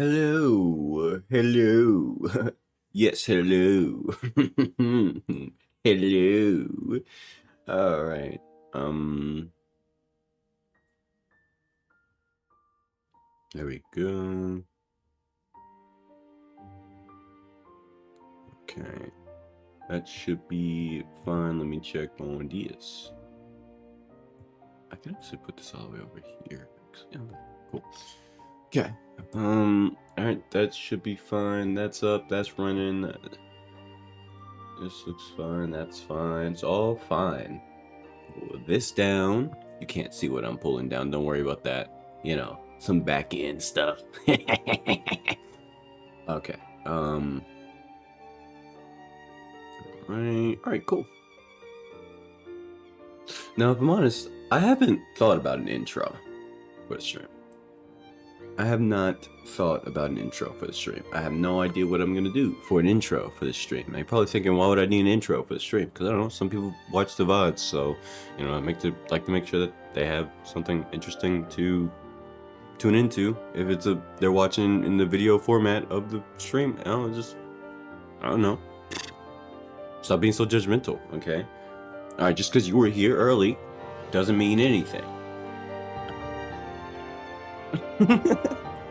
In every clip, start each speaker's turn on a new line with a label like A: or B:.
A: Hello, hello. Yes, hello. Hello. All right. Um, there we go. Okay. That should be fine. Let me check on this. I can actually put this all the way over here. Yeah, cool. Okay. Alright, that should be fine. That's up, that's running. This looks fine, that's fine. It's all fine. Pull this down. You can't see what I'm pulling down. Don't worry about that. You know, some back end stuff. Okay. Alright, cool. Now, if I'm honest, I haven't thought about an intro for the stream. I have not thought about an intro for the stream. I have no idea what I'm gonna do for an intro for the stream. You're probably thinking, why would I need an intro for the stream? Because I don't know, some people watch the VODs, so you know, I like to make sure that they have something interesting to tune into. If it's they're watching in the video format of the stream, I don't know. Stop being so judgmental, okay? All right, just because you were here early doesn't mean anything.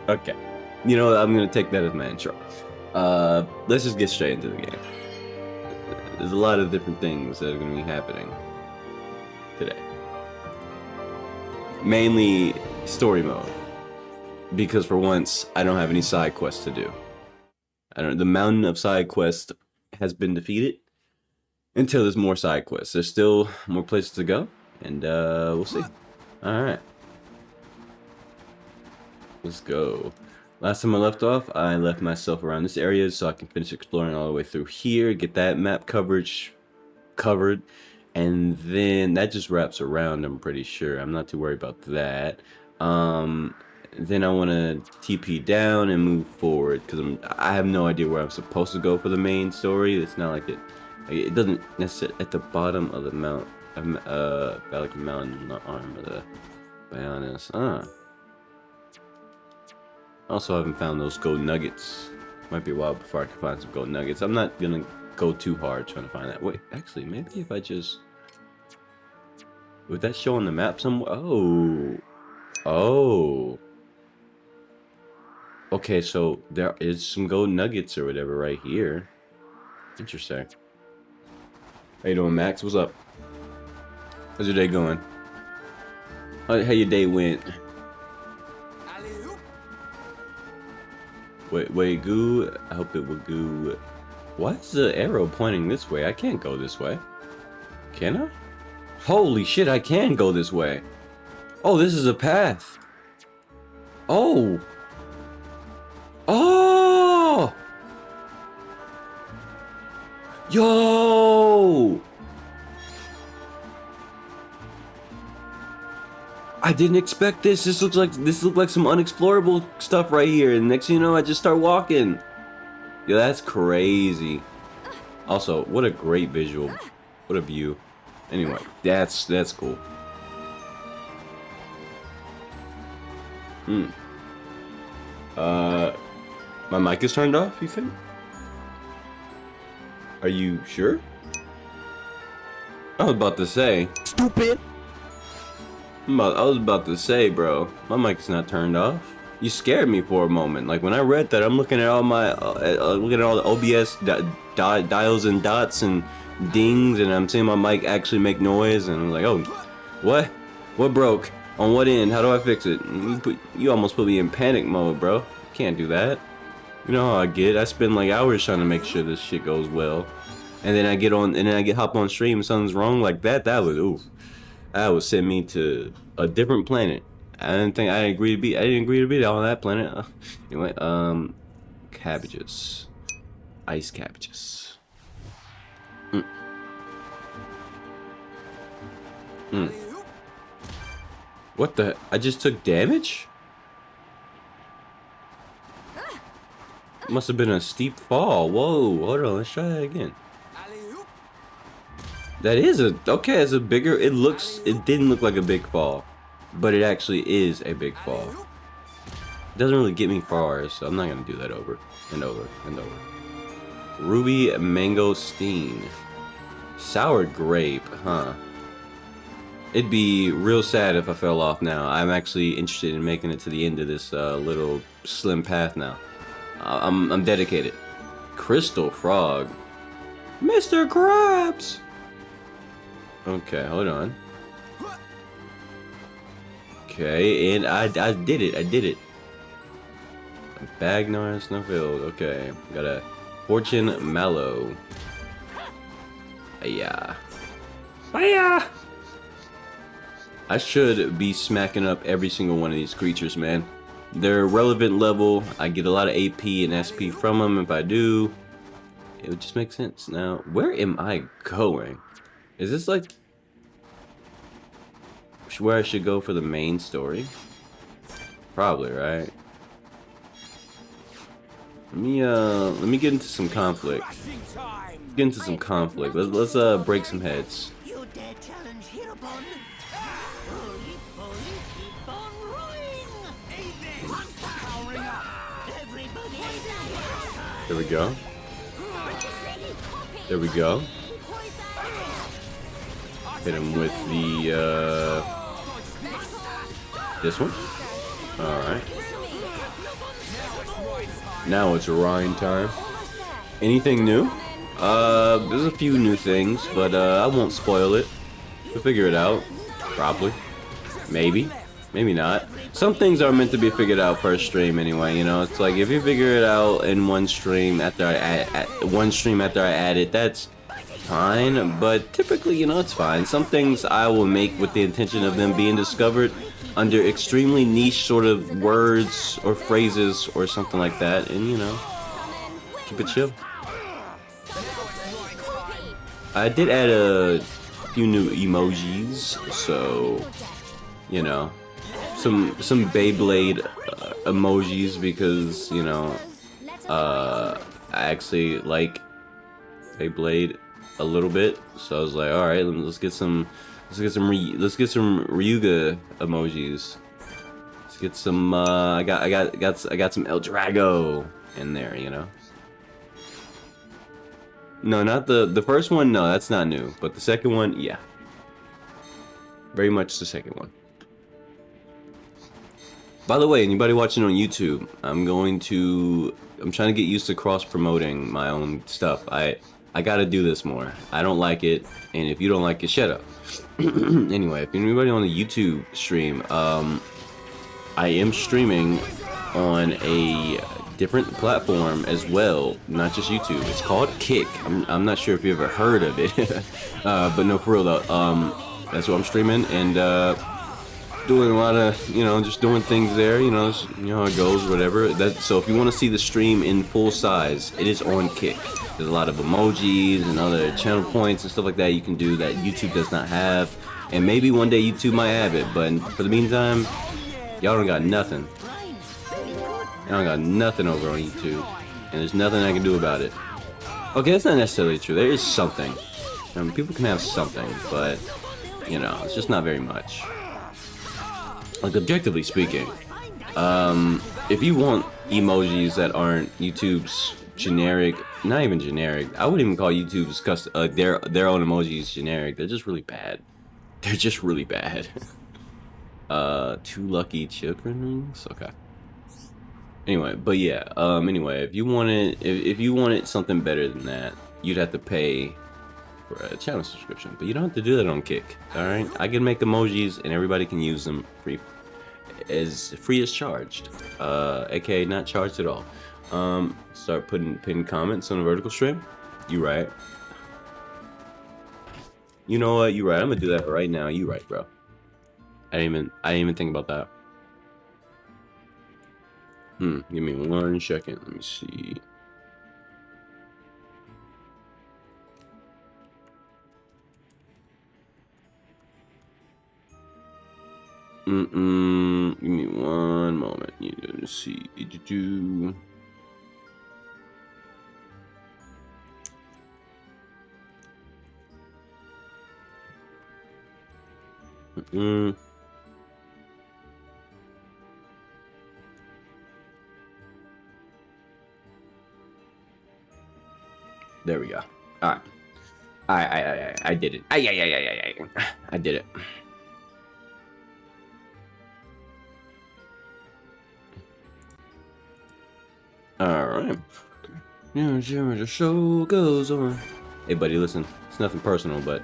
A: Okay, you know what? I'm gonna take that as my intro. Let's just get straight into the game. There's a lot of different things that are gonna be happening today. Mainly story mode, because for once I don't have any side quests to do. The mountain of side quests has been defeated until there's more side quests. There's still more places to go, and we'll see. All right. Let's go. Last time I left off, I left myself around this area so I can finish exploring all the way through here, get that map coverage covered, and then that just wraps around, I'm pretty sure. I'm not too worried about that. Then I want to TP down and move forward because I have no idea where I'm supposed to go for the main story. It's not like it doesn't necessarily at the bottom of the mount, like mountain, not arm of the Bionis. Also haven't found those gold nuggets. Might be a while before I can find some gold nuggets. I'm not gonna go too hard trying to find that. Wait, actually, maybe if I just... Would that show on the map somewhere? Oh. Okay, so there is some gold nuggets or whatever right here. Interesting. How you doing, Max? What's up? How's your day going? How your day went? Wait, goo. I hope it will goo. Why is the arrow pointing this way? I can't go this way. Can I? Holy shit, I can go this way. Oh, this is a path. Oh. Oh. Yo. I didn't expect this. This looked like some unexplorable stuff right here. And next thing you know, I just start walking. Yeah, that's crazy. Also, what a great visual. What a view. Anyway, that's cool. My mic is turned off, you think? Are you sure? I was about to say. Stupid. I was about to say, bro, my mic's not turned off. You scared me for a moment. Like when I read that, I'm looking at all my, looking at all the OBS dials and dots and dings, and I'm seeing my mic actually make noise, and I'm like, oh, what? What broke? On what end? How do I fix it? You almost put me in panic mode, bro. Can't do that. You know how I get. I spend like hours trying to make sure this shit goes well, and then I get on, and then I hop on stream, and something's wrong like that. That was oof. That would send me to a different planet. I didn't agree to be on that planet. Anyway, cabbages. Ice cabbages. What the? I just took damage? Must have been a steep fall. Whoa, hold on, let's try that again. That is okay, it's a bigger, it didn't look like a big fall, but it actually is a big fall. doesn't really get me far, so I'm not gonna do that over and over and over. Ruby mangosteen. Sour grape, huh? It'd be real sad if I fell off now. I'm actually interested in making it to the end of this little slim path now. I'm dedicated. Crystal frog. Mr. Krabs! Okay, hold on. Okay, and I did it. I did it. Bagnar Snowfield. Okay, got a Fortune Mallow. Yeah. Hiya! I should be smacking up every single one of these creatures, man. They're relevant level. I get a lot of AP and SP from them. If I do, it would just make sense. Now, where am I going? Is this like where I should go for the main story? Probably, right? Let me get into some conflict. Get into some conflict. Let's break some heads.
B: You dare challenge Hirobon?
A: There we go. There we go. Hit him with the this one. Alright. Now it's Rhine time. Anything new? There's a few new things, but I won't spoil it. We'll figure it out. Probably. Maybe. Maybe not. Some things are meant to be figured out first stream anyway, you know. It's like if you figure it out in one stream after I add it, that's fine. But typically, you know, it's fine. Some things I will make with the intention of them being discovered under extremely niche sort of words or phrases or something like that, and you know, keep it chill. I did add a few new emojis, so you know, some Beyblade emojis because you know, I actually like Beyblade a little bit, so I was like, all right, let's get some Ryuga emojis. Let's get some. I got some El Drago in there, you know. No, not the first one. No, that's not new. But the second one, yeah, very much the second one. By the way, anybody watching on YouTube, I'm trying to get used to cross promoting my own stuff. I gotta do this more. I don't like it, and if you don't like it, shut up. Anyway, if anybody on the YouTube stream, I am streaming on a different platform as well, not just YouTube. It's called Kick. I'm not sure if you ever heard of it, but no, for real though. That's what I'm streaming and doing a lot of, you know, just doing things there. You know how it goes, whatever. So if you want to see the stream in full size, it is on Kick. There's a lot of emojis and other channel points and stuff like that you can do that YouTube does not have. And maybe one day YouTube might have it, but for the meantime, y'all don't got nothing. Y'all don't got nothing over on YouTube. And there's nothing I can do about it. Okay, that's not necessarily true. There is something. I mean, people can have something, but, you know, it's just not very much. Like, objectively speaking, if you want emojis that aren't YouTube's generic, not even generic, I wouldn't even call YouTube's their own emojis generic. They're just really bad. They're just really bad. 2 lucky children rings? Okay. Anyway, but yeah, anyway, if you wanted something better than that, you'd have to pay for a channel subscription. But you don't have to do that on Kick, alright? I can make emojis and everybody can use them free as charged. AKA not charged at all. Start putting pinned comments on the vertical stream. You right. You know what? You right. I'm gonna do that right now. You right, bro. I didn't even think about that. Give me 1 second. Let me see. Give me 1 moment. You need to see. There we go. All right. I did it. I did it. All right. The show goes on. Hey, buddy, listen. It's nothing personal, but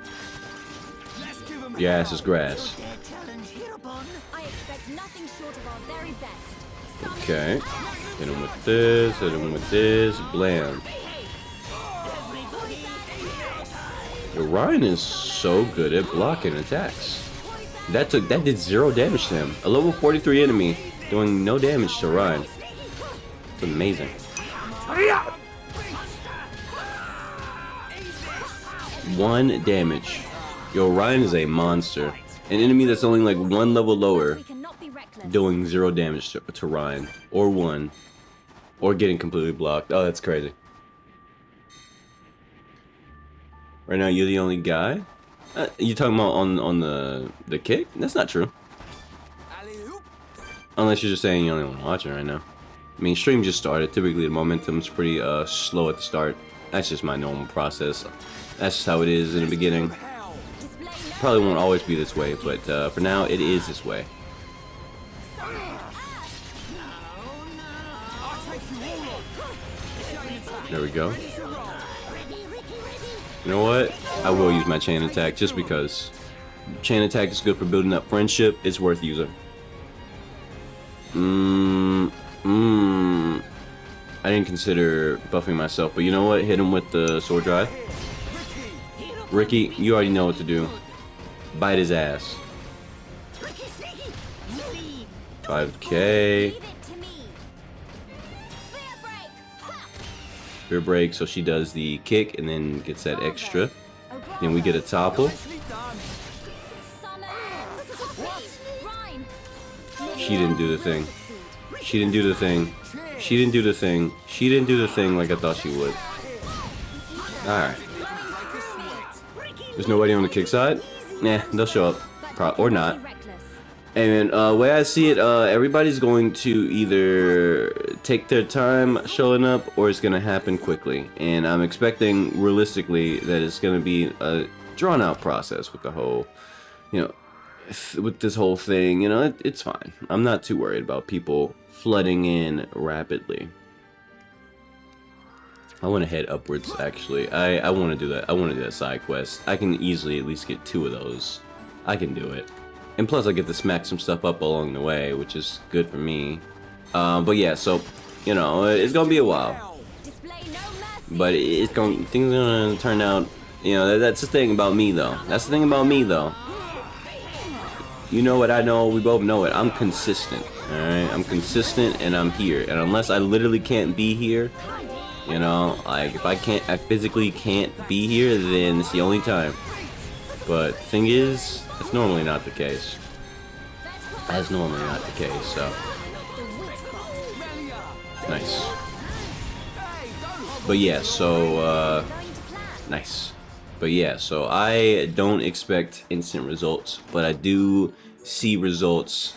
A: your ass is grass.
C: I expect nothing short of our very best.
A: Okay. Hit him with this. Hit him with this. Blam. Ryan is so good at blocking attacks. That did 0 damage to him. A level 43 enemy doing no damage to Ryan. It's amazing. 1 damage. Yo, Ryan is a monster. An enemy that's only like 1 level lower, doing 0 damage to Ryan, or 1, or getting completely blocked. Oh, that's crazy. Right now, you're the only guy. You talking about on the kick? That's not true. Unless you're just saying you're the only one watching right now. I mean, stream just started. Typically, the momentum's pretty slow at the start. That's just my normal process. That's just how it is in the beginning. Probably won't always be this way, but for now, it is this way. There we go. You know what? I will use my chain attack just because. Chain attack is good for building up friendship. It's worth using. I didn't consider buffing myself, but you know what? Hit him with the sword drive. Ricky, you already know what to do. Bite his ass. 5k. Spear break, so she does the kick and then gets that extra. Then we get a topple. She didn't do the thing. She didn't do the thing. She didn't do the thing. She didn't do the thing like I thought she would. Alright. There's nobody on the kick side? Nah, they'll show up. Or not. And way I see it, everybody's going to either take their time showing up or it's going to happen quickly. And I'm expecting, realistically, that it's going to be a drawn-out process with the whole, you know, with this whole thing. You know, it's fine. I'm not too worried about people flooding in rapidly. I want to head upwards, actually. I want to do that. I want to do that side quest. I can easily at least get 2 of those. I can do it. And plus I get to smack some stuff up along the way, which is good for me. But yeah, so, you know, it's gonna be a while. But things are gonna turn out, you know, that's the thing about me though. That's the thing about me though. You know what I know, we both know it. I'm consistent, alright? I'm consistent and I'm here. And unless I literally can't be here, you know, like if I physically can't be here, then it's the only time. But thing is, it's normally not the case. That's normally not the case, so. Nice. But yeah, so, nice. But yeah, so I don't expect instant results, but I do see results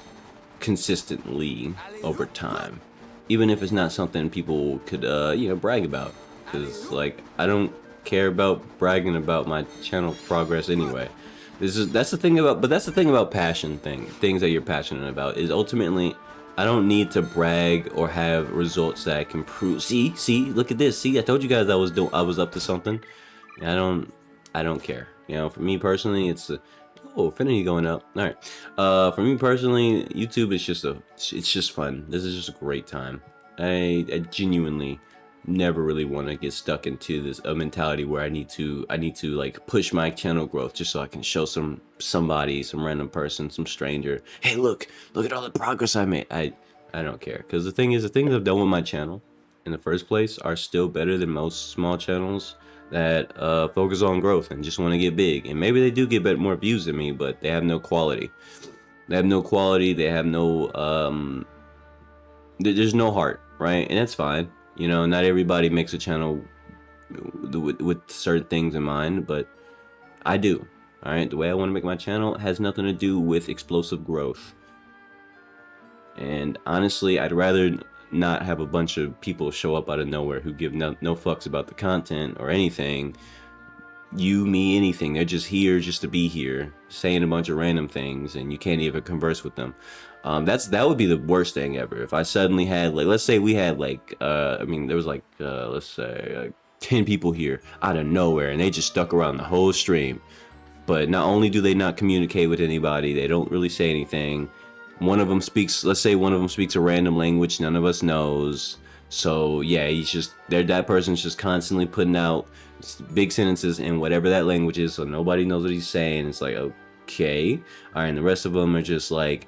A: consistently over time. Even if it's not something people could, you know, brag about. Because, like, I don't care about bragging about my channel progress anyway. That's the thing about passion things that you're passionate about is ultimately I don't need to brag or have results that I can prove. See, look at this. See, I told you guys I was up to something. I don't care. You know, for me personally, it's affinity going up. All right. For me personally, YouTube is it's just fun. This is just a great time. I genuinely never really want to get stuck into this mentality where I need to like push my channel growth just so I can show somebody, some random person, some stranger, hey, look at all the progress I made. I don't care, because the thing is, the things I've done with my channel in the first place are still better than most small channels that focus on growth and just want to get big. And maybe they do get more views than me, but they have no quality. They have no there's no heart, right? And that's fine. You know, not everybody makes a channel with certain things in mind, but I do. All right, the way I want to make my channel has nothing to do with explosive growth. And honestly, I'd rather not have a bunch of people show up out of nowhere who give no fucks about the content or anything. You, me, anything. They're just here just to be here, saying a bunch of random things, and you can't even converse with them. That would be the worst thing ever. If I suddenly had, like, let's say we had, like, I mean, there was, like, let's say, like, 10 people here out of nowhere, and they just stuck around the whole stream. But not only do they not communicate with anybody, they don't really say anything. One of them speaks, let's say one of them speaks a random language none of us knows. So yeah, that person's just constantly putting out big sentences in whatever that language is, so nobody knows what he's saying. It's like, okay, all right, and the rest of them are just like,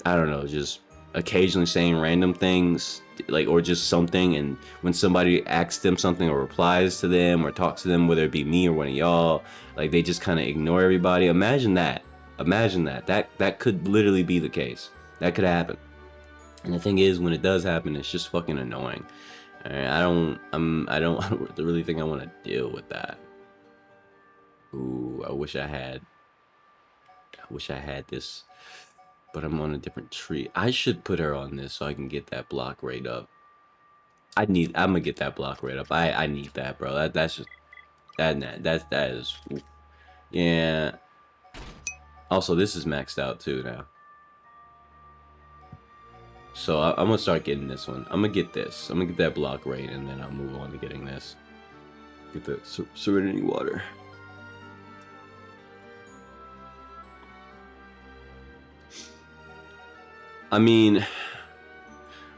A: I don't know, just occasionally saying random things, like, or just something, and when somebody asks them something or replies to them or talks to them, whether it be me or one of y'all, like, they just kind of ignore everybody. Imagine that. That could literally be the case. That could happen. And the thing is, when it does happen, it's just fucking annoying. I don't really think I want to deal with that. Ooh, I wish I had this, but I'm on a different tree. I should put her on this so I can get that block rate up. I'm gonna get that block rate up. I need that, bro. That is, yeah. Also, this is maxed out too now. So I'm gonna start getting this one. I'm gonna get this. I'm gonna get that block rate, and then I'll move on to getting this. Get the Serenity Water. I mean,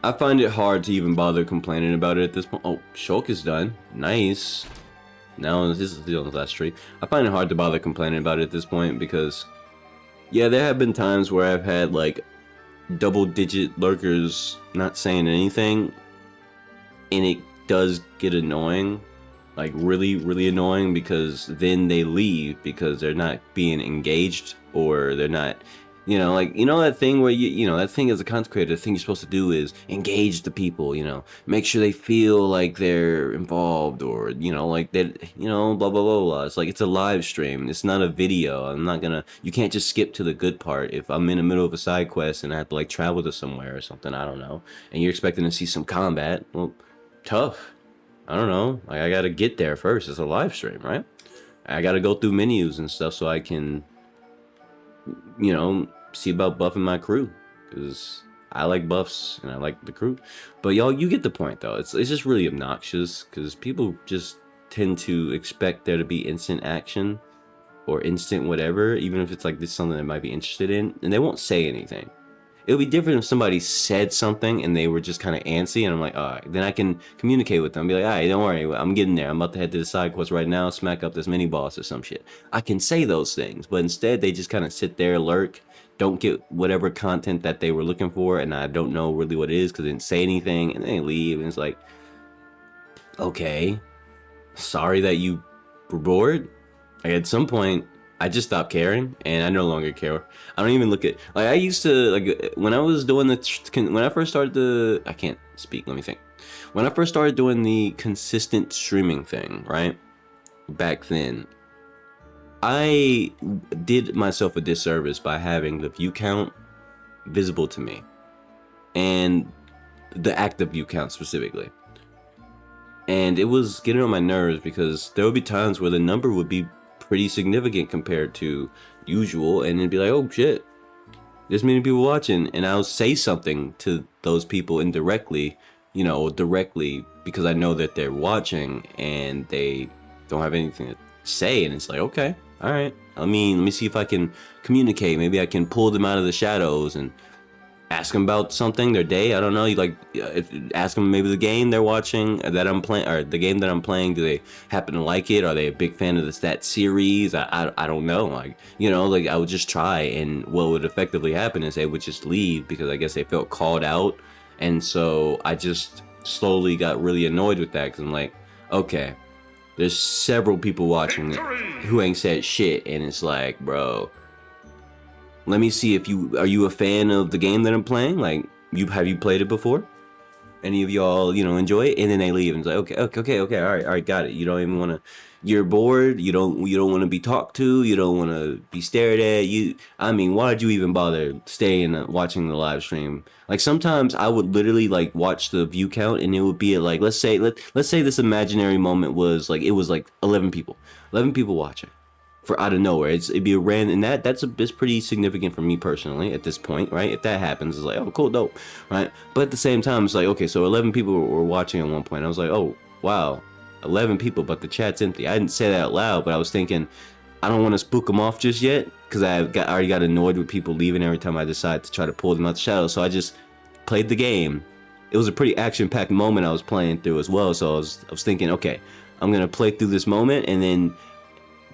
A: I find it hard to even bother complaining about it at this point. Oh, Shulk is done. Nice. Now this is the last tree. I find it hard to bother complaining about it at this point because, yeah, there have been times where I've had like double-digit lurkers not saying anything, and it does get annoying, like really, really annoying, because then they leave because they're not being engaged, or they're not, you know, like, you know that thing where you know, that thing as a content creator, the thing you're supposed to do is engage the people, you know, make sure they feel like they're involved, or, you know, like that, you know, blah, blah, blah, blah. It's like, it's a live stream. It's not a video. You can't just skip to the good part. If I'm in the middle of a side quest and I have to like travel to somewhere or something, I don't know, and you're expecting to see some combat, well, tough. I don't know. Like, I gotta get there first. It's a live stream, right? I gotta go through menus and stuff so I can, you know, see about buffing my crew, because I like buffs and I like the crew. But y'all, you get the point though. It's just really obnoxious because people just tend to expect there to be instant action or instant whatever, even if it's like this something they might be interested in, and they won't say anything. It would be different if somebody said something and they were just kind of antsy, and I'm like, all right, then I can communicate with them, be like, all right, don't worry, I'm getting there, I'm about to head to the side quest right now, smack up this mini boss or some shit. I can say those things, but instead they just kind of sit there, lurk, don't get whatever content that they were looking for, and I don't know really what it is because they didn't say anything, and then they leave, and it's like, okay, sorry that you were bored. Like, at some point, I just stopped caring, and I no longer care. I don't even look at, like, I used to, like, when I was doing when I first started I can't speak, let me think. When I first started doing the consistent streaming thing, right, back then, I did myself a disservice by having the view count visible to me, and the active view count specifically. And it was getting on my nerves because there would be times where the number would be pretty significant compared to usual, and it'd be like, oh shit, there's many people watching, and I'll say something to those people indirectly, you know, directly, because I know that they're watching and they don't have anything to say, and it's like, okay, all right, let me see if I can communicate. Maybe I can pull them out of the shadows and ask them about something, their day, I don't know. You like, ask them maybe the game they're watching that I'm playing, or the game that I'm playing, do they happen to like it? Are they a big fan of that series? I don't know, like, you know, like, I would just try, and what would effectively happen is they would just leave because I guess they felt called out. And so I just slowly got really annoyed with that, because I'm like, okay, there's several people watching who ain't said shit, and it's like, bro, let me see if are you a fan of the game that I'm playing? Like, have you played it before? any of y'all, you know, enjoy it? And then they leave and it's like, okay, all right, got it. You don't even want to, you're bored. You don't want to be talked to. You don't want to be stared at. I mean, why'd you even bother staying watching the live stream? Like sometimes I would literally like watch the view count and it would be at like, let's say this imaginary moment was like, it was like 11 people watching. For out of nowhere, it'd be a random, and that's pretty significant for me personally at this point, right? If that happens, it's like, oh, cool, dope, right? But at the same time, it's like, okay, so 11 people were watching at one point. I was like, oh, wow, 11 people, but the chat's empty. I didn't say that out loud, but I was thinking, I don't want to spook them off just yet, because I already got annoyed with people leaving every time I decide to try to pull them out the shadows. So I just played the game. It was a pretty action-packed moment I was playing through as well. So I was thinking, okay, I'm gonna play through this moment, and then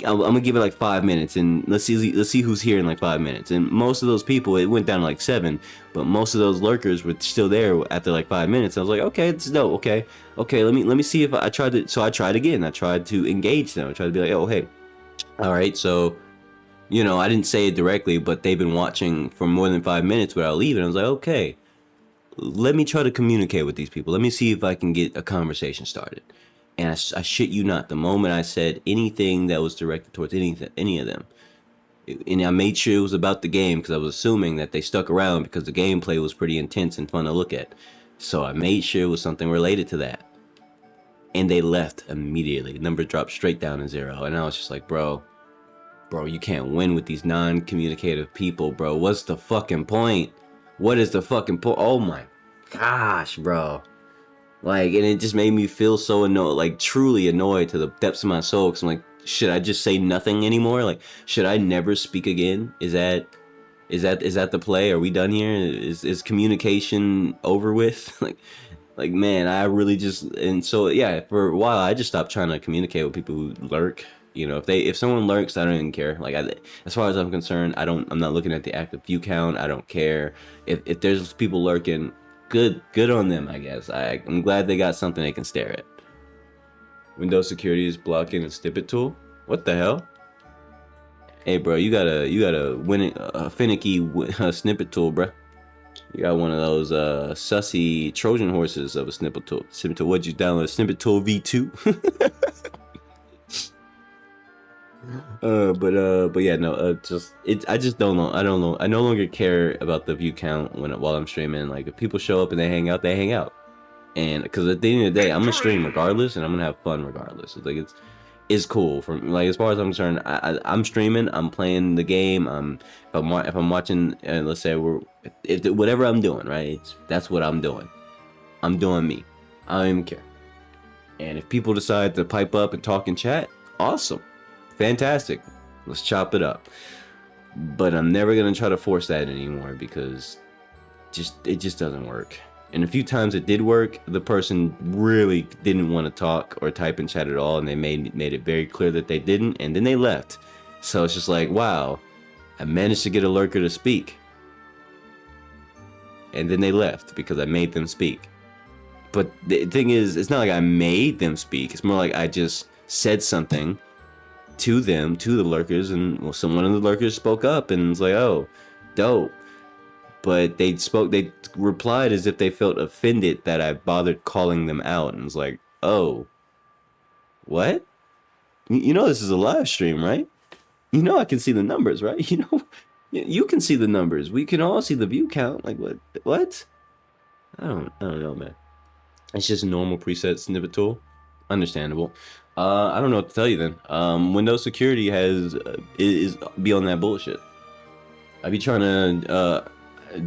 A: I'm gonna give it like 5 minutes, and let's see who's here in like 5 minutes. And most of those people, it went down to like 7, but most of those lurkers were still there after like 5 minutes. I was like, okay, it's dope. Okay, let me see if I tried to. So I tried again. I tried to engage them. I tried to be like, oh hey, all right. So, you know, I didn't say it directly, but they've been watching for more than 5 minutes without leaving. I was like, okay, let me try to communicate with these people. Let me see if I can get a conversation started. And I shit you not, the moment I said anything that was directed towards any of them, and I made sure it was about the game, because I was assuming that they stuck around because the gameplay was pretty intense and fun to look at. So I made sure it was something related to that. And they left immediately. The number dropped straight down to 0. And I was just like, bro, you can't win with these non-communicative people, bro. What's the fucking point? What is the fucking point? Oh my gosh, bro. Like, and it just made me feel so annoyed, like truly annoyed to the depths of my soul. Cause I'm like, should I just say nothing anymore? Like, should I never speak again? Is that the play? Are we done here? Is communication over with? like man, I really just, and so yeah, for a while I just stopped trying to communicate with people who lurk. You know, if someone lurks, I don't even care. Like, as far as I'm concerned, I'm not looking at the active view count. I don't care if there's people lurking. Good on them, I guess. I'm glad they got something they can stare at. Windows security is blocking a snippet tool. What the hell? Hey, bro, you got a finicky snippet tool, bro. You got one of those sussy Trojan horses of a snippet tool. What'd you download? Snippet tool V2. But yeah, no, I just don't know. I don't know. I no longer care about the view count while I'm streaming. Like, if people show up and they hang out, they hang out. And because at the end of the day, I'm gonna stream regardless, and I'm gonna have fun regardless. It's like it's cool for me. Like, as far as I'm concerned, I'm streaming, I'm playing the game. If I'm watching, let's say whatever I'm doing, right? That's what I'm doing. I'm doing me. I don't even care. And if people decide to pipe up and talk and chat, awesome. Fantastic. Let's chop it up. But I'm never gonna try to force that anymore, because it just doesn't work. And a few times it did work, the person really didn't want to talk or type in chat at all, and they made it very clear that they didn't, and then they left. So it's just like, wow, I managed to get a lurker to speak. And then they left because I made them speak. But the thing is, it's not like I made them speak. It's more like I just said something to them, to the lurkers, and one of the lurkers spoke up, and it's like, oh, dope. But they replied as if they felt offended that I bothered calling them out, and it's like, oh, what? You know this is a live stream, right? You know I can see the numbers, right? You know, you can see the numbers. We can all see the view count. Like, what? I don't know, man. It's just a normal preset snippet tool. Understandable. I don't know what to tell you then. Windows security is beyond that bullshit. I be trying to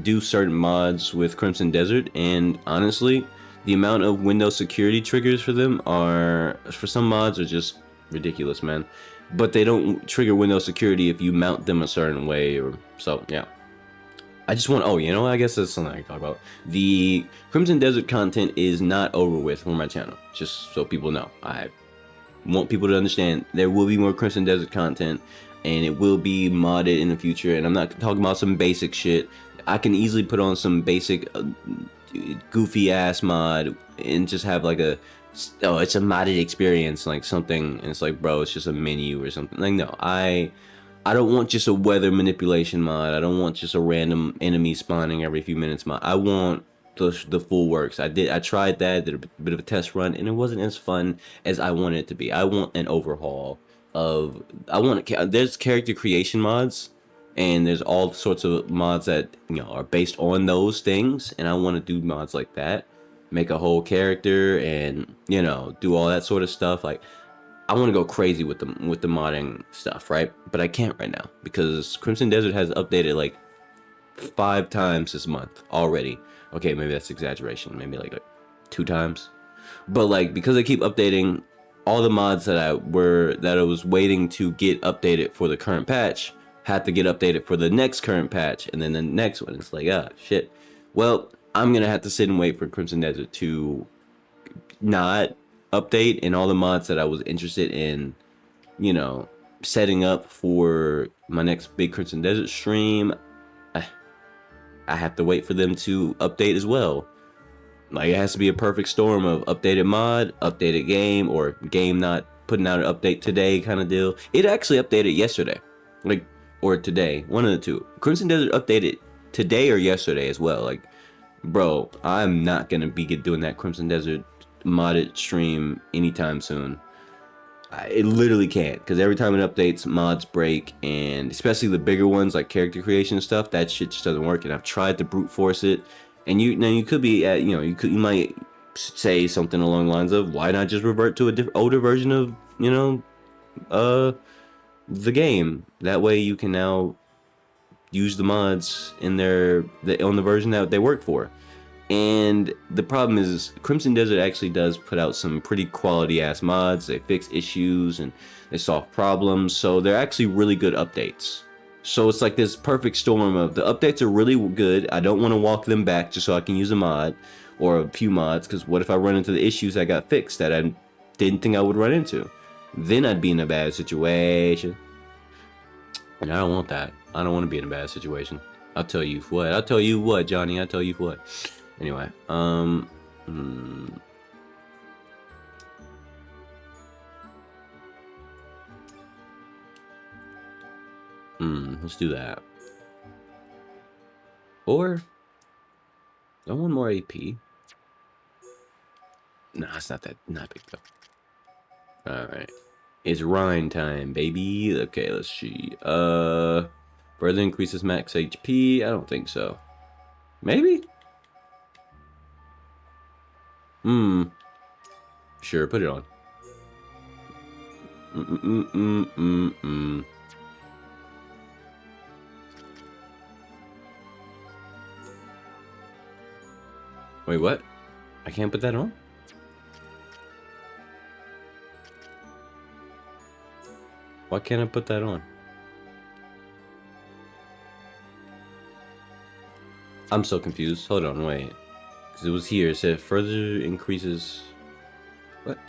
A: do certain mods with Crimson Desert, and honestly, the amount of Windows security triggers for them for some mods are just ridiculous, man. But they don't trigger Windows security if you mount them a certain way, or so. Yeah. I just want. Oh, you know, I guess that's something I can talk about. The Crimson Desert content is not over with for my channel. Just so people know, I want people to understand there will be more Crimson Desert content, and it will be modded in the future. And I'm not talking about some basic shit. I can easily put on some basic goofy ass mod and just have like it's a modded experience, like something, and it's like, bro, it's just a menu or something. Like, no, I don't want just a weather manipulation mod. I don't want just a random enemy spawning every few minutes mod. I want the full works. I tried that, did a bit of a test run, and it wasn't as fun as I wanted it to be. I want an overhaul of there's character creation mods, and there's all sorts of mods that are based on those things, and I want to do mods like that, make a whole character, and do all that sort of stuff. Like, I want to go crazy with the modding stuff, right? But I can't right now because Crimson Desert has updated like 5 times this month already. Okay, maybe that's exaggeration. Maybe like 2 times. But like, because they keep updating, all the mods that I was waiting to get updated for the current patch had to get updated for the next current patch, and then the next one. It's like, ah, shit. Well, I'm gonna have to sit and wait for Crimson Desert to not update, and all the mods that I was interested in, setting up for my next big Crimson Desert stream, I have to wait for them to update as well. Like, it has to be a perfect storm of updated mod, updated game, or game not putting out an update today kind of deal. It actually updated yesterday, or today, one of the two. Crimson Desert updated today or yesterday as well. Like, bro, I'm not gonna be doing that Crimson Desert modded stream anytime soon. It literally can't, because every time it updates, mods break, and especially the bigger ones like character creation stuff, that shit just doesn't work. And I've tried to brute force it, and you could be at you might say something along the lines of, why not just revert to a older version of the game? That way you can now use the mods in on the version that they work for. And the problem is, Crimson Desert actually does put out some pretty quality ass mods. They fix issues and they solve problems, so they're actually really good updates. So it's like this perfect storm of, the updates are really good, I don't want to walk them back just so I can use a mod or a few mods, because what if I run into the issues that got fixed that I didn't think I would run into? Then I'd be in a bad situation, and I don't want that. I don't want to be in a bad situation. I'll tell you what, Johnny, I'll tell you what. Anyway, let's do that. Or I want more AP. Nah, it's not big though. Alright. It's Rhine time, baby. Okay, let's see. Further increases max HP? I don't think so. Maybe? Sure, put it on. Wait, what? I can't put that on? Why can't I put that on? I'm so confused. Hold on, wait. Because it was here. It said further increases... What?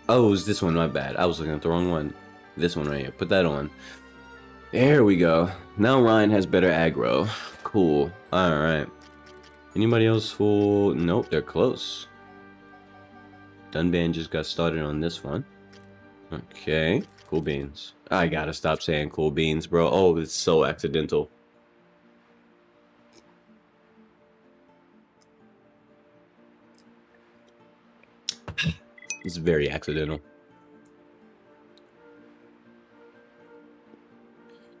A: Oh, it was this one. My bad. I was looking at the wrong one. This one right here. Put that on. There we go. Now Ryan has better aggro. Cool. Alright. Anybody else full? Nope, they're close. Dunban just got started on this one. Okay. Cool beans. I gotta stop saying cool beans, bro. Oh, it's so accidental. It's very accidental.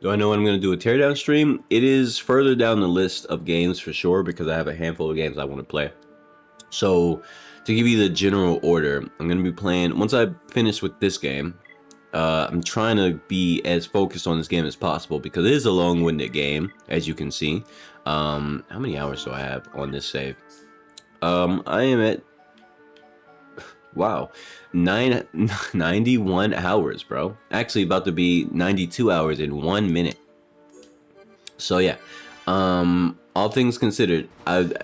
A: Do I know when I'm going to do a teardown stream? It is further down the list of games for sure, because I have a handful of games I want to play. So, to give you the general order, I'm going to be playing, once I finish with this game, I'm trying to be as focused on this game as possible, because it is a long-winded game, as you can see. How many hours do I have on this save? I am at, wow, 91 hours, bro. Actually about to be 92 hours in 1 minute. So yeah, all things considered,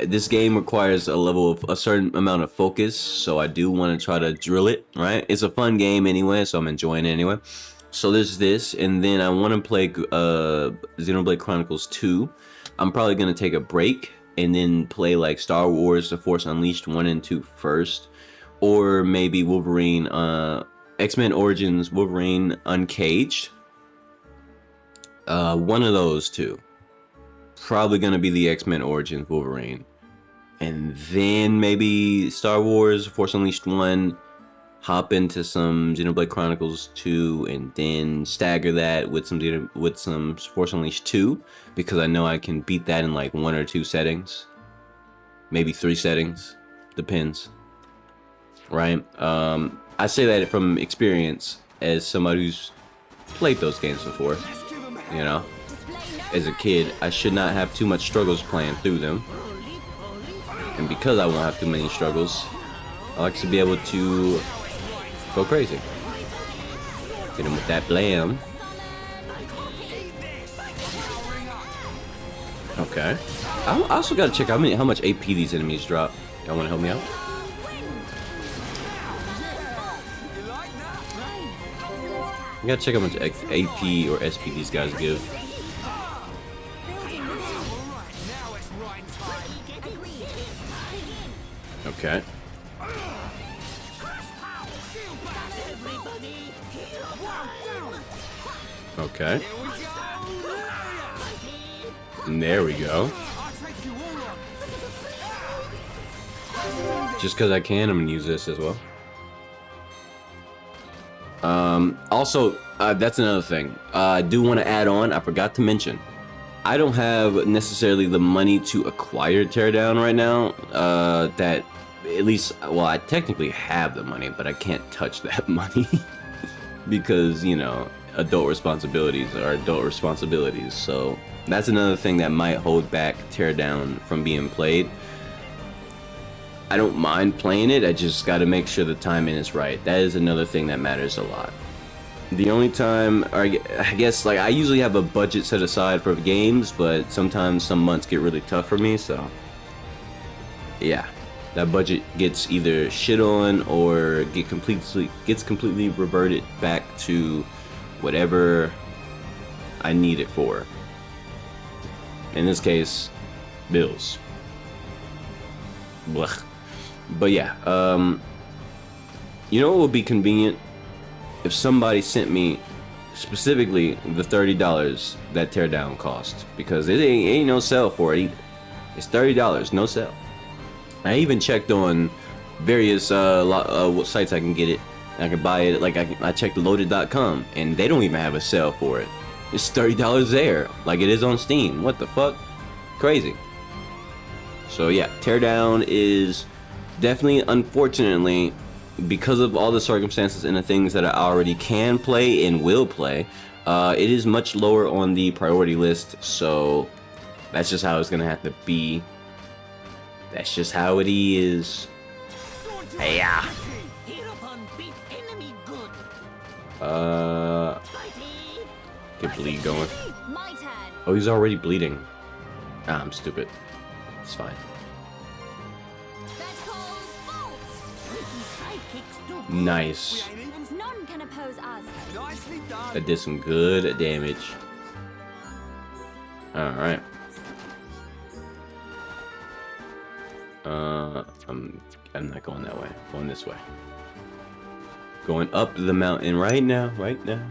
A: this game requires a certain amount of focus, so I do want to try to drill it, right? It's a fun game anyway, so I'm enjoying it anyway. So there's this, and then I want to play Xenoblade Chronicles 2. I'm probably going to take a break and then play like Star Wars The Force Unleashed 1 and 2 first. Or maybe Wolverine, X-Men Origins Wolverine Uncaged. One of those two. Probably going to be the X-Men Origins Wolverine. and then maybe Star Wars Force Unleashed 1, hop into some Xenoblade Chronicles 2, and then stagger that with some Force Unleashed 2, because I know I can beat that in like 1 or 2 settings, maybe 3 settings, depends, right? I say that from experience as somebody who's played those games before. You know, as a kid, I should not have too much struggles playing through them, and because I won't have too many struggles, I like to be able to go crazy. Get him with that blam. Okay. I also gotta check how much AP these enemies drop. Y'all wanna help me out? I gotta check how much AP or SP these guys give. Okay. Okay. And there we go. Just because I can, I'm gonna use this as well. Also, that's another thing. I do want to add on, I forgot to mention, I don't have necessarily the money to acquire Teardown right now. That, at least, well, I technically have the money, but I can't touch that money. Because, you know, adult responsibilities are adult responsibilities. So that's another thing that might hold back Teardown from being played. I don't mind playing it, I just gotta make sure the timing is right. That is another thing that matters a lot. The only time, I guess, like, I usually have a budget set aside for games, but sometimes some months get really tough for me, so yeah, that budget gets either shit on or gets completely reverted back to whatever I need it for. In this case, bills. Blech. But yeah, you know what would be convenient? If somebody sent me specifically the $30 that Teardown cost, because it ain't no sale for it either. It's $30, no sale. I even checked on various sites I can get it. I can buy it. Like I checked loaded.com, and they don't even have a sale for it. It's $30 there, like it is on Steam. What the fuck? Crazy. So yeah, Teardown is definitely, unfortunately, because of all the circumstances and the things that I already can play and will play, it is much lower on the priority list. So that's just how it's gonna have to be. That's just how it is. Yeah. Get bleed going. Oh, he's already bleeding. Ah, I'm stupid. It's fine. Nice.
C: None can oppose us.
A: That did some good damage. Alright. I'm not going that way. I'm going this way. Going up the mountain right now. Right now.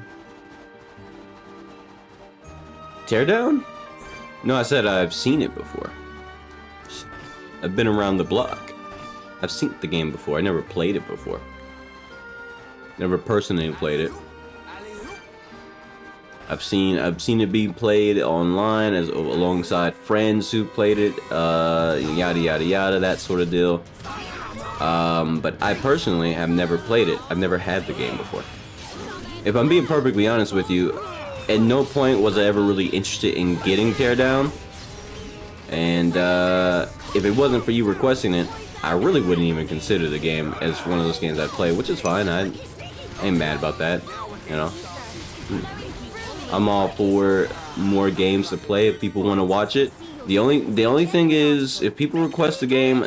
A: Teardown? No, I said I've seen it before. I've been around the block. I've seen the game before. I never played it before. Never personally played it. I've seen it be played online as alongside friends who played it, yada yada yada, that sort of deal. But I personally have never played it. I've never had the game before. If I'm being perfectly honest with you, at no point was I ever really interested in getting Teardown. And if it wasn't for you requesting it, I really wouldn't even consider the game as one of those games I play, which is fine. I ain't mad about that, you know. I'm all for more games to play if people want to watch it. The only thing is, if people request a game,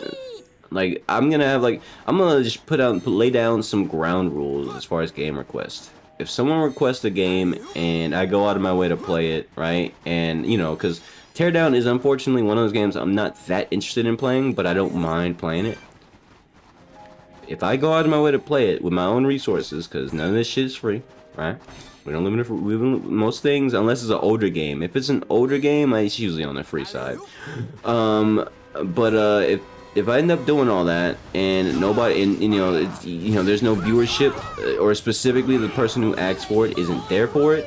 A: like I'm gonna just lay down some ground rules as far as game requests. If someone requests a game and I go out of my way to play it, right, and you know, because Teardown is unfortunately one of those games I'm not that interested in playing, but I don't mind playing it. If I go out of my way to play it with my own resources, because none of this shit is free, right? We don't live in most things, unless it's an older game. If it's an older game, it's usually on the free side. But if if I end up doing all that and nobody, and you know, it's, you know, there's no viewership, or specifically the person who asks for it isn't there for it,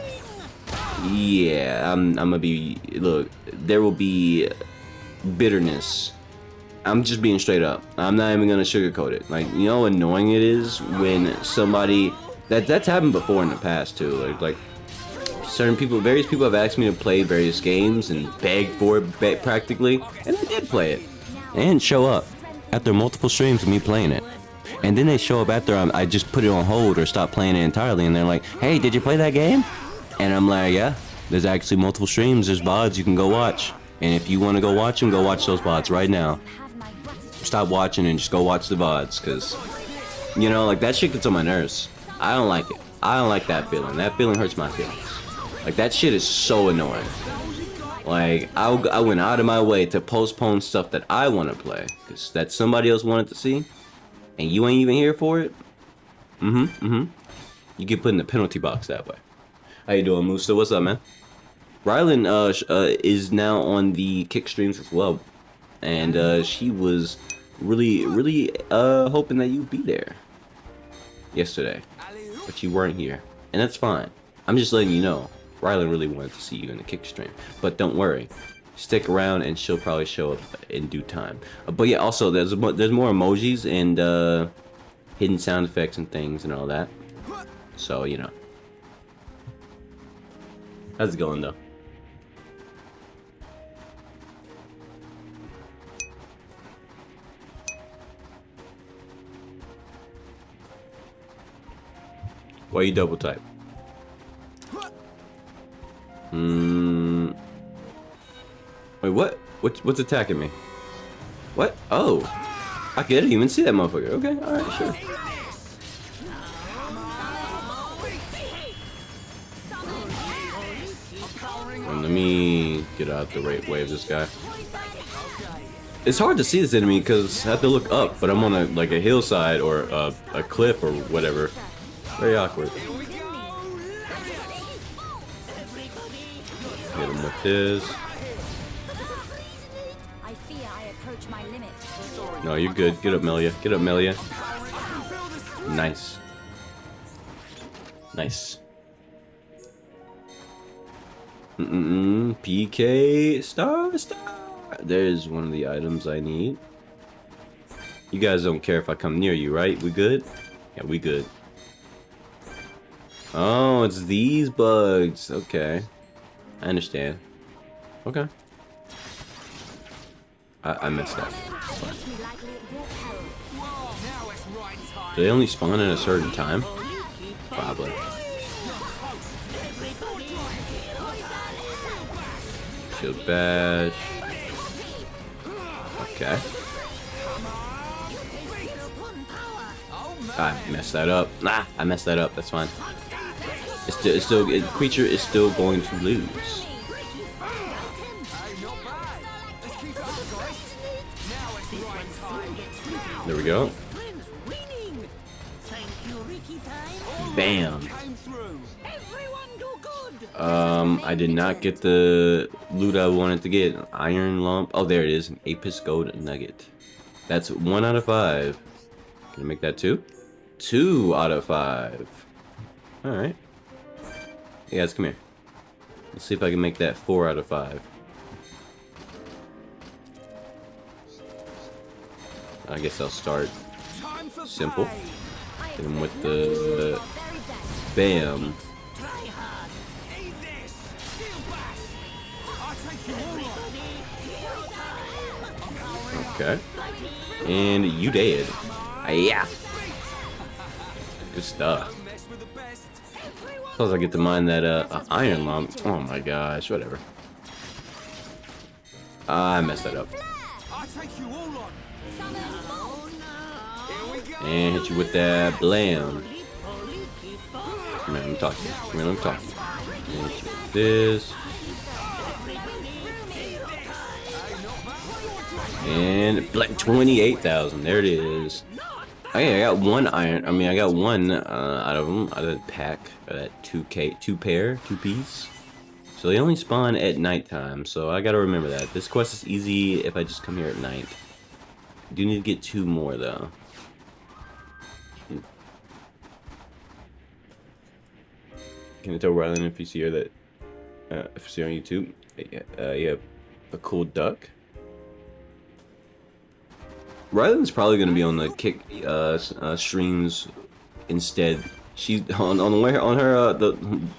A: yeah, I'm gonna be, look, there will be bitterness. I'm just being straight up. I'm not even gonna sugarcoat it. Like, you know how annoying it is when somebody, that's happened before in the past too. Like certain people, various people have asked me to play various games and begged for it practically, and I did play it. And show up after multiple streams of me playing it. And then they show up after I just put it on hold or stop playing it entirely, and they're like, hey, did you play that game? And I'm like, yeah, there's actually multiple streams, there's VODs you can go watch. And if you want to go watch them, go watch those VODs right now. Stop watching and just go watch the VODs, because, you know, like, that shit gets on my nerves. I don't like it. I don't like that feeling. That feeling hurts my feelings. Like, that shit is so annoying. Like, I went out of my way to postpone stuff that I want to play, because that somebody else wanted to see, and you ain't even here for it. You get put in the penalty box that way. How you doing, Musa? What's up, man? Rylan is now on the Kick streams as well, and she was really hoping that you'd be there yesterday, but you weren't here, and that's fine. I'm just letting you know, Rylan really wanted to see you in the Kick stream, but don't worry, stick around and she'll probably show up in due time. But yeah, also there's more emojis and hidden sound effects and things and all that, so you know. How's it going though? Why you double type? Wait, what? What's attacking me? What? Oh, I didn't even see that motherfucker. Okay, all right, sure. Well, let me get out the right way of this guy. It's hard to see this enemy because I have to look up, but I'm on a hillside or a cliff or whatever. Very awkward. Hit him with this. No, you're good. Get up, Melia. Get up, Melia. Nice. Nice. PK star. There's one of the items I need. You guys don't care if I come near you, right? We good? Yeah, we good. Oh, it's these bugs. Okay. I understand. Okay. I messed up. Do they only spawn at a certain time? Probably. Shield bash. Okay. I messed that up. Nah, I messed that up. That's fine. Creature is still going to lose. There we go. Bam. I did not get the loot I wanted to get. An iron lump. Oh, there it is. An Apis gold nugget. That's 1 out of 5. Can I make that 2? 2 out of 5. Alright. Hey guys, come here. Let's see if I can make that 4 out of 5. I guess I'll start simple. Hit him with the bam. Okay. And you dead. Yeah. Good stuff. Plus I get to mine that iron lump. Oh my gosh, whatever. I messed that up. And hit you with that blam. Come here, let me talk to you. Come here, let me talk to you. And hit you with this. And like 28,000. There it is. Okay, I got 1 iron. I mean, I got 1 out of them, out of the pack. That 2 piece. So they only spawn at nighttime. So I gotta remember that. This quest is easy if I just come here at night. Do need to get 2 more though. Can I tell Rylan if you see her that if you see her on YouTube? You have a cool duck. Rylan's probably gonna be on the kick streams instead. She's on her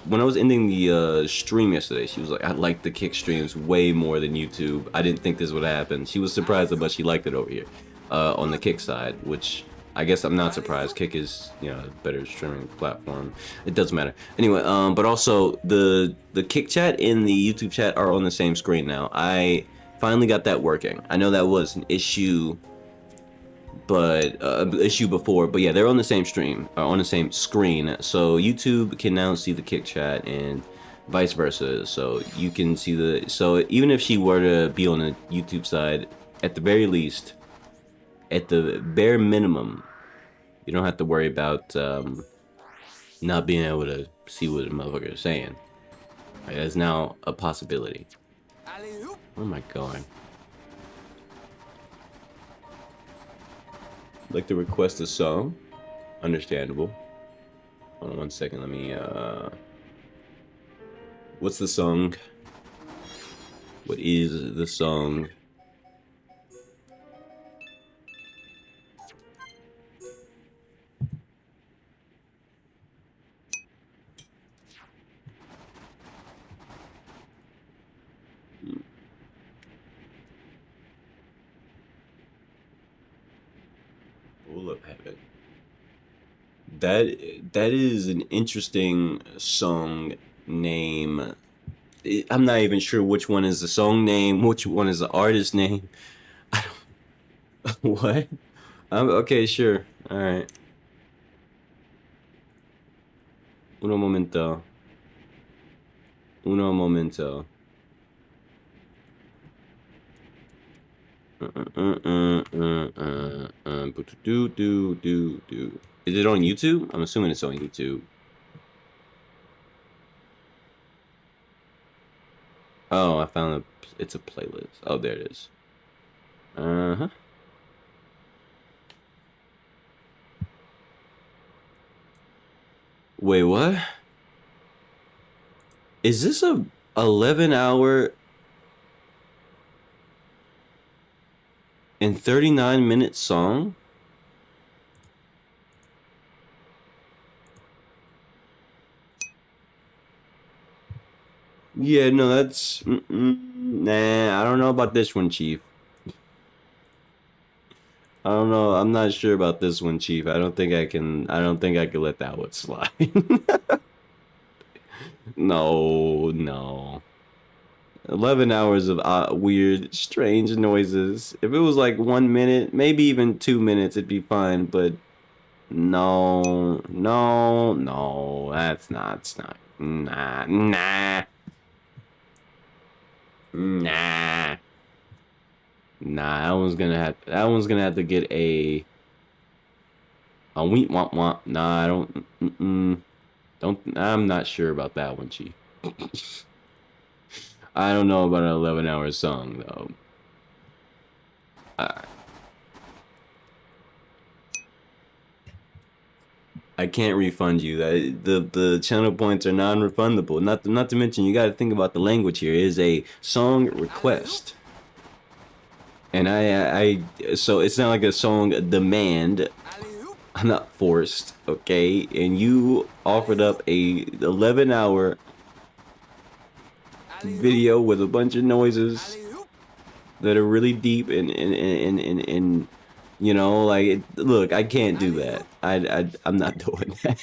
A: when I was ending the stream yesterday, she was like, I like the kick streams way more than YouTube. I didn't think this would happen. She was surprised about she liked it over here on the kick side, which I guess I'm not surprised. Kick is, you know, a better streaming platform. It doesn't matter anyway. But also the kick chat and the YouTube chat are on the same screen now. I finally got that working. I know that was an issue, but issue before, but yeah, they're on the same stream, on the same screen, so YouTube can now see the kick chat and vice versa, so you can see the, so even if she were to be on the YouTube side, at the very least, at the bare minimum, you don't have to worry about not being able to see what the motherfucker is saying. Right, that's now a possibility. Where am I going? Like to request a song. Understandable. Hold on 1 second, let me what's the song? What is the song? That is an interesting song name. I'm not even sure which one is the song name, which one is the artist name. I don't. What? Okay, sure. All right. Uno momento. Uno momento. Do. Is it on YouTube? I'm assuming it's on YouTube. Oh, I found it's a playlist. Oh, there it is. Uh-huh. Wait, what? Is this a 11-hour and 39-minute song? Yeah, no, that's nah. I don't know about this one, Chief. I don't know. I'm not sure about this one, Chief. I don't think I can let that one slide. No. 11 hours of weird, strange noises. If it was like 1 minute, maybe even 2 minutes, it'd be fine. But no, that's not. It's not. Nah. That one's gonna have to get a weep womp womp. Nah, I don't. I'm not sure about that one, Chief. I don't know about an 11-hour song though. I can't refund you. The channel points are non-refundable. Not to mention, you got to think about the language here. It is a song request, and so it's not like a song demand. I'm not forced, okay? And you offered up a 11-hour video with a bunch of noises that are really deep and you know, like, look, I can't do that. I'm not doing that.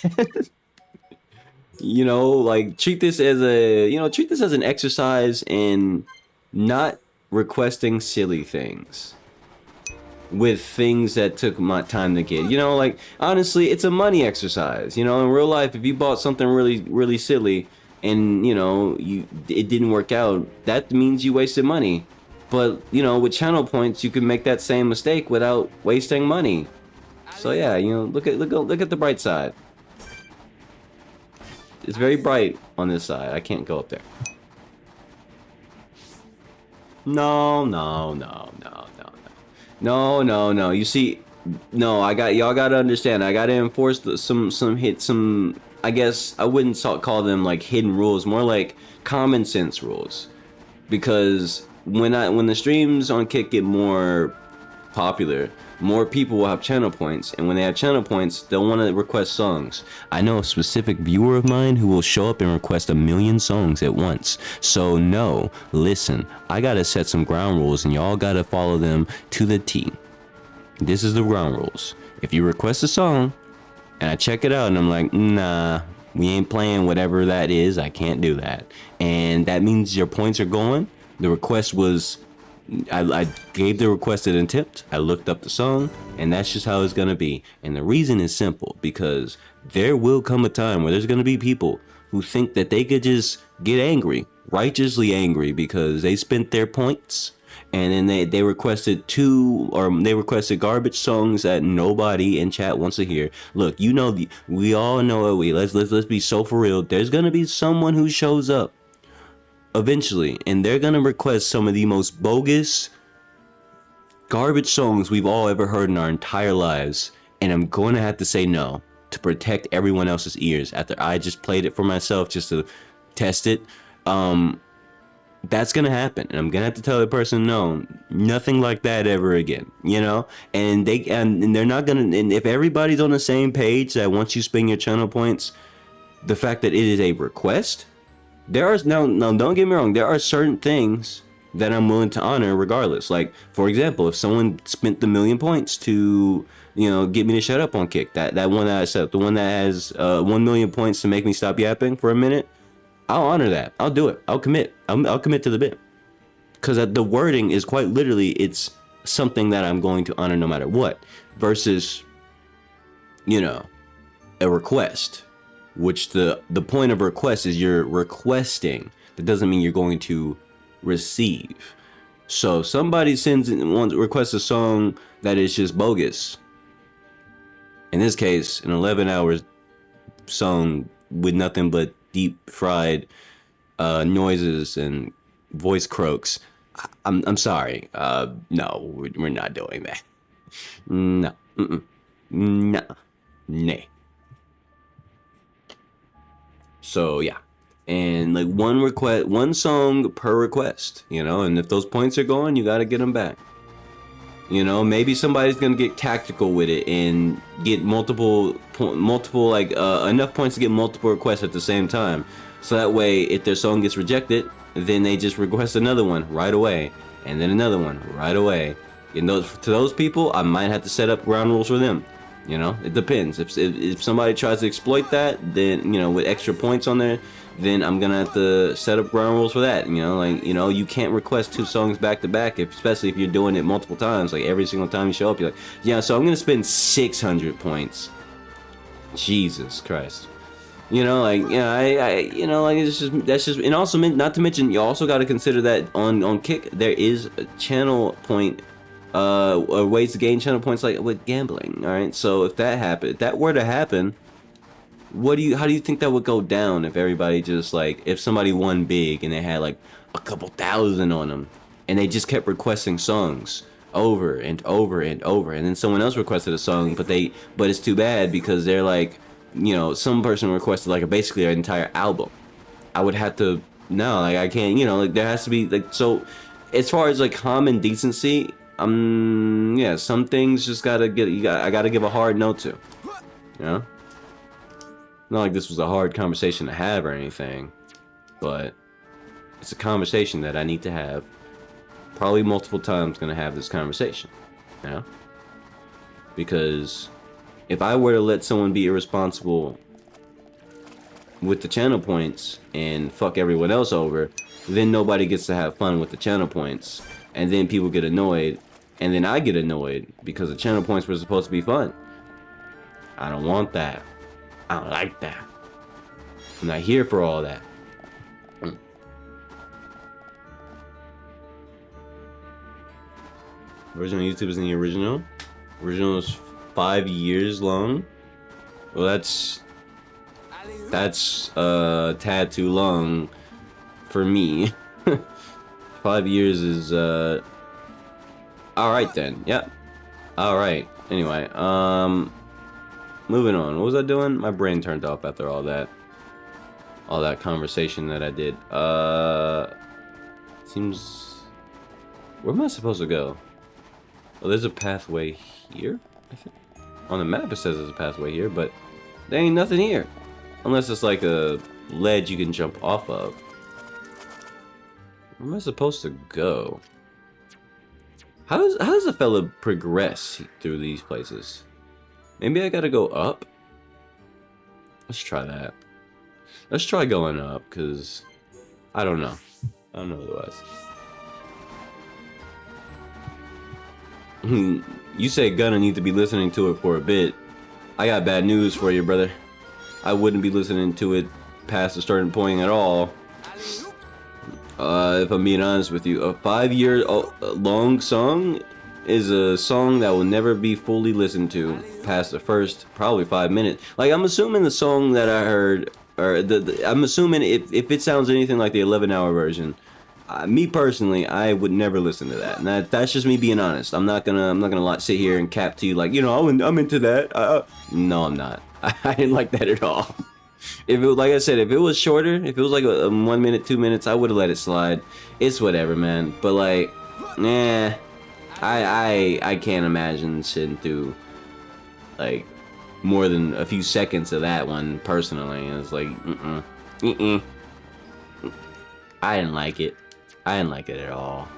A: You know, like, treat this as an exercise in not requesting silly things with things that took my time to get. You know, like, honestly, it's a money exercise. You know, in real life, if you bought something really, really silly and, you know, it didn't work out, that means you wasted money. But, you know, with channel points, you can make that same mistake without wasting money. So yeah, you know, look at the bright side. It's very bright on this side. I can't go up there. No. No. You see, no, y'all gotta understand. I gotta enforce some. I guess I wouldn't call them like hidden rules, more like common sense rules. Because when the streams on Kick get more popular, more people will have channel points, and when they have channel points, they'll want to request songs. I know a specific viewer of mine who will show up and request 1,000,000 songs at once. So no, listen, I gotta set some ground rules, and y'all gotta follow them to the T. This is the ground rules. If you request a song, and I check it out, and I'm like, nah, we ain't playing whatever that is, I can't do that. And that means your points are going. The request was, I gave the requested attempt, I looked up the song, and that's just how it's gonna be. And the reason is simple, because there will come a time where there's gonna be people who think that they could just get angry, righteously angry, because they spent their points, and then they requested garbage songs that nobody in chat wants to hear. Look, you know, we all know it. Let's be so for real. There's gonna be someone who shows up eventually, and they're gonna request some of the most bogus garbage songs we've all ever heard in our entire lives, and I'm going to have to say no to protect everyone else's ears after I just played it for myself just to test it. That's gonna happen, and I'm gonna have to tell the person no, nothing like that ever again, you know. And they're not gonna, and if everybody's on the same page that once you spend your channel points, the fact that it is a request, there are no, don't get me wrong, there are certain things that I'm willing to honor regardless. Like, for example, if someone spent the 1,000,000 points to, you know, get me to shut up on Kick, that one that I set, the one that has 1,000,000 points to make me stop yapping for a minute, I'll honor that. I'll do it. I'll commit. I'll commit to the bit. Because the wording is quite literally, it's something that I'm going to honor no matter what. Versus, you know, a request. Which the point of request is you're requesting. That doesn't mean you're going to receive. So if somebody requests a song that is just bogus, in this case, an 11-hour song with nothing but deep fried noises and voice croaks, I'm sorry. No, we're not doing that. No. No. Nay. So yeah, and like one song per request, you know, and if those points are going, you got to get them back. You know, maybe somebody's gonna get tactical with it and get multiple like enough points to get multiple requests at the same time. So that way, if their song gets rejected, then they just request another one right away, and then another one right away. And to those people, I might have to set up ground rules for them. You know, it depends. If somebody tries to exploit that, then, you know, with extra points on there, then I'm gonna have to set up ground rules for that. You know, like, you know, you can't request 2 songs back to back, especially if you're doing it multiple times. Like every single time you show up, you're like, yeah, so I'm gonna spend 600 points. Jesus Christ. You know, like, yeah, I you know, like, that's just, and also, not to mention, you also got to consider that on Kick there is a channel point. Ways to gain channel points, like with gambling. All right, so if that were to happen, how do you think that would go down if everybody just, like, if somebody won big and they had like a couple thousand on them, and they just kept requesting songs over and over and over, and then someone else requested a song, but it's too bad because they're like, you know, some person requested like basically an entire album. I would have to, no, like, I can't, you know, like, there has to be, like, so as far as like common decency, yeah, some things just I gotta give a hard no to, you know? Not like this was a hard conversation to have or anything, but it's a conversation that I need to have. Probably multiple times gonna have this conversation, you know? Because if I were to let someone be irresponsible with the channel points and fuck everyone else over, then nobody gets to have fun with the channel points, and then people get annoyed, and then I get annoyed because the channel points were supposed to be fun. I don't want that. I don't like that. I'm not here for all that. Original YouTube isn't the original. Original is 5 years long. Well, that's a tad too long for me. 5 years is Alright then, yep. Alright, anyway, moving on. What was I doing? My brain turned off after all that conversation that I did. Seems... Where am I supposed to go? Oh, there's a pathway here, I think. On the map it says there's a pathway here, but there ain't nothing here. Unless it's like a ledge you can jump off of. Where am I supposed to go? How does a fella progress through these places? Maybe I gotta go up? Let's try that. Let's try going up, because I don't know. I don't know otherwise. You say gonna need to be listening to it for a bit. I got bad news for you, brother. I wouldn't be listening to it past a certain point at all. If I'm being honest with you, a 5-year long song is a song that will never be fully listened to past the first probably 5 minutes. Like, I'm assuming the song that I heard, or I'm assuming if it sounds anything like the 11-hour version, me personally, I would never listen to that. And that's just me being honest. I'm not gonna sit here and cap to you like, you know, I'm into that. No, I'm not. I didn't like that at all. If it, like I said, if it was shorter, if it was like a 1 minute, 2 minutes, I would have let it slide. It's whatever, man. But like, nah, I can't imagine sitting through like more than a few seconds of that one personally. It's like, I didn't like it. I didn't like it at all.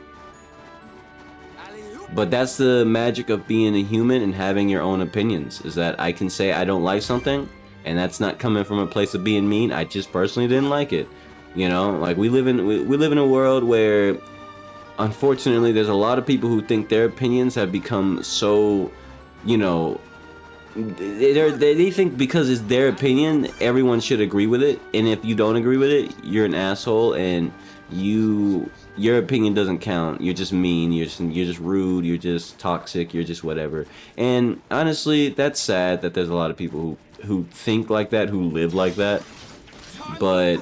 A: But that's the magic of being a human and having your own opinions, is that I can say I don't like something, and that's not coming from a place of being mean. I just personally didn't like it. You know, like we live in a world where, unfortunately, there's a lot of people who think their opinions have become so, you know, they think because it's their opinion, everyone should agree with it. And if you don't agree with it, you're an asshole, and your opinion doesn't count. You're just mean. You're just rude. You're just toxic. You're just whatever. And honestly, that's sad that there's a lot of people who think like that, who live like that. But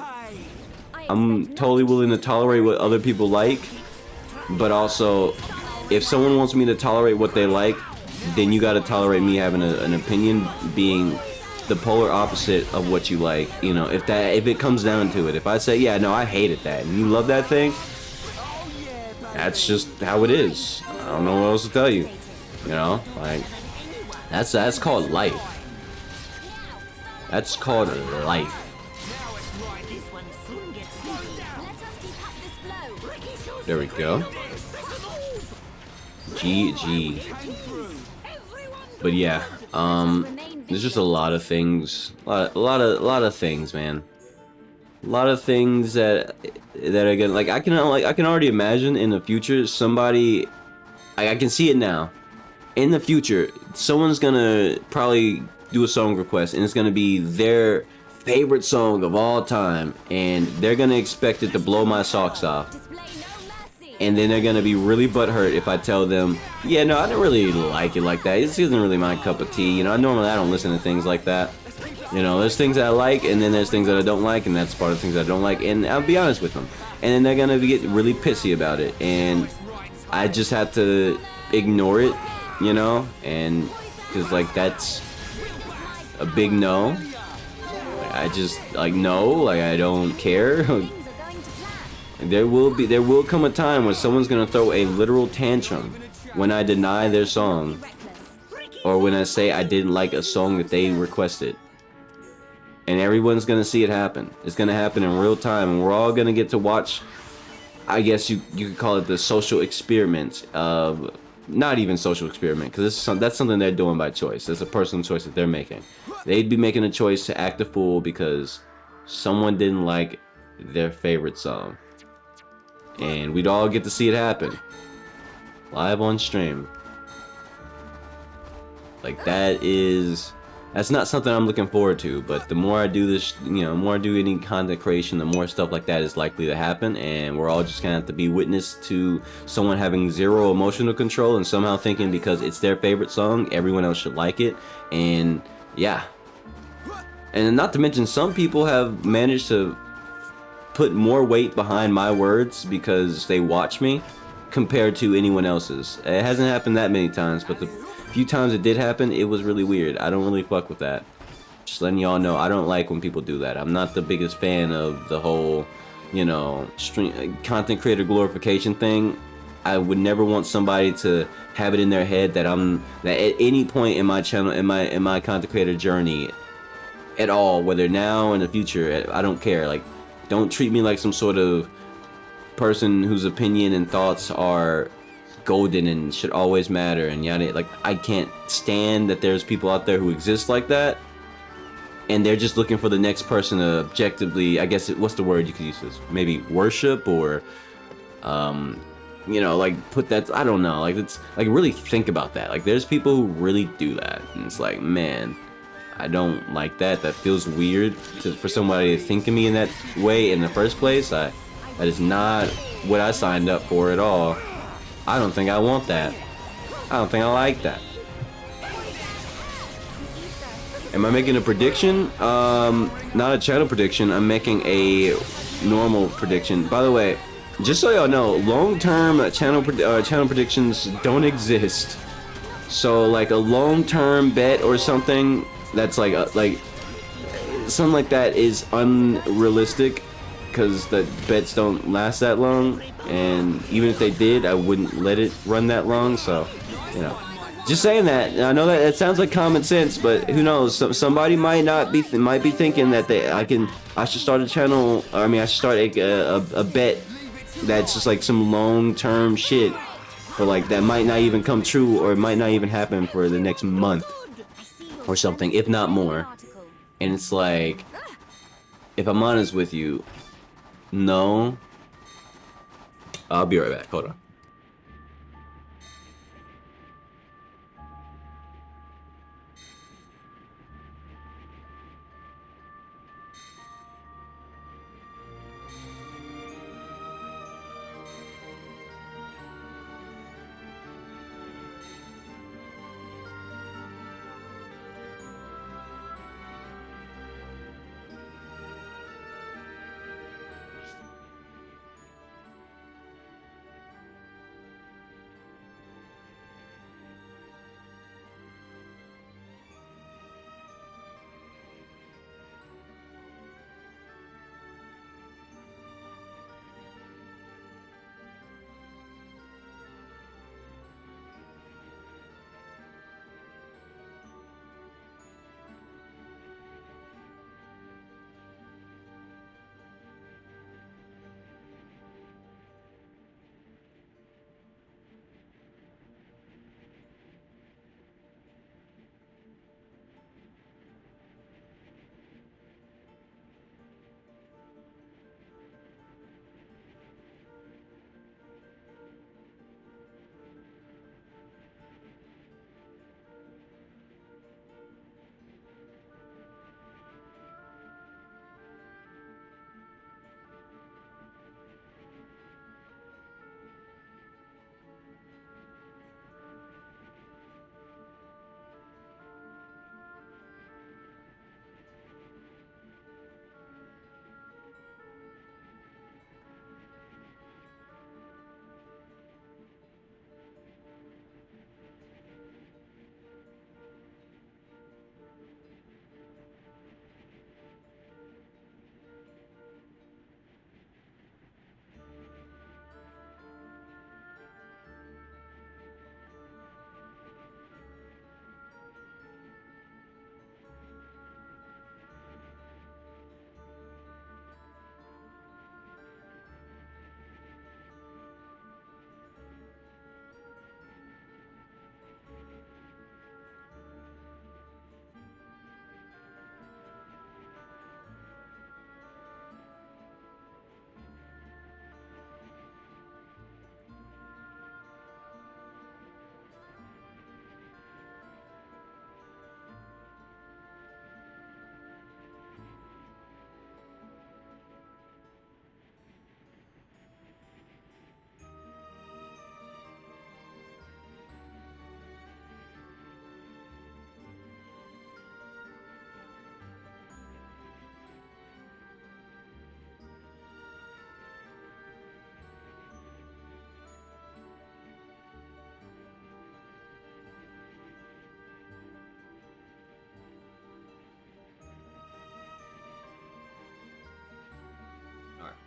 A: I'm totally willing to tolerate what other people like. But also, if someone wants me to tolerate what they like, then you gotta tolerate me having an opinion being the polar opposite of what you like. You know, if it comes down to it, if I say, yeah, no, I hated that, and you love that thing, that's just how it is. I don't know what else to tell you. You know, like that's called life. That's called life. There we go. GG. But yeah, there's just a lot of things, a lot of things, man. A lot of things that are gonna, like, I can already imagine in the future somebody, I can see it now. In the future, someone's gonna probably do a song request, and it's gonna be their favorite song of all time, and they're gonna expect it to blow my socks off. And then they're gonna be really butthurt if I tell them, yeah, no, I don't really like it like that. This isn't really my cup of tea. You know, normally I don't listen to things like that. You know, there's things that I like, and then there's things that I don't like, and that's part of the things I don't like, and I'll be honest with them. And then they're gonna get really pissy about it, and I just have to ignore it, you know, and because like that's a big no. Like, I just like no, like I don't care. There will come a time when someone's gonna throw a literal tantrum when I deny their song, or when I say I didn't like a song that they requested. And everyone's gonna see it happen. It's gonna happen in real time, and we're all gonna get to watch, I guess you could call it the social experiment of, not even social experiment, because that's something they're doing by choice. It's a personal choice that they're making. They'd be making a choice to act a fool because someone didn't like their favorite song. And we'd all get to see it happen live on stream. Like that's not something I'm looking forward to, but the more I do this, you know, the more I do any content creation, the more stuff like that is likely to happen, and we're all just gonna have to be witness to someone having zero emotional control and somehow thinking because it's their favorite song, everyone else should like it. And yeah, and not to mention some people have managed to put more weight behind my words because they watch me, compared to anyone else's. It hasn't happened that many times, but the few times it did happen, it was really weird. I don't really fuck with that. Just letting y'all know, I don't like when people do that. I'm not the biggest fan of the whole, you know, content creator glorification thing. I would never want somebody to have it in their head that that at any point in my channel, in my content creator journey, at all, whether now or in the future, I don't care. Like, don't treat me like some sort of person whose opinion and thoughts are golden and should always matter and yada. Like, I can't stand that there's people out there who exist like that, and they're just looking for the next person to objectively, I guess, what's the word you could use this? Maybe worship or, you know, like put that, I don't know, like it's like really think about that. Like there's people who really do that, and it's like, man, I don't like that. That feels weird for somebody to think of me in that way in the first place. That is not what I signed up for at all. I don't think I want that. I don't think I like that. Am I making a prediction? Not a channel prediction. I'm making a normal prediction. By the way, just so y'all know, long-term channel predictions don't exist. So like a long-term bet or something that's like something like that is unrealistic, because the bets don't last that long, and even if they did, I wouldn't let it run that long. So, you know, just saying that. I know that it sounds like common sense, but who knows? Somebody might not be might be thinking that I should start a channel. Or, I mean, I should start a bet that's just like some long-term shit, for like that might not even come true, or it might not even happen for the next month or something, if not more. And it's like, if I'm honest with you, no. I'll be right back. Hold on.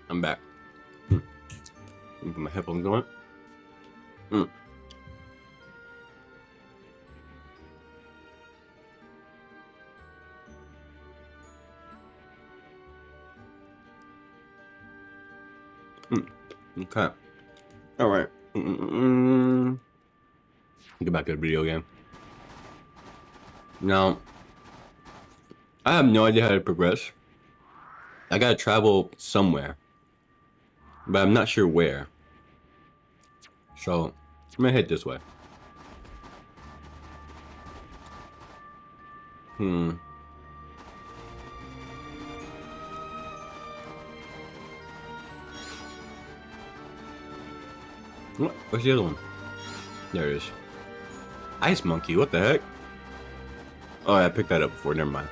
A: I'm back. Let me put my headphones on. Okay. All right. Get back to the video game. Now, I have no idea how to progress. I gotta travel somewhere, but I'm not sure where. So, I'm gonna head this way. What? Where's the other one? There it is. Ice monkey, what the heck? Oh, I picked that up before, never mind.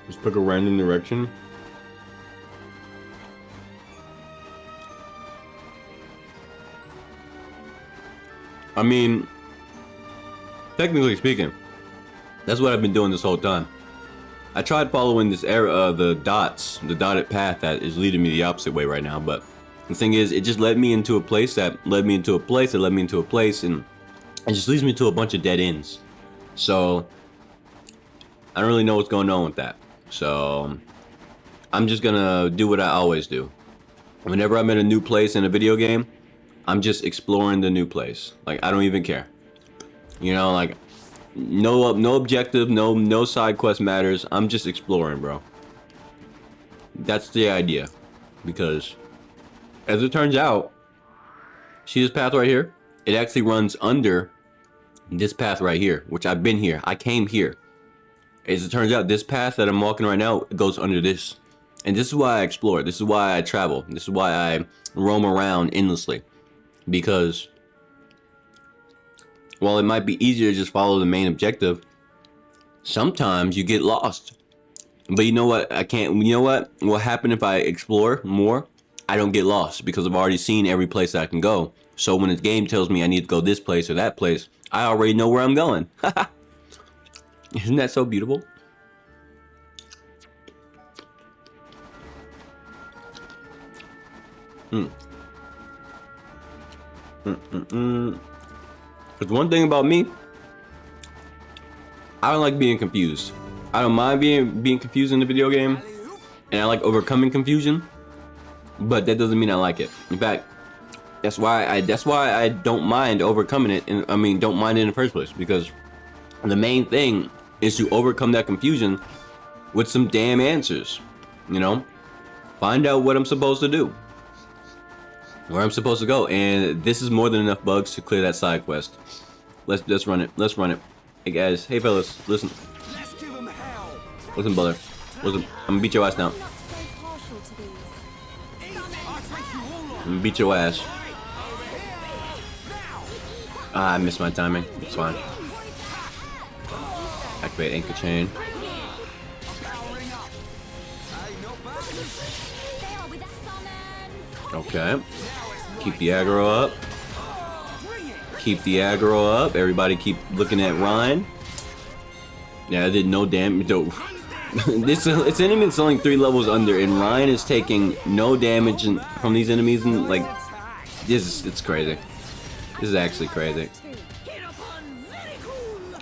A: Just pick a random direction. I mean, technically speaking, that's what I've been doing this whole time. I tried following this the dotted path that is leading me the opposite way right now, but the thing is, it just led me into a place that led me into a place that led me into a place, and it just leads me to a bunch of dead ends. So, I don't really know what's going on with that. So, I'm just gonna do what I always do. Whenever I'm in a new place in a video game, I'm just exploring the new place. Like, I don't even care. You know, like, no objective, no side quest matters. I'm just exploring, bro. That's the idea. Because, as it turns out, see this path right here? It actually runs under this path right here, which I've been here. I came here. As it turns out, this path that I'm walking right now goes under this. And this is why I explore. This is why I travel. This is why I roam around endlessly. Because while it might be easier to just follow the main objective, sometimes you get lost. But you know what? You know what will happen if I explore more? I don't get lost because I've already seen every place I can go. So when the game tells me I need to go this place or that place, I already know where I'm going. Isn't that so beautiful? Because one thing about me, I don't like being confused. I don't mind being confused in the video game, and I like overcoming confusion, but that doesn't mean I like it. In fact, that's why I don't mind overcoming it, and I mean don't mind it in the first place, because the main thing is to overcome that confusion with some damn answers. You know, find out what I'm supposed to do, where I'm supposed to go, and this is more than enough bugs to clear that side quest. Let's run it. Let's run it. Hey guys, hey fellas, listen. Listen, brother. Listen, I'm gonna beat your ass now. I'm gonna beat your ass. Ah, I missed my timing. It's fine. Activate anchor chain. Okay. Keep the aggro up. Keep the aggro up. Everybody keep looking at Ryan. Yeah, I did no damage. It's enemy that's only 3 levels under, and Ryan is taking no damage from these enemies, and like, it's crazy. This is actually crazy.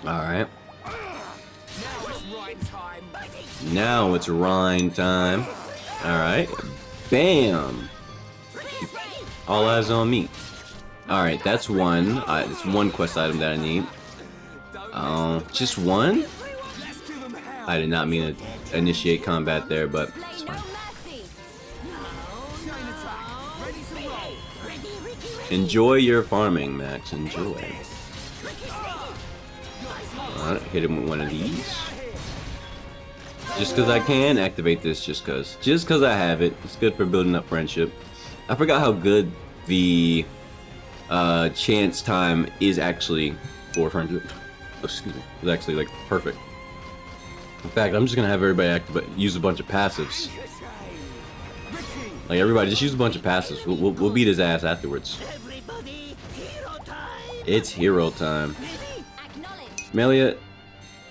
A: Alright. Now it's Ryan time. Alright. Bam! All eyes on me. Alright, that's one. It's one quest item that I need. Just one? I did not mean to initiate combat there, but it's fine. Enjoy your farming, Max. Enjoy. Alright, hit him with one of these. Just because I can activate this, just because I have it. It's good for building up friendship. I forgot how good the chance time is actually for friendship. Excuse me. It's actually like perfect. In fact, I'm just gonna have everybody use a bunch of passives. Like everybody, just use a bunch of passives. We'll beat his ass afterwards. It's hero time. Melia,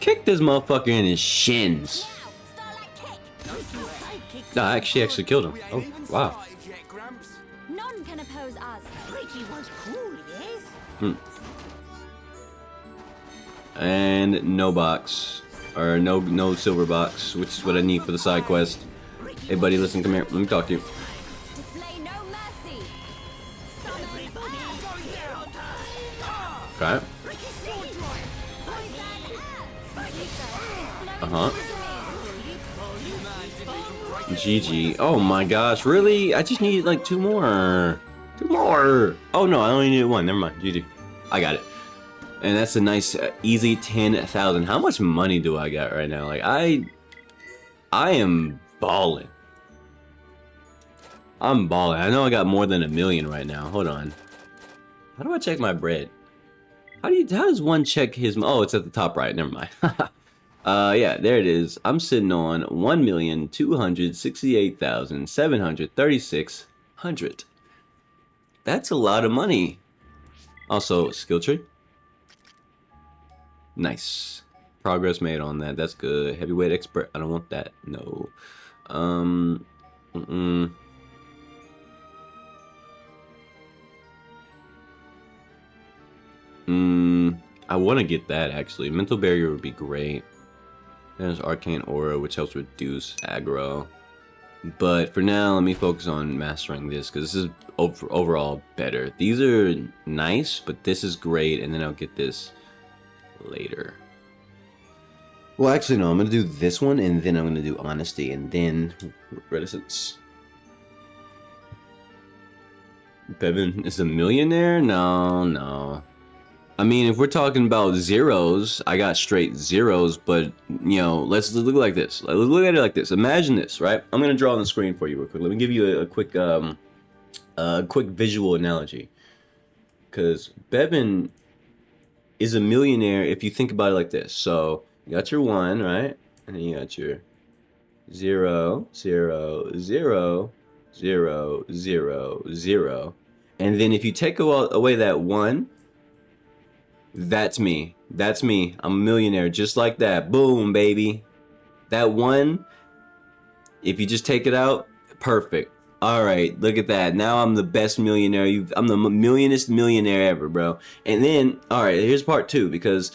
A: Kick this motherfucker in his shins.
C: Wow, Starlight kick.
A: No, I actually killed him. Oh, wow.
C: None can oppose us.
B: Pretty was cool, yes?
A: And no box. Or no silver box, which is what I need for the side quest. Hey buddy, listen, come here. Let me talk to you.
C: Display no mercy.
A: Okay. Uh-huh. GG. Oh my gosh, really? I just need like 2 more. 2 more. Oh no, I only needed 1. Never mind. GG. I got it. And that's a nice, easy 10,000. How much money do I got right now? Like, I am balling. I'm balling. I know I got more than 1 million right now. Hold on. How do I check my bread? How does one check his? Oh, it's at the top right. Never mind. Yeah, there it is. I'm sitting on 1,268,736. That's a lot of money. Also, skill tree. Nice. Progress made on that. That's good. Heavyweight expert. I don't want that. No. I want to get that actually. Mental barrier would be great. There's arcane aura, which helps reduce aggro. But for now, let me focus on mastering this because this is overall better. These are nice, but this is great, and then I'll get this later. Well, actually, no. I'm gonna do this one, and then I'm gonna do honesty, and then reticence. Bevan is a millionaire? No. I mean, if we're talking about zeros, I got straight zeros, but, you know, let's look like this. Let's look at it like this. Imagine this, right? I'm going to draw on the screen for you real quick. Let me give you a quick visual analogy. Because Bevan is a millionaire if you think about it like this. So, you got your 1, right? And then you got your 0, 0, 0, 0, 0, 0. And then if you take away that 1, that's me. That's me. I'm a millionaire just like that. Boom, baby. That 1, if you just take it out, perfect. All right, look at that. Now I'm the best millionaire. I'm the millionest millionaire ever, bro. And then, all right, here's part 2 because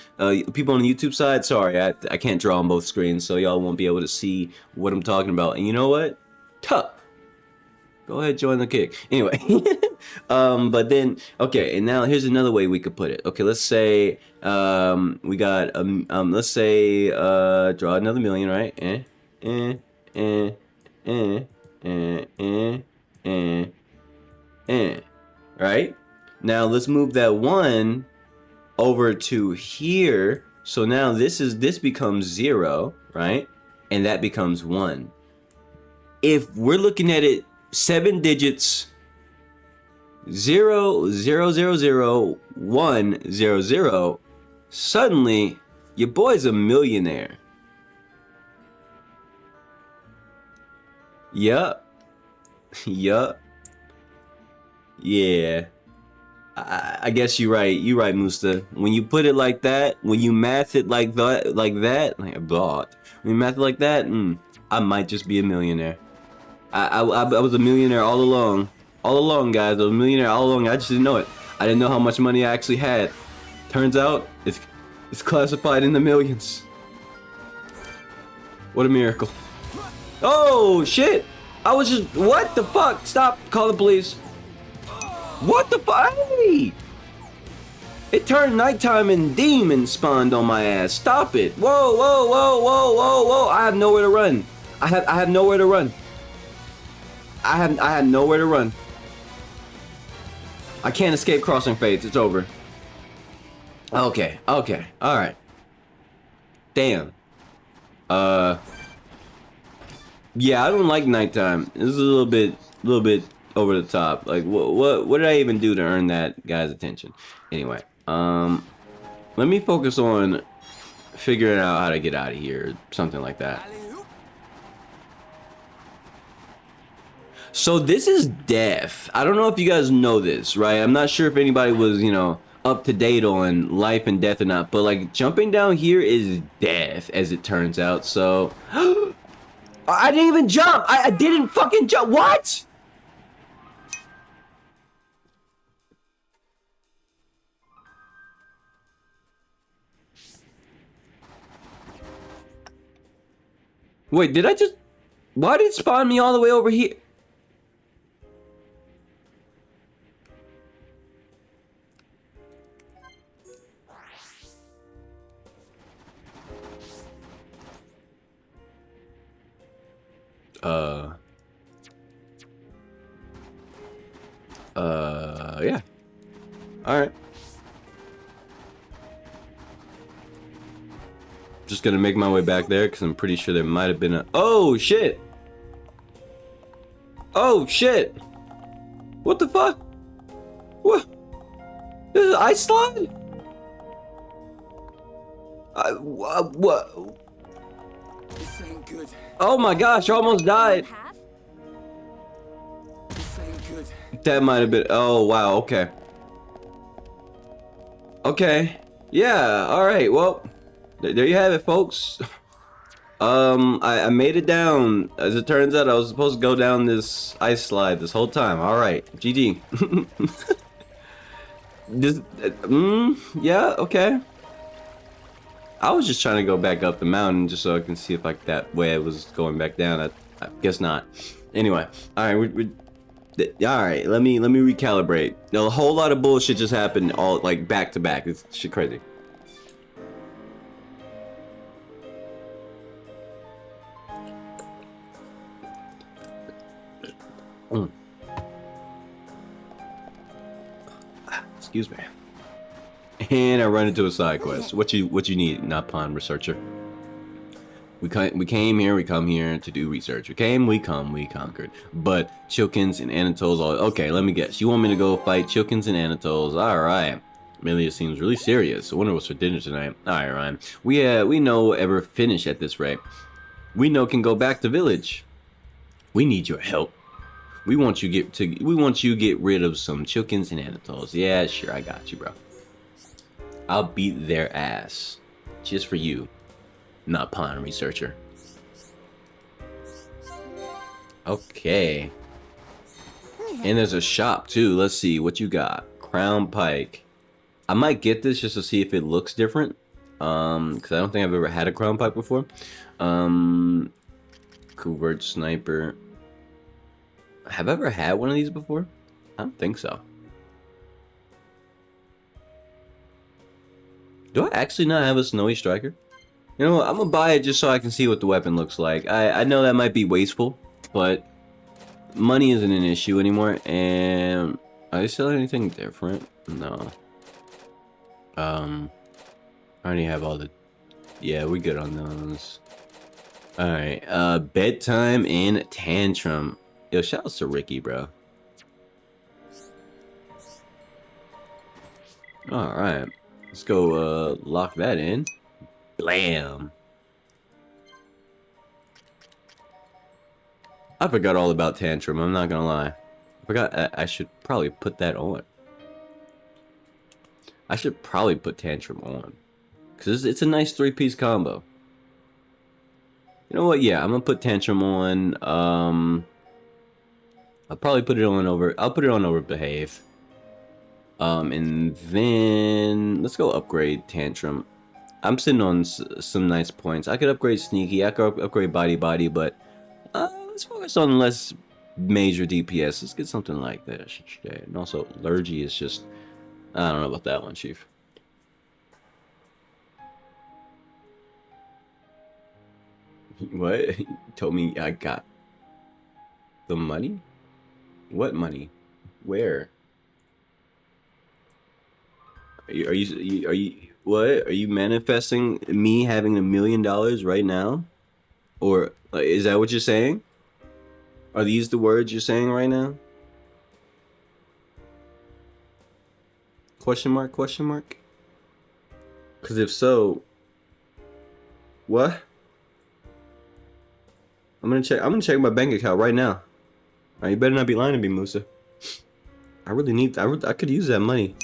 A: people on the YouTube side, sorry, I can't draw on both screens, so y'all won't be able to see what I'm talking about. And you know what? Tough. Go ahead, join the kick. Anyway, but then, okay, and now here's another way we could put it. Okay, let's say we got, let's say, draw another million, right? Right? Now let's move that 1 over to here. So now this becomes 0, right? And that becomes 1. If we're looking at it 7 digits, 0, 0, 0, 0, 1, 0, 0, suddenly your boy's a millionaire. Yup. Yup. Yeah. I guess you're right. You're right, Musta. When you put it like that, when you math it like that, like a bot. When you math it like that, I might just be a millionaire. I was a millionaire all along. All along, guys. I was a millionaire all along. I just didn't know it. I didn't know how much money I actually had. Turns out, it's classified in the millions. What a miracle. Oh, shit. I was just... What the fuck? Stop. Call the police. What the fuck? Hey! It turned nighttime and demons spawned on my ass. Stop it. Whoa, whoa, whoa, whoa, whoa, whoa. I have nowhere to run. I have nowhere to run. I had nowhere to run. I can't escape crossing fates. It's over. Okay. Okay. All right. Damn. Yeah, I don't like nighttime. This is a little bit over the top. Like, what did I even do to earn that guy's attention? Anyway, let me focus on figuring out how to get out of here, or something like that. So this is death. I don't know if you guys know this, right? I'm not sure if anybody was, up to date on life and death or not, but like jumping down here is death, as it turns out. So I didn't even jump. I didn't fucking jump. What? Wait, did I just... Why did it spawn me all the way over here? Yeah. Alright. Just gonna make my way back there, because I'm pretty sure there might have been a... Oh, shit! Oh, shit! What the fuck? What? This is an ice slide? What?
D: This ain't good.
A: Oh my gosh, I almost died.
D: This ain't good.
A: That might have been... Oh, wow, okay. Okay. Yeah, alright, well... There you have it, folks. I made it down. As it turns out, I was supposed to go down this ice slide this whole time. Alright, GG. This... yeah, okay. I was just trying to go back up the mountain just so I can see if like that way I was going back down. I guess not. Anyway, all right, all right. Let me recalibrate. A whole lot of bullshit just happened, all like back to back. It's shit crazy. Excuse me. And I run into a side quest. What you need, not pawn researcher? We came here, we come here to do research. We came, we come, we conquered. But Chilkins and Anatoles all... Okay, let me guess. You want me to go fight Chilkins and Anatoles? Alright. Amelia seems really serious. I wonder what's for dinner tonight. Alright, Ryan. We know ever finish at this rate. We know can go back to village. We need your help. We want you get rid of some Chilkins and Anatoles. Yeah, sure, I got you, bro. I'll beat their ass. Just for you. Not pawn researcher. Okay. And there's a shop too. Let's see what you got. Crown Pike. I might get this just to see if it looks different. Because I don't think I've ever had a Crown Pike before. Covert Sniper. Have I ever had one of these before? I don't think so. Do I actually not have a Snowy Striker? You know what? I'm gonna buy it just so I can see what the weapon looks like. I know that might be wasteful, but money isn't an issue anymore. And are they selling anything different? No. I already have all the... Yeah, we good on those. Alright, bedtime and tantrum. Yo, shoutouts to Ricky, bro. Alright. Let's go lock that in. Blam. I forgot all about tantrum, I'm not gonna lie. I forgot I should probably put that on. I should probably put tantrum on. Because it's a nice 3-piece combo. You know what? Yeah, I'm gonna put tantrum on. I'll probably put it on over. I'll put it on over behave. And then let's go upgrade tantrum. I'm sitting on some nice points. I could upgrade sneaky. I could upgrade body, but let's focus on less major DPS. Let's get something like this. And also, Lurgy is just... I don't know about that one, Chief. What? You told me I got the money? What money? Where? Are you what? Are you manifesting me having $1 million right now? Or is that what you're saying? Are these the words you're saying right now? Question mark, question mark? Because if so, what? I'm gonna check my bank account right now. Alright, you better not be lying to me, Musa. I really need, I could use that money.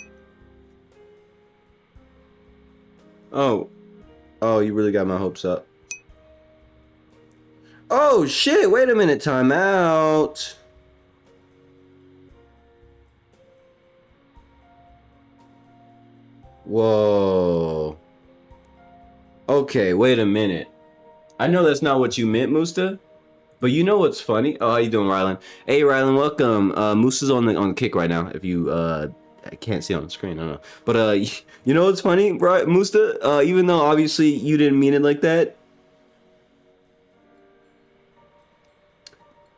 A: Oh. Oh, you really got my hopes up. Oh, shit. Wait a minute. Time out. Whoa. Okay, wait a minute. I know that's not what you meant, Musta. But you know what's funny? Oh, how you doing, Rylan? Hey, Rylan, welcome. Moosta's on the kick right now. If you I can't see on the screen. I don't know. But you know what's funny, bro, Musta? Even though obviously you didn't mean it like that,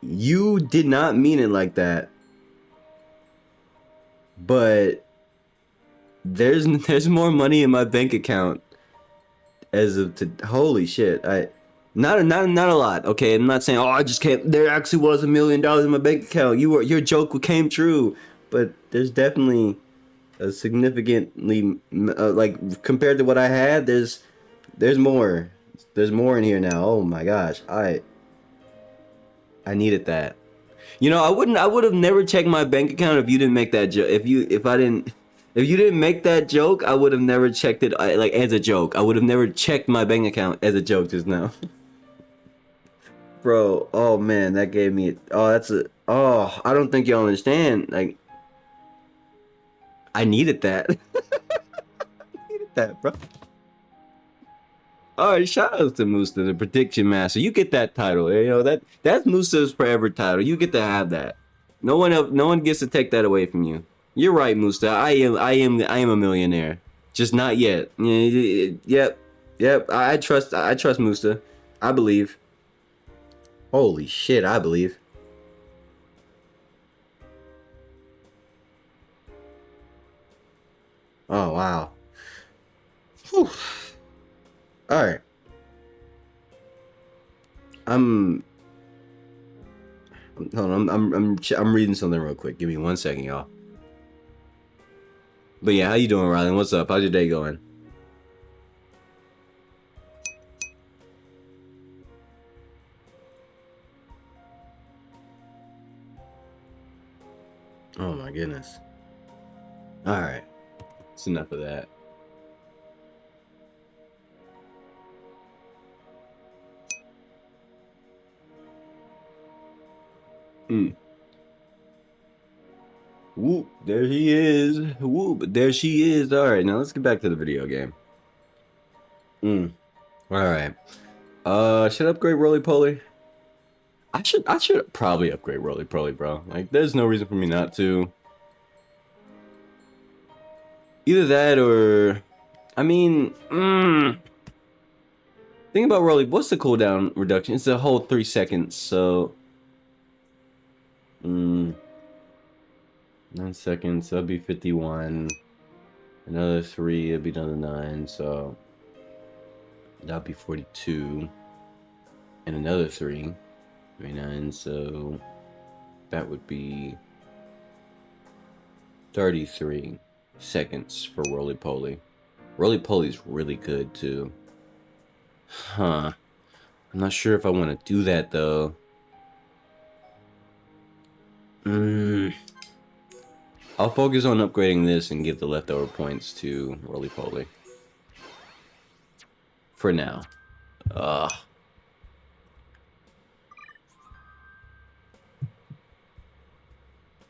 A: you did not mean it like that. But there's more money in my bank account as of to holy shit. Not a lot. Okay, I'm not saying I just can't. There actually was $1 million in my bank account. Your joke came true, but there's definitely a significantly like compared to what I had. There's more. There's more in here now. Oh my gosh, I needed that. You know, I would have never checked my bank account if you didn't make that joke. If you didn't make that joke, I would have never checked it like as a joke. I would have never checked my bank account as a joke just now. Bro, oh man, that gave me I don't think y'all understand. Like I needed that. I needed that, bro. Alright, shout out to Musta, the prediction master. You get that title. You know, that's Musta's forever title. You get to have that. No one gets to take that away from you. You're right, Musta. I am a millionaire. Just not yet. Yep. I trust Musta. I believe. Holy shit, I believe. Oh wow. Whew. All right. Hold on. I'm reading something real quick. Give me 1 second, y'all. But yeah, how you doing, Rylan? What's up? How's your day going? Oh my goodness. All right. That's enough of that. Whoop, there he is. Whoop, there she is. All right, now let's get back to the video game. All right. Should I upgrade Roly Poly? I should probably upgrade Roly Poly, bro. Like, there's no reason for me not to. Either that or, I mean, think about Roly. What's the cooldown reduction? It's a whole 3 seconds. So, 9 seconds. That'd be 51. Another 3. It'd be another 9. So that'd be 42. And another 3. 39. So that would be 33 seconds for Roly Poly. Roly Poly's really good too. Huh. I'm not sure if I want to do that though. I'll focus on upgrading this and give the leftover points to Roly Poly. For now.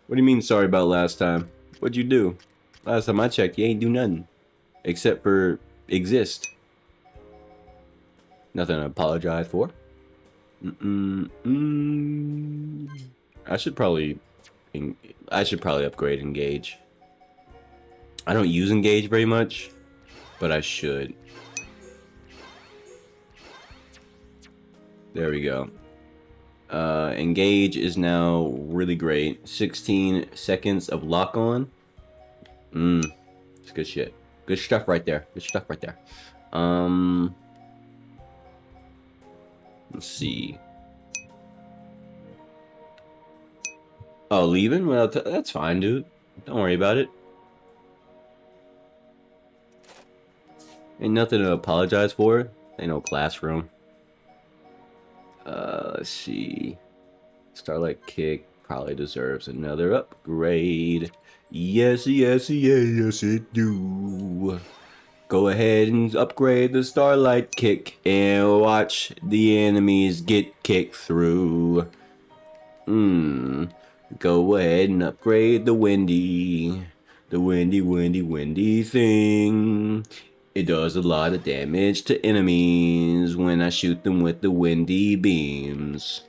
A: What do you mean sorry about last time? What'd you do? Last time I checked, you ain't do nothing. Except for exist. Nothing to apologize for. I should probably upgrade Engage. I don't use Engage very much, but I should. There we go. Engage is now really great. 16 seconds of lock on. It's good shit. Good stuff right there. Good stuff right there. Let's see. Oh, leaving? Well, that's fine, dude. Don't worry about it. Ain't nothing to apologize for. Ain't no classroom. Let's see. Starlight Kick probably deserves another upgrade. Yes, it do. Go ahead and upgrade the Starlight Kick and watch the enemies get kicked through. Go ahead and upgrade the windy. The windy thing. It does a lot of damage to enemies when I shoot them with the windy beams.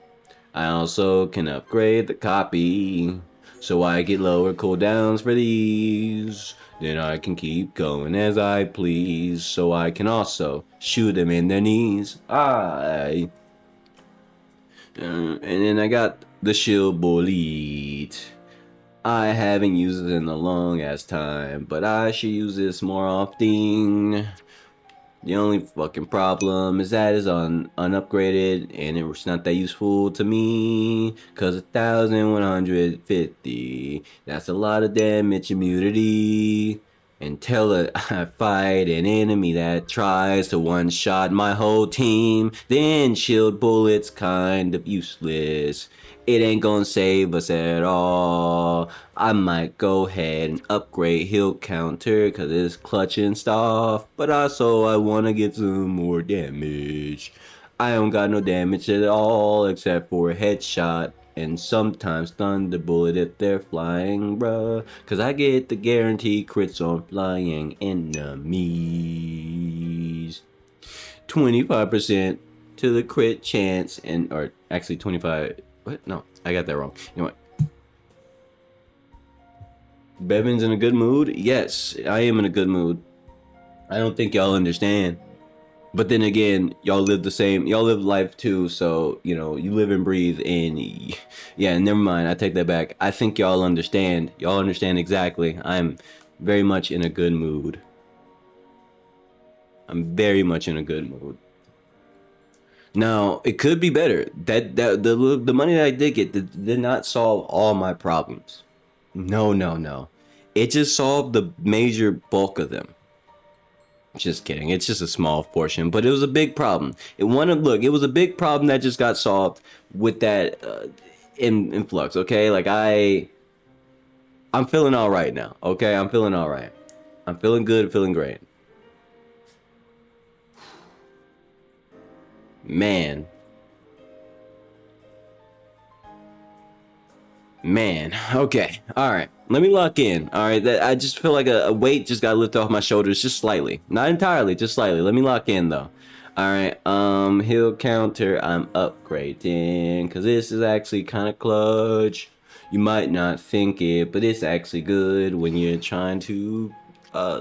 A: I also can upgrade the copy, so I get lower cooldowns for these. Then I can keep going as I please, so I can also shoot them in their knees. And then I got the shield bullet. I haven't used it in a long ass time, but I should use this more often. The only fucking problem is that it's unupgraded and it's not that useful to me, cause 1150, that's a lot of damage immunity. Until I fight an enemy that tries to one-shot my whole team, then shield bullets kind of useless. It ain't gonna save us at all. I might go ahead and upgrade heal counter cause it's clutching stuff, but also I wanna get some more damage. I don't got no damage at all except for a headshot and sometimes thunder bullet if they're flying, bruh. Cause I get the guaranteed crits on flying enemies. 25% to the crit chance or actually 25. What? No, I got that wrong. You know what? Bevan's in a good mood? Yes, I am in a good mood. I don't think y'all understand. But then again, y'all live life too, so, you know, you live and breathe, and yeah, never mind, I take that back. I think y'all understand. Y'all understand exactly. I'm very much in a good mood. I'm very much in a good mood. Now, it could be better. The money that I did get did not solve all my problems. No. It just solved the major bulk of them. Just kidding. It's just a small portion, but it was a big problem. It was a big problem that just got solved with that influx. Okay, like I'm feeling all right now. Okay, I'm feeling all right. I'm feeling good. Feeling great. Man, okay, all right, let me lock in. All right, I just feel like a weight just got lifted off my shoulders, just slightly, not entirely, just slightly. Let me lock in though. All right, heal counter, I'm upgrading because this is actually kind of clutch. You might not think it, but it's actually good when you're trying to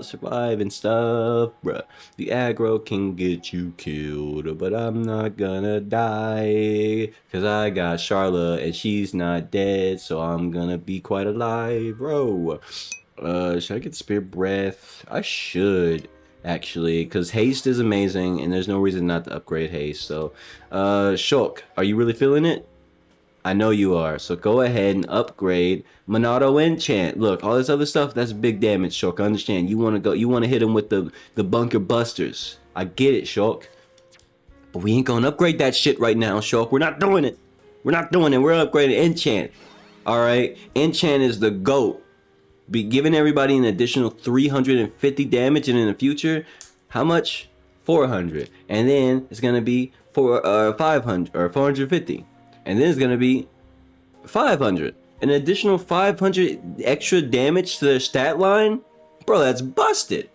A: survive and stuff, bruh. The aggro can get you killed, but I'm not gonna die cause I got Charlotte and she's not dead, so I'm gonna be quite alive, bro. Should I get Spirit Breath? I should actually, cause haste is amazing and there's no reason not to upgrade haste. So Shulk, are you really feeling it? I know you are, so go ahead and upgrade Monado Enchant. Look, all this other stuff, that's big damage, Shulk. I understand. You wanna hit him with the bunker busters. I get it, Shulk. But we ain't gonna upgrade that shit right now, Shulk. We're not doing it. We're upgrading Enchant. Alright? Enchant is the GOAT. Be giving everybody an additional 350 damage, and in the future, how much? 400. And then it's gonna be 500 or 450. And then it's gonna be 500. An additional 500 extra damage to their stat line? Bro, that's busted.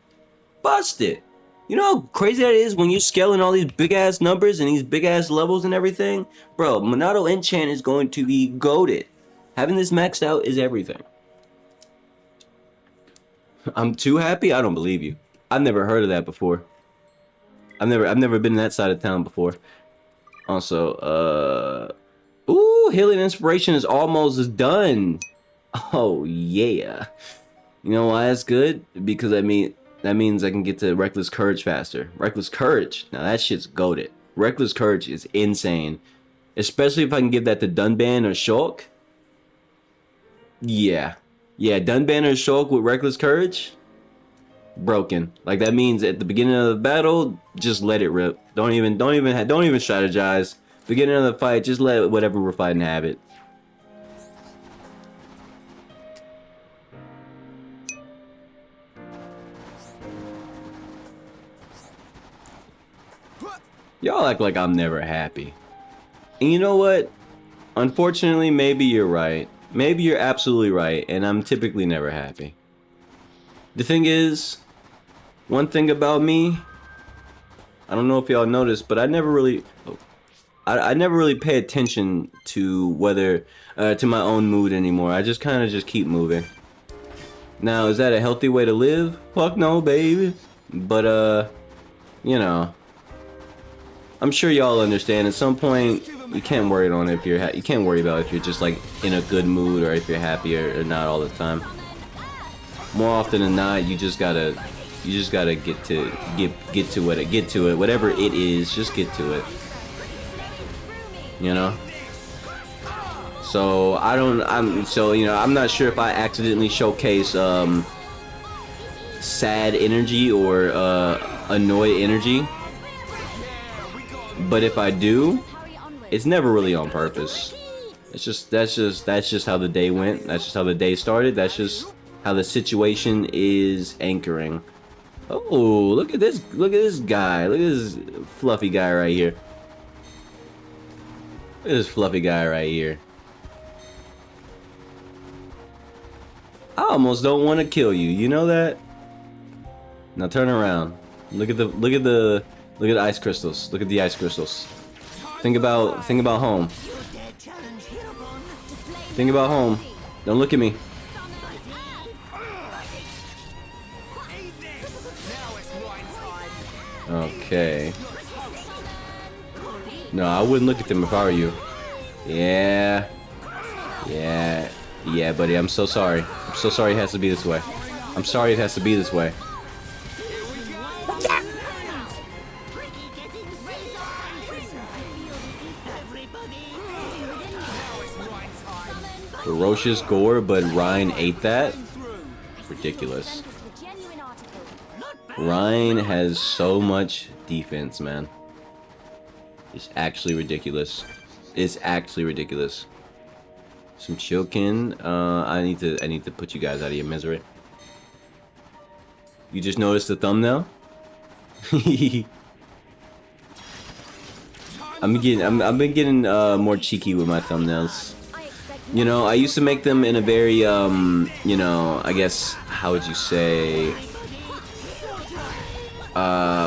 A: Busted. You know how crazy that is when you're scaling all these big ass numbers and these big ass levels and everything? Bro, Monado Enchant is going to be goated. Having this maxed out is everything. I'm too happy? I don't believe you. I've never heard of that before. I've never been in that side of town before. Also, ooh, Healing Inspiration is almost done. Oh, yeah. You know why that's good? Because that means I can get to Reckless Courage faster. Reckless Courage, now that shit's goated. Reckless Courage is insane. Especially if I can give that to Dunban or Shulk. Yeah, Dunban or Shulk with Reckless Courage, broken. Like that means at the beginning of the battle, just let it rip. Don't even strategize. Beginning of the fight, just let whatever we're fighting have it. Y'all act like I'm never happy. And you know what? Unfortunately, maybe you're right. Maybe you're absolutely right, and I'm typically never happy. The thing is, one thing about me, I don't know if y'all noticed, but I never really, I never really pay attention to whether, to my own mood anymore. I just kind of just keep moving. Now, is that a healthy way to live? Fuck no, baby. But, you know, I'm sure y'all understand. At some point, you can't worry on if you're you can't worry about if you're just like in a good mood or if you're happy or not all the time. More often than not, you just gotta get to it. Whatever it is, just get to it. You know. So I'm not sure if I accidentally showcase sad energy or annoyed energy. But if I do, it's never really on purpose. That's just how the day went. That's just how the day started. That's just how the situation is anchoring. Oh, look at this guy. Look at this fluffy guy right here. Look at this fluffy guy right here. I almost don't want to kill you. You know that? Now turn around. Look at the ice crystals. Look at the ice crystals. Think about home. Think about home. Don't look at me. Okay. No, I wouldn't look at them if I were you. Yeah, buddy. I'm so sorry. I'm so sorry it has to be this way. I'm sorry it has to be this way. Ferocious gore, but Ryan ate that? Ridiculous. Ryan has so much defense, man. It's actually ridiculous. It's actually ridiculous. Some chilkin. I need to put you guys out of your misery. You just noticed the thumbnail? I've been getting more cheeky with my thumbnails. You know, I used to make them in a very you know, I guess, how would you say,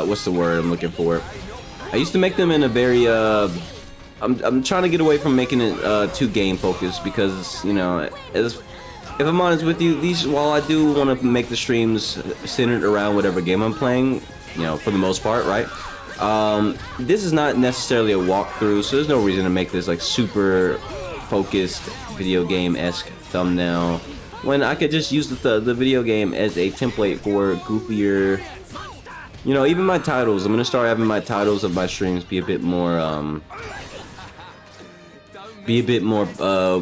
A: what's the word I'm looking for? I used to make them in a very I'm trying to get away from making it too game focused, because, you know, if I'm honest with you, while I do want to make the streams centered around whatever game I'm playing, you know, for the most part, right? This is not necessarily a walkthrough, so there's no reason to make this like super focused video game-esque thumbnail when I could just use the video game as a template for goofier, you know, even my titles. I'm gonna start having my titles of my streams be a bit more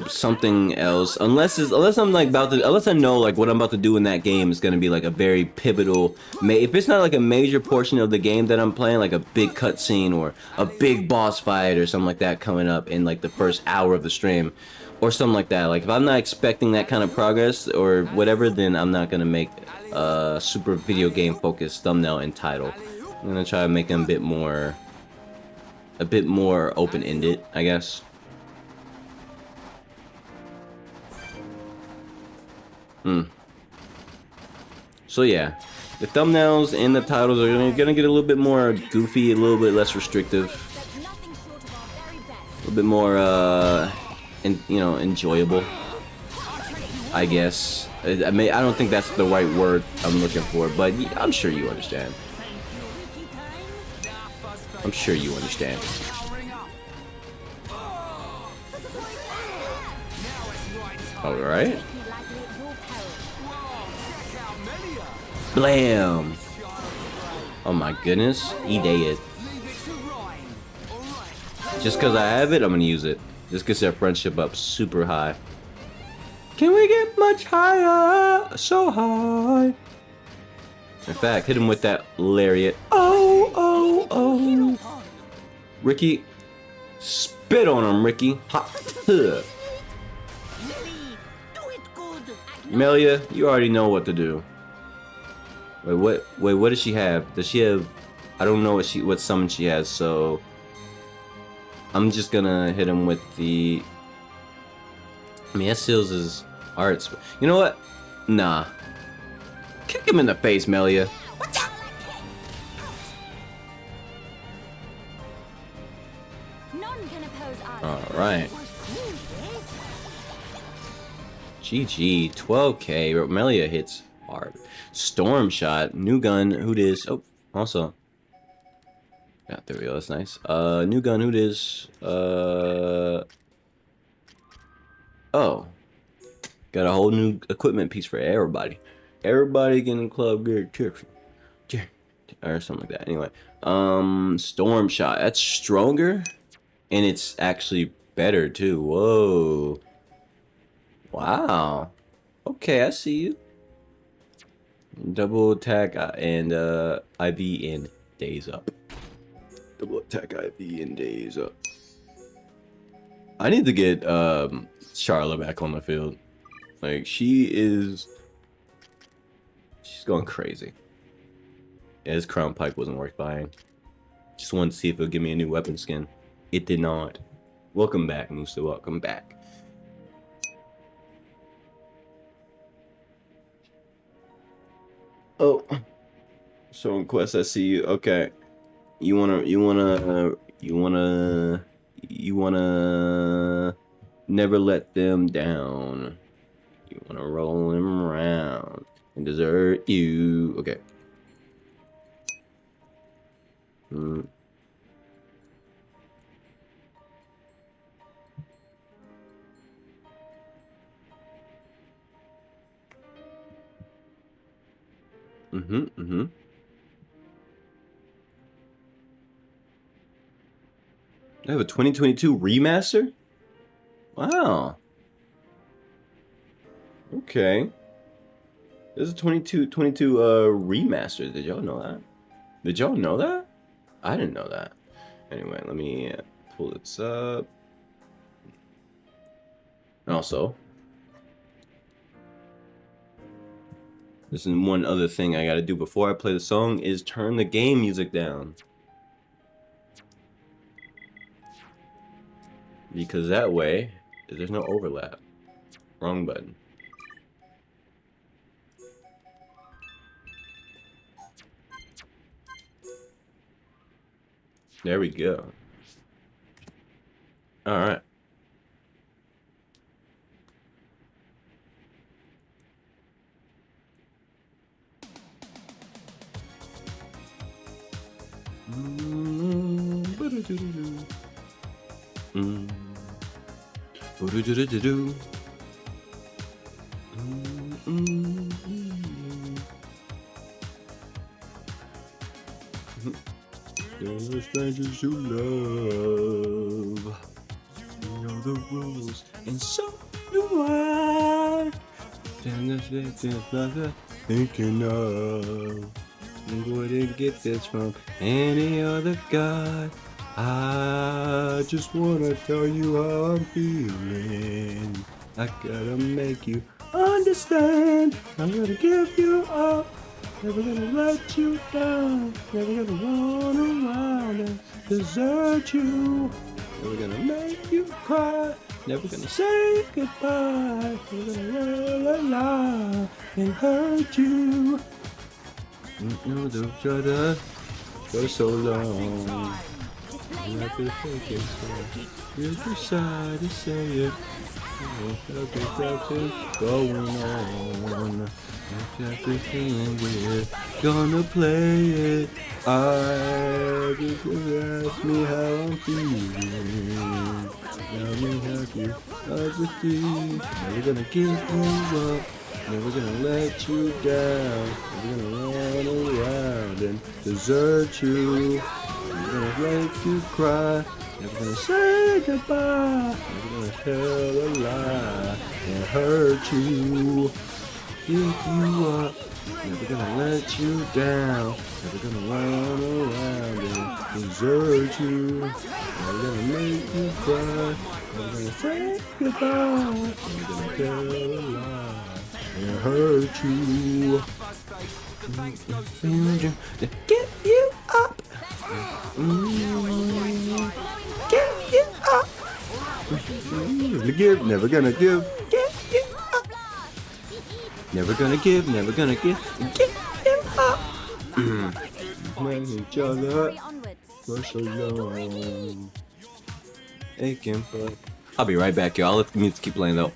A: something else, unless I know like what I'm about to do in that game is gonna be like a very pivotal, if it's not like a major portion of the game that I'm playing, like a big cutscene or a big boss fight or something like that coming up in like the first hour of the stream or something like that. Like if I'm not expecting that kind of progress or whatever, then I'm not gonna make a super video game focused thumbnail and title. I'm gonna try to make them a bit more open-ended, I guess. So yeah, the thumbnails and the titles are gonna get a little bit more goofy, a little bit less restrictive, a little bit more you know, enjoyable, I guess. I don't think that's the right word I'm looking for, but I'm sure you understand. I'm sure you understand. All right. Blam! Oh my goodness, he dead. Just because I have it, I'm gonna use it. Just gets our friendship up super high. Can we get much higher? So high. In fact, hit him with that lariat. Oh, oh, oh. Ricky, spit on him, Ricky. Ha. Melia, you already know what to do. Wait, what does she have? Does she have I don't know what summon she has, so I'm just gonna hit him with the. I mean, that seals his arts. You know what? Nah. Kick him in the face, Melia.
C: None can oppose us.
A: Alright. GG. 12k. Melia hits hard. Storm shot. New gun. Who dis? Oh, also. Yeah, there we go. That's nice. New gun. Who dis? Oh. Got a whole new equipment piece for everybody. Everybody getting club gear tips. Or something like that. Anyway. Storm shot. That's stronger. And it's actually better too. Whoa. Wow. Okay, I see you. Double attack and IV in days up. Double attack IV in days up. I need to get Charlotte back on the field. Like she's going crazy. Yeah, his crown pike wasn't worth buying. Just wanted to see if it'll give me a new weapon skin. It did not. Welcome back, Musa. Welcome back. Oh, showing quest. I see you. Okay, you wanna never let them down. You wanna roll them around and desert you. Okay. I have a 2022 remaster? Wow. Okay. There's a 22 remaster. Did y'all know that? Did y'all know that? I didn't know that. Anyway, let me pull this up. Also, this is one other thing I gotta do before I play the song is turn the game music down. Because that way, there's no overlap. Wrong button. There we go. Alright. There are strangers you love. You know the rules, and so do I. Then there's nothing thinking of. You wouldn't get this from any other guy. I just wanna tell you how I'm feeling. I gotta make you understand. I'm gonna give you up. Never gonna let you down. Never gonna run around and desert you. Never gonna make you cry. Never gonna say goodbye. Never gonna lie and hurt you. No, don't shut up for so long. I'm not gonna take it. You decide to say it. Something's going on. I've got the feeling we're gonna play it. I just ask me how I'm feeling. Tell me how you understand. Never gonna give you up. Never gonna let you down. Never gonna run around and desert you. Never gonna make you cry. Never gonna say goodbye. Never gonna tell a lie and hurt you. Give you up. Never gonna let you down. Never gonna run around and desert you. Never gonna make you cry. Never gonna say goodbye. Never gonna tell a lie and hurt you. To get you up. gonna give, never gonna give. Never gonna give, never gonna give. Give up. Each other for so long. Aching for. I'll be right back, y'all. I'll let the music keep playing though.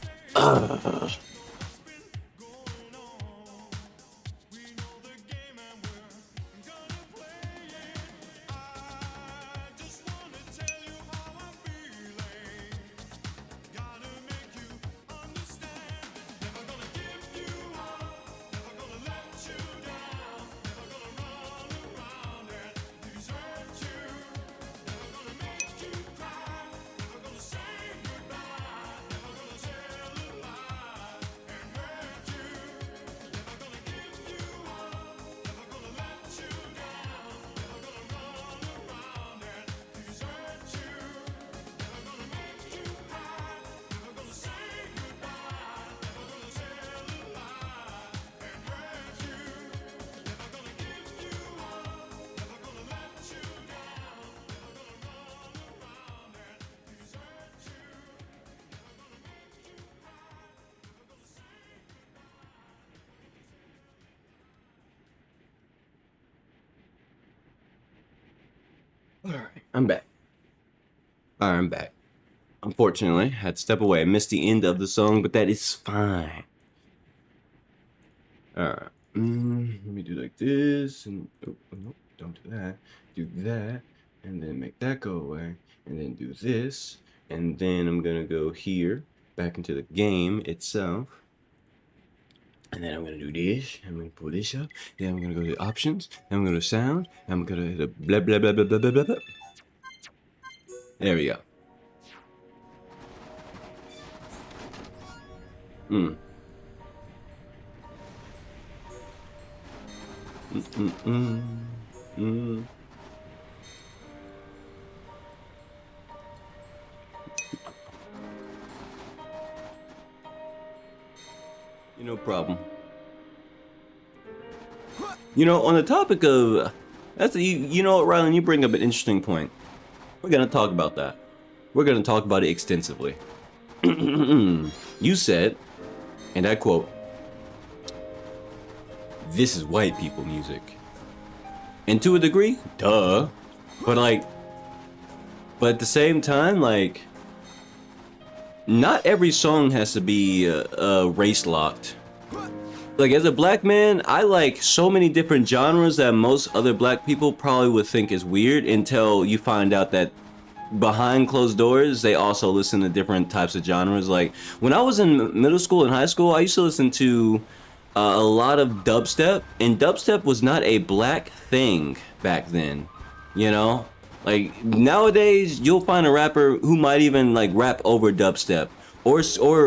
A: Alright, I'm back. Alright, I'm back. Unfortunately, I had to step away. I missed the end of the song, but that is fine. Alright. Let me do like this, and oh, no, don't do that. Do that, and then make that go away, and then do this, and then I'm gonna go here, back into the game itself. And then I'm gonna do this, I'm gonna pull this up, then I'm gonna go to options, then I'm gonna go to sound, and I'm gonna hit a blah blah blah blah blah blah blah blah. There we go. No problem. You know, on the topic of you know what, Rylan, you bring up an interesting point. We're gonna talk about that. We're gonna talk about it extensively. You said, and I quote, "This is white people music." And to a degree, duh. But at the same time, like, not every song has to be race locked. Like, as a black man, I like so many different genres that most other black people probably would think is weird until you find out that behind closed doors, they also listen to different types of genres. Like, when I was in middle school and high school, I used to listen to a lot of dubstep, and dubstep was not a black thing back then, you know? Like, nowadays, you'll find a rapper who might even, like, rap over dubstep, or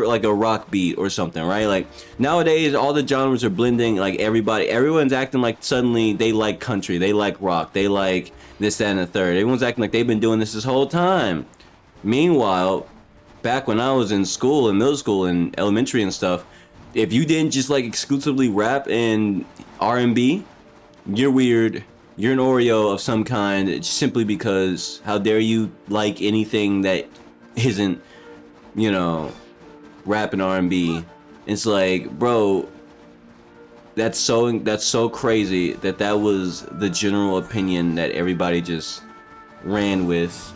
A: like a rock beat or something, right? Like, nowadays, all the genres are blending, like, everyone's acting like suddenly they like country, they like rock, they like this, that, and the third. Everyone's acting like they've been doing this whole time. Meanwhile, back when I was in school, in middle school, and elementary and stuff, if you didn't just, like, exclusively rap and R&B, you're weird. You're an Oreo of some kind, simply because how dare you like anything that isn't, you know, rap and R&B. It's like, bro, that's so crazy that was the general opinion that everybody just ran with.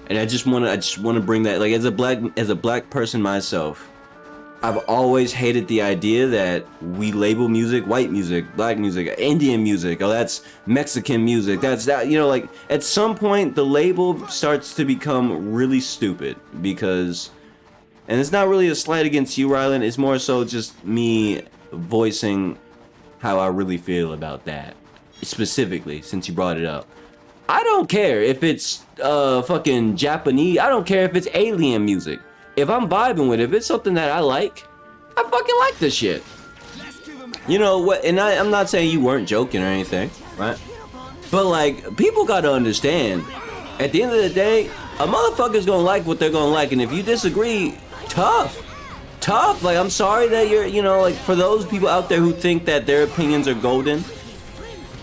A: And I just want to bring that, like, as a black person myself, I've always hated the idea that we label music, white music, black music, Indian music, oh, that's Mexican music, that's that, you know, like, at some point, the label starts to become really stupid, because, and it's not really a slight against you, Rylan, it's more so just me voicing how I really feel about that, specifically, since you brought it up. I don't care if it's, fucking Japanese, I don't care if it's alien music. If I'm vibing with it, if it's something that I like, I fucking like this shit. You know what? And I'm not saying you weren't joking or anything, right? But, like, people gotta understand, at the end of the day, a motherfucker's gonna like what they're gonna like, and if you disagree, tough. Like, I'm sorry that you're, you know, like, for those people out there who think that their opinions are golden,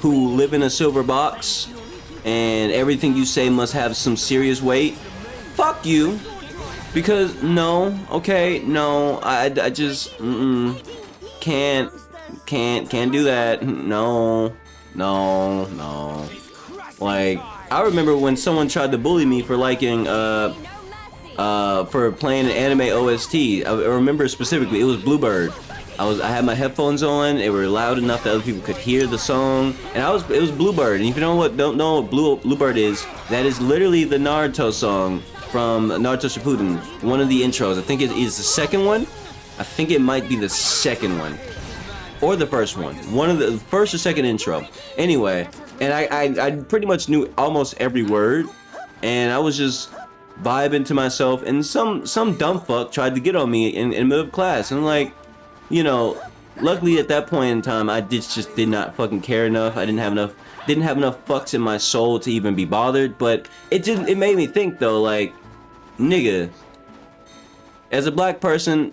A: who live in a silver box, and everything you say must have some serious weight, fuck you. Because no, okay, no, I just can't do that. No, no, no. Like, I remember when someone tried to bully me for liking for playing an anime OST. I remember specifically, it was Bluebird. I had my headphones on. They were loud enough that other people could hear the song, and it was Bluebird. And if you don't know what Bluebird is, that is literally the Naruto song from Naruto Shippuden. One of the intros. I think it is the second one. I think it might be the second one, or the first one. One of the first or second intro. Anyway, and I pretty much knew almost every word, and I was just vibing to myself, and some dumb fuck tried to get on me in the middle of class, and I'm like, you know, luckily at that point in time, I just did not fucking care enough. I didn't have enough fucks in my soul to even be bothered. But it made me think though, like, nigga, as a black person,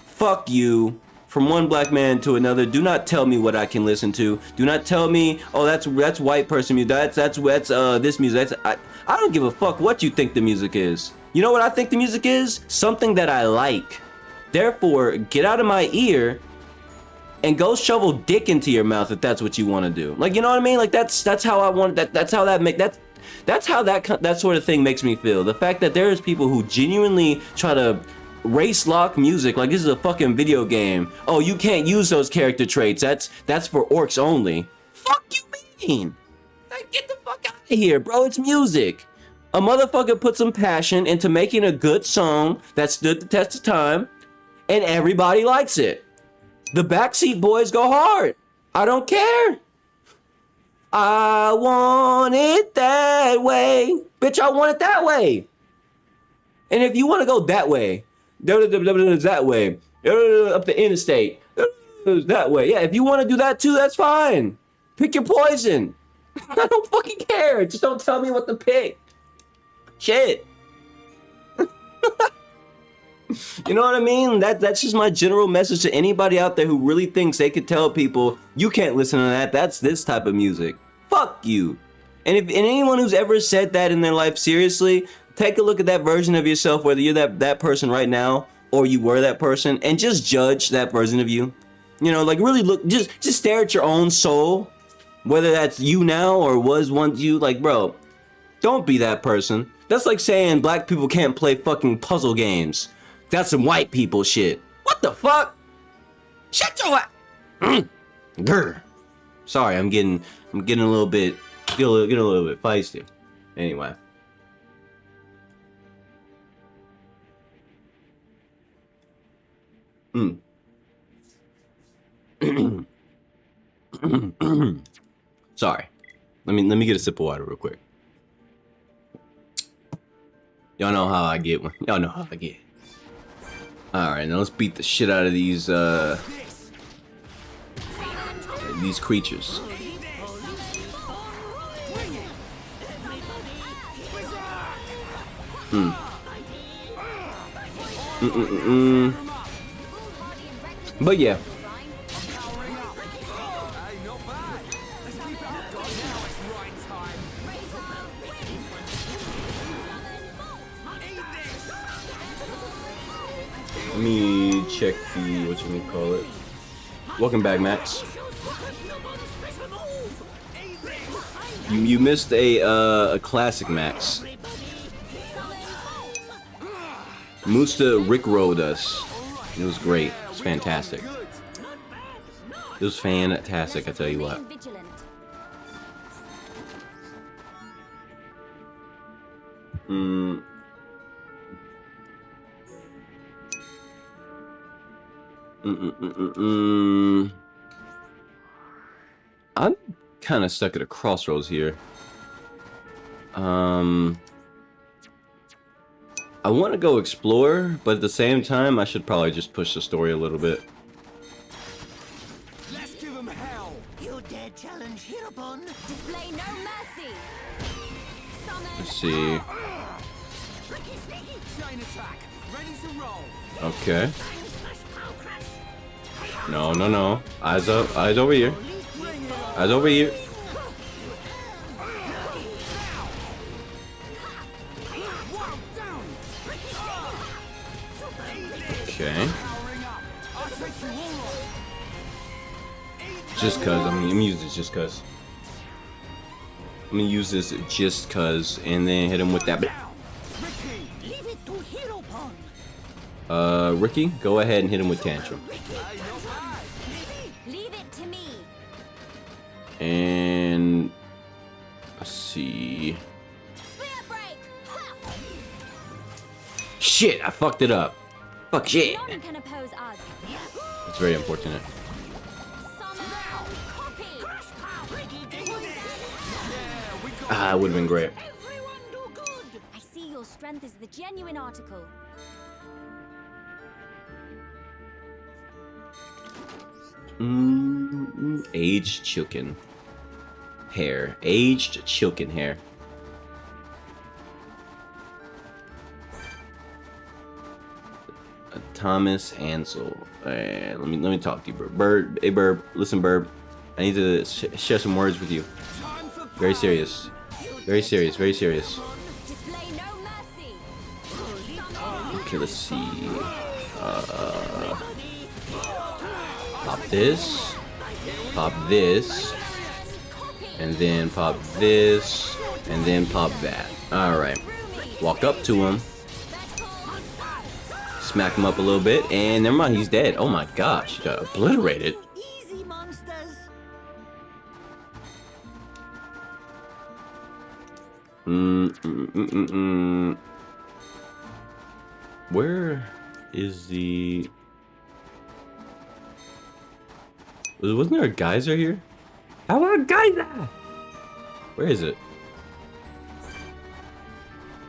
A: fuck you. From one black man to another, do not tell me what I can listen to. Do not tell me, oh, that's white person music. That's this music. I don't give a fuck what you think the music is. You know what I think the music is? Something that I like. Therefore, get out of my ear and go shovel dick into your mouth if that's what you want to do. Like, you know what I mean? Like, that's how I want that. That's how that sort of thing makes me feel. The fact that there's people who genuinely try to race lock music like this is a fucking video game. Oh, you can't use those character traits. That's for orcs only. Fuck you mean? Like, get the fuck out of here, bro. It's music. A motherfucker put some passion into making a good song that stood the test of time, and everybody likes it. The Backseat Boys go hard. I don't care. I want it that way. Bitch, I want it that way. And if you want to go that way, that way, up the interstate, that way. Yeah, if you want to do that too, that's fine. Pick your poison. I don't fucking care. Just don't tell me what to pick. Shit. You know what I mean? That's just my general message to anybody out there who really thinks they could tell people, you can't listen to that. That's this type of music. Fuck you. And anyone who's ever said that in their life, seriously, take a look at that version of yourself, whether you're that person right now or you were that person, and just judge that version of you. You know, like really look, just stare at your own soul, whether that's you now or was once you. Like, bro, don't be that person. That's like saying black people can't play fucking puzzle games. That's some white people shit. What the fuck? Shut your Grr. Sorry, I'm getting a little bit feisty. Anyway. Sorry. Let me get a sip of water real quick. Y'all know how I get. Y'all know how I get. All right, now let's beat the shit out of these creatures. But yeah. Let me check the whatchamacallit. Welcome back, Max. You missed a classic, Max. Musta rickrolled us. It was great. It was fantastic. It was fantastic, I tell you what. I'm kind of stuck at a crossroads here. I want to go explore, but at the same time, I should probably just push the story a little bit.
B: Let's give them hell. You dare challenge Hirobon?
C: Display no mercy.
A: Let's see.
B: Chain attack. Ready to roll.
A: Okay. No, no, no. Eyes up. Eyes over here. Eyes over here. Okay. Just cause, I'm gonna use this just cause. I'm gonna use this just cause, and then hit him with that.
B: Leave it to Hero Pon.
A: Ricky, go ahead and hit him with Tantrum.
C: Leave it to me.
A: And let's see.
C: Spear break. Ha!
A: Shit, I fucked it up. Fuck shit.
C: No one can oppose us.
A: It's very unfortunate.
C: Summon copy.
A: Ah, it would have been great.
B: Everyone do good.
C: I see your strength is the genuine article.
A: Aged chicken hair. Aged chicken hair. Thomas Ansel. Let me talk to you, Burb. Burb, hey Burb, listen, Burb. I need to share some words with you. Very serious. Very serious. Very serious.
C: Display no mercy.
A: Okay, let's see. Pop this. Pop this. And then pop this. And then pop that. Alright. Walk up to him. Smack him up a little bit. And never mind, he's dead. Oh my gosh. He got obliterated.
B: Easy, monsters.
A: Where is the... Wasn't there a geyser here? How about a geyser? Where is it?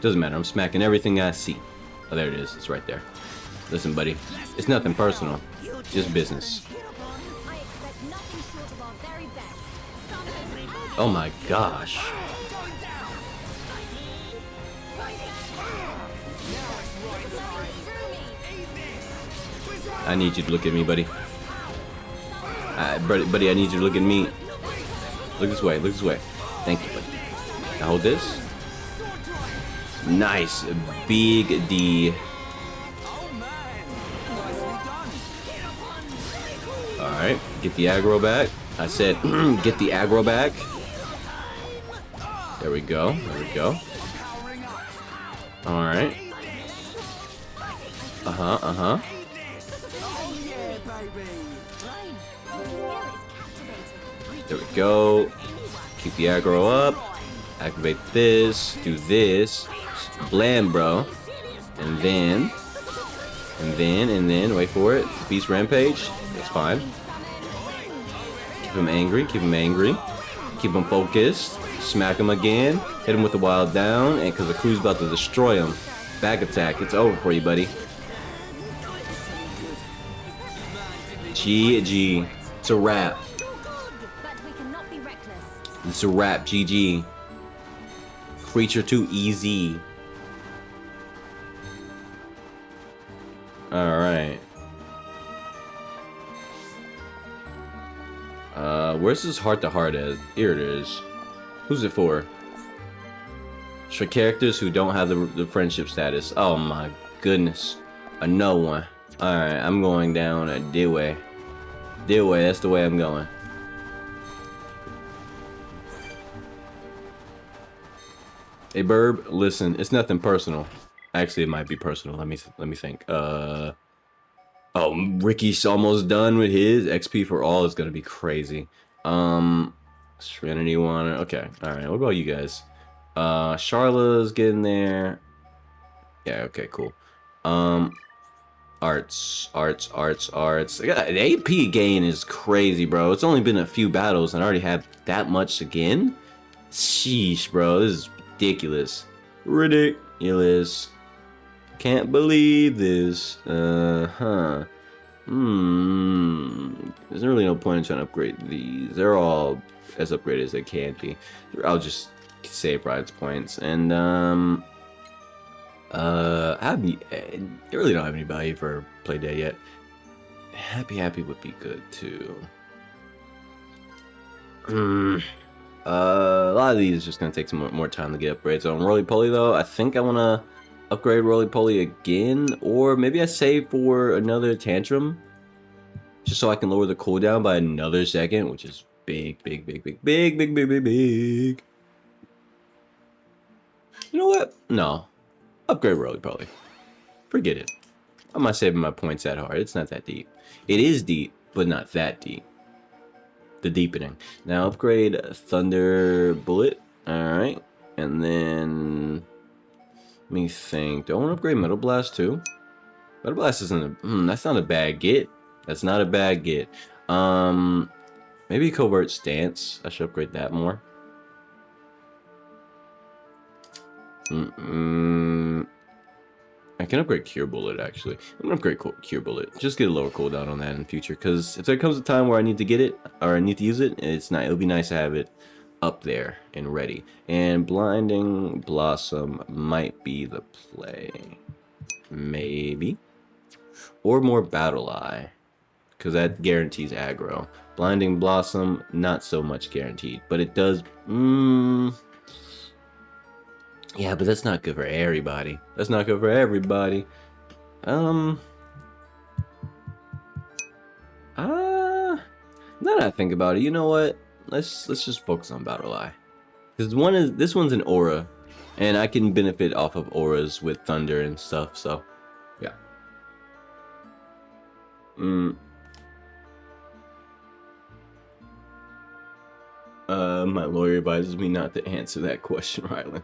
A: Doesn't matter. I'm smacking everything I see. Oh, there it is. It's right there. Listen, buddy. It's nothing personal. Just business.
C: I expect nothing short of our very best. Summon.
A: Oh my gosh. I need you to look at me, buddy. Buddy, I need you to look at me. Look this way. Look this way. Thank you, buddy. Now hold this. Nice. Big D. Alright. Get the aggro back. I said, get the aggro back. There we go. There we go. Alright. Uh-huh. There we go. Keep the aggro up. Activate this. Do this. Blam, bro. And then, wait for it. Beast Rampage. That's fine. Keep him angry. Keep him angry. Keep him focused. Smack him again. Hit him with the wild down. And because the crew's about to destroy him. Back attack. It's over for you, buddy. GG. It's a wrap.
C: But we cannot be reckless.
A: It's a wrap. GG. Creature too easy. Alright. Where's this heart to heart at? Here it is. Who's it for? It's for characters who don't have the friendship status. Oh my goodness. A no one. Alright, I'm going down a D-way. D-way, that's the way I'm going. Hey Burb, listen, it's nothing personal. Actually, it might be personal. Let me think. Oh, Ricky's almost done with his XP for all is gonna be crazy. Serenity Wanted. Okay, all right. What about you guys? Charla's getting there. Yeah. Okay. Cool. Arts. The AP gain is crazy, bro. It's only been a few battles and I already have that much again. Sheesh, bro. This is ridiculous. Ridiculous. Can't believe this. There's really no point in trying to upgrade these. They're all as upgraded as they can be. I'll just save rides points. And they really don't have any value for play day yet. Happy would be good too. A lot of these is just gonna take some more time to get upgrades. So on Roly Poly though, I think I wanna upgrade roly-poly again, or maybe I save for another tantrum, just so I can lower the cooldown by another second, which is big. You know what? No. Upgrade roly-poly. Forget it. I'm not saving my points that hard. It's not that deep. It is deep, but not that deep. The deepening. Now upgrade Thunder Bullet. Alright. And then... let me think. Do I want to upgrade Metal Blast too? Metal Blast isn't a... that's not a bad get. That's not a bad get. Maybe Covert Stance. I should upgrade that more. I can upgrade Cure Bullet, actually. I'm gonna upgrade Cure Bullet. Just get a lower cooldown on that in the future, because if there comes a time where I need to get it, or I need to use it, it'll be nice to have it up there and ready. And Blinding Blossom might be the play. Maybe. Or more Battle Eye, because that guarantees aggro. Blinding Blossom, not so much guaranteed, but it does... yeah, but that's not good for everybody. That's not good for everybody. Now that I think about it, you know what? Let's just focus on Battle Eye. Because this one's an aura, and I can benefit off of auras with thunder and stuff, so yeah. My lawyer advises me not to answer that question, Rylan.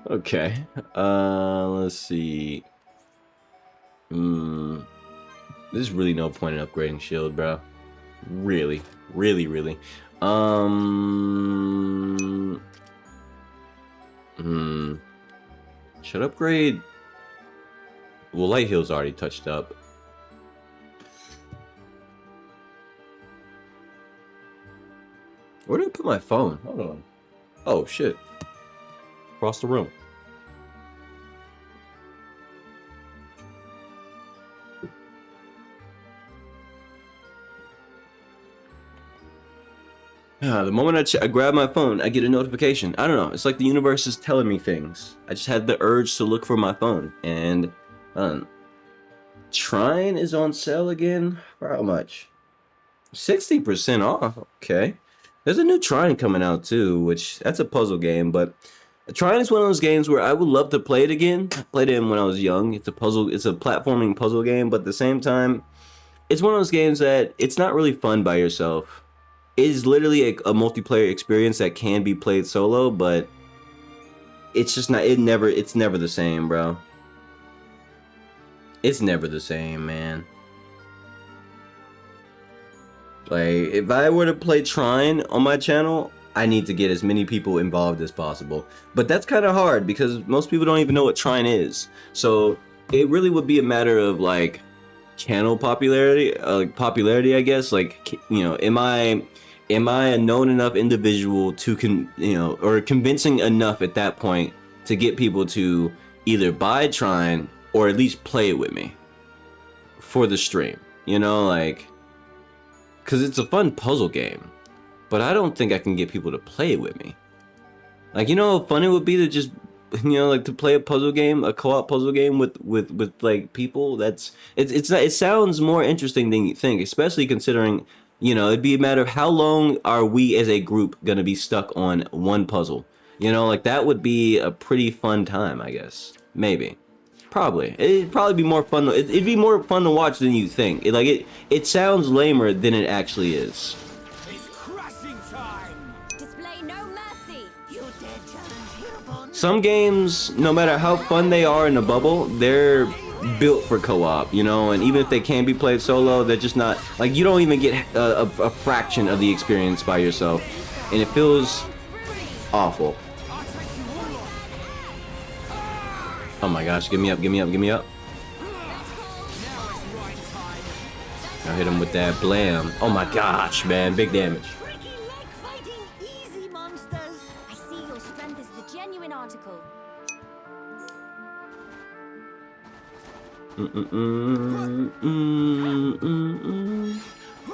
A: Okay. Let's see. There's really no point in upgrading shield, bro. Really. Should upgrade... well, Light Heal's already touched up. Where did I put my phone? Hold on. Oh, shit. Across the room. The moment I grab my phone, I get a notification. I don't know. It's like the universe is telling me things. I just had the urge to look for my phone. And Trine is on sale again. For how much? 60% off. Okay. There's a new Trine coming out too, which that's a puzzle game. But Trine is one of those games where I would love to play it again. I played it when I was young. It's a platforming puzzle game, but at the same time, it's one of those games that it's not really fun by yourself. It is literally a multiplayer experience that can be played solo, but it's just not. It's never the same, bro. It's never the same, man. Like, if I were to play Trine on my channel, I need to get as many people involved as possible. But that's kind of hard because most people don't even know what Trine is. So it really would be a matter of like channel popularity, I guess. Like, you know, am I a known enough individual to or convincing enough at that point to get people to either buy Trine or at least play it with me for the stream, you know, like, because it's a fun puzzle game, but I don't think I can get people to play it with me. Like, you know how fun it would be to just, you know, like to play a puzzle game, a co-op puzzle game with like people. It sounds more interesting than you think, especially considering, you know, it'd be a matter of how long are we as a group gonna be stuck on one puzzle. You know, like that would be a pretty fun time, I guess. Maybe. Probably. It'd probably be more fun. It'd be more fun to watch than you think. It sounds lamer than it actually is.
D: It's crashing time.
C: Display no mercy.
B: You dead challenge hereupon.
A: Some games, no matter how fun they are in a bubble, they're built for co-op, you know, and even if they can be played solo, they're just not, like, you don't even get a fraction of the experience by yourself, and it feels awful. Oh my gosh, give me up. I'll hit him with that blam. Oh my gosh, man, big damage.
B: Tricky leg fighting, easy monsters.
C: I see your strength is the genuine article.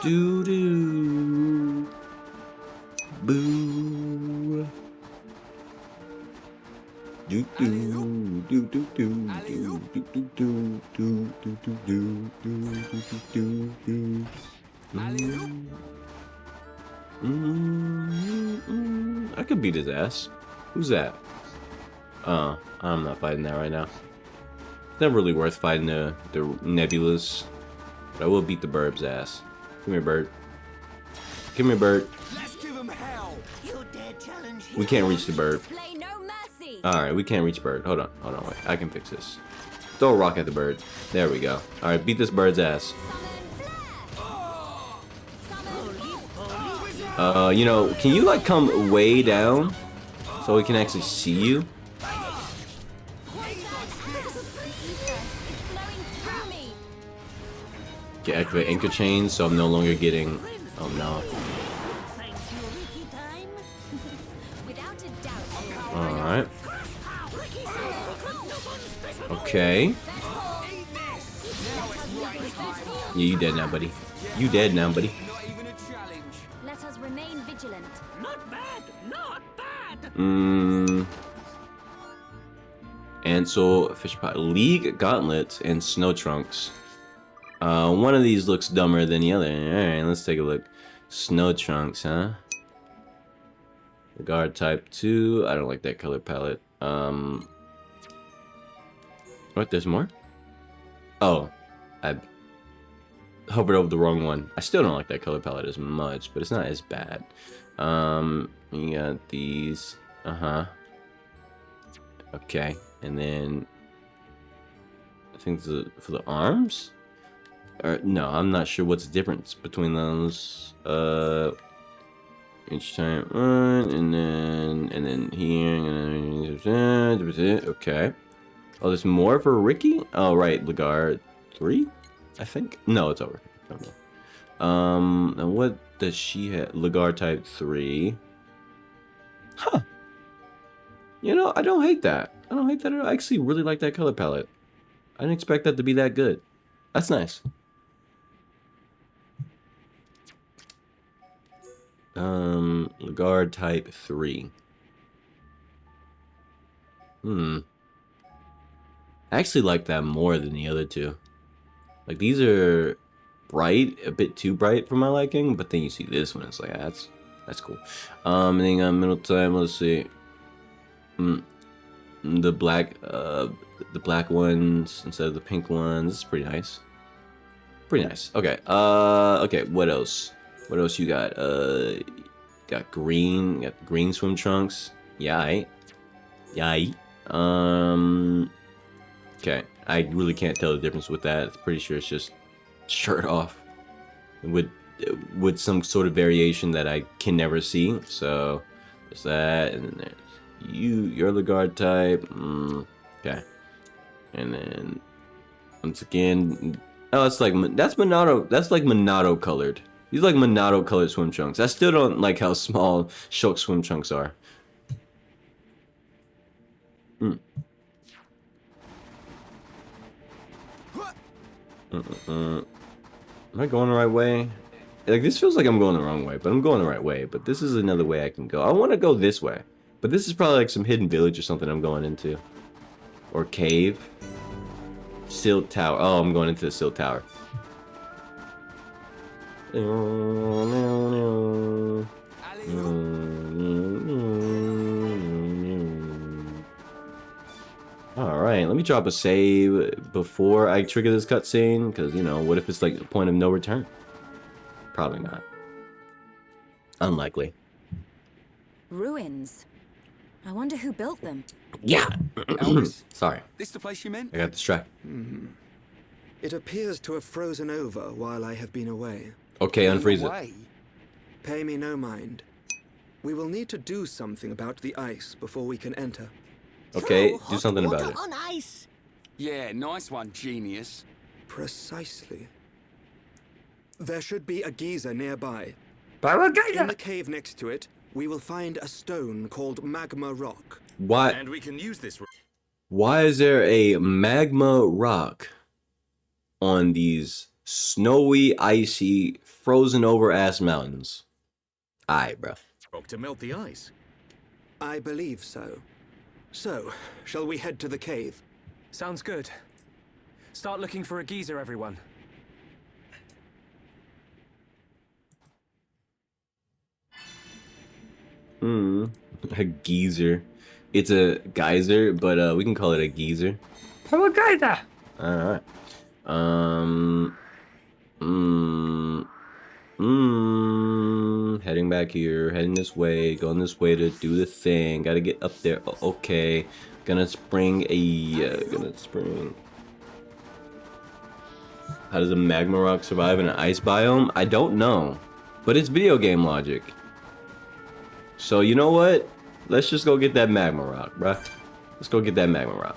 A: Doo doo. Boo. Do do do do do do do do do do do do do do. I could beat his ass. Who's that? I'm not fighting that right now. It's not really worth fighting the Nebulas. But I will beat the Bird's ass. Come here, Bird. Come here, Bird.
D: Let's give him hell.
B: You dare challenge
A: We can't reach the Bird.
C: Display no mercy.
A: Alright, we can't reach Bird. Hold on, wait. I can fix this. Throw a rock at the Bird. There we go. Alright, beat this Bird's ass. You know, can you like come way down so we can actually see you? Get activate anchor chains so I'm no longer getting. Oh no.
B: Thank you, Ricky time.
C: Without a doubt.
A: Alright. Okay. Yeah, you dead now, buddy. You dead now, buddy.
D: Not even a challenge.
C: Let us remain vigilant.
B: Not bad, not bad.
A: Ansel, Fish Pot, League Gauntlets, and Snow Trunks. One of these looks dumber than the other. Alright, let's take a look. Snow Trunks, huh? The guard type 2. I don't like that color palette. What, there's more? Oh, I hovered over the wrong one. I still don't like that color palette as much, but it's not as bad. You got these. Okay, and then I think for the arms. Or no, I'm not sure what's the difference between those. Each time one, and then here, and then okay. Oh, there's more for Ricky. Oh, right, Lagarde 3, I think. No, it's over. And what does she have? Lagarde type 3. Huh. You know, I don't hate that. I don't hate that at all. I actually really like that color palette. I didn't expect that to be that good. That's nice. Lagarde type 3. I actually like that more than the other two. Like, these are bright, a bit too bright for my liking, but then you see this one, it's like, that's cool. And then middle time, let's see. The black ones instead of the pink ones. This is pretty nice. Pretty nice. Okay. Okay. What else? What else you got? Got green. Got green swim trunks. Yay. Yay. Okay. I really can't tell the difference with that. I'm pretty sure it's just shirt off with some sort of variation that I can never see. So there's that, and then there's you're the guard type. Okay. And then once again, oh, that's like Monado. That's like Monado colored. These are like Monado colored swim trunks. I still don't like how small Shulk swim trunks are. Am I going the right way? Like, this feels like I'm going the wrong way, but I'm going the right way. But this is another way I can go. I want to go this way, but this is probably like some hidden village or something I'm going into, or cave. Silt Tower. Oh, I'm going into the Silt Tower. Alright, let me drop a save before I trigger this cutscene, because, you know, what if it's like the point of no return? Probably not. Unlikely.
C: Ruins. I wonder who built them.
A: Yeah!
D: Elvis,
A: Sorry,
D: this the place you meant?
A: I got distracted.
E: It appears to have frozen over while I have been away.
A: Okay, unfreeze it.
D: Way.
E: Pay me no mind. We will need to do something about the ice before we can enter.
A: Okay,
B: Throw
A: do
B: hot
A: something
B: water
A: about it.
B: on ice.
D: Yeah, nice one, genius.
E: Precisely. There should be a geyser nearby. In the cave next to it, we will find a stone called magma rock.
A: Why?
F: And we can use this.
A: Why is there a magma rock on these snowy, icy, frozen over ass mountains? Aight, bro.
F: To melt the ice.
E: I believe so. So, shall we head to the cave?
F: Sounds good. Start looking for a geyser, everyone.
A: A geyser. It's a geyser, but we can call it a geyser. Power geyser. All right. Heading back here, heading this way, going this way to do the thing. Gotta get up there. Okay. Gonna spring gonna spring. How does a magma rock survive in an ice biome? I don't know. But it's video game logic. So you know what? Let's just go get that magma rock, bruh. Let's go get that magma rock.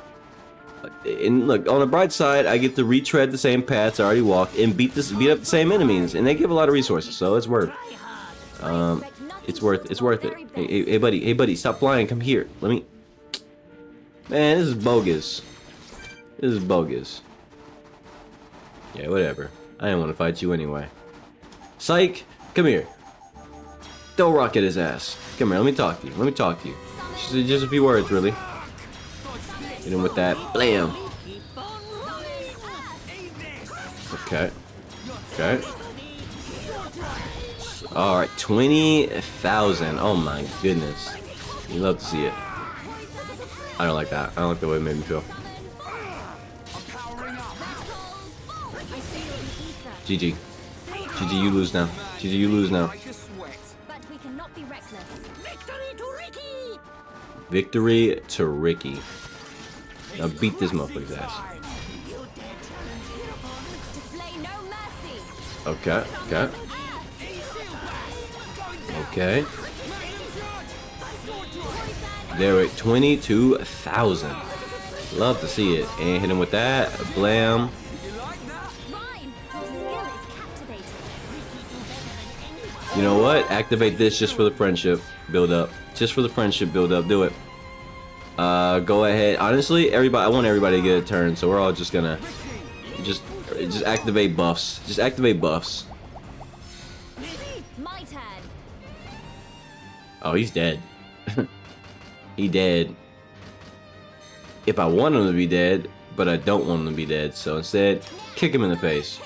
A: And look, on the bright side, I get to retread the same paths I already walked and beat up the same enemies, and they give a lot of resources, so it's worth. It's worth it. Hey buddy, stop flying. Come here. Let me. Man, this is bogus. This is bogus. Yeah, whatever. I didn't want to fight you anyway. Psych, come here. Throw a rock at his ass. Come here, let me talk to you. Let me talk to you. Just a few words, really. Hit him with that. Blam. Okay. Okay. Alright, 20,000. Oh my goodness. You love to see it. I don't like that. I don't like the way it made me feel. GG. GG, you lose now. GG, you lose now.
C: But we cannot be reckless.
B: Victory to Ricky!
A: Victory to Ricky. Now beat this motherfucker's ass.
C: Display no mercy.
A: Okay, okay. Okay. There we 22,000. Love to see it. And hit him with that. Blam.
C: Rhyme, your skill is captivating.
A: You know what? Activate this just for the friendship build up. Just for the friendship build up. Do it. Go ahead. Honestly, everybody. I want everybody to get a turn, so we're all just gonna just activate buffs. Just activate buffs.
C: My turn.
A: Oh, he's dead. He dead. If I want him to be dead, but I don't want him to be dead, so instead, kick him in the face.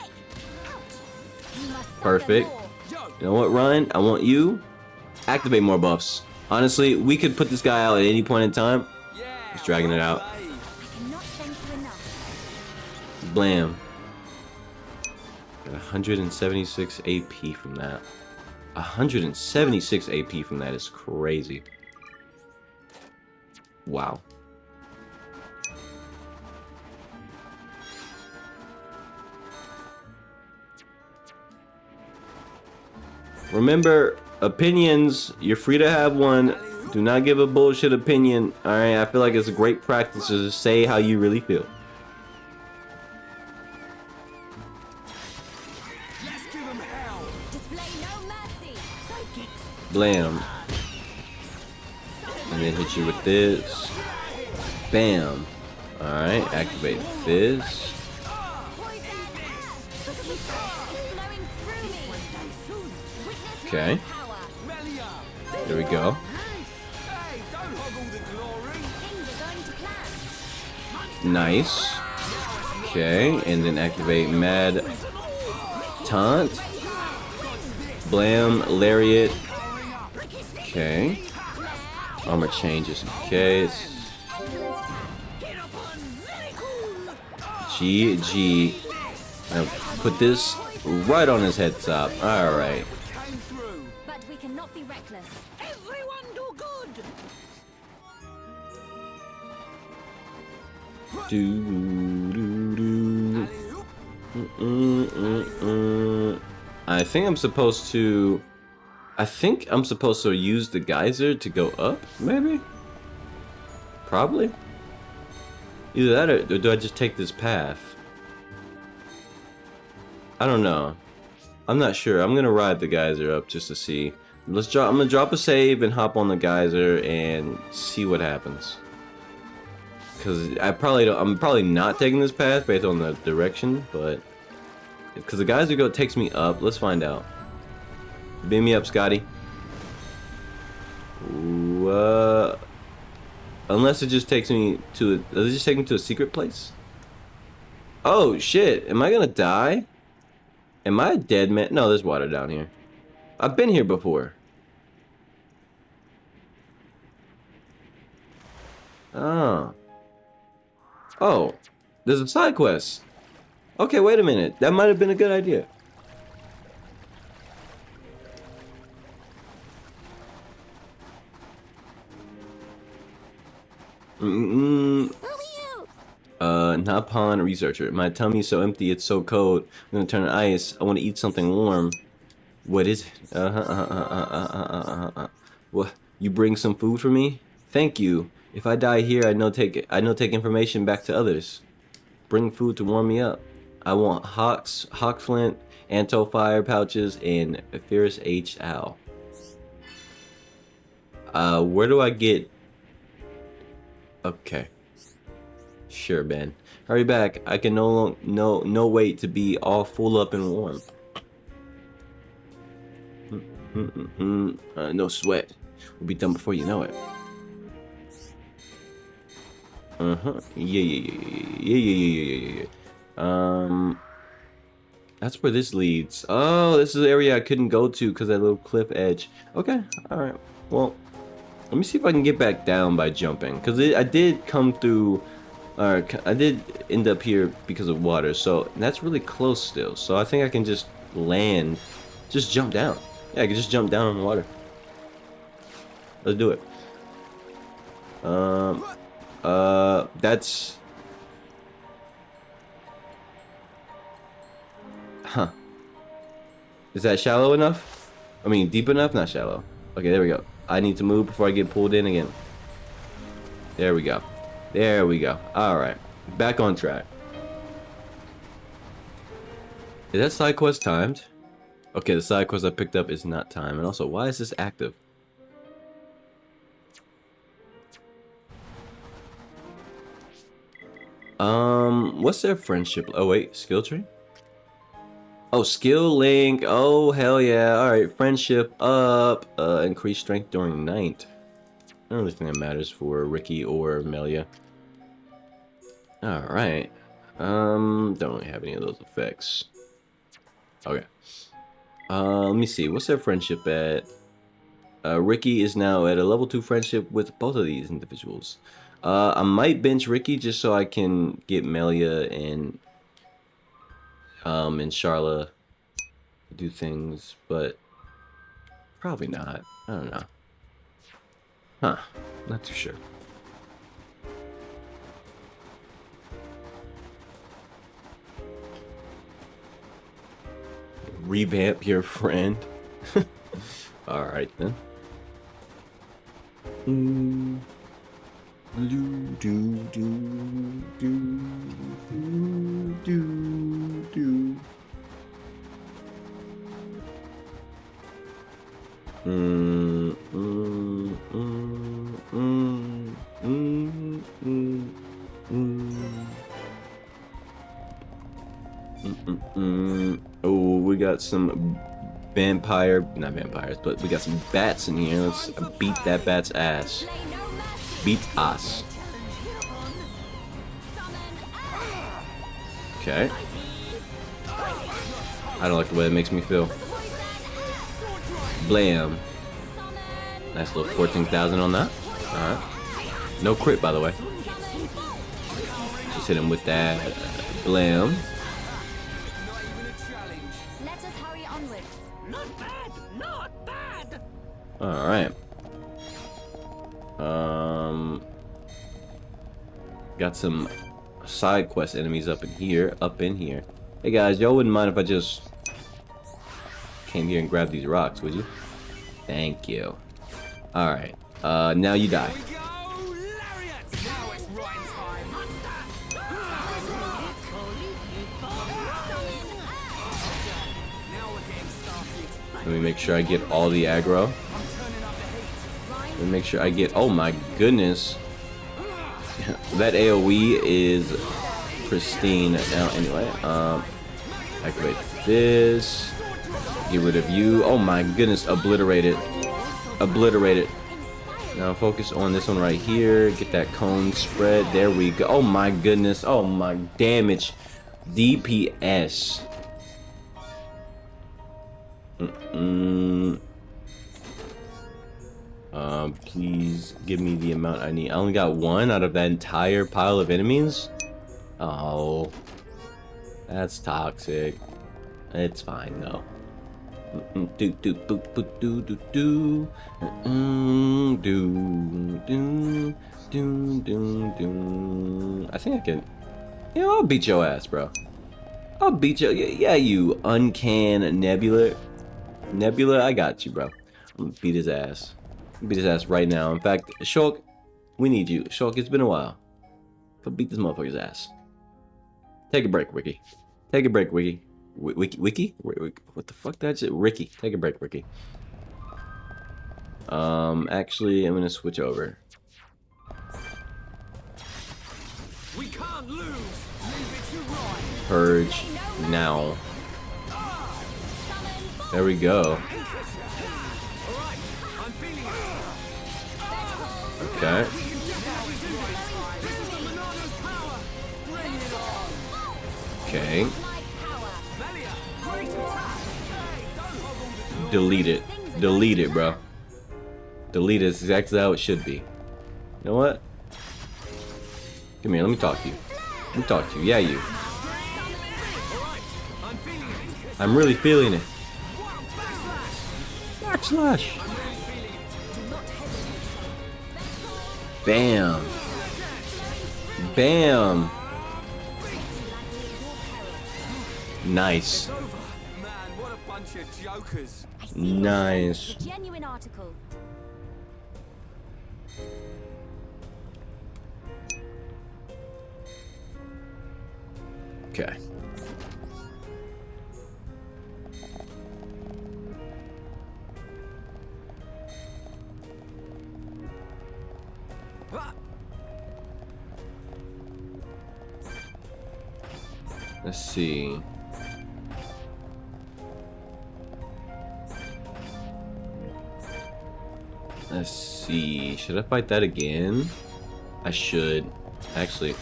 A: Perfect. You know what, Ryan? I want you. Activate more buffs. Honestly, we could put this guy out at any point in time. Just dragging it out.
C: I cannot thank you enough.
A: Blam. Got 176 AP from that. 176 AP from that is crazy. Wow. Remember, opinions, you're free to have one. Do not give a bullshit opinion. Alright, I feel like it's a great practice to just say how you really feel.
C: Display no mercy.
A: Blam. And then hit you with this. Bam. Alright, activate this. Okay. There we go. Nice. Okay, and then activate Mad Taunt. Blam, Lariat. Okay. Armor changes. Okay. GG. Now put this right on his head top. Alright.
C: But we cannot be reckless.
B: Everyone do good!
A: I think I'm supposed to use the geyser to go up, maybe? Probably. Either that or do I just take this path? I don't know. I'm not sure. I'm gonna ride the geyser up just to see. I'm gonna drop a save and hop on the geyser and see what happens. Cause I'm probably not taking this path based on the direction, but because the geyser takes me up. Let's find out. Beam me up, Scotty. Ooh, Unless it just takes me to does it just take me to a secret place? Oh shit, am I gonna die? Am I a dead man? No, there's water down here. I've been here before. Oh. Oh, there's a side quest. Okay, wait a minute. That might have been a good idea. Napon researcher. My tummy's so empty, it's so cold. I'm gonna turn to ice. I want to eat something warm. What is it? What? You bring some food for me? Thank you. If I die here, I know take information back to others. Bring food to warm me up. I want hawk flint, anto fire pouches, and Ferris H owl. Where do I get? Okay. Sure, Ben. Hurry back. I can no wait to be all full up and warm. No sweat. We'll be done before you know it. Yeah. That's where this leads. Oh, this is the area I couldn't go to because that little cliff edge. Okay, all right. Well, let me see if I can get back down by jumping, because I did come through. I did end up here because of water, so that's really close still. So I think I can just land, just jump down. Yeah, I can just jump down on the water. Let's do it. That's... Huh. Is that shallow enough? I mean, deep enough? Not shallow. Okay, there we go. I need to move before I get pulled in again. There we go. There we go. Alright. Back on track. Is that side quest timed? Okay, the side quest I picked up is not timed. And also, why is this active? What's their friendship? Oh wait, skill tree? Oh, skill link. Oh, hell yeah. Alright, friendship up. Increased strength during night. I don't really think that matters for Ricky or Melia. Alright. Don't really have any of those effects. Okay. Let me see. What's their friendship at? Ricky is now at a level 2 friendship with both of these individuals. I might bench Ricky just so I can get Melia and Charla to do things, but probably not. I don't know. Huh. Not too sure. Revamp your friend. Alright then. Oh, we got some not vampires, but we got some bats in here. Let's beat that bat's ass. Beat us. Okay. I don't like the way it makes me feel. Blam. Nice little 14,000 on that. Alright. No crit, by the way. Just hit him with that. Blam.
C: Let us hurry onwards.
B: Not bad, not bad.
A: Alright. Got some side quest enemies up in here. Hey guys, y'all wouldn't mind if I just came here and grabbed these rocks, would you? Thank you. Alright. Now you die.
D: Here we go, Lariat! Now it's right time. Now we're getting started.
A: Let me make sure I get all the aggro.
D: I'm turning up the heat.
A: Let me make sure I get... Oh my goodness. That AoE is pristine now anyway. Activate this. Get rid of you. Oh my goodness. Obliterate it. Obliterate it. Now focus on this one right here. Get that cone spread. There we go. Oh my goodness. Oh my damage. DPS. Please give me the amount I need. I only got one out of that entire pile of enemies. Oh, that's toxic. It's fine though. I think I can. You know, I'll beat your ass, bro. I'll beat you. Yeah, you uncan Nebula. Nebula, I got you, bro. I'm gonna beat his ass. Beat his ass right now. In fact, Shulk, we need you. Shulk, it's been a while. But beat this motherfucker's ass. Take a break, Ricky. Take a break, Ricky. Wiki? What the fuck? That's it. Ricky. Take a break, Ricky. Actually, I'm gonna switch over.
D: We can't lose. Leave it to Ryan.
A: Purge now. There we go.
D: Alright, I'm feeling it.
A: Okay.
D: This is the Monada's power. Bring it on.
A: Okay.
D: Melia, great attack. Hey, don't hobble the door.
A: Delete it. Delete it, bro. Delete it. It's exactly how it should be. You know what? Come here. Let me talk to you. Let me talk to you. Yeah, you.
D: Alright, I'm feeling it.
A: I'm really feeling it. Backslash. Bam. Bam. Nice.
D: It's over. Man, what a bunch of jokers.
C: I see
A: Nice.
C: a genuine article.
A: Okay.
D: Ah,
A: Let's see. Let's see. Should I fight that again? I should. Actually,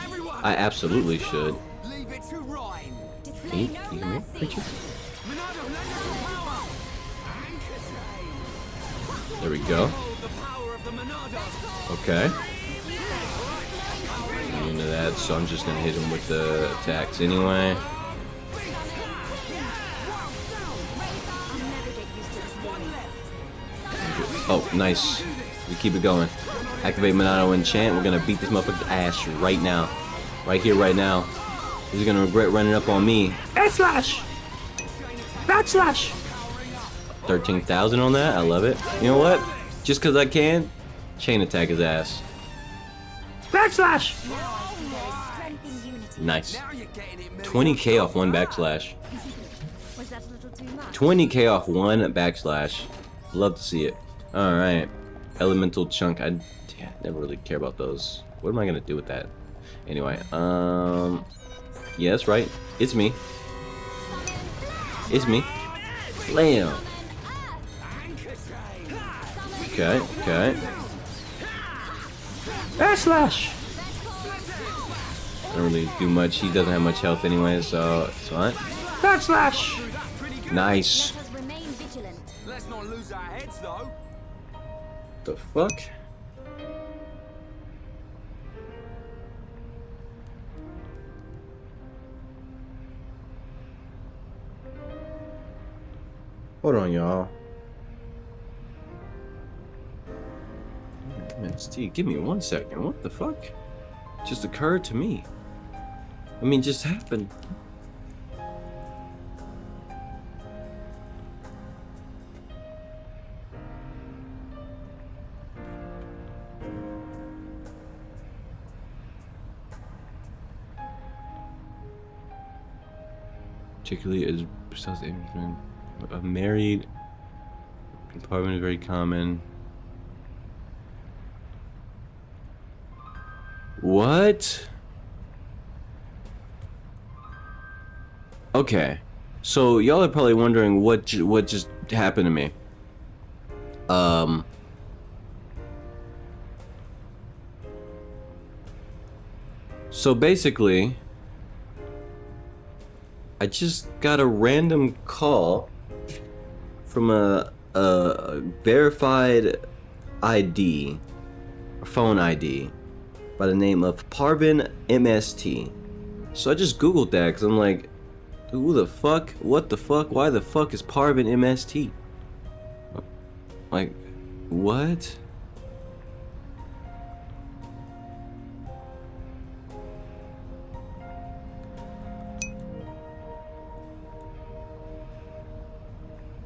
D: everyone.
A: I absolutely should.
D: Leave it to Ryan.
C: Display
A: Hey,
C: no
A: you hear me?
C: mercy.
A: Picture?
D: Monado, lend us your power. Anchor chain.
A: There we go.
D: Hold the power of the Monado.
A: Okay. I'm into that, so I'm just gonna hit him with the attacks anyway. Oh, nice. We keep it going. Activate Monado Enchant. We're gonna beat this motherfucker's ass right now. Right here, right now. He's gonna regret running up on me. Backslash! Backslash! 13,000 on that. I love it. You know what? Just because I can, chain attack his ass. Backslash!
C: Strength in unity.
A: Nice.
D: Now you're getting it, Melia.
A: 20k off one backslash.
C: Was that a little too much?
A: 20k off one backslash. Love to see it. Alright. Elemental chunk. I never really care about those. What am I gonna do with that? Anyway, yeah, that's right. It's me. It's me. Blam. Okay, okay. Backslash! I don't really do much. He doesn't have much health anyway, so it's fine. Backslash! Nice.
C: Let us remain vigilant.
D: Let's not lose our heads, though.
A: The fuck? Hold on, y'all. Steve, give me 1 second. What the fuck? Just occurred to me. I mean, just happened. Particularly as besides a married compartment is very common. What? Okay, so y'all are probably wondering what just happened to me. So basically, I just got a random call from a verified ID, phone ID, by the name of Parvin MST. So I just googled that because I'm like, who the fuck? What the fuck? Why the fuck is Parvin MST? Like, what?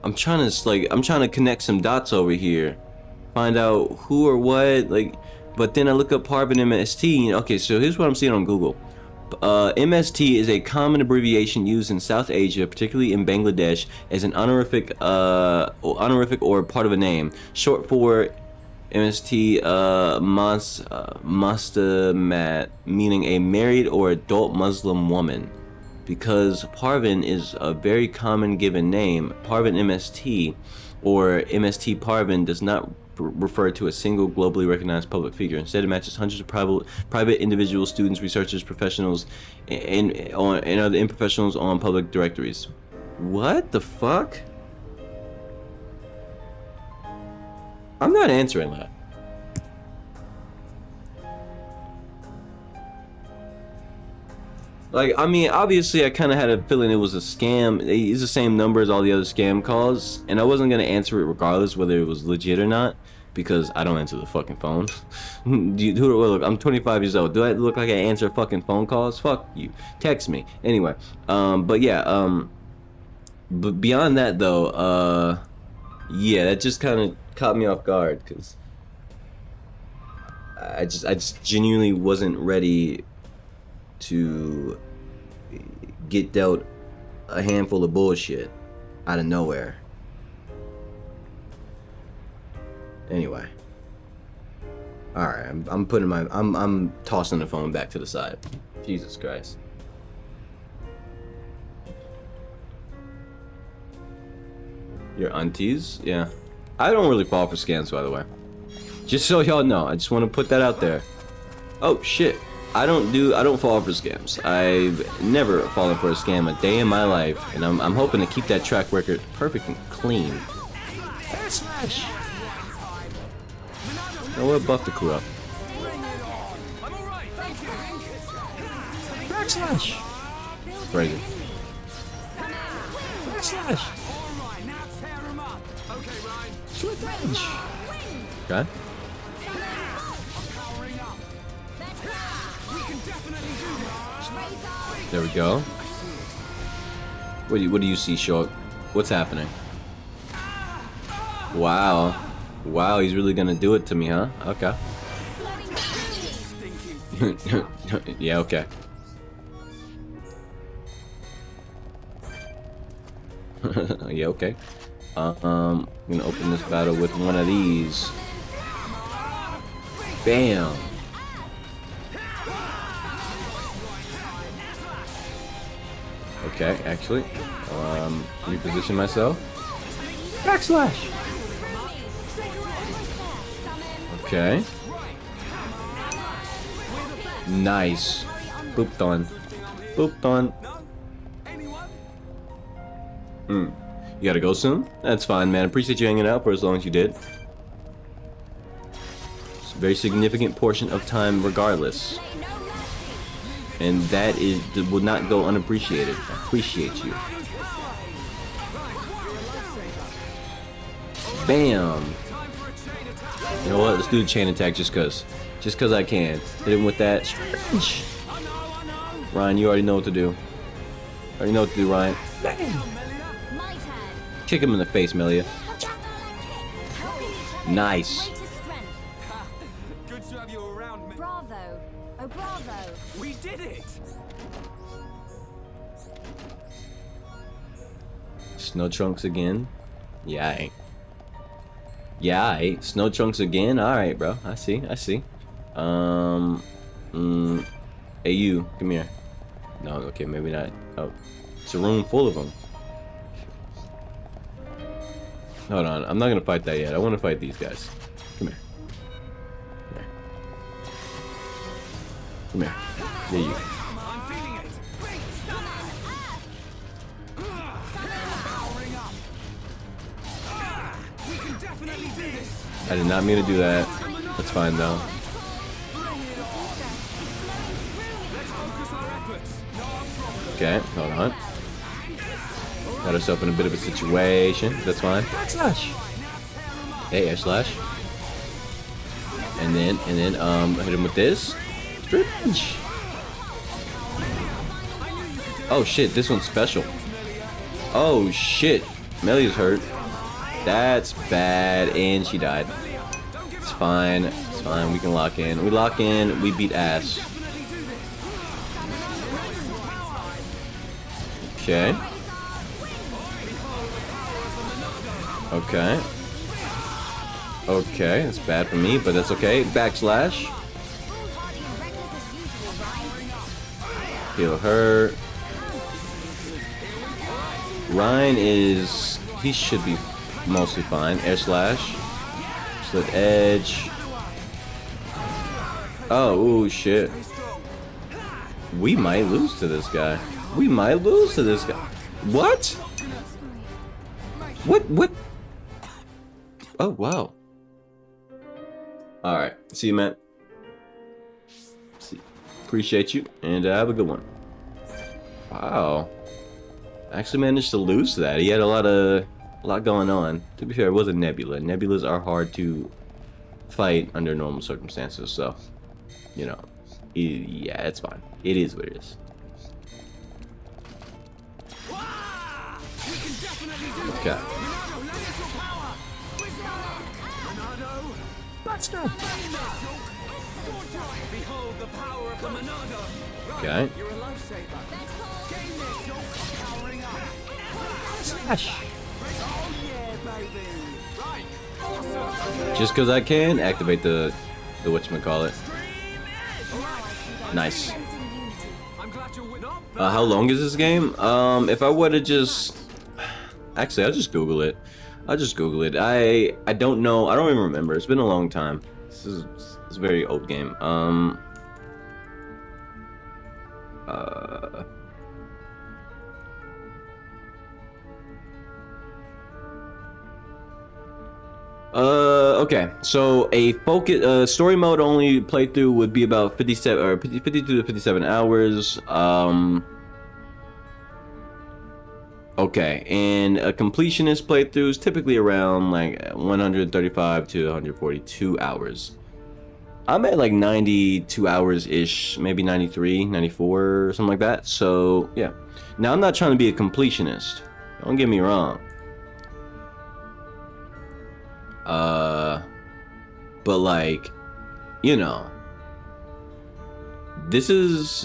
A: I'm trying to connect some dots over here, find out who or what, like, but then I look up Parvin MST. Okay, so here's what I'm seeing on Google. MST is a common abbreviation used in South Asia, particularly in Bangladesh, as an honorific or part of a name, short for MST Mustamat, meaning a married or adult Muslim woman. Because Parvin is a very common given name, Parvin MST or MST Parvin does not refer to a single globally recognized public figure. Instead, it matches hundreds of private individuals, students, researchers, professionals, and other professionals on public directories. What the fuck? I'm not answering that. Like, I mean, obviously I kind of had a feeling it was a scam. It's the same number as all the other scam calls, and I wasn't gonna answer it regardless whether it was legit or not, because I don't answer the fucking phone. Look, I'm 25 years old. Do I look like I answer fucking phone calls? Fuck you. Text me. Anyway, but yeah, but beyond that though, yeah, that just kind of caught me off guard, because I just genuinely wasn't ready to get dealt a handful of bullshit out of nowhere. Anyway, all right, I'm tossing the phone back to the side. Jesus Christ. Your aunties? Yeah, I don't really fall for scams, by the way. Just so y'all know, I just want to put that out there. Oh shit. I don't fall for scams. I've never fallen for a scam a day in my life, and I'm hoping to keep that track record perfect and clean. Backslash! You know what? Buff the crew up. Backslash! Crazy. Backslash! Sweet damage! Okay. There we go. What do you see, Short? What's happening? Wow. Wow, he's really gonna do it to me, huh? Okay. Yeah, okay. Yeah, okay. I'm gonna open this battle with one of these. Bam. Okay, actually, reposition myself. Backslash. Okay. Nice. Booped on. Booped on. You gotta go soon? That's fine, man. Appreciate you hanging out for as long as you did. It's a very significant portion of time regardless. And that would not go unappreciated. I appreciate you. Bam! You know what? Let's do the chain attack just cause. Just cause I can. Hit him with that. Ryan, you already know what to do. Already know what to do, Ryan. Bam! Kick him in the face, Melia. Nice.
D: Good to have you around, man.
C: Bravo. Oh, bravo.
D: We did it!
A: Snow Trunks again? Yeah, I ain't. Yeah, I ate Snow Trunks again? Alright, bro. I see. Hey, you. Come here. No, okay, maybe not. Oh. It's a room full of them. Hold on. I'm not gonna fight that yet. I want to fight these guys. Come here. Come here. Yeah, you.
D: I'm feeling it. Powering up. We can definitely do this.
A: I did not mean to do that. That's fine though.
D: Let's focus our efforts. No problem.
A: Okay, hold on. Got ourselves in a bit of a situation. That's fine. Slash. Hey, air slash. And then hit him with this. Stretch. Oh shit, this one's special. Oh shit, Melia's hurt. That's bad, and she died. It's fine. It's fine. We can lock in. We lock in. We beat ass. Okay. Okay. Okay, that's bad for me, but that's okay. Backslash. Heal her. Ryan is... he should be mostly fine. Air slash. Slit edge. Oh, ooh, shit. We might lose to this guy. We might lose to this guy. What? What? Oh, wow. Alright. See you, man. See. Appreciate you, and have a good one. Wow. Actually managed to lose to that. He had a lot going on. To be fair, it was a nebula. Nebulas are hard to fight under normal circumstances, so you know, yeah, it's fine. It is what it is. Okay. Let's go.
D: Behold the power of the Monado.
A: Okay.
D: You're a lifesaver. Gain this, Shulk. Powering up.
A: Slash.
D: Oh yeah, baby. Right. Awesome.
A: Just because I can activate the whatchamacallit. Nice.
D: I'm glad you're with up.
A: How long is this game? If I were to just... actually, I'll just Google it. I don't know. I don't even remember. It's been a long time. It's a very old game. Okay. So a focus story mode only playthrough would be about 52 to 57 hours. Okay, and a completionist playthrough is typically around like 135 to 142 hours. I'm at like 92 hours ish, maybe 93, 94 or something like that. So yeah. Now I'm not trying to be a completionist. Don't get me wrong. But like, you know, this is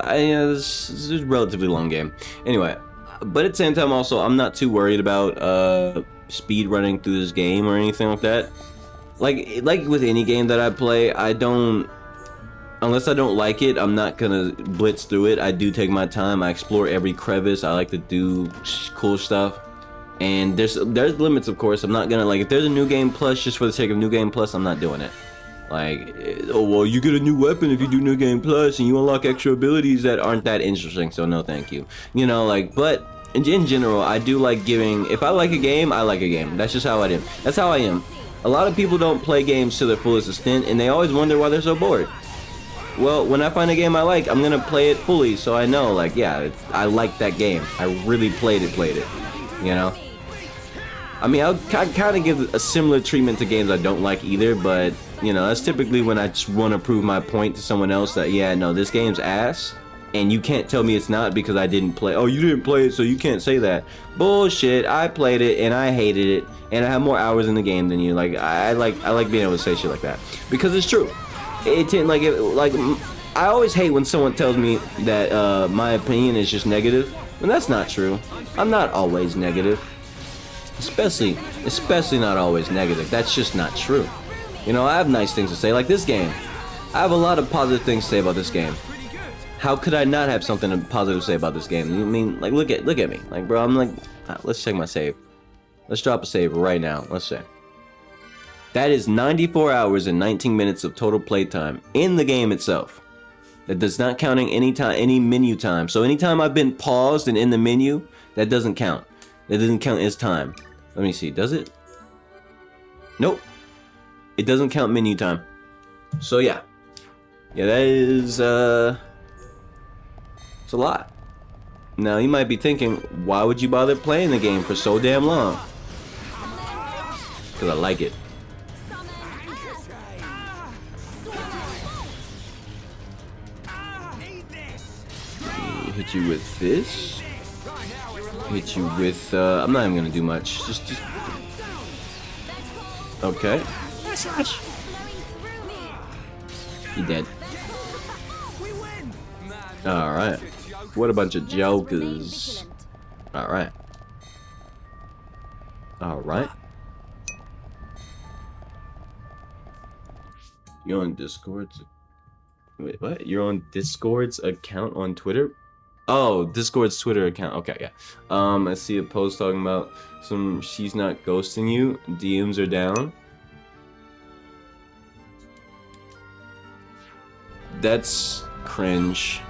A: a relatively long game. Anyway. But at the same time, also, I'm not too worried about speed running through this game or anything like that. Like with any game that I play, I don't, unless I don't like it, I'm not gonna blitz through it. I do take my time. I explore every crevice. I like to do cool stuff. And there's limits, of course. I'm not gonna, like, if there's a new game plus just for the sake of new game plus, I'm not doing it. Like, oh well, you get a new weapon if you do new game plus, and you unlock extra abilities that aren't that interesting. So no, thank you. You know, like, but in general, I do like giving. If I like a game, I like a game. That's just how I am. That's how I am. A lot of people don't play games to their fullest extent, and they always wonder why they're so bored. Well, when I find a game I like, I'm gonna play it fully, so I know, like, yeah, I like that game. I really played it. You know. I mean, I kind of give a similar treatment to games I don't like either, but you know, that's typically when I just want to prove my point to someone else that, yeah, no, this game's ass, and you can't tell me it's not because I didn't play. Oh, you didn't play it, so you can't say that. Bullshit. I played it and I hated it, and I have more hours in the game than you. Like, I like being able to say shit like that because it's true. I always hate when someone tells me that my opinion is just negative, and that's not true. I'm not always negative. Especially not always negative. That's just not true. You know, I have nice things to say, like this game. I have a lot of positive things to say about this game. How could I not have something positive to say about this game? You mean, like, look at me. Like, bro, I'm like, let's check my save. Let's drop a save right now. Let's say. That is 94 hours and 19 minutes of total playtime in the game itself. That does not count any menu time. So anytime I've been paused and in the menu, that doesn't count. That doesn't count as time. Let me see, does it? Nope. It doesn't count menu time. So yeah. Yeah, that is it's a lot. Now you might be thinking, why would you bother playing the game for so damn long? Because I like it. Hit you with this. Hit you with I'm not even gonna do much. Just okay. He dead. Alright. What a bunch of jokers. Alright. Alright. You're on Discord's... Wait, what? You're on Discord's account on Twitter? Oh, Discord's Twitter account. Okay, yeah. I see a post talking about some she's not ghosting you. DMs are down. That's cringe.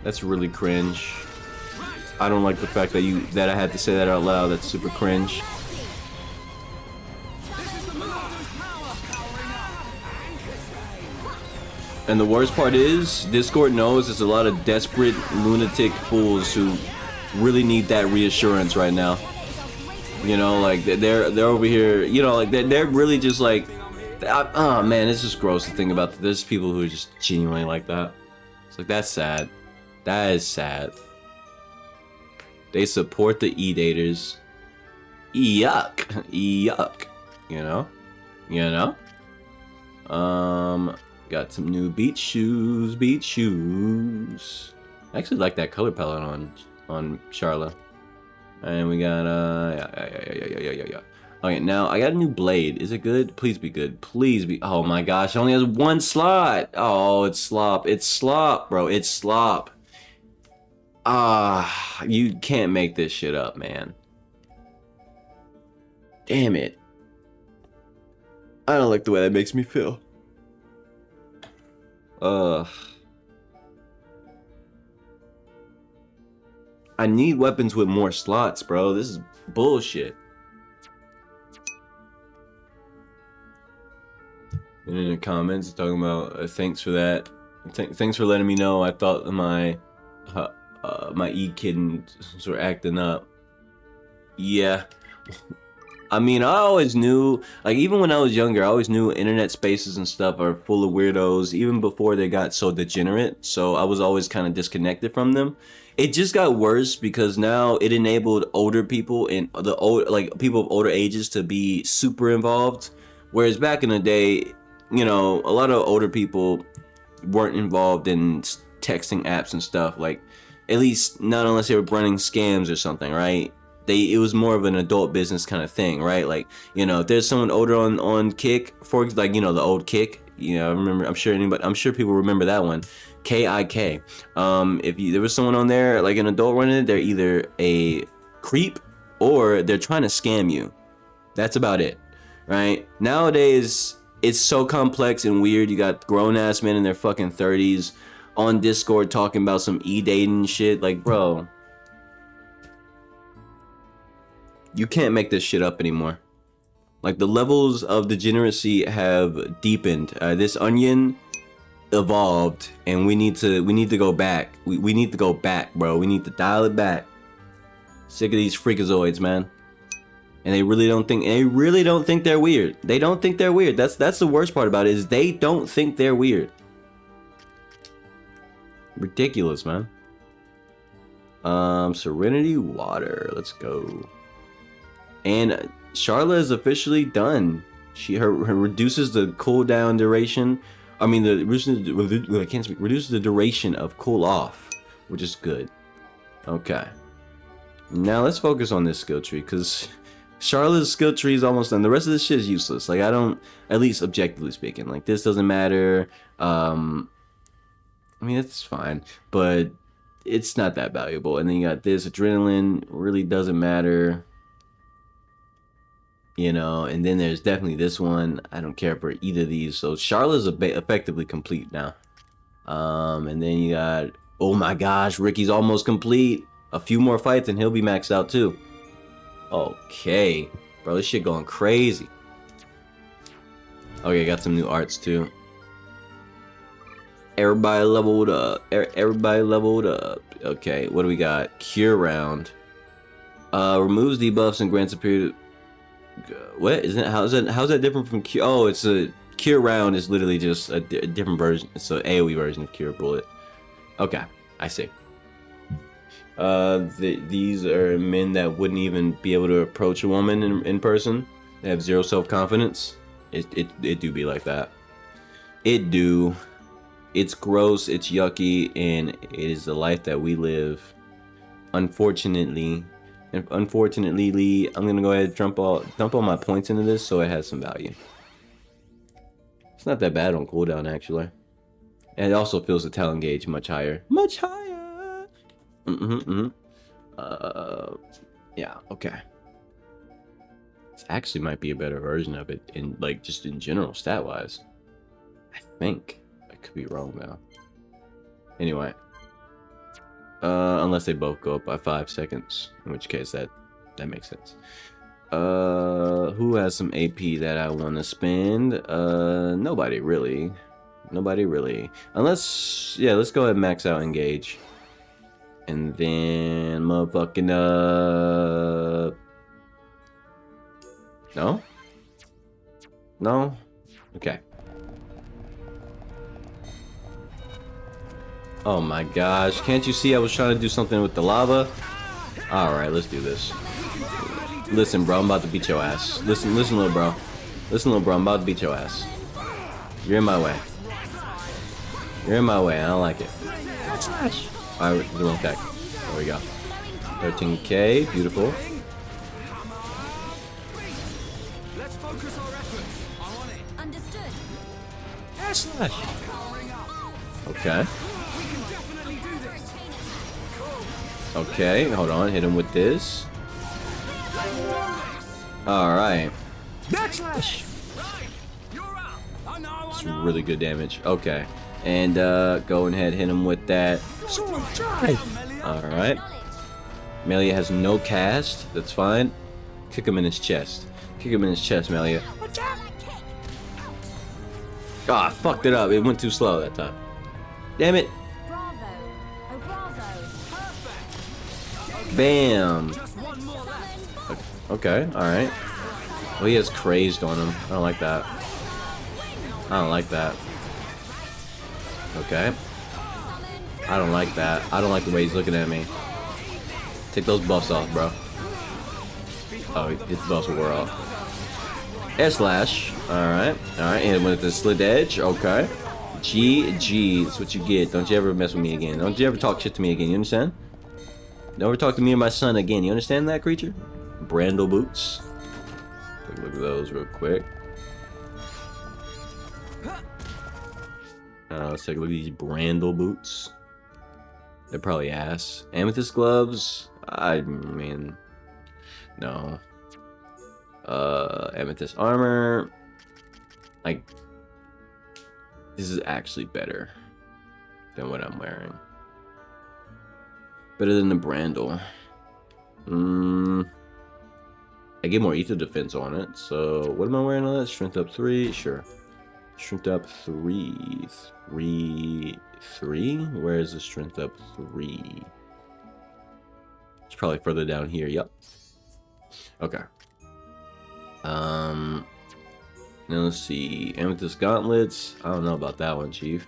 A: That's really cringe. I don't like the fact that I had to say that out loud. That's super cringe. And the worst part is, Discord knows there's a lot of desperate lunatic fools who really need that reassurance right now. You know, like they're over here. You know, like they're really just like, oh man, it's just gross to think about. There's people who are just genuinely like that. It's like, that's sad. That is sad. They support the e-daters. Yuck. Yuck. You know? You know? Got some new beach shoes. Beach shoes. I actually like that color palette on Charla. And we got yeah. Okay, now I got a new blade. Is it good? Please be good. Please be. Oh my gosh, it only has one slot. Oh, it's slop. It's slop, bro. It's slop. Ah, you can't make this shit up, man. Damn it. I don't like the way that makes me feel. I need weapons with more slots, bro. This is bullshit. And in the comments, talking about thanks for that. Thanks for letting me know. I thought my my e-kittens were acting up. Yeah. I mean, I always knew, like, even when I was younger, I always knew internet spaces and stuff are full of weirdos, even before they got so degenerate. So I was always kind of disconnected from them. It just got worse because now it enabled older people and people of older ages to be super involved. Whereas back in the day, you know, a lot of older people weren't involved in texting apps and stuff. Like, at least not unless they were running scams or something, right? It was more of an adult business kind of thing, right? Like, you know, if there's someone older on Kick, for like, you know, the old Kick, you know, I remember, I'm sure people remember that one, KIK. If there was someone on there, like an adult running it, they're either a creep or they're trying to scam you. That's about it, right? Nowadays, it's so complex and weird. You got grown ass men in their fucking 30s on Discord talking about some e-dating shit. Like, bro, you can't make this shit up anymore. Like, the levels of degeneracy have deepened. This onion evolved, and we need to go back. We need to go back, bro. We need to dial it back. Sick of these freakazoids, man. And they really don't think they're weird. They don't think they're weird. That's the worst part about it, is they don't think they're weird. Ridiculous, man. Serenity Water. Let's go. And Charla is officially done. Her reduces the cooldown duration. I mean, reduces the duration of cool off, which is good. Okay. Now let's focus on this skill tree, because Charla's skill tree is almost done. The rest of this shit is useless. Like, I don't, at least objectively speaking, like, this doesn't matter. I mean, it's fine, but it's not that valuable. And then you got this adrenaline, really doesn't matter. You know, and then there's definitely this one. I don't care for either of these. So Charla's effectively complete now. And then you got, oh my gosh, Ricky's almost complete. A few more fights and he'll be maxed out too. Okay, bro, this shit going crazy. Okay, got some new arts too. Everybody leveled up. Everybody leveled up. Okay, what do we got? Cure round. Removes debuffs and grants a period. What isn't? How's that different from cure? Oh, it's a cure round is literally just a different version. It's an AOE version of cure bullet. Okay, I see. These are men that wouldn't even be able to approach a woman in person. They have zero self-confidence. It do be like that. It do. It's gross, it's yucky, and it is the life that we live. Unfortunately, I'm gonna go ahead and dump all my points into this so it has some value. It's not that bad on cooldown actually. And it also feels the talent gauge much higher. Much higher! Yeah, okay. This actually might be a better version of it in like just in general stat wise. I think. I could be wrong though. Anyway. Unless they both go up by 5 seconds, in which case that makes sense. Who has some AP that I want to spend? Nobody really. Nobody really. Unless, yeah, let's go ahead and max out engage. And then motherfucking no? No? Okay. Oh my gosh, can't you see I was trying to do something with the lava? Alright, let's do this. Listen, bro, I'm about to beat your ass. Listen, little bro. Listen, little bro, I'm about to beat your ass. You're in my way. You're in my way, I don't like it. Alright, the wrong tech. There we go. 13k, beautiful.
D: Let's focus our efforts. I'm on it.
C: Understood.
A: Slash. Okay. Okay, hold on, hit him with this. Alright. Backslash! It's really good damage. Okay. And go ahead, hit him with that. Alright. Melia has no cast. That's fine. Kick him in his chest. Kick him in his chest, Melia. Ah, I fucked it up. It went too slow that time. Damn it.
C: Bravo. Oh, bravo.
A: Bam. Okay, alright. Well, he has crazed on him. I don't like that. I don't like that. Okay. I don't like that. I don't like the way he's looking at me. Take those buffs off, bro. Oh, his buffs wore off. Air slash. Alright. Alright, and with the slid edge. Okay. GG. That's what you get. Don't you ever mess with me again. Don't you ever talk shit to me again. You understand? Don't ever talk to me or my son again. You understand that, creature? Brandle boots. Take a look at those real quick. Let's take a look at these Brandle boots. They're probably ass. Amethyst gloves? I mean, no. Amethyst armor. Like, this is actually better than what I'm wearing. Better than the Brandle. I get more ether defense on it. So what am I wearing on that? Strength up 3? Sure. Strength up 3. 3? Where is the strength up 3? It's probably further down here. Yep. Okay. Now let's see. Amethyst gauntlets. I don't know about that one, Chief.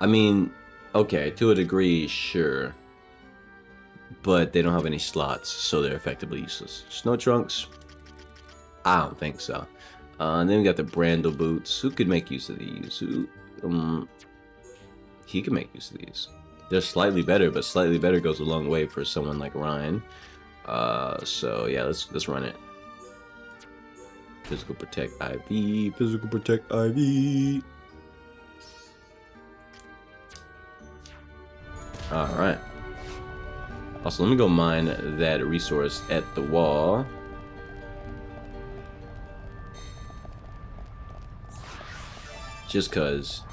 A: I mean, okay, to a degree, sure. But they don't have any slots, so they're effectively useless. Snow trunks? I don't think so. And then we got the Brandle boots. Who could make use of these? Who? He can make use of these. They're slightly better, but slightly better goes a long way for someone like Ryan. So yeah, let's run it. Physical protect IV. Physical protect IV. All right. Also, let me go mine that resource at the wall. Just cause.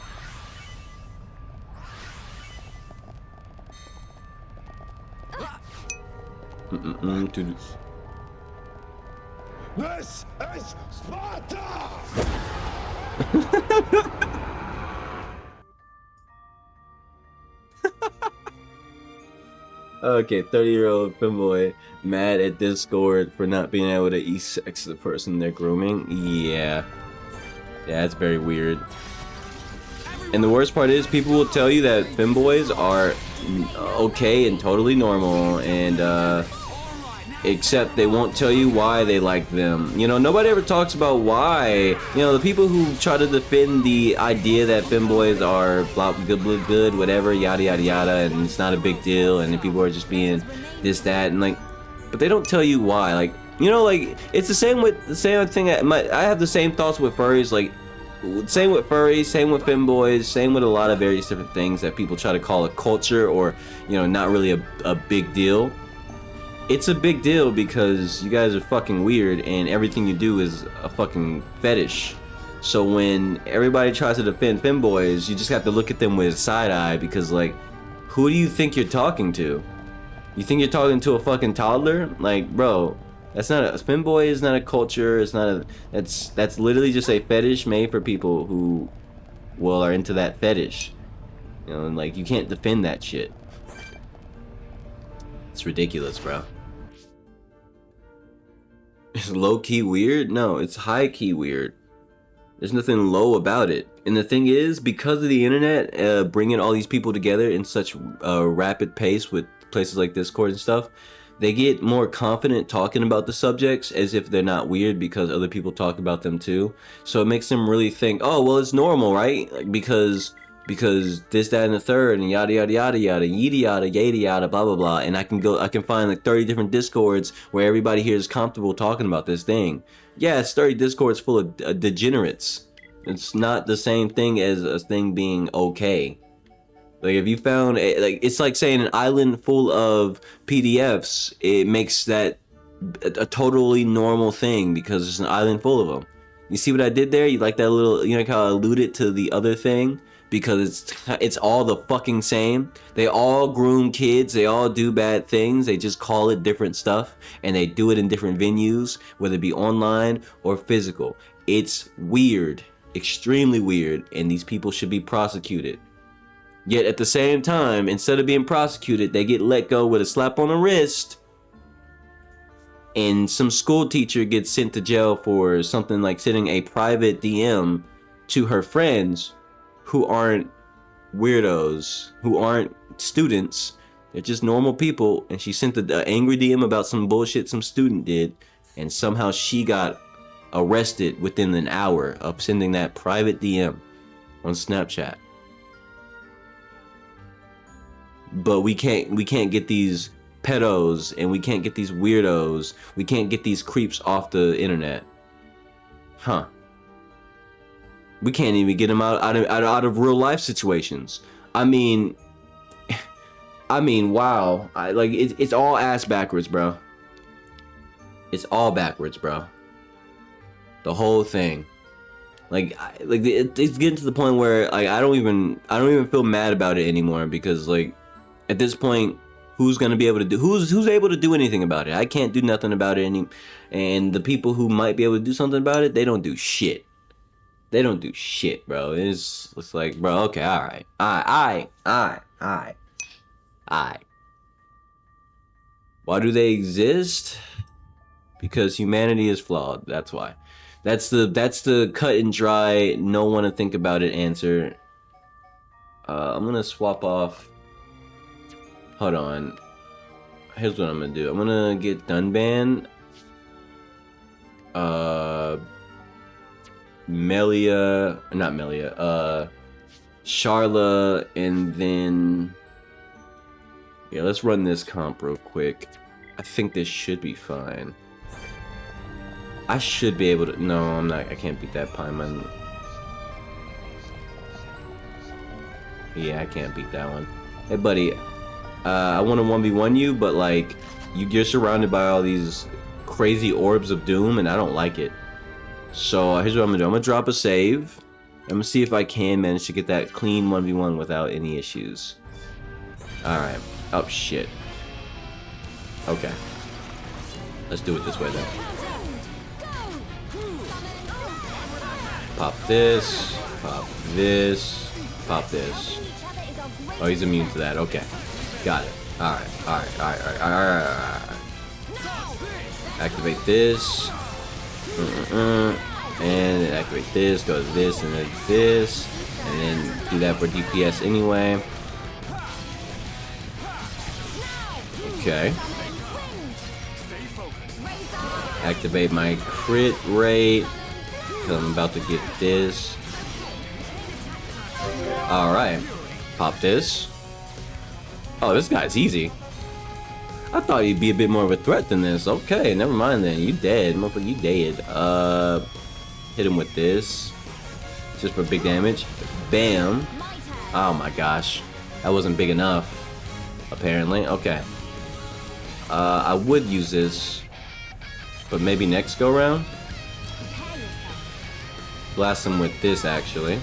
A: To
G: This is Sparta!
A: Okay, 30-year-old femboy mad at Discord for not being able to e-sex the person they're grooming. Yeah, that's very weird. And the worst part is, people will tell you that femboys are okay and totally normal, and except they won't tell you why they like them. You know, nobody ever talks about why. You know, the people who try to defend the idea that femboys are blah, good, whatever, yada yada yada, and it's not a big deal, and people are just being this, that, and like, but they don't tell you why. Like, you know, like, it's the same thing. I have the same thoughts with furries. Like, same with furries, same with femboys, same with a lot of various different things that people try to call a culture, or, you know, not really a big deal. It's a big deal because you guys are fucking weird and everything you do is a fucking fetish. So when everybody tries to defend femboys, you just have to look at them with a side eye, because, like, who do you think you're talking to? You think you're talking to a fucking toddler? Like, bro, that's not a femboy is not a culture. It's not a that's literally just a fetish made for people who, well, are into that fetish. You know, and like, you can't defend that shit. It's ridiculous, bro. It's low-key weird? No, it's high-key weird. There's nothing low about it. And the thing is, because of the internet bringing all these people together in such a rapid pace with places like Discord and stuff, they get more confident talking about the subjects as if they're not weird because other people talk about them too. So it makes them really think, oh, well, it's normal, right? Like, because this, that, and the third, and yada yada yada yada, yada yada, blah blah blah, and I can find like 30 different Discords where everybody here is comfortable talking about this thing. Yeah, it's 30 Discords full of degenerates. It's not the same thing as a thing being okay. Like, if you found like, it's like saying an island full of PDFs, it makes that a totally normal thing because it's an island full of them. You see what I did there? You like that little, you know, how I alluded to the other thing? Because it's all the fucking same. They all groom kids, they all do bad things, they just call it different stuff, and they do it in different venues, whether it be online or physical. It's weird, extremely weird, and these people should be prosecuted. Yet at the same time, instead of being prosecuted, they get let go with a slap on the wrist, and some school teacher gets sent to jail for something like sending a private DM to her friends who aren't weirdos, who aren't students, they're just normal people, and she sent an angry DM about some bullshit some student did, and somehow she got arrested within an hour of sending that private DM on Snapchat. But we can't get these pedos, and we can't get these weirdos, we can't get these creeps off the internet. Huh. We can't even get them out of real life situations. I mean, wow. Like, it's all ass backwards, bro. It's all backwards, bro. The whole thing. Like it's getting to the point where, like, I don't even feel mad about it anymore, because, like, at this point, who's gonna be able to do? Who's able to do anything about it? I can't do nothing about it and the people who might be able to do something about it, they don't do shit. They don't do shit, bro. It's like, bro, okay, alright. Alright. Why do they exist? Because humanity is flawed, that's why. That's the cut and dry, no one to think about it answer. I'm gonna swap off. Hold on. Here's what I'm gonna do. I'm gonna get Dunban. Charla, and then, yeah, let's run this comp real quick. I think this should be fine. I should be able to, no, I'm not, I can't beat that Paimon. Yeah, I can't beat that one. Hey buddy, I want to 1v1 you, but like, you're surrounded by all these crazy orbs of doom, and I don't like it. So here's what I'm gonna do. I'm gonna drop a save. I'm gonna see if I can manage to get that clean 1v1 without any issues. Alright. Oh shit. Okay. Let's do it this way then. Pop this, pop this, pop this. Oh, he's immune to that. Okay, got it. All right, all right, all right, all right, all right, all right. Activate this, and then activate this. Go to this and then this, and then do that for DPS anyway. Okay. Activate my crit rate. Cause I'm about to get this. Alright. Pop this. Oh, this guy's easy. I thought he'd be a bit more of a threat than this. Okay, never mind then. You dead. Motherfucker, you dead. Hit him with this. Just for big damage. Bam. Oh my gosh. That wasn't big enough. Apparently. Okay. I would use this. But maybe next go round? Blast him with this, actually.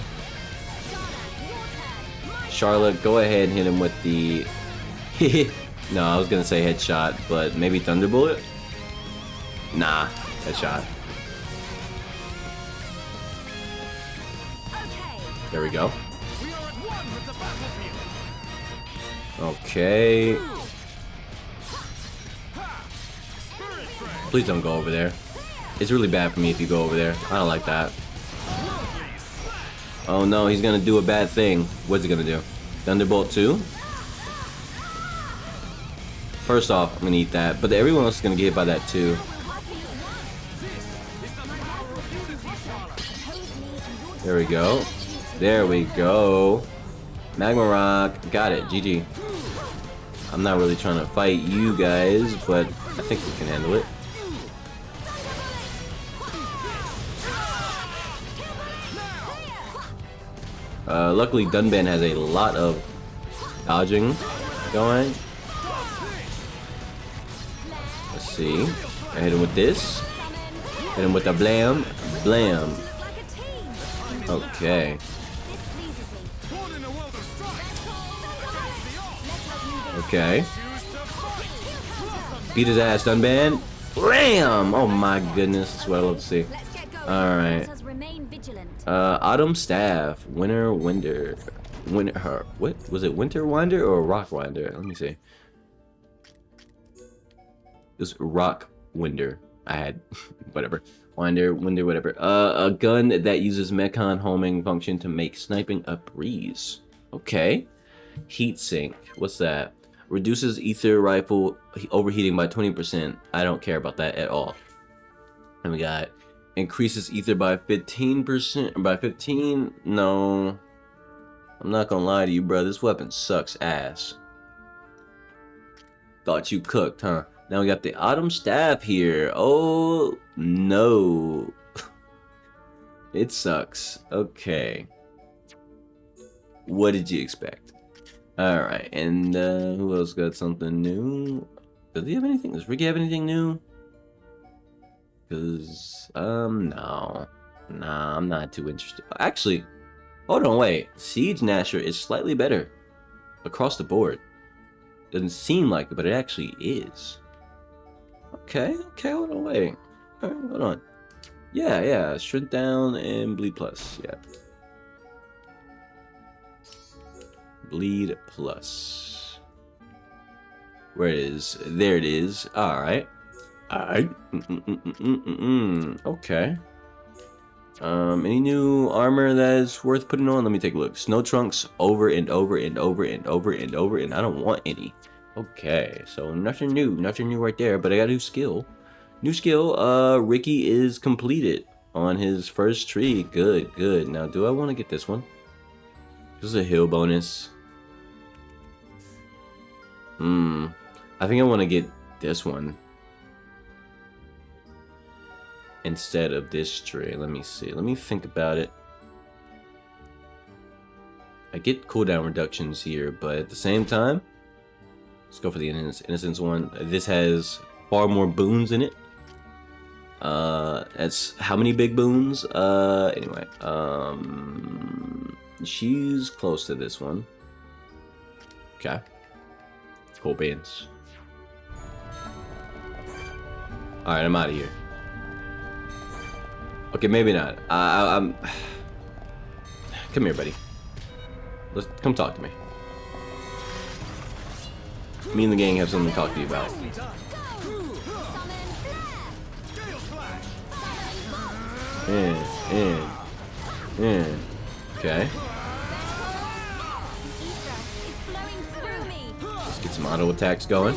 A: Charlotte, go ahead and hit him with the... No, I was gonna say headshot, but maybe Thunderbolt? Nah, headshot. There we go. Okay. Please don't go over there. It's really bad for me if you go over there. I don't like that. Oh no, he's gonna do a bad thing. What's he gonna do? Thunderbolt 2? First off, I'm gonna eat that, but everyone else is gonna get hit by that too. There we go. There we go. Magma Rock. Got it. GG. I'm not really trying to fight you guys, but I think we can handle it. Luckily, Dunban has a lot of dodging going. Let's see. I hit him with this. Hit him with the blam. Blam. Okay. Okay. Beat his ass, Dunban. Blam! Oh my goodness, that's what I love to see. Alright. Autumn Staff. Winter Winder. Winter. What? Was it Winter Winder or Rock Winder? Let me see. It was Rock Winder. I had whatever. Winder, whatever. A gun that uses Mechon homing function to make sniping a breeze. Okay. Heatsink. What's that? Reduces ether rifle overheating by 20%. I don't care about that at all. And we got increases ether by 15%. By 15? No. I'm not gonna lie to you, bro. This weapon sucks ass. Thought you cooked, huh? Now we got the Autumn Staff here. Oh, no. It sucks. Okay. What did you expect? Alright, and who else got something new? Does he have anything? Does Ricky have anything new? Because, no. Nah, I'm not too interested. Actually, hold on, wait. Siege Gnasher is slightly better across the board. Doesn't seem like it, but it actually is. Okay, hold on, wait. Alright, hold on. Yeah, Shrink Down and Bleed Plus, yeah. Bleed Plus. Where it is? There it is. Alright. Alright. Okay. Any new armor that is worth putting on? Let me take a look. Snow Trunks over and over and over and over and over, and I don't want any. Okay, so nothing new right there, but I got a new skill. Ricky is completed on his first tree. Good. Now, do I want to get this one? This is a heal bonus. I think I want to get this one instead of this tree. Let me see. Let me think about it. I get cooldown reductions here, but at the same time, let's go for the Innocence one. This has far more boons in it. That's how many big boons? Anyway, she's close to this one. Okay. Cool beans. Alright, I'm out of here. Okay, maybe not. I'm... Come here, buddy. Let's come talk to me. Me and the gang have something to talk to you about. Okay. Let's get some auto attacks going.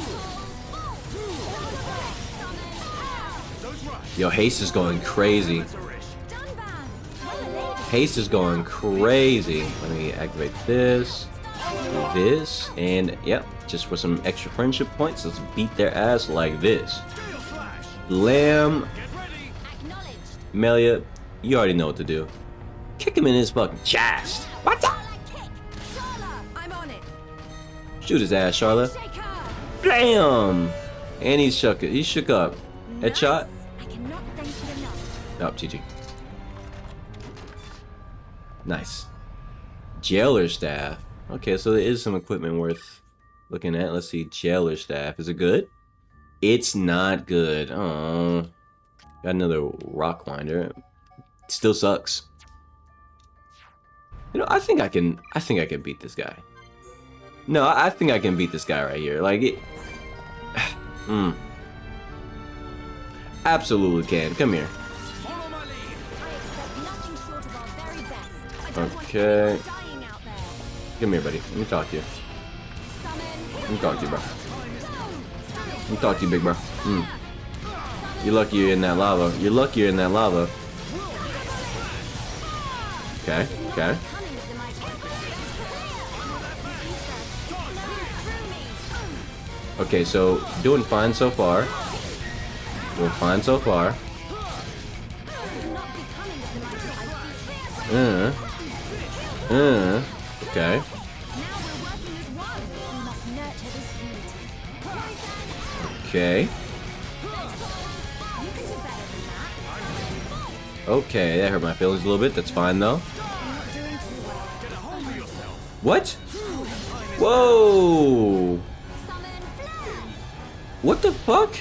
A: Yo, haste is going crazy. Haste is going crazy. Let me activate this, do this, and yep, just for some extra friendship points, let's beat their ass like this. Lamb. Melia, you already know what to do. Kick him in his fucking chest. What's up? Shoot his ass, Charlotte. Bam! And he shook it. He shook up. Headshot. Oh, GG. Nice. Jailer staff. Okay, so there is some equipment worth looking at. Let's see. Jailer staff. Is it good? It's not good. Oh. Got another rock winder. Still sucks. You know, I think I can beat this guy. No, I think I can beat this guy right here. Like it. Absolutely can. Come here. Okay. Come here, buddy. Let me talk to you. Let me talk to you, bro. Let me talk to you, big bro. You're lucky you're in that lava. You're lucky you're in that lava. Okay, okay. Okay, so doing fine so far. Doing fine so far. Okay. Okay. Okay, that hurt my feelings a little bit. That's fine though. What? Whoa! What the fuck?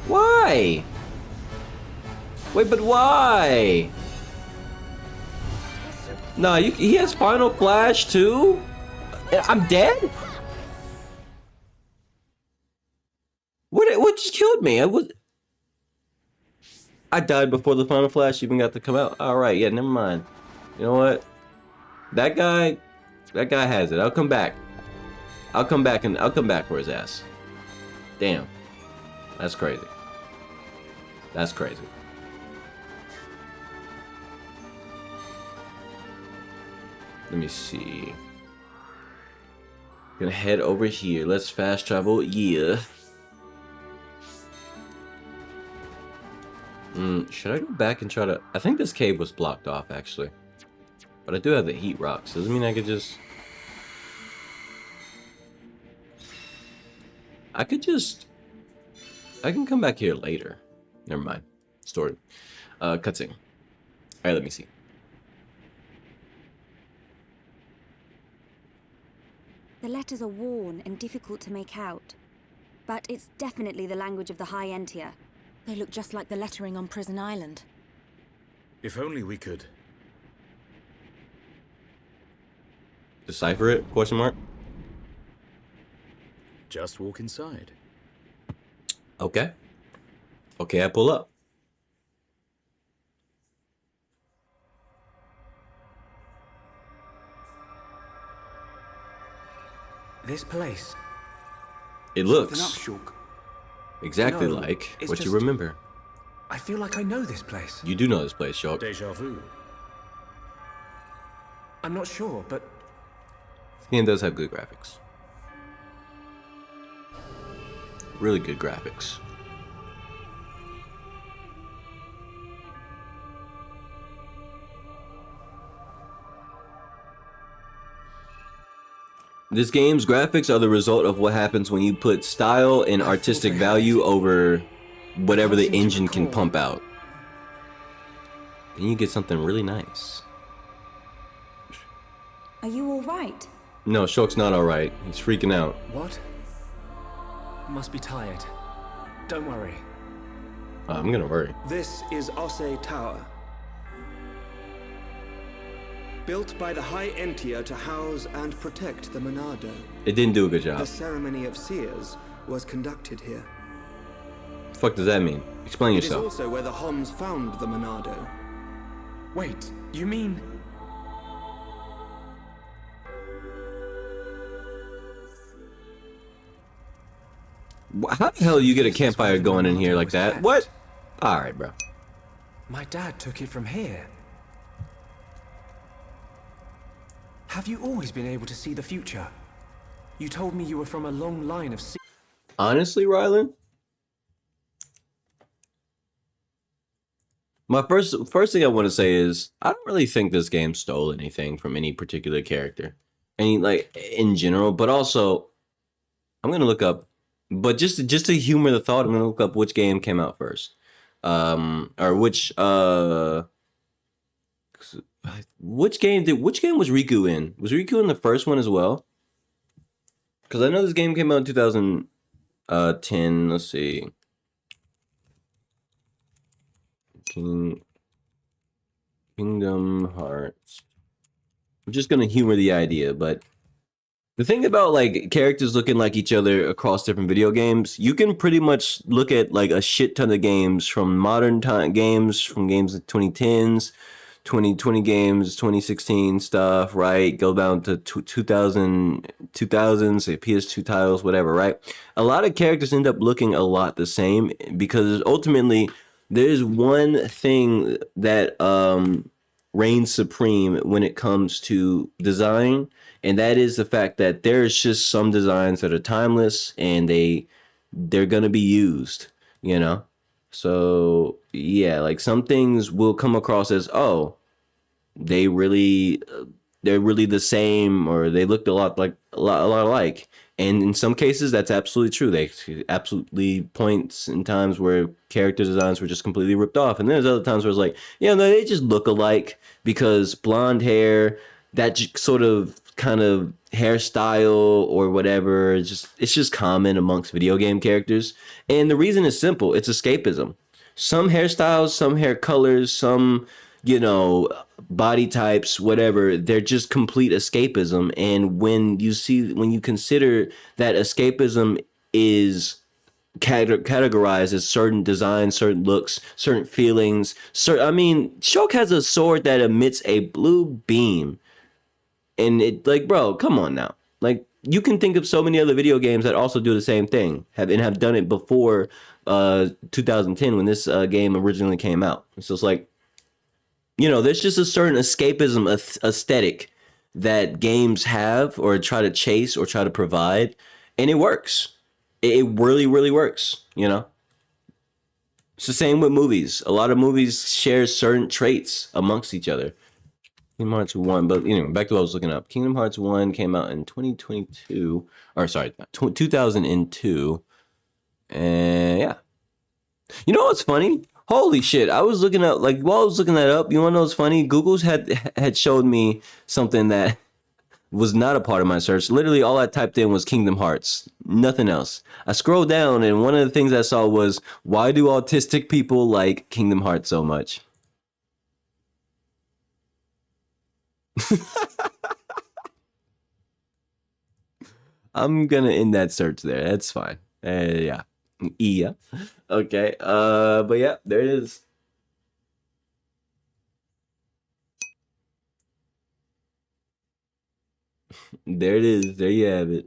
A: Why? Wait, but why? Nah, he has Final Flash too? I'm dead? What just killed me? I died before the Final Flash even got to come out. Alright, yeah, never mind. You know what? That guy has it. I'll come back. I'll come back for his ass. Damn. That's crazy. That's crazy. Let me see. Gonna head over here. Let's fast travel. Yeah. Should I go back and try to... I think this cave was blocked off, actually. But I do have the heat rocks. Doesn't mean I could just... I can come back here later. Never mind. Story. Cutscene. Alright, let me see.
C: The letters are worn and difficult to make out. But it's definitely the language of the High Entia. They look just like the lettering on Prison Island.
H: If only we could.
A: Decipher it? Question mark.
H: Just walk inside.
A: Okay. Okay, I pull up.
F: This place.
A: It looks
F: Something up, Shulk.
A: exactly
F: No,
A: like
F: it's
A: what you
F: just-
A: remember.
F: I feel like I know this place.
A: You do know this place, Shulk.
H: Deja vu.
F: I'm not sure, but
A: This game does have good graphics. Really good graphics. This game's graphics are the result of what happens when you put style and artistic value over whatever the engine can pump out. Then you get something really nice.
C: Are you all right?
A: No, Shulk's not alright. He's freaking out.
F: what? Must be tired. Don't worry.
A: I'm gonna worry.
E: This is Osse Tower. Built by the High Entia to house and protect the Monado.
A: It didn't do a good job.
E: The ceremony of seers was conducted here.
A: The fuck does that mean? Explain
E: It is
A: yourself.
E: also where the Homs found the Monado.
F: Wait, you mean...
A: How the hell you get a campfire going in here like that? What? Alright, bro.
F: My dad took it from here. Have you always been able to see the future? You told me you were from a long line of sea.
A: Honestly, Rylan, my first thing I want to say is I don't really think this game stole anything from any particular character, any like in general. But also, I'm gonna look up. But just to humor the thought, I'm gonna look up which game came out first, or which game was Riku in? Was Riku in the first one as well? Because I know this game came out in 2010. Let's see. Kingdom Hearts. I'm just gonna humor the idea, but the thing about like characters looking like each other across different video games, you can pretty much look at like a shit ton of games from modern time games, from games of 2010s, 2020 games, 2016 stuff, right? Go down to 2000s, say PS2 titles, whatever, right? A lot of characters end up looking a lot the same because ultimately there's one thing that reigns supreme when it comes to design, and that is the fact that there's just some designs that are timeless and they're gonna be used, you know? So yeah, like some things will come across as, oh, they're really the same, or they looked a lot alike. And in some cases, that's absolutely true. They absolutely points in times where character designs were just completely ripped off. And there's other times where it's like, yeah, no, they just look alike because blonde hair, that sort of kind of hairstyle or whatever, it's just common amongst video game characters. And the reason is simple. It's escapism. Some hairstyles, some hair colors, some, you know, body types, whatever, they're just complete escapism. And when you consider that escapism is categorized as certain designs, certain looks, certain feelings, I mean, Shulk has a sword that emits a blue beam. And it, like, bro, come on now. Like, you can think of so many other video games that also do the same thing, have done it before 2010 when this game originally came out. So it's like, you know, there's just a certain escapism aesthetic that games have or try to chase or try to provide, and it works. It really, really works, you know? It's the same with movies. A lot of movies share certain traits amongst each other. Kingdom Hearts 1, but anyway, back to what I was looking up. Kingdom Hearts 1 came out in 2002, or sorry, 2002, and yeah. You know what's funny? Holy shit, I was looking up, like, while I was looking that up, you wanna know what's funny? Google's had showed me something that was not a part of my search. Literally, all I typed in was Kingdom Hearts, nothing else. I scrolled down, and one of the things I saw was, why do autistic people like Kingdom Hearts so much? I'm gonna end that search there. That's fine. Yeah. Okay. But yeah, there it is. There it is. There you have it.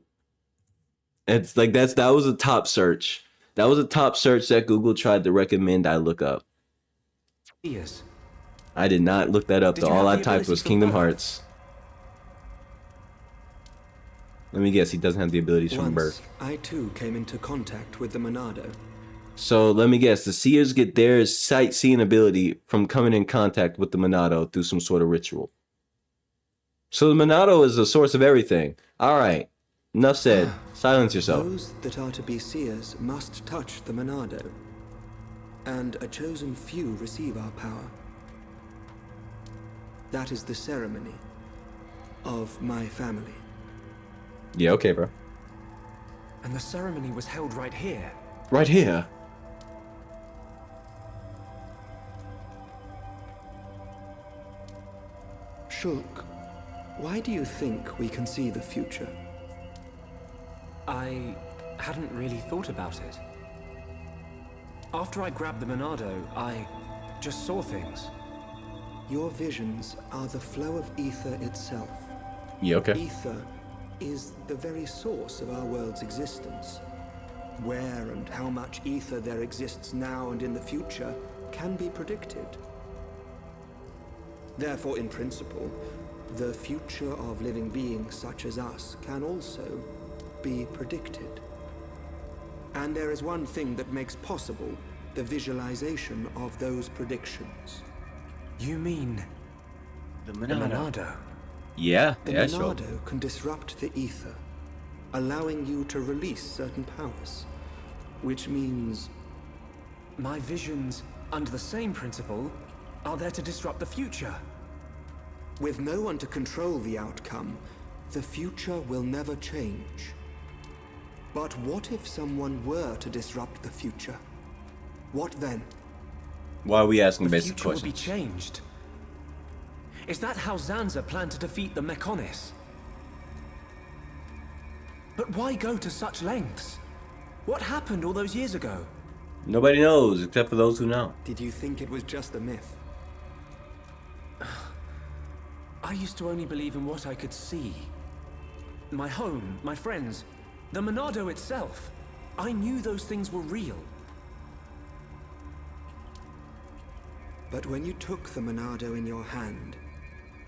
A: It's like that was a top search. That was a top search that Google tried to recommend I look up.
F: Yes.
A: I did not look that up. Though. All I typed was Kingdom Hearts. Let me guess, he doesn't have the abilities from birth.
E: I too came into contact with the Monado.
A: So let me guess, the seers get their sight-seeing ability from coming in contact with the Monado through some sort of ritual. So the Monado is the source of everything. All right, enough said. Silence yourself.
E: Those that are to be seers must touch the Monado, and a chosen few receive our power. That is the ceremony of my family.
A: Yeah, okay, bro.
F: And the ceremony was held right here.
A: Right here?
E: Shulk, why do you think we can see the future?
F: I hadn't really thought about it. After I grabbed the Monado, I just saw things.
E: Your visions are the flow of ether itself.
A: Yeah, okay.
E: Ether is the very source of our world's existence. Where and how much ether there exists now and in the future can be predicted. Therefore, in principle, the future of living beings such as us can also be predicted. And there is one thing that makes possible the visualization of those predictions.
F: You mean the Monado?
A: Yeah,
E: The
A: yeah, sure.
E: Monado can disrupt the ether, allowing you to release certain powers, which means
F: My visions, under the same principle, are there to disrupt the future.
E: with no one to control the outcome, the future will never change. But what if someone were to disrupt the future? What then?
A: Why are we asking
F: The
A: basic
F: future will be
A: questions?
F: changed. Is that how Zanza planned to defeat the Mechonis? But why go to such lengths? What happened all those years ago?
A: Nobody knows except for those who know.
E: Did you think it was just a myth?
F: I used to only believe in what I could see. My home, my friends, the Monado itself. I knew those things were real.
E: But when you took the Monado in your hand,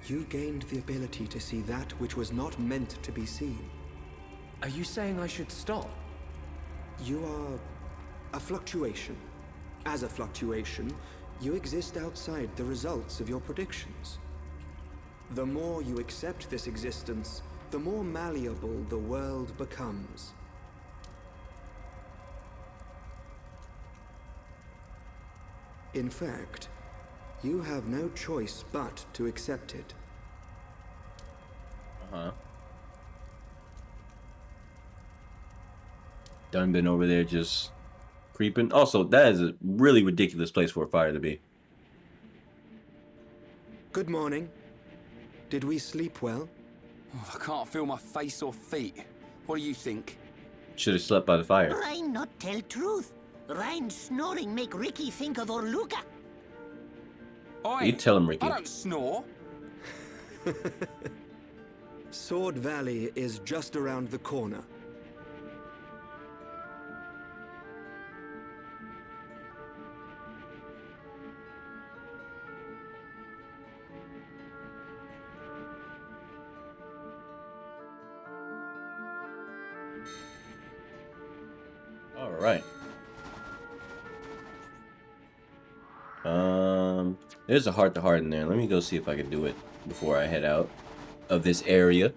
E: you gained the ability to see that which was not meant to be seen.
F: Are you saying I should stop?
E: You are a fluctuation. As a fluctuation, you exist outside the results of your predictions. The more you accept this existence, the more malleable the world becomes. In fact, you have no choice but to accept it.
A: Uh-huh. Done been over there just creeping. Also, that is a really ridiculous place for a fire to be.
E: Good morning. Did we sleep well?
D: Oh, I can't feel my face or feet. What do you think?
A: Should have slept by the fire.
B: Ryan not tell truth. Ryan snoring make Ricky think of Orluka.
D: Oi,
A: You tell him, Ricky.
D: I don't snore.
E: Sword Valley is just around the corner.
A: All right. There's a heart-to-heart in there. Let me go see if I can do it before I head out of this area.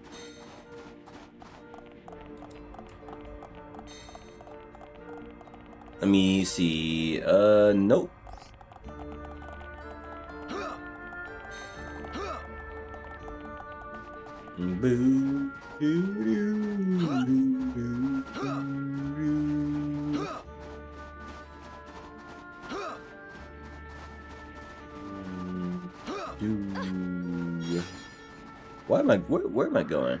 A: Let me see. Nope. Boo. Why am I? Where am I going?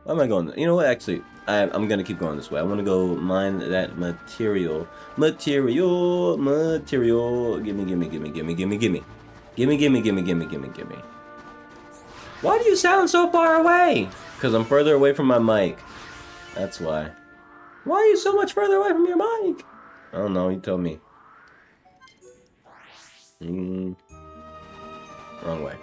A: Why am I going? You know what? Actually, I'm gonna keep going this way. I want to go mine that material. Material. Gimme. Why do you sound so far away? Because I'm further away from my mic. That's why. Why are you so much further away from your mic? I don't know. You tell me. Wrong way.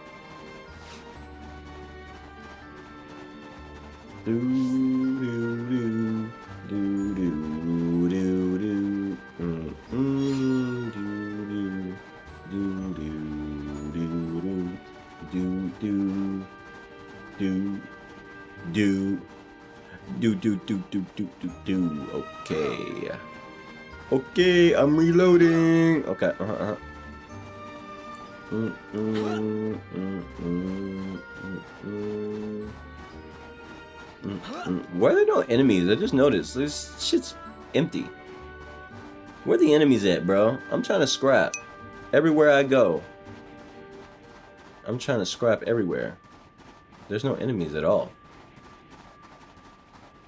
A: Okay. Okay, I'm reloading. Okay. Why are there no enemies? I just noticed this shit's empty. Where the enemies at, bro? I'm trying to scrap everywhere I go. I'm trying to scrap everywhere. There's no enemies at all.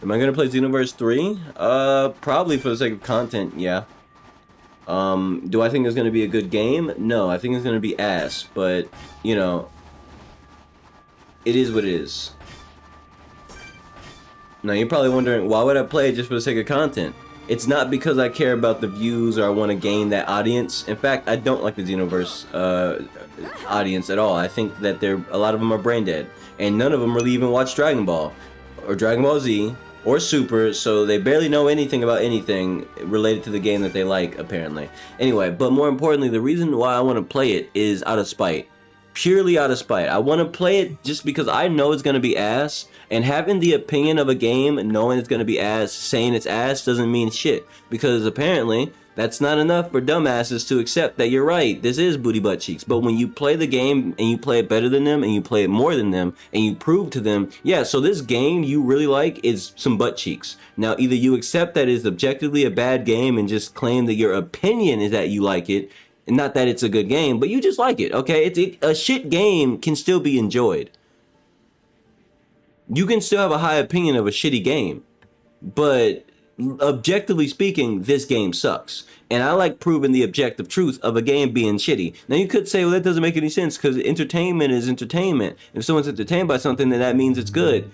A: Am I gonna play Xenoverse 3? Probably for the sake of content, yeah. Do I think it's gonna be a good game? No, I think it's gonna be ass, but, you know, it is what it is. Now, you're probably wondering, why would I play it just for the sake of content? It's not because I care about the views or I want to gain that audience. In fact, I don't like the Xenoverse audience at all. I think that a lot of them are brain dead. And none of them really even watch Dragon Ball or Dragon Ball Z or Super, so they barely know anything about anything related to the game that they like, apparently. Anyway, but more importantly, the reason why I want to play it is out of spite. Purely out of spite. I want to play it just because I know it's going to be ass, and having the opinion of a game, knowing it's going to be ass, saying it's ass doesn't mean shit, because apparently that's not enough for dumbasses to accept that you're right, this is booty butt cheeks. But when you play the game and you play it better than them and you play it more than them and you prove to them, yeah, so this game you really like is some butt cheeks. Now, either you accept that it's objectively a bad game and just claim that your opinion is that you like it, and not that it's a good game, but you just like it, okay? A shit game can still be enjoyed. You can still have a high opinion of a shitty game, but objectively speaking, this game sucks. And I like proving the objective truth of a game being shitty. Now, you could say, well, that doesn't make any sense because entertainment is entertainment. If someone's entertained by something, then that means it's good.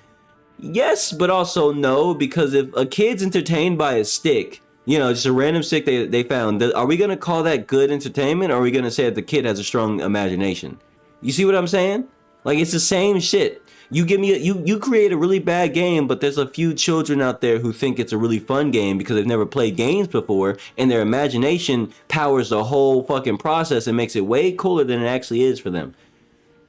A: Yes, but also no, because if a kid's entertained by a stick, you know, just a random stick they found, are we going to call that good entertainment, or are we going to say that the kid has a strong imagination? You see what I'm saying? Like, it's the same shit. You give me you create a really bad game, but there's a few children out there who think it's a really fun game because they've never played games before, and their imagination powers the whole fucking process and makes it way cooler than it actually is for them.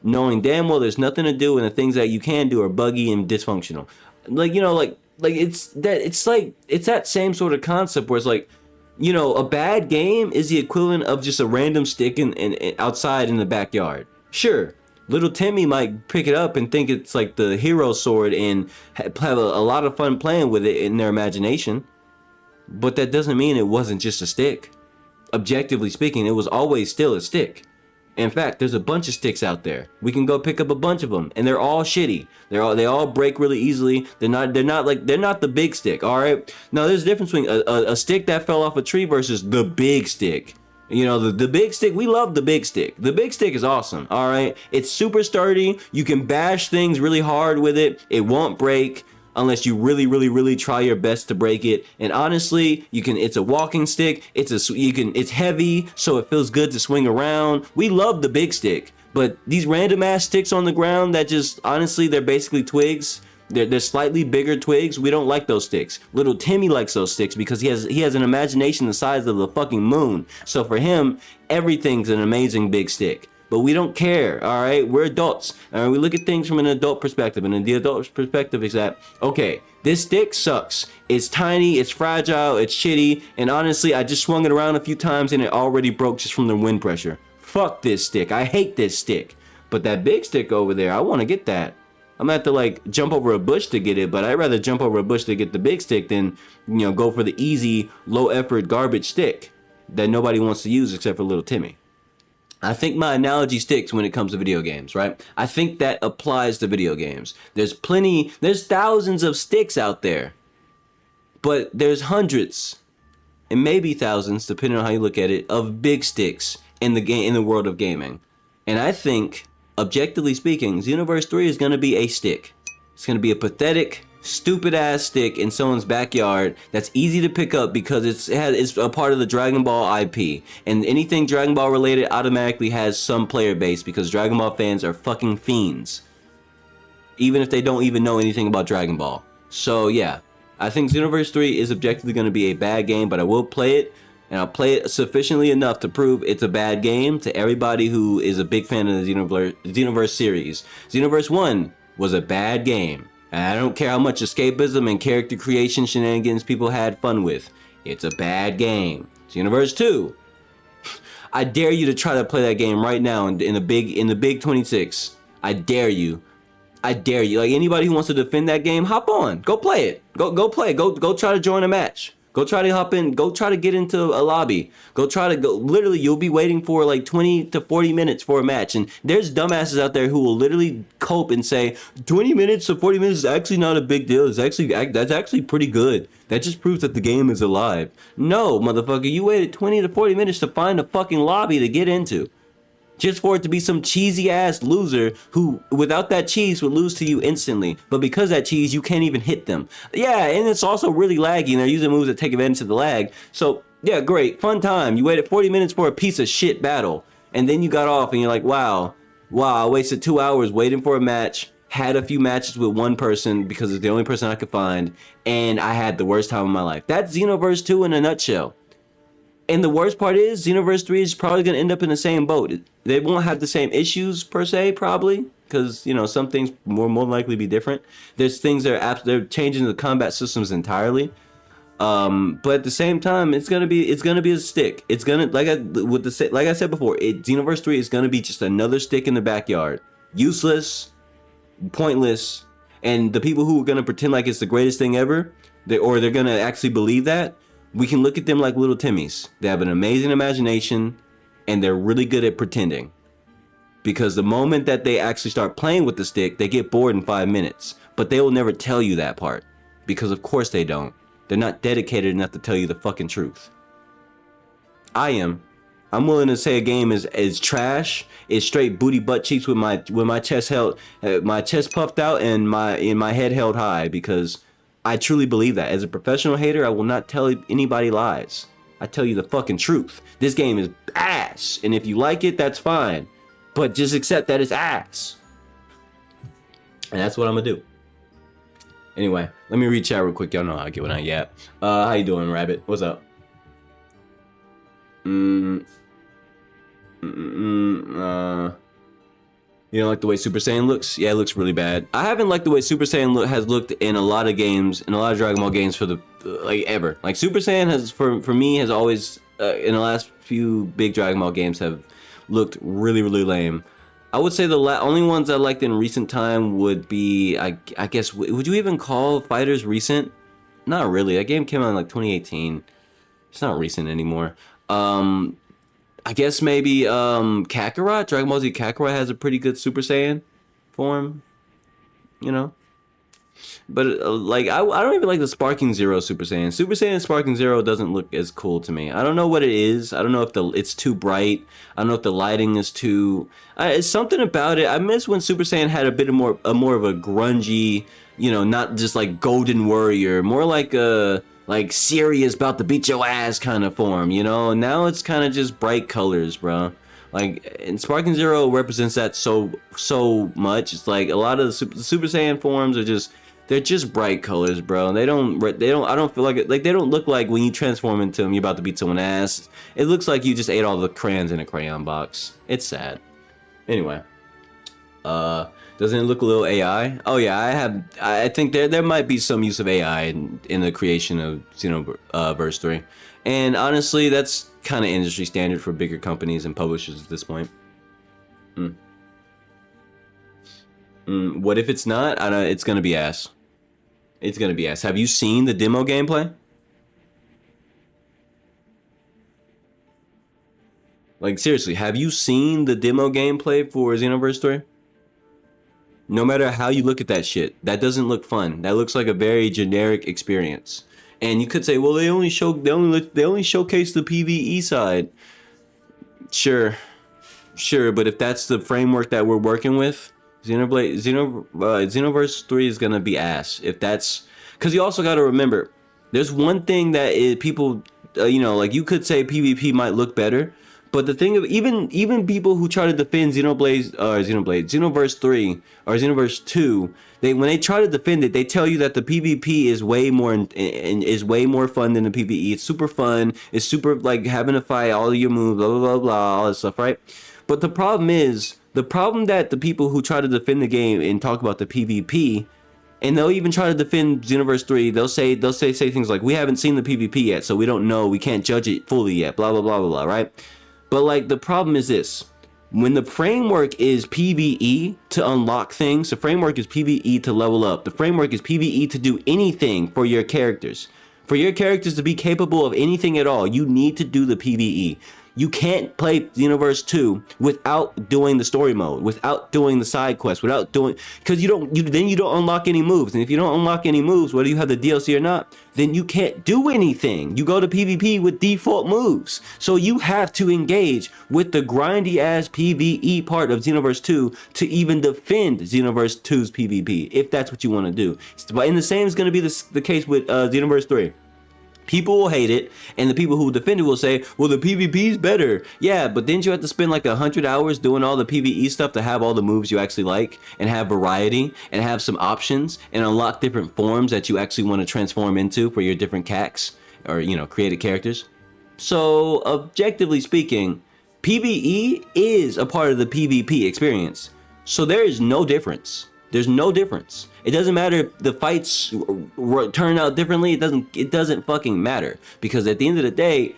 A: Knowing damn well there's nothing to do, and the things that you can do are buggy and dysfunctional. Like, you know, like it's that same sort of concept where it's like, you know, a bad game is the equivalent of just a random stick in outside in the backyard. Sure, little Timmy might pick it up and think it's like the hero sword and have a lot of fun playing with it in their imagination, but that doesn't mean it wasn't just a stick. Objectively speaking, it was always still a stick. In fact, there's a bunch of sticks out there. We can go pick up a bunch of them, and they're all shitty. They all break really easily. They're not the big stick. All right. Now, there's a difference between a stick that fell off a tree versus the big stick. You know, the big stick. We love the big stick. The big stick is awesome. All right. It's super sturdy. You can bash things really hard with it. It won't break unless you really try your best to break it. And honestly, it's a walking stick. It's heavy, so it feels good to swing around. We love the big stick, but these random ass sticks on the ground that just, honestly, they're basically twigs. They're slightly bigger twigs. We don't like those sticks. Little Timmy likes those sticks because he has an imagination the size of the fucking moon. So for him, everything's an amazing big stick. But we don't care, all right? We're adults, and we look at things from an adult perspective, and the adult perspective is that, okay, this stick sucks. It's tiny, it's fragile, it's shitty, and honestly, I just swung it around a few times, and it already broke just from the wind pressure. Fuck this stick. I hate this stick. But that big stick over there, I want to get that. I'm gonna have to, like, jump over a bush to get it, but I'd rather jump over a bush to get the big stick than, you know, go for the easy, low-effort garbage stick that nobody wants to use except for little Timmy. I think my analogy sticks when it comes to video games, right? I think that applies to video games. There's thousands of sticks out there, but there's hundreds and maybe thousands, depending on how you look at it, of big sticks in the world of gaming. And I think, objectively speaking, Xenoverse 3 is going to be a stick. It's going to be a pathetic, stupid ass stick in someone's backyard that's easy to pick up because it's a part of the Dragon Ball IP, and anything Dragon Ball related automatically has some player base because Dragon Ball fans are fucking fiends, even if they don't even know anything about Dragon Ball. So yeah, I think Xenoverse 3 is objectively going to be a bad game, but I will play it, and I'll play it sufficiently enough to prove it's a bad game to everybody who is a big fan of the Xenoverse series. Xenoverse 1 was a bad game. And I don't care how much escapism and character creation shenanigans people had fun with. It's a bad game. Xenoverse 2. I dare you to try to play that game right now in the big 26. I dare you. I dare you. Like, anybody who wants to defend that game, hop on. Go play it. Go play it. Go try to join a match. Go try to hop in. Go try to get into a lobby. Go try to go. Literally, you'll be waiting for like 20 to 40 minutes for a match. And there's dumbasses out there who will literally cope and say 20 minutes to 40 minutes is actually not a big deal. That's actually pretty good. That just proves that the game is alive. No, motherfucker, you waited 20 to 40 minutes to find a fucking lobby to get into. Just for it to be some cheesy ass loser who, without that cheese, would lose to you instantly. But because of that cheese, you can't even hit them. Yeah, and it's also really laggy, and they're using moves that take advantage of the lag. So, yeah, great, fun time. You waited 40 minutes for a piece of shit battle, and then you got off, and you're like, wow, I wasted 2 hours waiting for a match, had a few matches with one person because it's the only person I could find, and I had the worst time of my life. That's Xenoverse 2 in a nutshell. And the worst part is, Xenoverse 3 is probably going to end up in the same boat. They won't have the same issues, per se, probably. Because, you know, some things more likely be different. There's things that are they're changing the combat systems entirely. But at the same time, it's gonna be a stick. It's gonna, like I said before, Xenoverse 3 is gonna be just another stick in the backyard. Useless, pointless, and the people who are gonna pretend like it's the greatest thing ever, they're gonna actually believe that, we can look at them like little Timmies. They have an amazing imagination, and they're really good at pretending. Because the moment that they actually start playing with the stick, they get bored in 5 minutes. But they will never tell you that part. Because of course they don't. They're not dedicated enough to tell you the fucking truth. I am. I'm willing to say a game is trash, is straight booty butt cheeks with my chest held, my chest puffed out and my head held high, because I truly believe that. As a professional hater, I will not tell anybody lies. I tell you the fucking truth. This game is ass, and if you like it, that's fine. But just accept that it's ass. And that's what I'm gonna do. Anyway, let me read chat real quick. Y'all know how I get when I yap. How you doing, Rabbit? What's up? You don't like the way Super Saiyan looks? Yeah, it looks really bad. I haven't liked the way Super Saiyan has looked in a lot of games, in a lot of Dragon Ball games for the, like, ever. Like, Super Saiyan has, for me, has always, in the last few big Dragon Ball games have looked really, really lame. I would say the only ones I liked in recent time would be, I guess, would you even call Fighters recent? Not really. That game came out in like 2018. It's not recent anymore. I guess maybe Kakarot, Dragon Ball Z Kakarot has a pretty good Super Saiyan form, you know. But like I don't even like the Sparking Zero Super Saiyan. Super Saiyan Sparking Zero doesn't look as cool to me. I don't know what it is. I don't know if it's too bright. I don't know if the lighting is too. It's something about it. I miss when Super Saiyan had a bit of more of a grungy, you know, not just like Golden Warrior, more like a serious about to beat your ass kind of form, you know. And now it's kind of just bright colors, bro. Like, and Sparking Zero represents that so much. It's like a lot of the Super Saiyan forms are just. They're just bright colors, bro. I don't feel like it, like they don't look like when you transform into them, you're about to beat someone's ass. It looks like you just ate all the crayons in a crayon box. It's sad. Anyway, doesn't it look a little AI? Oh yeah, I think there might be some use of AI in the creation of Xenoverse 3. And honestly, that's kind of industry standard for bigger companies and publishers at this point. What if it's not? It's gonna be ass. It's gonna be ass. Have you seen the demo gameplay? Like, seriously, have you seen the demo gameplay for Xenoverse 3? No matter how you look at that shit, that doesn't look fun. That looks like a very generic experience. And you could say, well, they only showcase the PvE side. Sure, but if that's the framework that we're working with, Xenoverse 3 is gonna be ass. If that's, because you also got to remember, there's one thing that people, like you could say PvP might look better, but the thing of even people who try to defend Xenoverse 3 or Xenoverse 2, when they try to defend it, they tell you that the PvP is way more fun than the PvE. It's super fun. It's super like having to fight all of your moves, blah blah blah blah, all that stuff, right? But the problem that the people who try to defend the game and talk about the PvP, and they'll even try to defend Xenoverse 3, they'll say things like, we haven't seen the PvP yet, so we don't know, we can't judge it fully yet, blah blah blah blah blah, right? But like, the problem is this: when the framework is PvE to unlock things, the framework is PvE to level up, the framework is PvE to do anything for your characters, For your characters to be capable of anything at all, you need to do the PvE. You can't play Xenoverse 2 without doing the story mode, without doing the side quest, without doing, because you don't unlock any moves. And if you don't unlock any moves, whether you have the DLC or not, then you can't do anything. You go to PvP with default moves. So you have to engage with the grindy ass PvE part of Xenoverse 2 to even defend Xenoverse 2's PvP, if that's what you want to do. And the same is going to be the case with Xenoverse 3. People will hate it, and the people who defend it will say, well, the PvP is better. Yeah, but didn't you have to spend like 100 hours doing all the PvE stuff to have all the moves you actually like, and have variety, and have some options, and unlock different forms that you actually want to transform into for your different cacks, or, you know, created characters? So, objectively speaking, PvE is a part of the PvP experience. So there is no difference. There's no difference. It doesn't matter if the fights turn out differently. It doesn't fucking matter, because at the end of the day,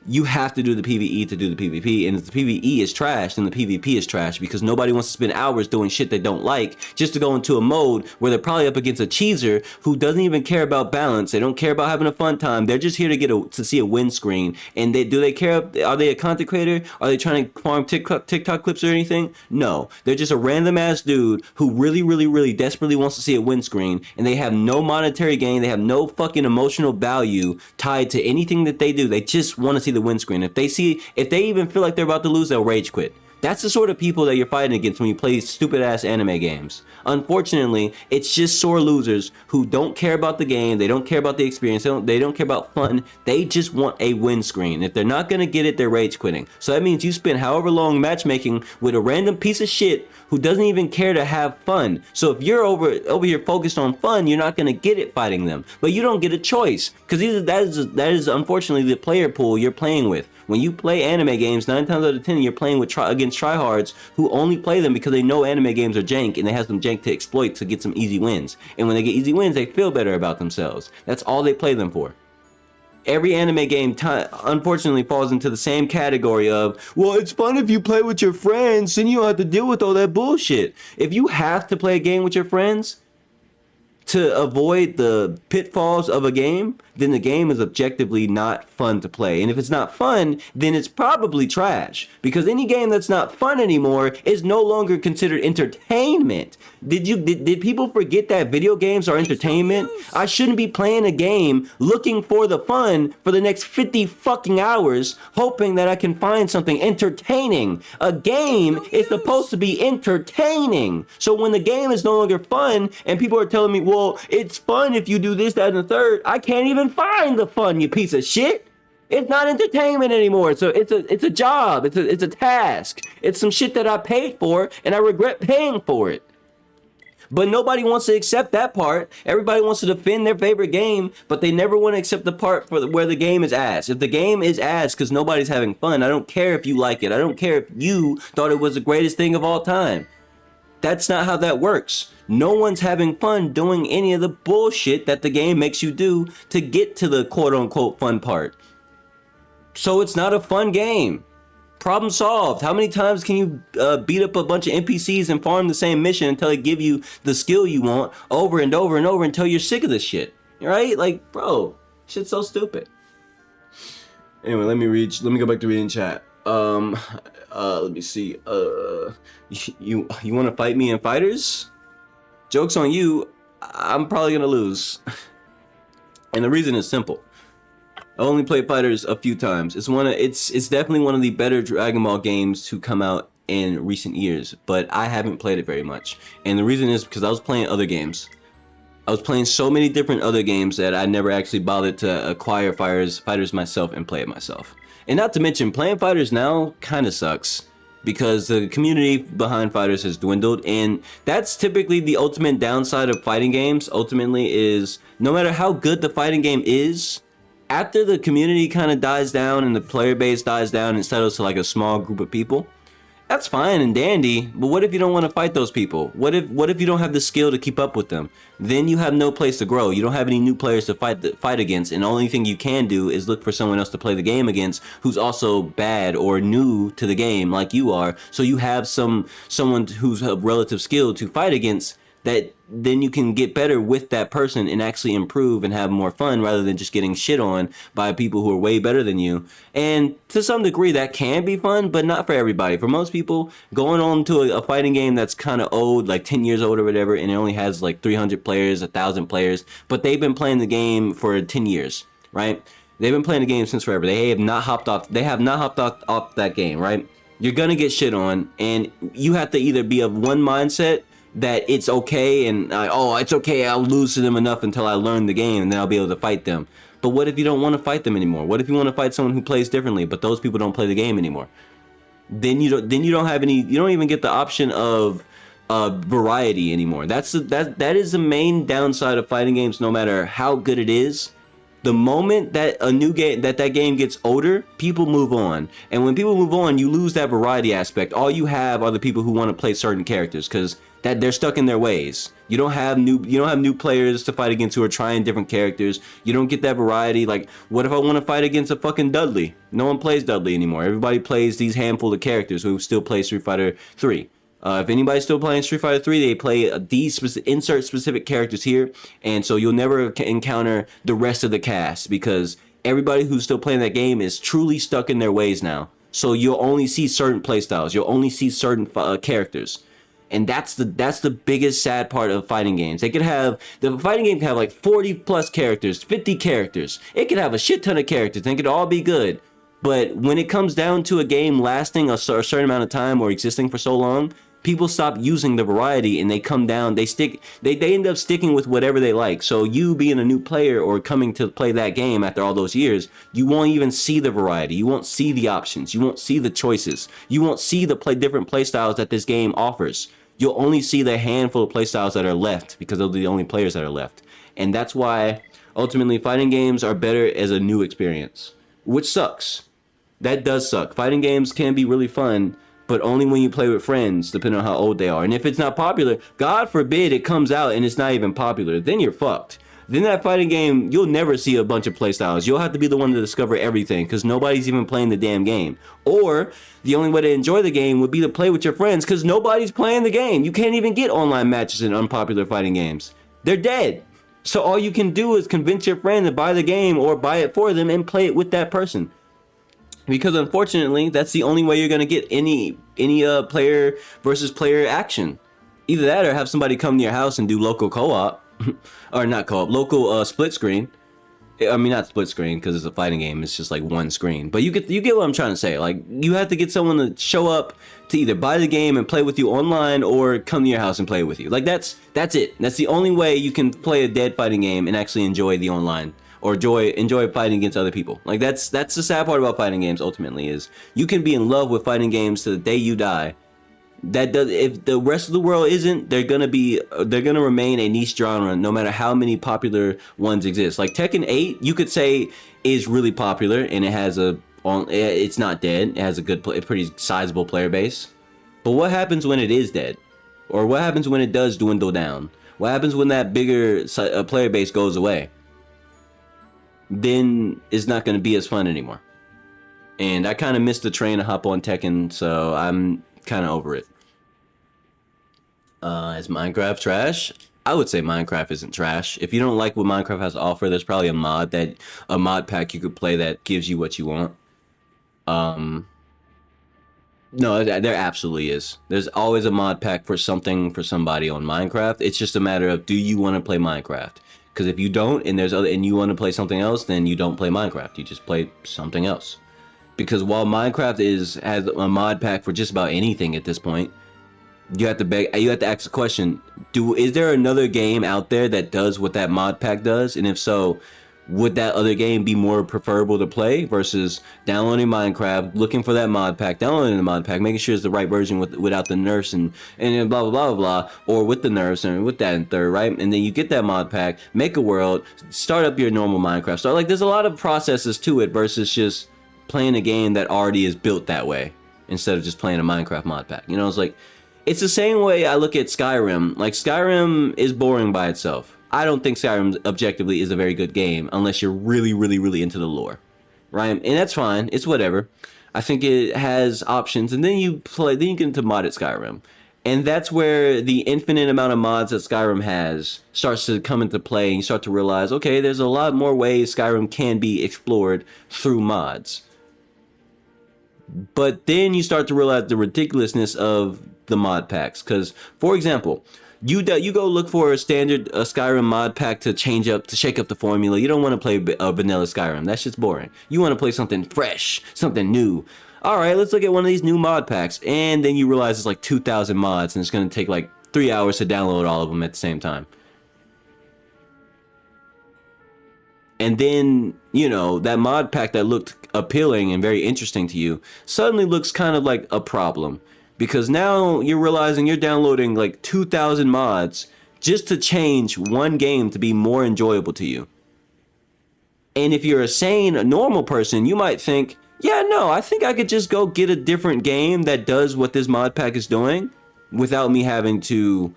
A: you have to do the PvE to do the PvP, and if the PvE is trash, then the PvP is trash, because nobody wants to spend hours doing shit they don't like just to go into a mode where they're probably up against a cheeser who doesn't even care about balance. They don't care about having a fun time. They're just here to see a win screen. And do they care? Are they a content creator? Are they trying to farm TikTok clips or anything? No, they're just a random ass dude who really desperately wants to see a win screen, and they have no monetary gain. They have no fucking emotional value tied to anything that they do. They just want to see the win screen. If they even feel like they're about to lose, they'll rage quit. That's the sort of people that you're fighting against when you play stupid ass anime games. Unfortunately, it's just sore losers who don't care about the game. They don't care about the experience. They don't care about fun. They just want a win screen. If they're not gonna get it, they're rage quitting. So that means you spend however long matchmaking with a random piece of shit who doesn't even care to have fun. So if you're over here focused on fun, you're not gonna get it fighting them. But you don't get a choice, because that is unfortunately the player pool you're playing with. When you play anime games, 9 times out of 10, you're playing against tryhards who only play them because they know anime games are jank, and they have some jank to exploit to get some easy wins. And when they get easy wins, they feel better about themselves. That's all they play them for. Every anime game, unfortunately, falls into the same category of, well, it's fun if you play with your friends, then you don't have to deal with all that bullshit. If you have to play a game with your friends to avoid the pitfalls of a game, then the game is objectively not fun to play. And if it's not fun, then it's probably trash, because any game that's not fun anymore is no longer considered entertainment. Did people forget that video games are entertainment? I shouldn't be playing a game looking for the fun for the next 50 fucking hours, hoping that I can find something entertaining. A game is supposed to be entertaining. So when the game is no longer fun and people are telling me, well, it's fun if you do this, that, and the third, I can't even find the fun, you piece of shit. It's not entertainment anymore. So it's a job. It's a task. It's some shit that I paid for, and I regret paying for it. But nobody wants to accept that part. Everybody wants to defend their favorite game, but they never want to accept the part where the game is ass. If the game is ass because nobody's having fun, I don't care if you like it. I don't care if you thought it was the greatest thing of all time. That's not how that works. No one's having fun doing any of the bullshit that the game makes you do to get to the quote-unquote fun part. So it's not a fun game. Problem solved. How many times can you beat up a bunch of NPCs and farm the same mission until they give you the skill you want over and over and over until you're sick of this shit? Right? Like, bro, shit's so stupid. Anyway, let me go back to reading chat. Let me see. You want to fight me in fighters? Joke's on you. I'm probably gonna lose. And the reason is simple. I only played fighters a few times. It's definitely one of the better Dragon Ball games to come out in recent years, but I haven't played it very much. And the reason is because I was playing other games. I was playing so many different other games that I never actually bothered to acquire fighters myself and play it myself. And not to mention, playing fighters now kind of sucks, because the community behind fighters has dwindled, and that's typically the ultimate downside of fighting games. Ultimately, is no matter how good the fighting game is, after the community kind of dies down and the player base dies down and settles to like a small group of people, that's fine and dandy, but what if you don't want to fight those people? What if you don't have the skill to keep up with them? Then you have no place to grow. You don't have any new players to fight against, and the only thing you can do is look for someone else to play the game against who's also bad or new to the game like you are, so you have someone who's a relative skill to fight against that then you can get better with that person and actually improve and have more fun rather than just getting shit on by people who are way better than you. And to some degree that can be fun, but not for everybody. For most people, going on to a fighting game that's kind of old, like 10 years old or whatever, and it only has like 300 players, 1,000 players, but they've been playing the game for 10 years, right? They've been playing the game since forever. They have not hopped off off that game, right? You're gonna get shit on, and you have to either be of one mindset that it's okay and it's okay, I'll lose to them enough until I learn the game and then I'll be able to fight them. But what if you don't want to fight them anymore? What if you want to fight someone who plays differently, but those people don't play the game anymore? Then you don't have any. You don't even get the option of variety anymore. That is the main downside of fighting games. No matter how good it is, the moment that a new game that game gets older, people move on. And when people move on, you lose that variety aspect. All you have are the people who want to play certain characters because that they're stuck in their ways. You don't have new players to fight against who are trying different characters. You don't get that variety. Like, what if I want to fight against a fucking Dudley? No one plays Dudley anymore. Everybody plays these handful of characters who still play Street Fighter 3. If anybody's still playing Street Fighter 3, they play these insert specific characters here, and so you'll never encounter the rest of the cast because everybody who's still playing that game is truly stuck in their ways now. So you'll only see certain playstyles. You'll only see certain characters. And that's the biggest sad part of fighting games. The fighting game can have like 40 plus characters, 50 characters. It could have a shit ton of characters and it could all be good. But when it comes down to a game lasting a certain amount of time or existing for so long, people stop using the variety and they end up sticking with whatever they like. So you being a new player or coming to play that game after all those years, you won't even see the variety. You won't see the options. You won't see the choices. You won't see the different play styles that this game offers. You'll only see the handful of playstyles that are left because those are the only players that are left. And that's why ultimately fighting games are better as a new experience, which sucks. That does suck. Fighting games can be really fun, but only when you play with friends, depending on how old they are. And if it's not popular, God forbid it comes out and it's not even popular, then you're fucked. Then that fighting game, you'll never see a bunch of playstyles. You'll have to be the one to discover everything because nobody's even playing the damn game. Or the only way to enjoy the game would be to play with your friends because nobody's playing the game. You can't even get online matches in unpopular fighting games. They're dead. So all you can do is convince your friend to buy the game or buy it for them and play it with that person. Because unfortunately, that's the only way you're going to get any player versus player action. Either that or have somebody come to your house and do local co-op. Or not co-op, local split screen. I mean, not split screen because it's a fighting game. It's just like one screen. But you get what I'm trying to say. Like, you have to get someone to show up to either buy the game and play with you online or come to your house and play with you. Like, that's it. That's the only way you can play a dead fighting game and actually enjoy the online or enjoy fighting against other people. Like, that's the sad part about fighting games ultimately is you can be in love with fighting games to the day you die. If the rest of the world isn't, they're gonna remain a niche genre no matter how many popular ones exist. Like Tekken 8, you could say is really popular and it's not dead. It has a pretty sizable player base. But what happens when it is dead? Or what happens when it does dwindle down? What happens when that bigger player base goes away? Then it's not gonna be as fun anymore. And I kind of missed the train to hop on Tekken, so I'm kind of over it. Is Minecraft trash? I would say Minecraft isn't trash. If you don't like what Minecraft has to offer, there's probably a mod pack you could play that gives you what you want. No, there absolutely is. There's always a mod pack for something for somebody on Minecraft. It's just a matter of, do you want to play Minecraft? Because if you don't, and you want to play something else, then you don't play Minecraft. You just play something else. Because while Minecraft has a mod pack for just about anything at this point, you have to ask the question, is there another game out there that does what that mod pack does? And if so, would that other game be more preferable to play versus downloading Minecraft, looking for that mod pack, downloading the mod pack, making sure it's the right version without the nerfs and blah blah blah blah, or with the nerfs and with that and third, right? And then you get that mod pack, make a world, start up your normal Minecraft. So like, there's a lot of processes to it versus just playing a game that already is built that way instead of just playing a Minecraft mod pack. You know, it's like, it's the same way I look at Skyrim. Like, Skyrim is boring by itself. I don't think Skyrim objectively is a very good game unless you're really, really, really into the lore, right? And that's fine. It's whatever. I think it has options, and then you get into modded Skyrim. And that's where the infinite amount of mods that Skyrim has starts to come into play, and you start to realize, okay, there's a lot more ways Skyrim can be explored through mods. But then you start to realize the ridiculousness of the mod packs. Because, for example, you go look for a standard Skyrim mod pack to shake up the formula. You don't want to play vanilla Skyrim. That's just boring. You want to play something fresh, something new. All right, let's look at one of these new mod packs. And then you realize it's like 2,000 mods, and it's going to take like 3 hours to download all of them at the same time. And then, you know, that mod pack that looked appealing and very interesting to you suddenly looks kind of like a problem. Because now you're realizing you're downloading like 2,000 mods just to change one game to be more enjoyable to you. And if you're a sane, normal person, you might think, yeah, no, I think I could just go get a different game that does what this mod pack is doing without me having to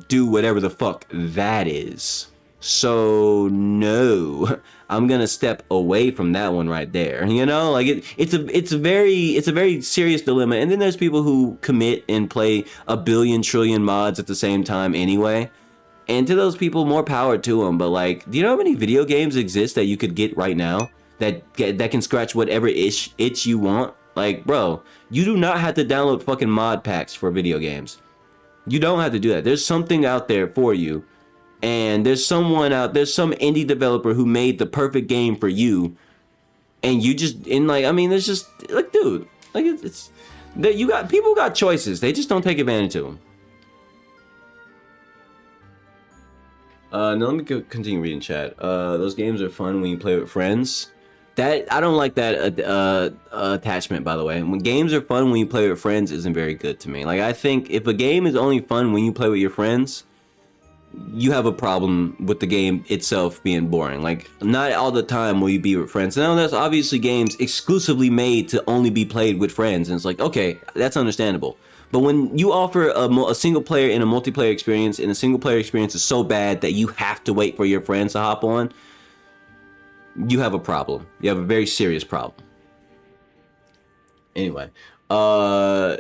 A: do whatever the fuck that is. So no, I'm gonna step away from that one right there. You know, like it's a very serious dilemma. And then there's people who commit and play a billion trillion mods at the same time anyway. And to those people, more power to them. But like, do you know how many video games exist that you could get right now that can scratch whatever itch you want? Like, bro, you do not have to download fucking mod packs for video games. You don't have to do that. There's something out there for you. And there's some indie developer who made the perfect game for you. And you just, there's just, like, dude, like, it's that people got choices. They just don't take advantage of them. Now let me continue reading chat. Those games are fun when you play with friends. That, I don't like that attachment, by the way. When games are fun when you play with friends isn't very good to me. Like, I think if a game is only fun when you play with your friends, you have a problem with the game itself being boring. Like, not all the time will you be with friends. Now, there's obviously games exclusively made to only be played with friends, and it's like, okay, that's understandable. But when you offer a single player and a multiplayer experience, and a single player experience is so bad that you have to wait for your friends to hop on, you have a problem. You have a very serious problem. Anyway, now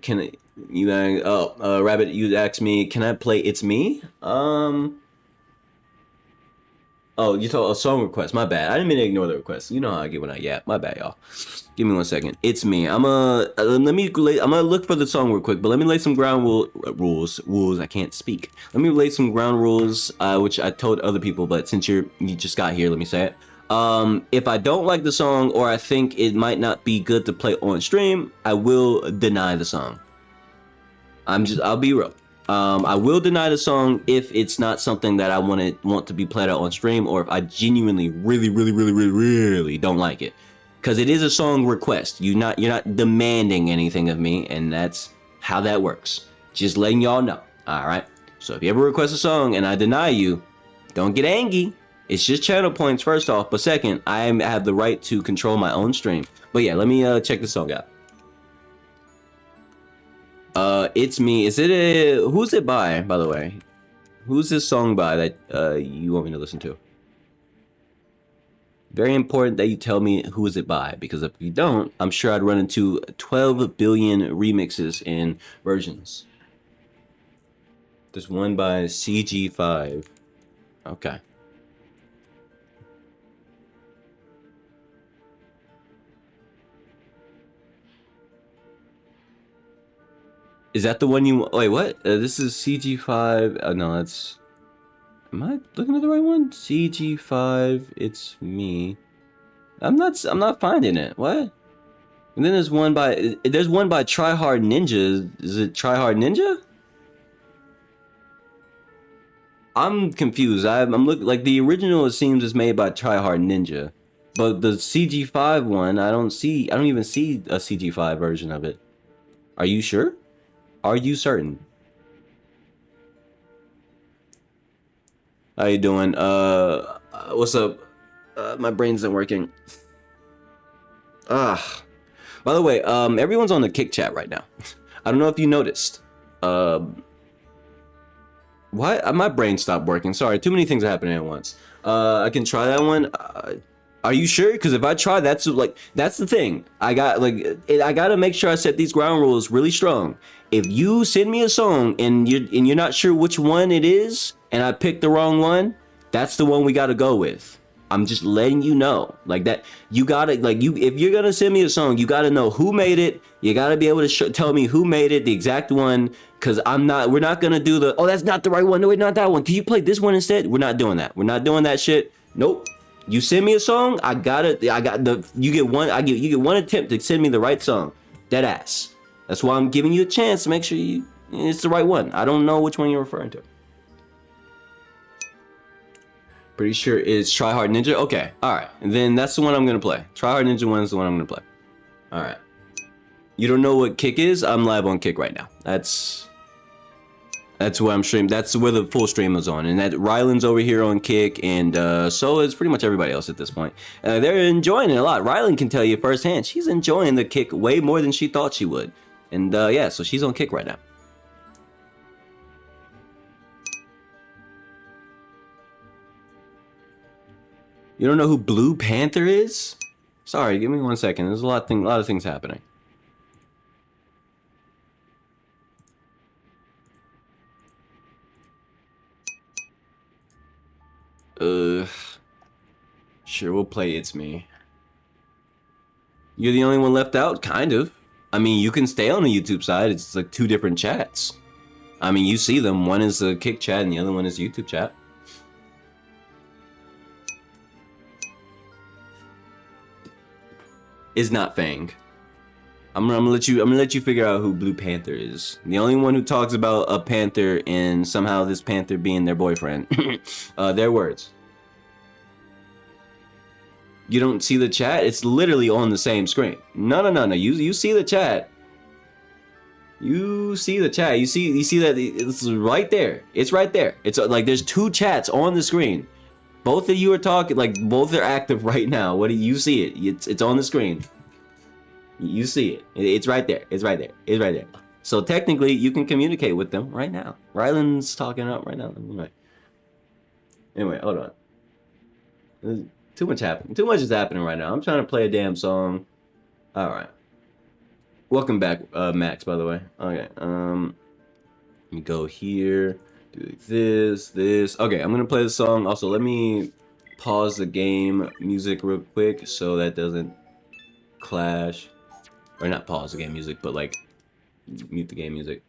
A: can you guys? Rabbit, you asked me, can I play It's Me? Oh, you told a song request. My bad. I didn't mean to ignore the request. You know how I get when I yap. My bad, y'all. Give me 1 second. It's Me. I'm gonna look for the song real quick, but let me lay some ground rules. I can't speak. Let me lay some ground rules, which I told other people, but since you just got here, let me say it. If I don't like the song, or I think it might not be good to play on stream, I will deny the song. I'll be real. I will deny the song if it's not something that I want to be played out on stream, or if I genuinely really don't like it. Because it is a song request. You're not demanding anything of me, and that's how that works. Just letting y'all know. Alright? So if you ever request a song and I deny you, don't get angry. It's just channel points, first off. But second, I have the right to control my own stream. But yeah, let me check this song out. It's Me. Who's it by the way? Who's this song by that you want me to listen to? Very important that you tell me who is it by, because if you don't, I'm sure I'd run into 12 billion remixes and versions. There's one by CG5. Okay. Is that the one you... Wait, what? This is CG5... no, that's... Am I looking at the right one? CG5, It's Me. I'm not finding it. What? And then there's one by Try Hard Ninja. Is it Try Hard Ninja? I'm confused. I'm looking... Like, the original, it seems, is made by Try Hard Ninja. But the CG5 one, I don't even see a CG5 version of it. Are you sure? Are you certain? How you doing? What's up? My brain's not working. By the way, everyone's on the Kick chat right now. I don't know if you noticed. Why? My brain stopped working. Sorry, too many things are happening at once. I can try that one. Are you sure? Because if I try, that's the thing. I gotta make sure I set these ground rules really strong. If you send me a song and you're not sure which one it is, and I picked the wrong one, that's the one we gotta go with. I'm just letting you know, like that. You gotta if you're gonna send me a song, you gotta know who made it. You gotta be able to tell me who made it, the exact one. Cause we're not gonna do that's not the right one. No, wait, not that one. Can you play this one instead? We're not doing that. We're not doing that shit. Nope. You send me a song, you get one attempt to send me the right song. Dead ass. That's why I'm giving you a chance to make sure it's the right one. I don't know which one you're referring to. Pretty sure it's Try Hard Ninja. Okay, alright. Then that's the one I'm gonna play. Try Hard Ninja 1 is the one I'm gonna play. Alright. You don't know what Kick is? I'm live on Kick right now. That's where I'm streaming. That's where the full stream is on. And that Ryland's over here on Kick, and so is pretty much everybody else at this point. They're enjoying it a lot. Ryland can tell you firsthand. She's enjoying the Kick way more than she thought she would. And yeah, so she's on Kick right now. You don't know who Blue Panther is? Sorry, give me 1 second. There's a lot of things happening. Sure, we'll play It's Me. You're the only one left out? Kind of. I mean, you can stay on the YouTube side. It's like 2 different chats. I mean, you see them. One is the Kick chat and the other one is YouTube chat. Is not Fang. I'm gonna let you figure out who Blue Panther is. The only one who talks about a panther and somehow this panther being their boyfriend. Their words. You don't see the chat? It's literally on the same screen. No. You see the chat. You see the chat. You see that it's right there. It's right there. It's like there's 2 chats on the screen. Both of you are talking, like both are active right now. What do you see it? It's on the screen. You see it. It's right there. It's right there. It's right there. So technically, you can communicate with them right now. Ryland's talking up right now. Anyway, hold on. There's too much happening. Too much is happening right now. I'm trying to play a damn song. All right. Welcome back, Max. By the way. Okay. Let me go here. Do this. Okay, I'm gonna play the song. Also, let me pause the game music real quick so that doesn't clash. Or not pause the game music, but like mute the game music.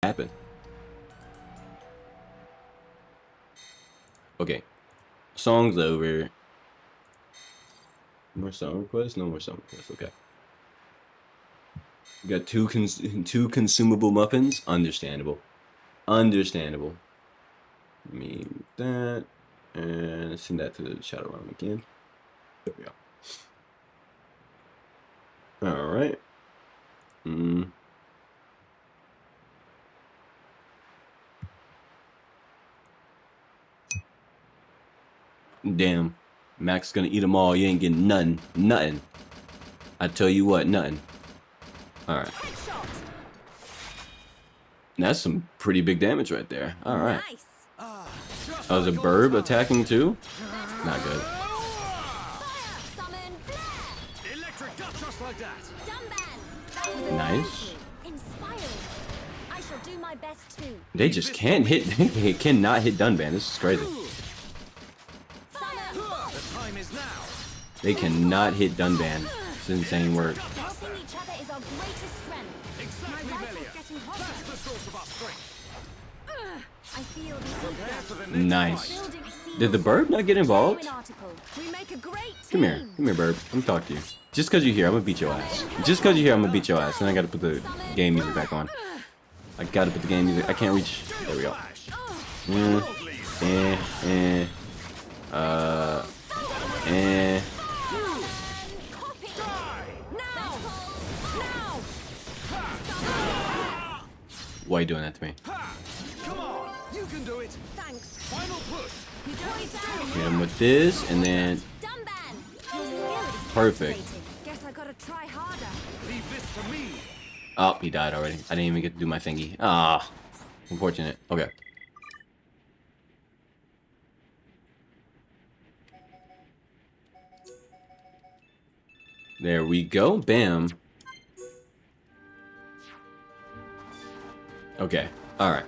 A: happen. Okay. Song's over. More song requests? No more song requests. Okay. We got two consumable muffins. Understandable. Understandable. Let me that and send that to the shadow realm again. There we go. All right. Damn. Max gonna eat them all. You ain't getting nothing. Nothing. I tell you what, nothing. Alright. That's some pretty big damage right there. Alright.
C: Nice.
A: Oh, is a burb attacking too? Not good.
C: Summon flare.
D: Electric gut just like that.
C: Dumban.
A: Nice.
C: Inspiring. I shall do my best too.
A: They just can't hit. They cannot hit Dunban. This is crazy.
D: The time is now.
A: They cannot hit Dunban. It's insane work.
C: Helping each other is our greatest strength.
D: Exactly,
C: My rifle's
D: Melia.
C: getting
D: That's
C: hotter.
D: the source of our strength.
C: I feel the
D: Prepare for the next
A: Nice.
D: fight.
C: building
A: Did the bird not get involved?
C: genuine article. We make a great
A: Come here.
C: team.
A: Come here, bird. Let me talk to you. Just because you're here, I'm gonna beat your ass. Just because you're here, I'm gonna beat your ass. And I gotta put the game music back on. I gotta put the game music. I can't reach. There we go.
C: Copy. Now. Now.
A: Why are you doing that to me?
D: Come on, you can do it.
C: Thanks.
D: Final push.
C: You don't sound
A: Hit him with this, and then
C: Dumban. Your skill is
A: perfect.
C: fascinating. Guess I gotta try harder.
D: Leave this to me.
A: Oh, he died already. I didn't even get to do my thingy. Ah, unfortunate. Okay. There we go. Bam. Okay. All right.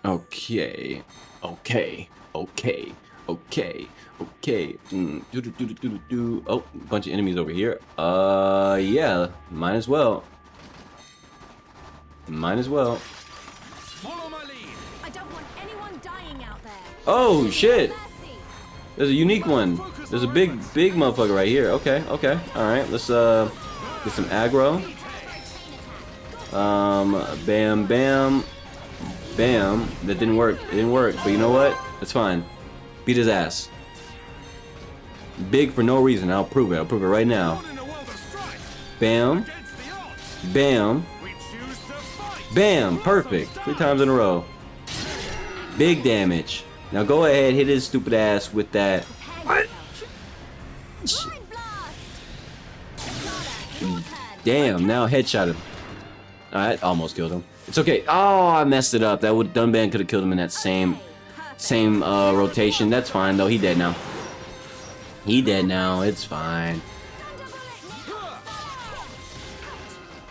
A: Okay. Okay. Okay. Okay. Okay. Oh, bunch of enemies over here. Yeah. Might as well. Might as well.
D: Follow my lead.
C: I don't want anyone dying out there.
A: Oh shit!
C: Mercy.
A: There's a unique one. There's a big motherfucker right here. Okay. Okay. All right. Let's get some aggro. Bam, bam, bam. That didn't work. It didn't work. But you know what? It's fine. Beat his ass. Big for no reason. I'll prove it. I'll prove it right now.
D: One in a world of strife.
A: Bam.
D: Against the odds.
A: Bam.
D: We choose to fight.
A: Bam. Perfect. 3 times in a row. Big damage. Now go ahead, hit his stupid ass with that.
C: Prepare yourself. Mind blast. Nada, your turn.
A: Damn. Now headshot him. Alright, almost killed him. It's okay. Oh, I messed it up. That would Dunban could have killed him in that same rotation. That's fine though. He dead now. He dead now. It's fine.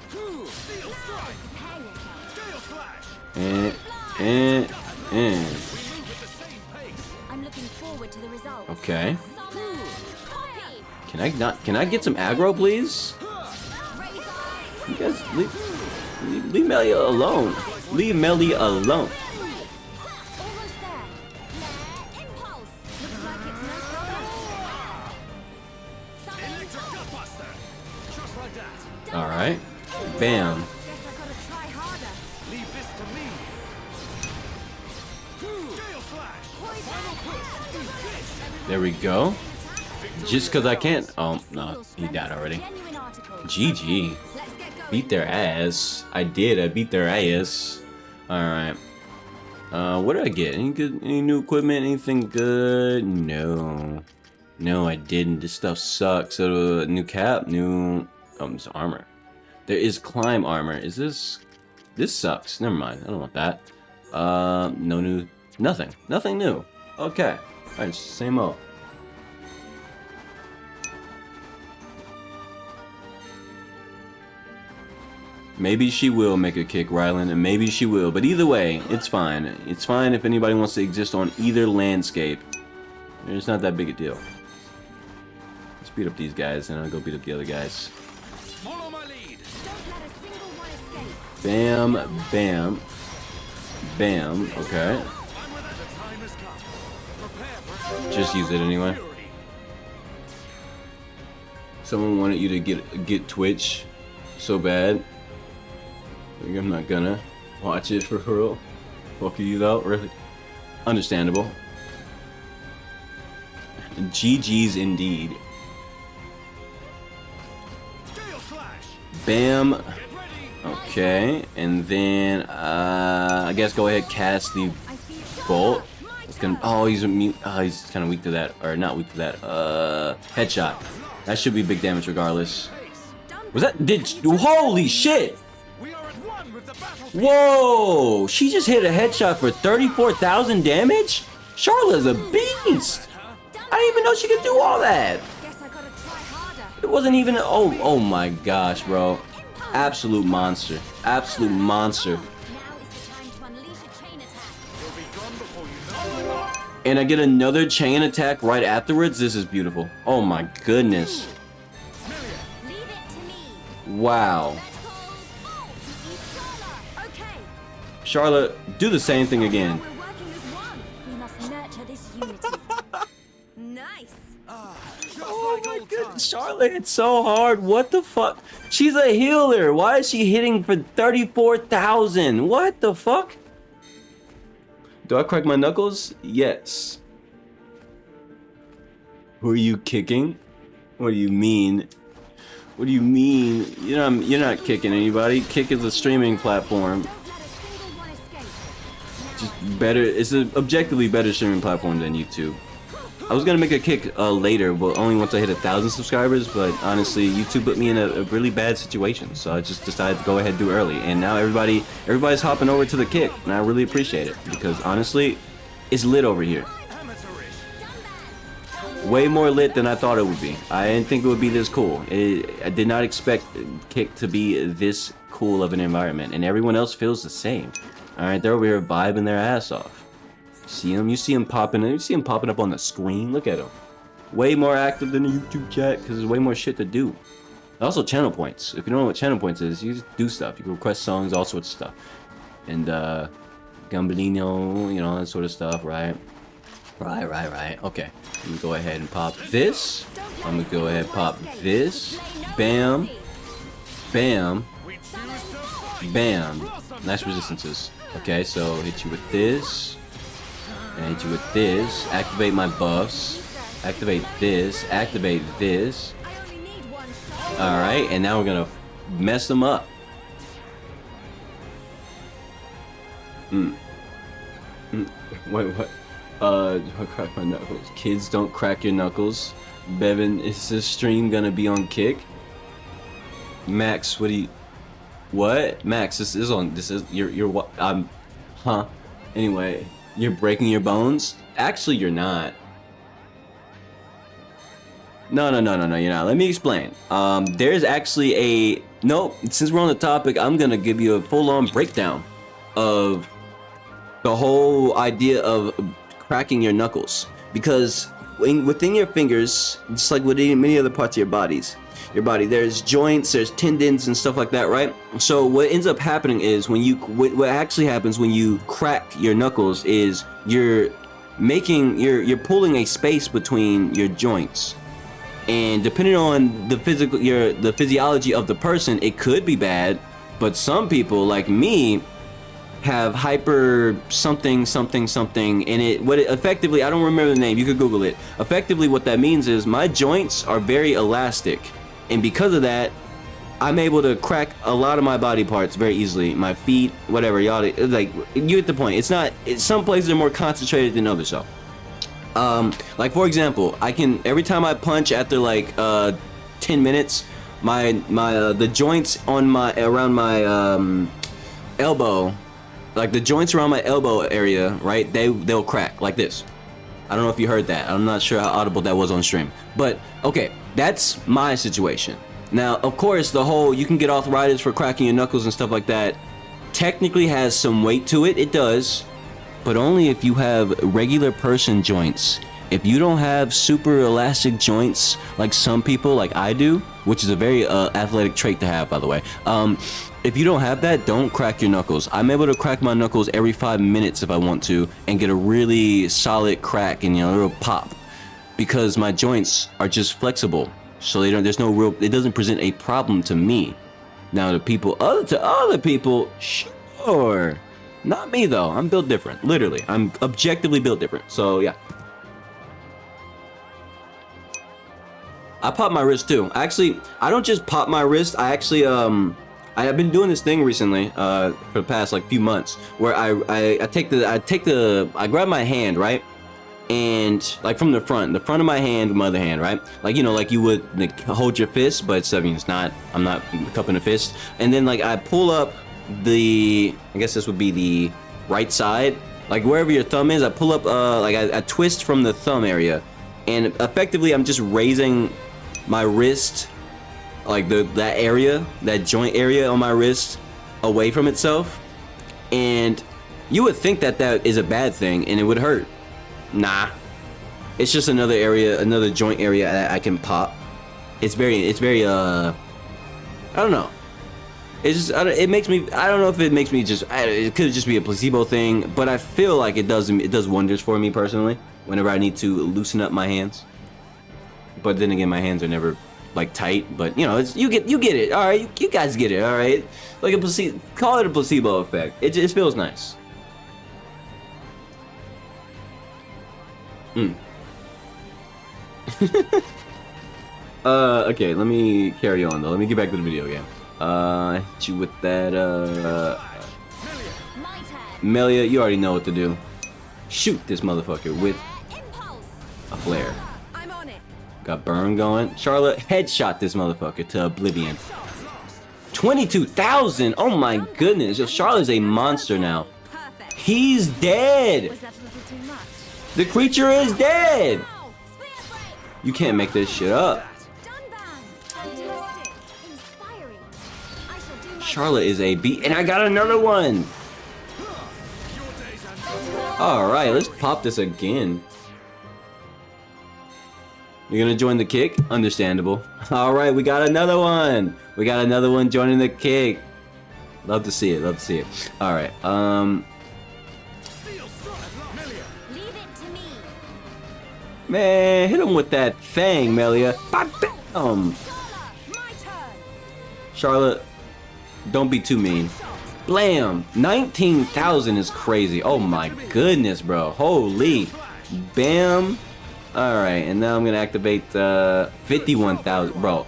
D: Steel strike.
C: Prepare yourself.
D: Gale slash.
A: And.
D: We move at the same pace.
C: I'm looking forward to the results.
A: Okay.
C: Summon. Copy.
A: Can I get some aggro, please?
C: Razor.
A: You guys leave Melia alone. Leave Melia alone.
C: Almost there. Flare impulse. Looks like it's no problem. Summon.
D: Electric gut buster. Just like that.
A: All right. Bam.
C: Guess I gotta try harder.
D: Leave this to me. Gale slash. Final push. Eat this.
A: There we go. Just because I can't. Oh no, he died already.
C: Genuine article.
A: GG.
C: Let's get going.
A: Beat their ass. I did. I beat their ass. All right. What did I get? Any new equipment? Anything good? No. No, I didn't. This stuff sucks. So new cap, new it's armor. There is climb armor. Is this? This sucks. Never mind. I don't want that. No new. Nothing. Nothing new. Okay. All right. Same old. Maybe she will make a kick, Rylan, and maybe she will. But either way, it's fine. It's fine if anybody wants to exist on either landscape. It's not that big a deal. Let's beat up these guys, and I'll go beat up the other guys.
D: Follow my lead.
A: Bam, bam, bam. Okay. Just use it anyway. Someone wanted you to get Twitch so bad. I'm not gonna watch it for real. Fuck you though, really. Understandable. GG's indeed. Bam. Okay, and then I guess go ahead cast the bolt. It's gonna. Oh, he's kind of weak to that, or not weak to that. Headshot. That should be big damage regardless. Was that? Holy shit! Whoa! She just hit a headshot for 34,000 damage. Charlotte's a beast. I didn't even know she could do all that. It wasn't even. Oh my gosh, bro. Absolute monster. Absolute monster. And I get another chain attack right afterwards. This is beautiful. Oh my goodness. Wow. Charlotte, do the same thing again. Oh my goodness, Charlotte hits so hard. What the fuck? She's a healer. Why is she hitting for 34,000? What the fuck? Do I crack my knuckles? Yes. Who are you kicking? What do you mean? What do you mean? You're not kicking anybody. Kick is a streaming platform. Just better. It's an objectively better streaming platform than YouTube. I was gonna make a kick later, but only once I hit 1,000 subscribers. But honestly, YouTube put me in a really bad situation, so I just decided to go ahead and do early. And now everybody's hopping over to the kick, and I really appreciate it because honestly, it's lit over here. Way more lit than I thought it would be. I didn't think it would be this cool. I did not expect kick to be this cool of an environment, and everyone else feels the same. All right, they're over here vibing their ass off. See him? You see him popping? You see him popping up on the screen? Look at him. Way more active than the YouTube chat because there's way more shit to do. Also, channel points. If you don't know what channel points is, you just do stuff. You can request songs, all sorts of stuff, and Gambino, you know, that sort of stuff, right? Right. Okay. Let me go ahead and pop this. I'm gonna go ahead and pop this. Bam. Bam. Bam. Nice resistances. Okay, so hit you with this. And hit you with this. Activate my buffs. Activate this. Activate this. Alright, and now we're gonna mess them up. Wait, what? Don't crack my knuckles. Kids, don't crack your knuckles. Bevan, is this stream gonna be on Kick? Max, what do you... What? Max, this is on... This is... You're what? Huh? Anyway, you're breaking your bones? Actually, you're not. No, you're not. Let me explain. There's actually a... Nope, since we're on the topic, I'm gonna give you a full-on breakdown of the whole idea of cracking your knuckles. Because within your fingers, just like within many other parts of your body, there's joints, there's tendons and stuff like that, right? So what ends up happening is what actually happens when you crack your knuckles is you're pulling a space between your joints. And depending on the physiology of the person, it could be bad, but some people like me have hyper something, and effectively, I don't remember the name, you could Google it. Effectively what that means is my joints are very elastic, and because of that, I'm able to crack a lot of my body parts very easily. My feet, whatever, y'all, like, you get the point. Some places are more concentrated than others, so. Like for example, every time I punch after like 10 minutes, the joints around my elbow, like the joints around my elbow area, right? They'll crack like this. I don't know if you heard that. I'm not sure how audible that was on stream, but okay, that's my situation. Now, of course, the whole you can get arthritis for cracking your knuckles and stuff like that technically has some weight to it. It does. But only if you have regular person joints if you don't have super elastic joints like some people, like I do, which is a very athletic trait to have, by the way. If you don't have that, don't crack your knuckles. I'm able to crack my knuckles every 5 minutes if I want to, and get a really solid crack and, you know, a little pop, because my joints are just flexible. So they don't. There's no real. It doesn't present a problem to me. Now to people, other people, sure. Not me though. I'm built different. Literally, I'm objectively built different. So yeah. I pop my wrist too. Actually, I don't just pop my wrist. I actually I've been doing this thing recently for the past like few months where I grab my hand, right? And like from the front of my hand with my other hand, right? Like, you know, like you would like, hold your fist, but I mean, I'm not cupping a fist. And then like I pull up I guess this would be the right side, like wherever your thumb is, I pull up, like I twist from the thumb area, and effectively I'm just raising my wrist, like that area, that joint area on my wrist away from itself. And you would think that is a bad thing and it would hurt. Nah, it's just another area, another joint area that I can pop. It's very I don't know. It's just, it makes me, I don't know if it makes me just, it could just be a placebo thing, but I feel like it does wonders for me personally whenever I need to loosen up my hands. But then again, my hands are never like tight, but you know, you get it. All right, you guys get it. All right, like call it a placebo effect. It feels nice. Okay, let me carry on though. Let me get back to the video game. Hit you with that, Melia, you already know what to do. Shoot this motherfucker with a flare.
C: I'm on it.
A: Got burn going. Charlotte, headshot this motherfucker to oblivion. 22,000! Oh my goodness. Yo, Charlotte's a monster now.
C: Perfect.
A: He's dead!
C: Was that a little too much?
A: The creature is dead!
C: Ow! Spear break!
A: You can't make this shit up.
C: Fantastic. Inspiring. I shall do my
A: Charlotte is a beat, and I got another one! Alright, let's pop this again. You're gonna join the kick? Understandable. Alright, we got another one! We got another one joining the kick. Love to see it, love to see it. Alright,
C: Leave it to me.
A: man, hit him with that thing, Melia. Bam!
C: My turn.
A: Charlotte, don't be too mean. Blam! 19,000 is crazy. Oh my goodness, bro. Holy. Bam. Alright, and now I'm gonna activate 51,000. Bro,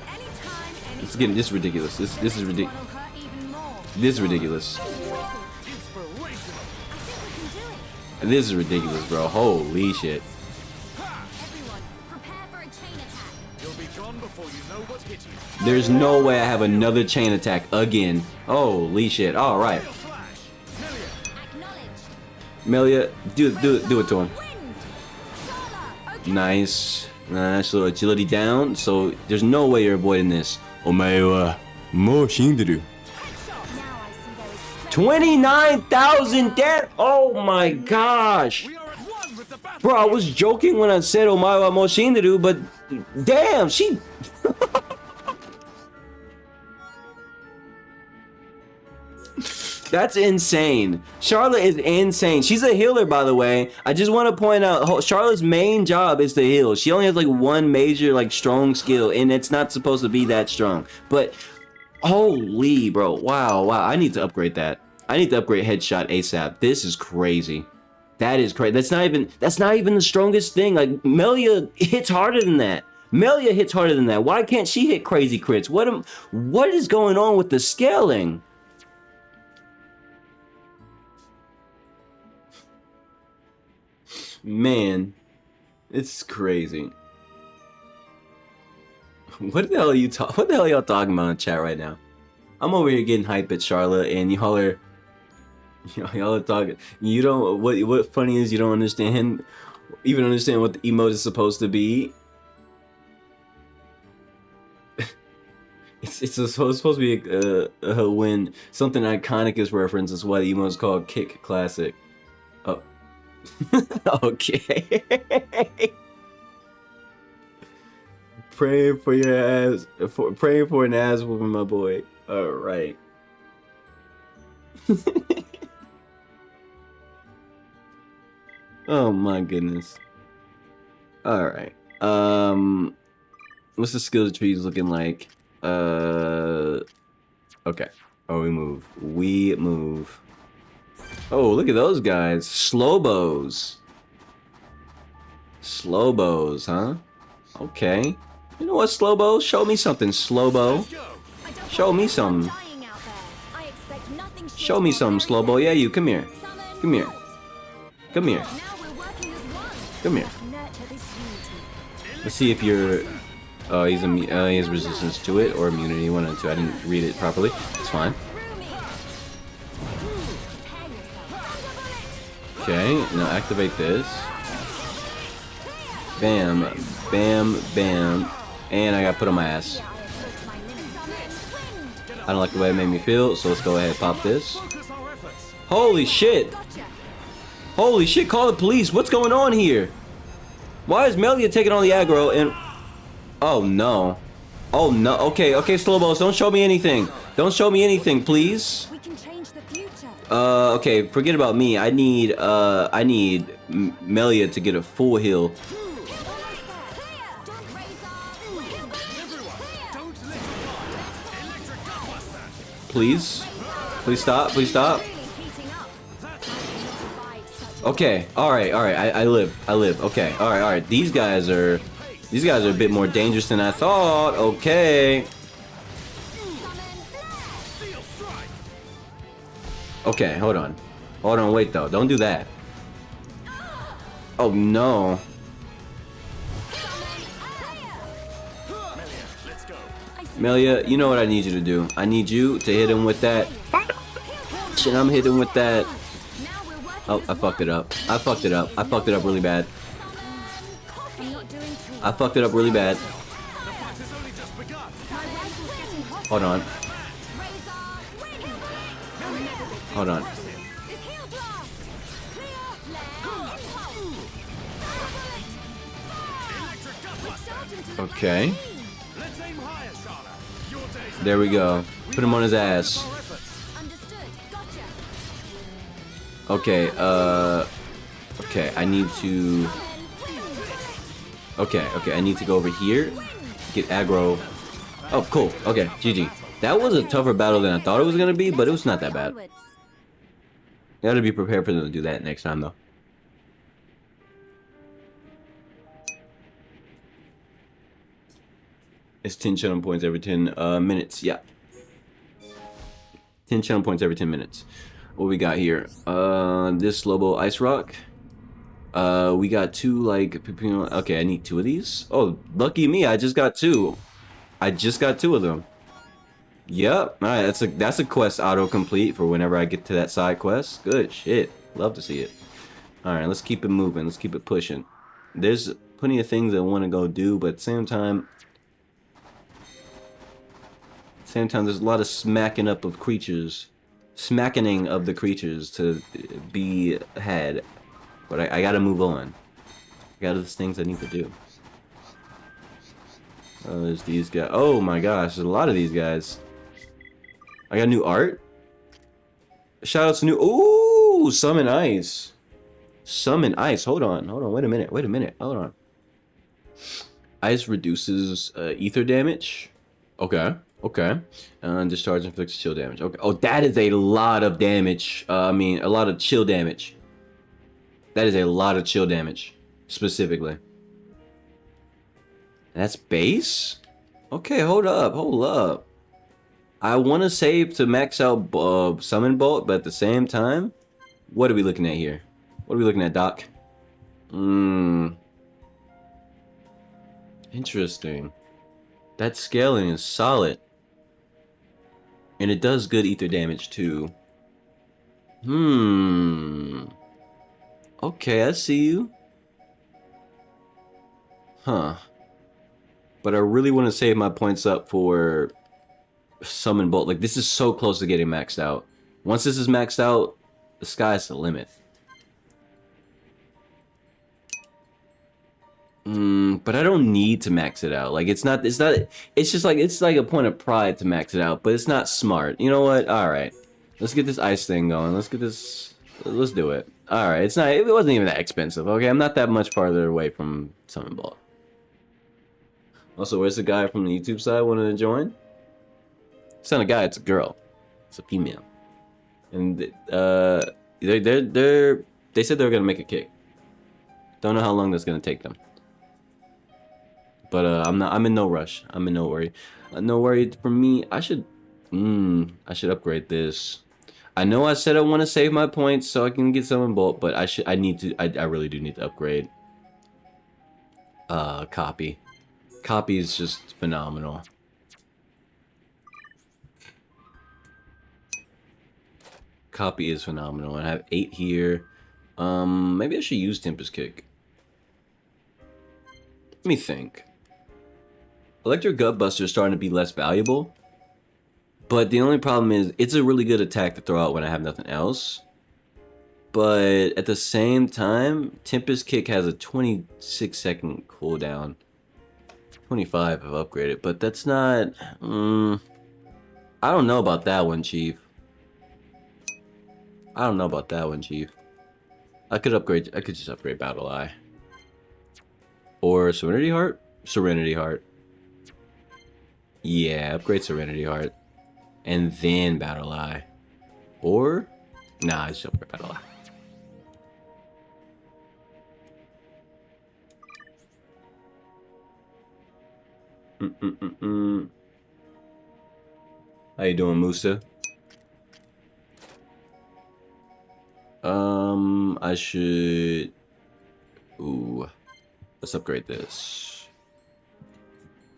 A: this is ridiculous. This is ridiculous. This is ridiculous. This is ridiculous, bro. Holy shit.
C: Everyone, prepare for a chain attack.
G: You'll be gone before you know what hit you.
A: There's no way I have another chain attack again. Holy shit. Alright.
C: Acknowledged.
A: Melia, do it to him.
C: Wind. Solar. Okay.
A: Nice. Nice little agility down. So there's no way you're avoiding this. Omae mo shinderu.
C: Now I see there is strength.
A: 29,000 dead. Oh my gosh.
G: We are at one with the battle.
A: Bro, I was joking when I said omae wa mo shinderu, but damn, she That's insane. Charlotte is insane. She's a healer, by the way. I just want to point out, Charlotte's main job is to heal. She only has like one major, like, strong skill, and it's not supposed to be that strong. But, holy, bro. Wow. I need to upgrade that. I need to upgrade headshot ASAP. This is crazy. That is crazy. That's not even the strongest thing. Like, Melia hits harder than that. Melia hits harder than that. Why can't she hit crazy crits? What is going on with the scaling? Man, it's crazy. What the hell are y'all talking about in the chat right now? I'm over here getting hype at Charlotte, and y'all are talking. You don't. What funny is you don't understand what the emote is supposed to be. It's supposed to be when something iconic is referenced. That's why the emote is called Kick Classic. Oh. Okay. Praying for your ass. Praying for an ass whooping, my boy. All right. Oh my goodness. All right. What's the skill trees looking like? Okay. Oh, we move. We move. Oh, look at those guys. Slowbos. Slowbos, huh? Okay. You know what, Slowbo? Show me something, Slowbo. Show me something. Show me something, Slowbo. Yeah, you. Come here. Come here. Come here. Come here. Let's see if you're... Oh, he has resistance to it, or immunity, one of the two. I didn't read it properly. It's fine. Okay, now activate this. Bam, bam, bam. And I got put on my ass. I don't like the way it made me feel, so let's go ahead and pop this. Holy shit! Holy shit, call the police. What's going on here? Why is Melia taking all the aggro and... Oh no. Oh no. Okay, Slowbos, don't show me anything. Don't show me anything, please.
C: We can change the future.
A: Okay, forget about me. I need Melia to get a full heal. Please. Please stop. Please stop. Okay. Alright. I live. Okay. Alright. These guys are a bit more dangerous than I thought. Okay. Okay, hold on. Wait though. Don't do that. Oh no. Melia, you know what I need you to do. I need you to hit him with that. Shit, I'm hitting with that. Oh, I fucked it up. I fucked it up really bad. Hold on. Okay. There we go. Put him on his ass. Okay, okay, I need to... Okay, I need to go over here. Get aggro. Oh, cool. Okay, GG. That was a tougher battle than I thought it was gonna be, but it was not that bad. Gotta be prepared for them to do that next time, though. It's 10 channel points every 10 minutes. Yeah. 10 channel points every 10 minutes. What we got here? This Lobo Ice Rock. We got two, like... Okay, I need two of these. Oh, lucky me. I just got two. of them. Yep. Alright, that's a quest auto-complete for whenever I get to that side quest. Good shit. Love to see it. Alright, let's keep it moving. Let's keep it pushing. There's plenty of things I want to go do, but at the same time, there's a lot of smacking of the creatures to be had. But I gotta move on. I got those things I need to do. There's these guys. Oh my gosh, there's a lot of these guys. I got new art. Shout out to new... Ooh, Summon Ice. Summon Ice. Hold on. Wait a minute. Hold on. Ice reduces ether damage. Okay. Discharge inflicts chill damage. Okay. Oh, that is a lot of damage. A lot of chill damage. That is a lot of chill damage, specifically. That's base? Okay, hold up. I want to save to max out Summon Bolt, but at the same time, what are we looking at here? What are we looking at, Doc? Interesting. That scaling is solid. And it does good ether damage too. Okay, I see you. Huh. But I really want to save my points up for Summon Bolt. Like, this is so close to getting maxed out. Once this is maxed out, the sky's the limit. But I don't need to max it out. Like it's just like it's like a point of pride to max it out, but it's not smart. You know what? All right, let's get this ice thing going. Let's do it. All right, it wasn't even that expensive. Okay, I'm not that much farther away from Summon Ball. Also, where's the guy from the YouTube side wanting to join? It's not a guy, it's a girl. It's a female. And they said they were gonna make a kick. Don't know how long that's gonna take them. But I'm in no rush. I'm in no worry. No worry for me. I should upgrade this. I know I said I want to save my points so I can get some in bulk, but I really do need to upgrade. Copy. Copy is just phenomenal. Copy is phenomenal. I have 8 here. Maybe I should use Tempest Kick. Let me think. Electric Gutbuster is starting to be less valuable. But the only problem is, it's a really good attack to throw out when I have nothing else. But at the same time, Tempest Kick has a 26-second cooldown. 25 if upgraded, but that's not... I don't know about that one, Chief. I don't know about that one, Chief. I could just upgrade Battle Eye. Or Serenity Heart? Serenity Heart. Yeah, upgrade Serenity Heart. And then Battle Eye. Or... Nah, I just upgrade Battle Eye. How you doing, Musa? I should... Ooh. Let's upgrade this.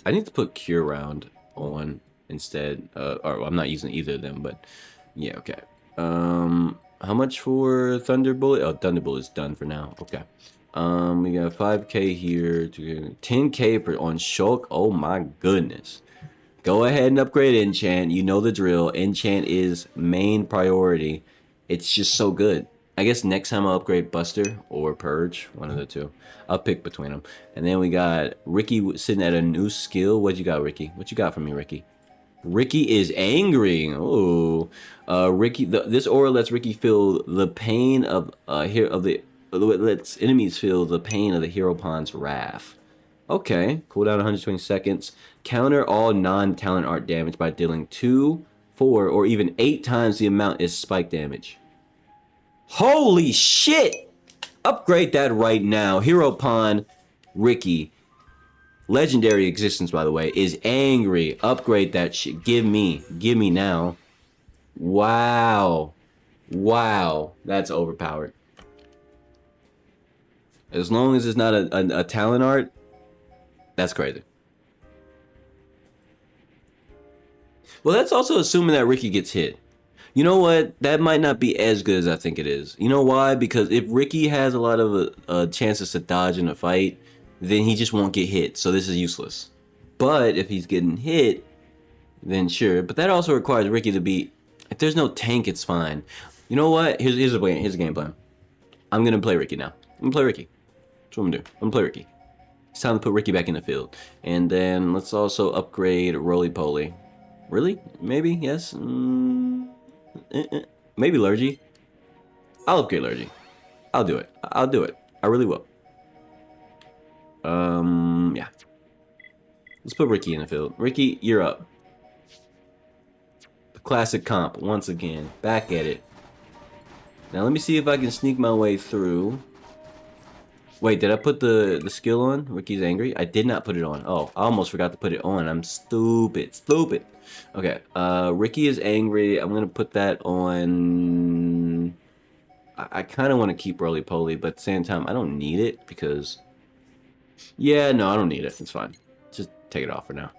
A: I need to put Cure Round on instead. Or I'm not using either of them, but... Yeah, okay. How much for Thunderbolt? Oh, Thunderbolt is done for now. Okay. We got 5k here, 10k on Shulk. Oh my goodness. Go ahead and upgrade Enchant. You know the drill. Enchant is main priority. It's just so good. I guess next time I'll upgrade Buster or Purge. One of the two. I'll pick between them. And then we got Ricky sitting at a new skill. What you got, Ricky? What you got for me, Ricky? Ricky is angry. Oh, Ricky. This aura lets Ricky feel the pain of lets enemies feel the pain of the Hero Pawn's wrath. Okay, cooldown 120 seconds. Counter all non-talent art damage by dealing 2, 4, or even 8 times the amount is spike damage. Holy shit! Upgrade that right now. Hero Pawn, Ricky. Legendary existence, by the way, is angry. Upgrade that shit. Give me now. Wow. Wow. That's overpowered. As long as it's not a talent art, that's crazy. Well, that's also assuming that Ricky gets hit. You know what? That might not be as good as I think it is. You know why? Because if Ricky has a lot of chances to dodge in a fight, then he just won't get hit. So this is useless. But if he's getting hit, then sure. But that also requires Ricky to be... If there's no tank, it's fine. You know what? Here's a game plan. I'm going to play Ricky now. I'm going to play Ricky. That's what I'm going to do. I'm going to play Ricky. It's time to put Ricky back in the field. And then let's also upgrade Roly Poly. Really? Maybe? Yes? Maybe Lurgy. I'll upgrade Lurgy. I'll do it. I'll do it. I really will. Yeah. Let's put Ricky in the field. Ricky, you're up. The classic comp, once again. Back at it. Now let me see if I can sneak my way through. Wait, did I put the skill on? Ricky's angry? I did not put it on. Oh, I almost forgot to put it on. I'm stupid. Stupid. Okay, Ricky is angry. I'm gonna put that on... I kind of want to keep Roly Poly, but at the same time, I don't need it because... Yeah, no, I don't need it. It's fine. Just take it off for now.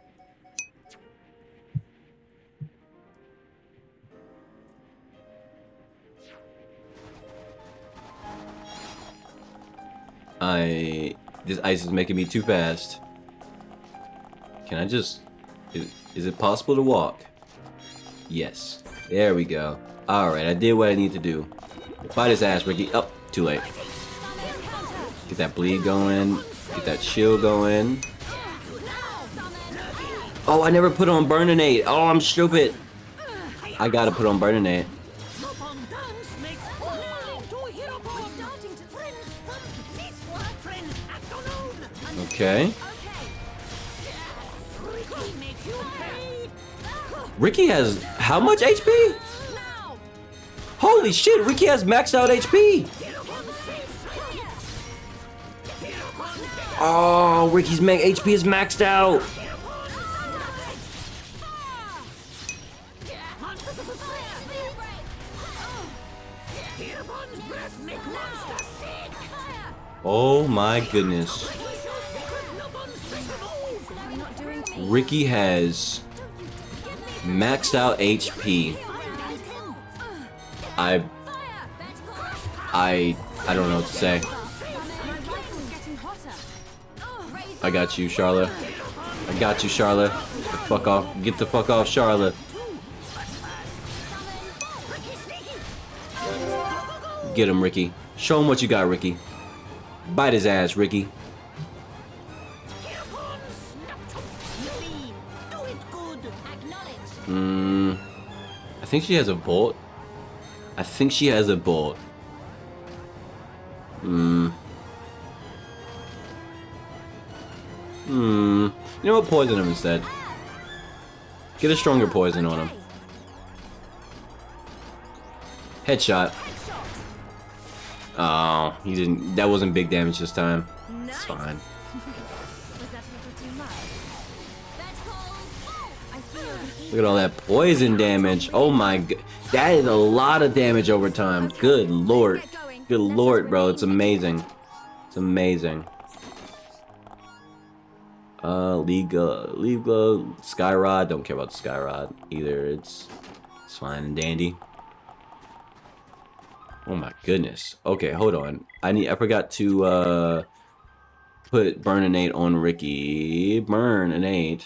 A: This ice is making me too fast. Can I just... Is it possible to walk? Yes. There we go. Alright, I did what I need to do. Fight his ass, Ricky. Oh, too late. Get that bleed going. Get that shield going. Oh, I never put on Burninate. Oh, I'm stupid. I gotta put on Burninate. Okay. Ricky has how much HP? Holy shit, Ricky has maxed out HP. Oh, Ricky's HP is maxed out. Oh my goodness. Ricky has maxed out HP. I don't know what to say. I got you, Charlotte. I got you, Charlotte. Get the fuck off. Get the fuck off, Charlotte. Get him, Ricky. Show him what you got, Ricky. Bite his ass, Ricky. I think she has a bolt. I think she has a bolt. You know what? Poison him instead. Get a stronger poison on him. Headshot. Oh, he didn't. That wasn't big damage this time. It's fine. Look at all that poison damage. Oh my god. That is a lot of damage over time. Good lord. Good lord, bro. It's amazing. It's amazing. League Skyrod. Don't care about the Skyrod either. It's fine and dandy. Oh my goodness. Okay, hold on. I forgot to put Burninate on Ricky. Burninate.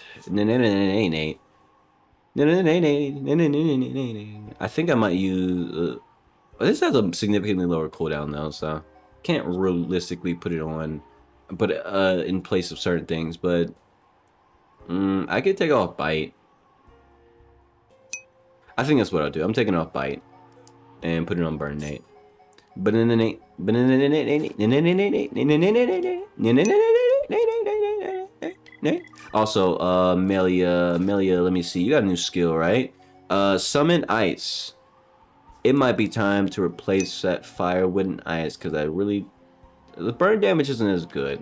A: I think I might use this has a significantly lower cooldown though, so can't realistically put it on, but in place of certain things. But I could take off Bite. I think that's what I'll do. I'm taking off Bite and put it on Burninate. Also, Melia, let me see. You got a new skill, right? Summon Ice. It might be time to replace that fire with an ice, because the burn damage isn't as good.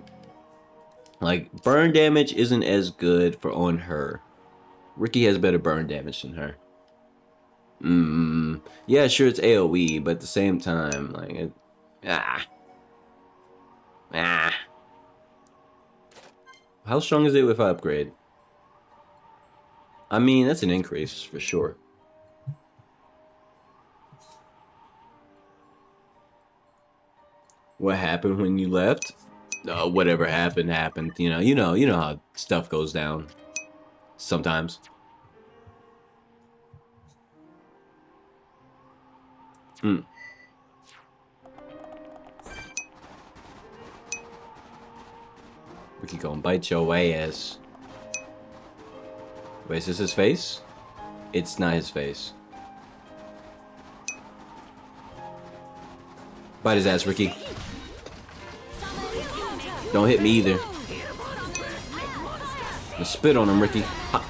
A: Like, burn damage isn't as good for on her. Ricky has better burn damage than her. Yeah, sure, it's AoE, but at the same time, like, How strong is it if I upgrade? I mean, that's an increase for sure. What happened when you left? Whatever happened, happened. You know how stuff goes down. Sometimes. Ricky gonna bite your ass. Wait, is this his face? It's not his face. Bite his ass, Ricky. Don't hit me either. Let's spit on him, Ricky. Hot.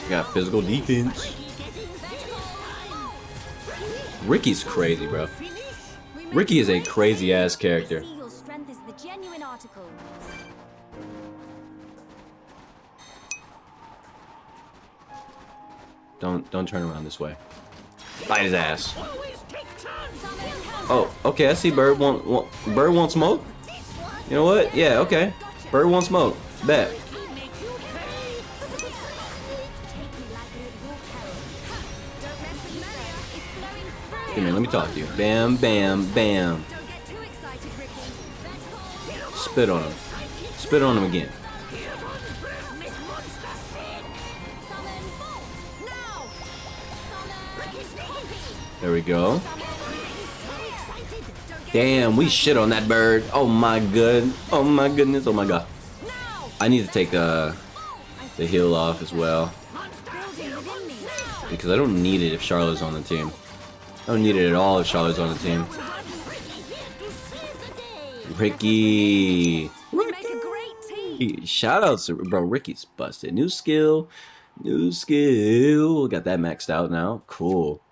A: Got physical defense. Ricky's crazy, bro. Ricky is a crazy ass character. Don't turn around this way. Bite his ass. Oh, okay. I see Bird want smoke. You know what? Yeah, okay. Bird wants smoke. Bet. Come here, let me talk to you. Bam, bam, bam. Spit on him. Spit on him again. There we go. Damn, we shit on that bird. Oh my good. Oh my goodness. Oh my god. I need to take the heal off as well. Because I don't need it if Charlotte's on the team. I don't need it at all if Charlotte's on the team. Ricky.
C: We make a great team.
A: Shout out to bro. Ricky's busted. New skill. New skill. Got that maxed out now. Cool.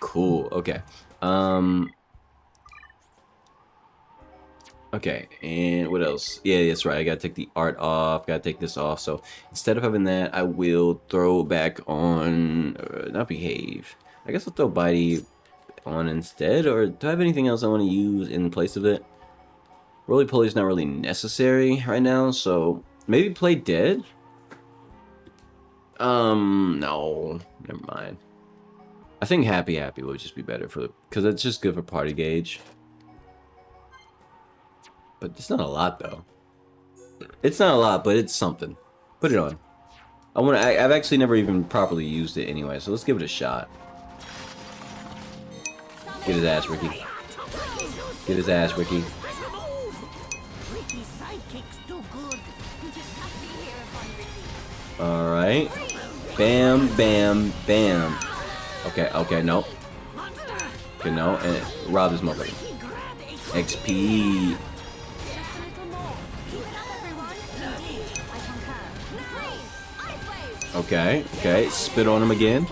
A: Cool. Okay. Okay, and what else? Yeah, that's right. I gotta take the art off. Gotta take this off. So instead of having that, I will throw back on not behave. I guess I'll throw Bitey on instead. Or do I have anything else I want to use in place of it? Roly Poly is not really necessary right now, so maybe play dead. No, never mind. I think Happy would just be better for because it's just good for party gauge. But it's not a lot though. It's not a lot, but it's something. Put it on. I've actually never even properly used it anyway, so let's give it a shot. Get his ass, Ricky. Get his ass, Ricky. Alright. Bam, bam, bam. Okay, okay, no. Okay, no. And rob this motherfucker. XP. Okay, okay. Spit on him again.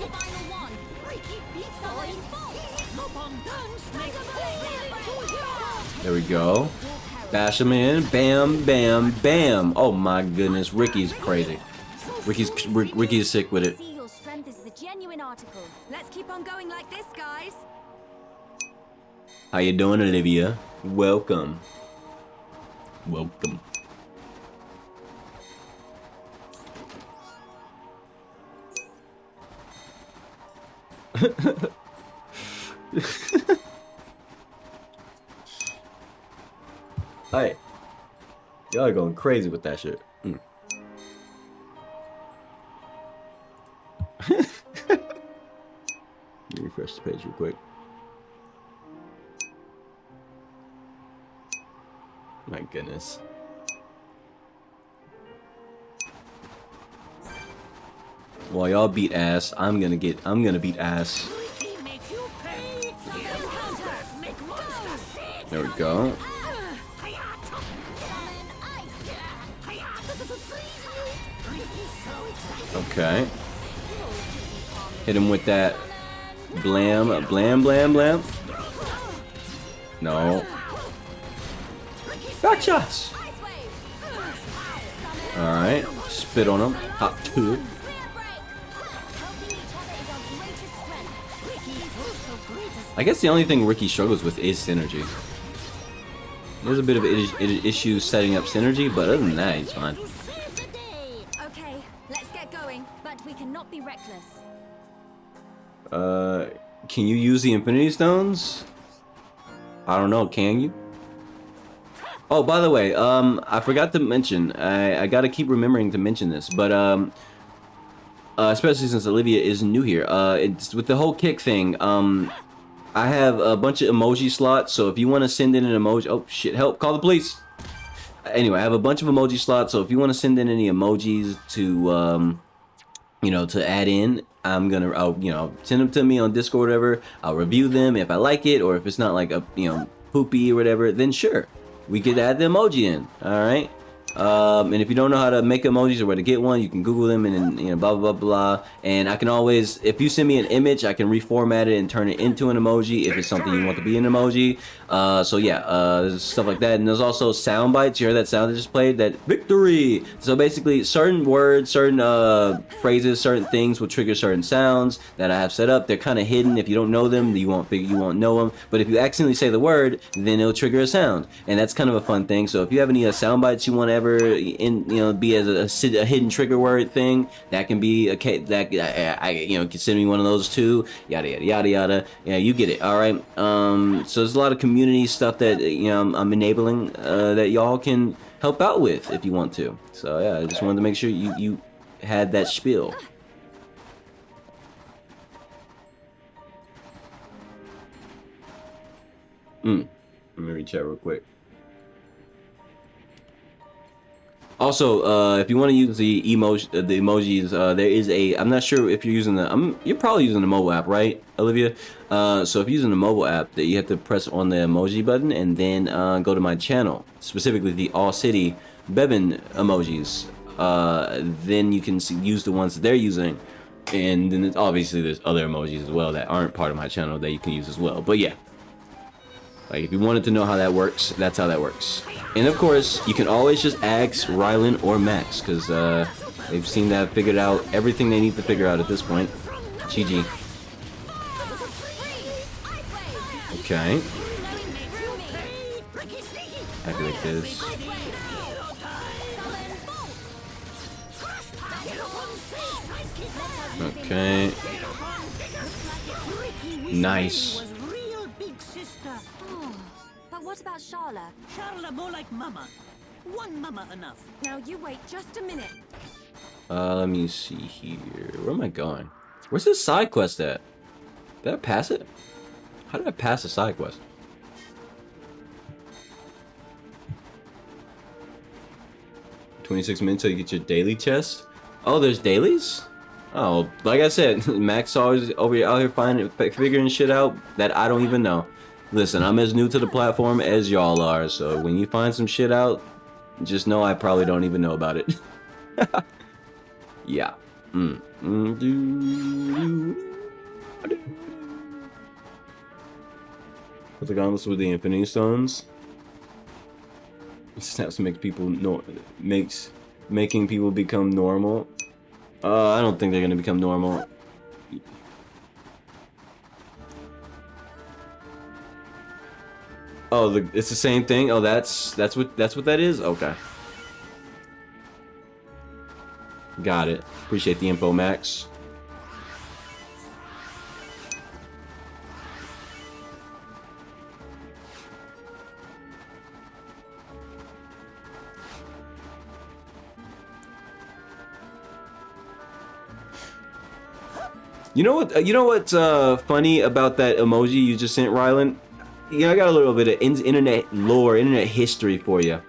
A: There we go. Bash him in. Bam, bam, bam. Oh my goodness. Ricky's crazy. Ricky's sick with it.
C: See, your strength is the genuine article. Let's keep on going like this, guys.
A: How you doing, Olivia? Welcome. Welcome. Hey, y'all are going crazy with that shit. Let me refresh the page real quick. My goodness. While y'all beat ass, I'm gonna beat ass. There we go. Okay. Hit him with that blam, blam, blam, blam. No. Back shots. Alright. Spit on him. Hop to it. I guess the only thing Ricky struggles with is synergy. There's a bit of issue setting up synergy, but other than that, he's fine.
C: Okay, let's get going, but we cannot be reckless.
A: Can you use the Infinity Stones? I don't know, can you? Oh, by the way, I forgot to mention, I gotta keep remembering to mention this, but, especially since Olivia is new here, it's with the whole kick thing, I have a bunch of emoji slots, so if you want to send in an emoji... Oh, shit, help, call the police! Anyway, I have a bunch of emoji slots, so if you want to send in any emojis to, you know, to add in, I'll, you know, send them to me on Discord or whatever. I'll review them if I like it, or if it's not like a, you know, poopy or whatever, then sure. We could add the emoji in, alright? And if you don't know how to make emojis or where to get one, you can Google them and, you know, blah, blah, blah, blah. And I can always, if you send me an image, I can reformat it and turn it into an emoji if it's something you want to be an emoji. So yeah, there's stuff like that. And there's also sound bites. You heard that sound I just played? That victory! So basically, certain words, certain phrases, certain things will trigger certain sounds that I have set up. They're kind of hidden. If you don't know them, you won't know them. But if you accidentally say the word, then it'll trigger a sound. And that's kind of a fun thing. So if you have any sound bites you want to be as a hidden trigger word thing, that can be a consider me one of those too. Yada yada yada yada. Yeah, you get it. All right. So there's a lot of community stuff that I'm enabling that y'all can help out with if you want to. So yeah, I just wanted to make sure you had that spiel. Let me read chat real quick. Also, if you want to use the emojis, there is a. I'm not sure if you're using the. You're probably using the mobile app, right, Olivia? So if you're using the mobile app, that you have to press on the emoji button and then go to my channel, specifically the AllCity Bevan emojis. Then you can use the ones that they're using, and then obviously there's other emojis as well that aren't part of my channel that you can use as well. But yeah, like if you wanted to know how that works, that's how that works. And of course, you can always just ask Rylan or Max, because they've seemed to have figured out everything they need to figure out at this point. GG. Okay. Activate this. Okay. Nice.
C: But what about Charla?
B: Charla more like mama. One mama enough.
C: Now you wait just a minute.
A: Let me see here. Where am I going? Where's this side quest at? Did I pass it? How did I pass the side quest? "26 minutes till you get your daily chest." Oh, there's dailies? Oh, like I said, Max always out here figuring shit out that I don't even know. Listen, I'm as new to the platform as y'all are, so when you find some shit out, just know I probably don't even know about it. Yeah. With the gauntlets with the Infinity Stones. Snaps makes people making people become normal. I don't think they're gonna become normal. Oh, it's the same thing. Oh, that's what that is. Okay, got it. Appreciate the info, Max. You know what? You know what's funny about that emoji you just sent, Rylan? Yeah, I got a little bit of internet lore, internet history for you,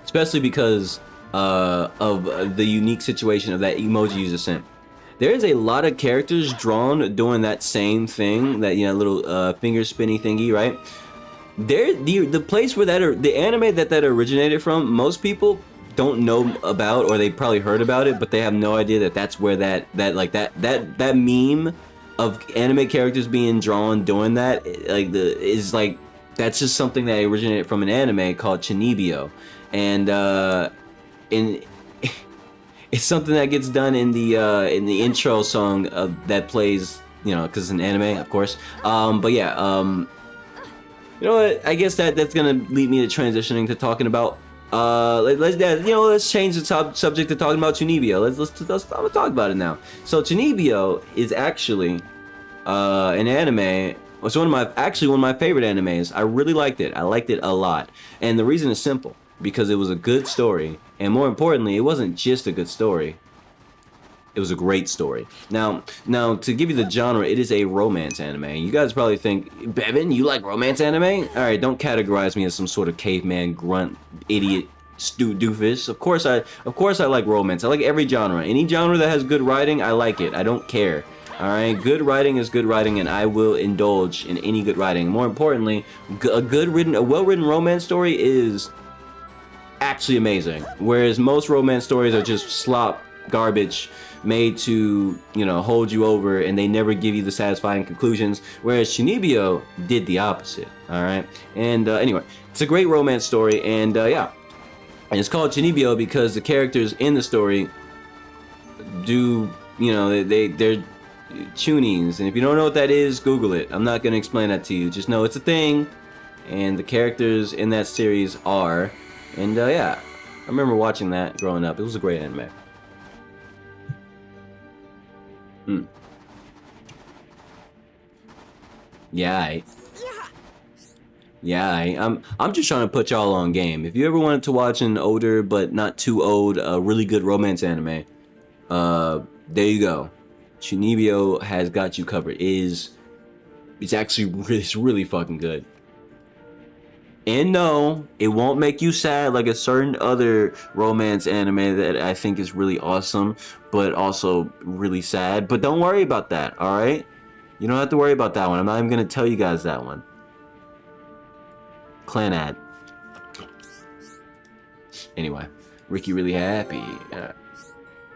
A: especially because of the unique situation of that emoji you just sent. There is a lot of characters drawn doing that same thing, that little finger spinny thingy, right? The place where the anime that originated from, most people don't know about, or they probably heard about it, but they have no idea that that's where that meme of anime characters being drawn doing that that's just something that originated from an anime called Chunibyo, and it's something that gets done in the intro song that plays, because it's an anime, of course. But yeah, you know what? I guess that's gonna lead me to transitioning to talking about. Let's change the subject to talking about Chunibyo. Let's talk about it now. So Chunibyo is actually an anime. It's one of my favorite animes. I really liked it. I liked it a lot, and the reason is simple: because it was a good story, and more importantly, it wasn't just a good story. It was a great story. Now, to give you the genre, it is a romance anime. You guys probably think, Bevan, you like romance anime? All right, don't categorize me as some sort of caveman grunt idiot doofus. Of course I like romance. I like every genre. Any genre that has good writing, I like it. I don't care. All right, good writing is good writing, and I will indulge in any good writing. More importantly, a well-written romance story is actually amazing. Whereas most romance stories are just slop garbage, made to hold you over, and they never give you the satisfying conclusions, whereas Chunibyo did the opposite. All right, and anyway, it's a great romance story, and yeah, and it's called Chunibyo because the characters in the story do they're tunings, and if you don't know what that is, Google it. I'm not gonna explain that to you, just know it's a thing, and the characters in that series are, and yeah, I remember watching that growing up. It was a great anime. I'm just trying to put y'all on game. If you ever wanted to watch an older but not too old, really good romance anime, there you go. Chunibyo has got you covered. It's actually really fucking good. And no, it won't make you sad like a certain other romance anime that I think is really awesome, but also really sad. But don't worry about that, alright? You don't have to worry about that one. I'm not even going to tell you guys that one. Clan ad. Anyway, Ricky really happy.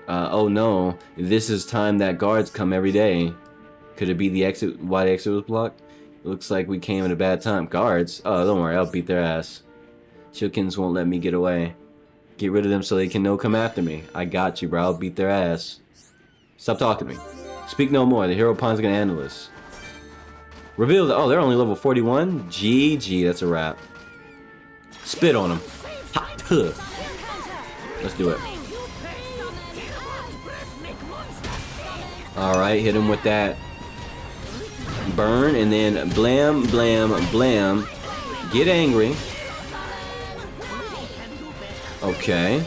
A: Oh no, this is time that guards come every day. Could it be the exit? Why the exit was blocked? It looks like we came at a bad time. Guards? Oh, don't worry, I'll beat their ass. Chickens won't let me get away. Get rid of them so they can no come after me. I got you, bro. I'll beat their ass. Stop talking to me. Speak no more. The hero pawn's gonna handle this. Reveal that. Oh, they're only level 41? GG, that's a wrap. Spit on them. Ha! Tuh. Let's do it. Alright, hit him with that burn, and then blam, blam, blam. Get angry. Okay.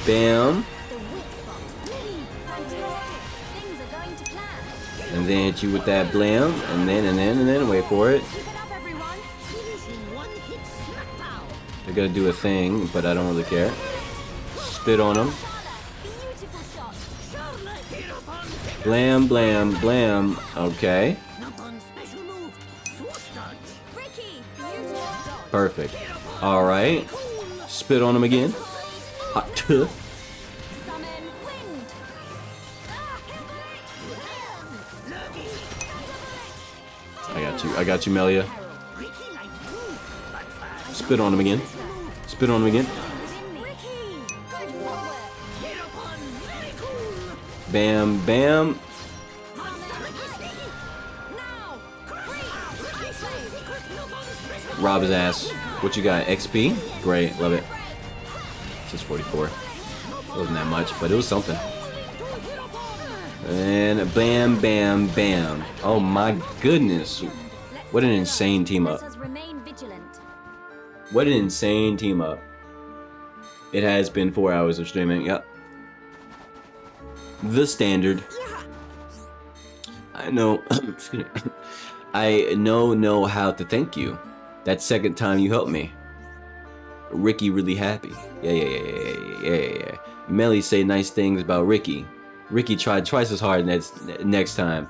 A: Bam. And then hit you with that blam, and then, wait for it. They're gonna do a thing, but I don't really care. Spit on them. Blam, blam, blam. Okay. Perfect. Alright. Spit on him again. Hot tuh. I got you, Melia. Spit on him again. Spit on him again. Bam, bam. Rob his ass. What you got? XP? Great, love it. Just 44. Wasn't that much, but it was something. And bam, bam, bam. Oh my goodness. What an insane team up. What an insane team up. It has been 4 hours of streaming. Yep. The standard. I know. Excuse me. I know how to thank you. That second time you helped me. Ricky really happy. Yeah. Melly say nice things about Ricky. Ricky tried twice as hard next time.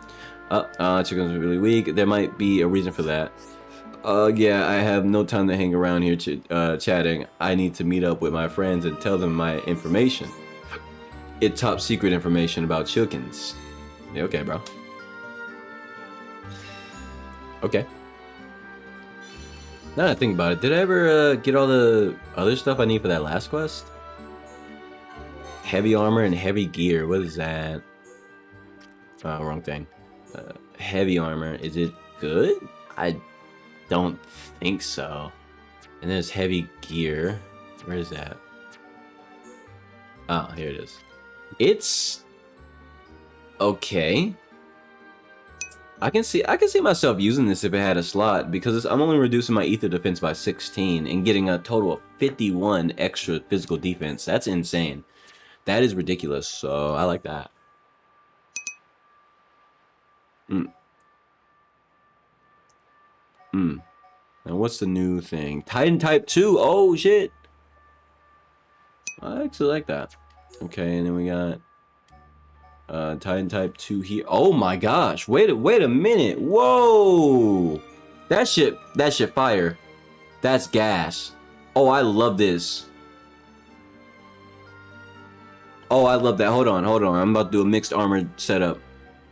A: Chickens are really weak. There might be a reason for that. Yeah, I have no time to hang around here chatting. I need to meet up with my friends and tell them my information. It's top secret information about chickens. Yeah, okay, bro. Okay. Now that I think about it, did I ever get all the other stuff I need for that last quest? Heavy armor and heavy gear. What is that? Wrong thing. Heavy armor. Is it good? I don't think so. And there's heavy gear. Where is that? Oh, here it is. It's okay. I can see myself using this if it had a slot, because I'm only reducing my ether defense by 16 and getting a total of 51 extra physical defense. That's insane. That is ridiculous. So I like that. And what's the new thing? Titan Type 2. Oh shit. I actually like that. Okay, and then we got Titan Type 2 here. Oh my gosh. Wait a minute. Whoa. That shit fire. That's gas. Oh, I love this. Oh, I love that. Hold on. I'm about to do a mixed armor setup.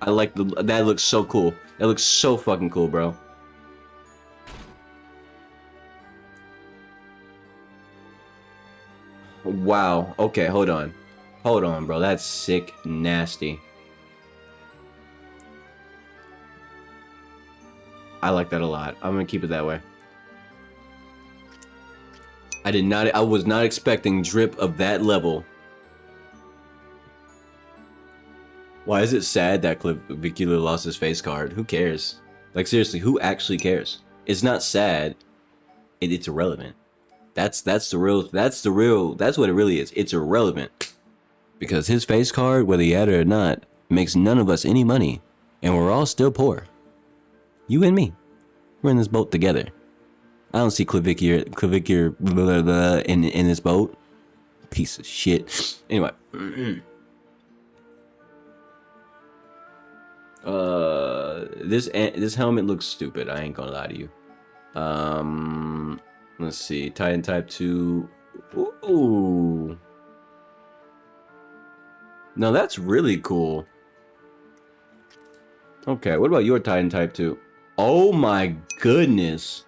A: I like that looks so cool. That looks so fucking cool, bro. Wow. Okay, hold on. Hold on, bro. That's sick, nasty. I like that a lot. I'm gonna keep it that way. I was not expecting drip of that level. Why is it sad that Vicula lost his face card? Who cares? Like, seriously, who actually cares? It's not sad. It's irrelevant. That's what it really is. It's irrelevant. Because his face card, whether he had it or not, makes none of us any money. And we're all still poor. You and me. We're in this boat together. I don't see clavicular blah, blah, in this boat. Piece of shit. Anyway. This helmet looks stupid. I ain't gonna lie to you. Let's see. Titan Type 2. Ooh. No, that's really cool. Okay, what about your Titan Type 2? Oh my goodness.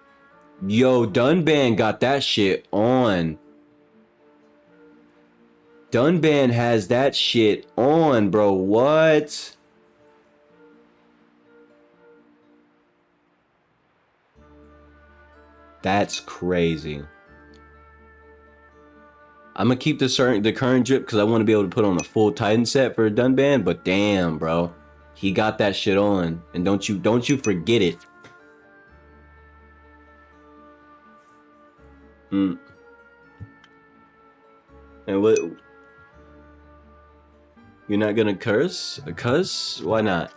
A: Yo, Dunban got that shit on. Dunban has that shit on, bro. What? That's crazy. I'm gonna keep the current drip because I want to be able to put on a full Titan set for Dunban. But damn, bro, he got that shit on, and don't you forget it. And what? You're not gonna curse? Cuss? Why not?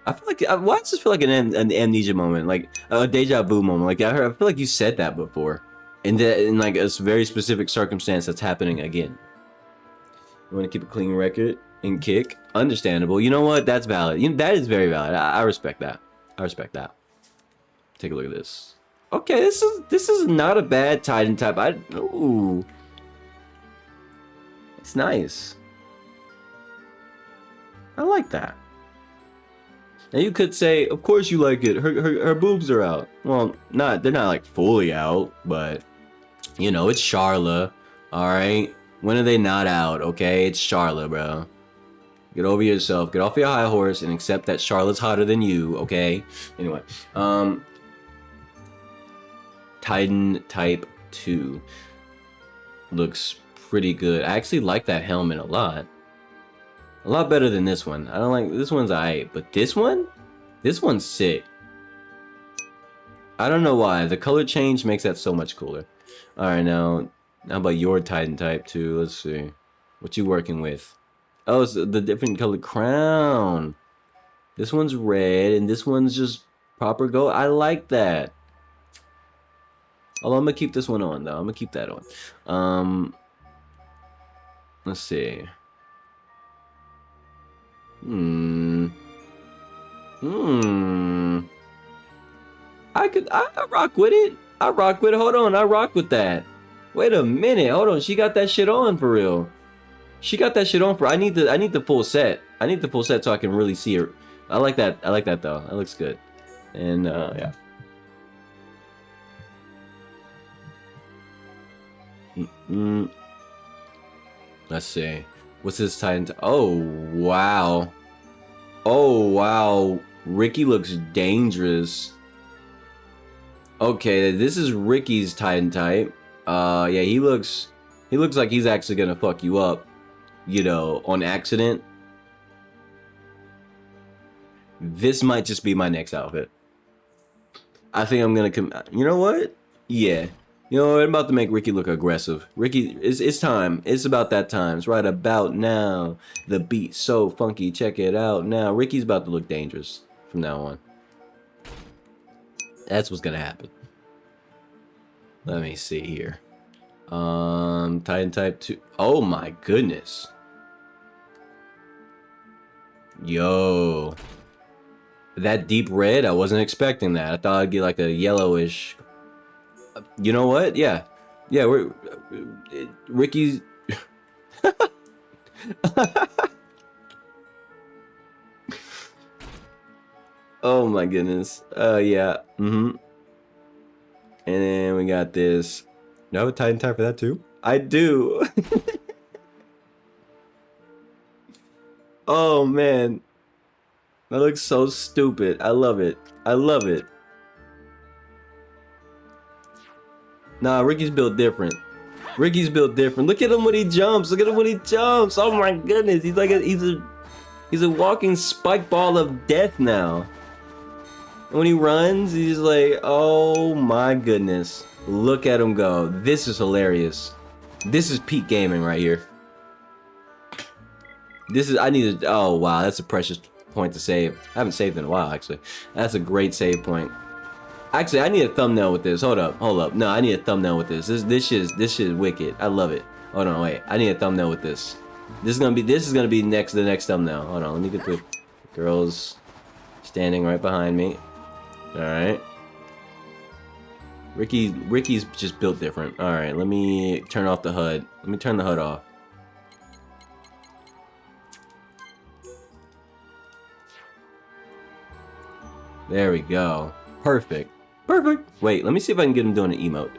A: I feel like why does this feel like an amnesia moment, like a deja vu moment? Like I feel like you said that before, in like a very specific circumstance that's happening again. You want to keep a clean record and kick? Understandable. You know what? That's valid. That is very valid. I respect that. I respect that. Take a look at this. Okay, this is not a bad Titan type. Ooh, it's nice. I like that. Now you could say, of course you like it. Her boobs are out. Well, they're not like fully out, but you know, it's Charla. All right, when are they not out? Okay, it's Charla, bro. Get over yourself. Get off your high horse and accept that Charlotte's hotter than you. Okay. Anyway, Titan Type 2 looks pretty good. I actually like that helmet a lot. A lot better than this one. I don't like this one's alright, but this one's sick. I don't know why. The color change makes that so much cooler. Alright, now how about your Titan Type 2? Let's see. What you working with? Oh, it's the different colored crown. This one's red and this one's just proper gold. I like that. Oh, I'm gonna keep this one on though. I'm gonna keep that on. Let's see. I rock with it. I rock with it. Hold on, I rock with that. Wait a minute. Hold on. She got that shit on for real. She got that shit on for. I need the full set. I need the full set so I can really see her. I like that. I like that though. That looks good. And yeah. Let's see. What's this Titan? Oh wow. Oh wow. Ricky looks dangerous. Okay, this is Ricky's Titan type. Yeah, he looks like he's actually gonna fuck you up, you know, on accident. This might just be my next outfit. I think I'm gonna come. You know what? Yeah. You know, I'm about to make Ricky look aggressive. Ricky, it's time. It's about that time. It's right about now. The beat's so funky. Check it out now. Ricky's about to look dangerous from now on. That's what's gonna happen. Let me see here. Titan Type 2. Oh my goodness. Yo. That deep red, I wasn't expecting that. I thought I'd get like a yellowish. You know what? Yeah. Yeah, Ricky's oh my goodness. Yeah. And then we got this. Do I have a Titan type for that too? I do. Oh man. That looks so stupid. I love it. I love it. Nah, Ricky's built different. Ricky's built different. Look at him when he jumps. Look at him when he jumps. Oh my goodness. He's like he's a walking spike ball of death now. And when he runs, he's like, oh my goodness. Look at him go. This is hilarious. This is peak gaming right here. This is, oh wow, that's a precious point to save. I haven't saved in a while actually. That's a great save point. Actually, I need a thumbnail with this. Hold up. No, I need a thumbnail with this. This shit is wicked. I love it. Hold on, wait. I need a thumbnail with this. This is gonna be the next thumbnail. Hold on, let me get the girls standing right behind me. All right. Ricky's just built different. All right, let me turn off the HUD. Let me turn the HUD off. There we go. Perfect. Perfect. Wait, let me see if I can get him doing an emote.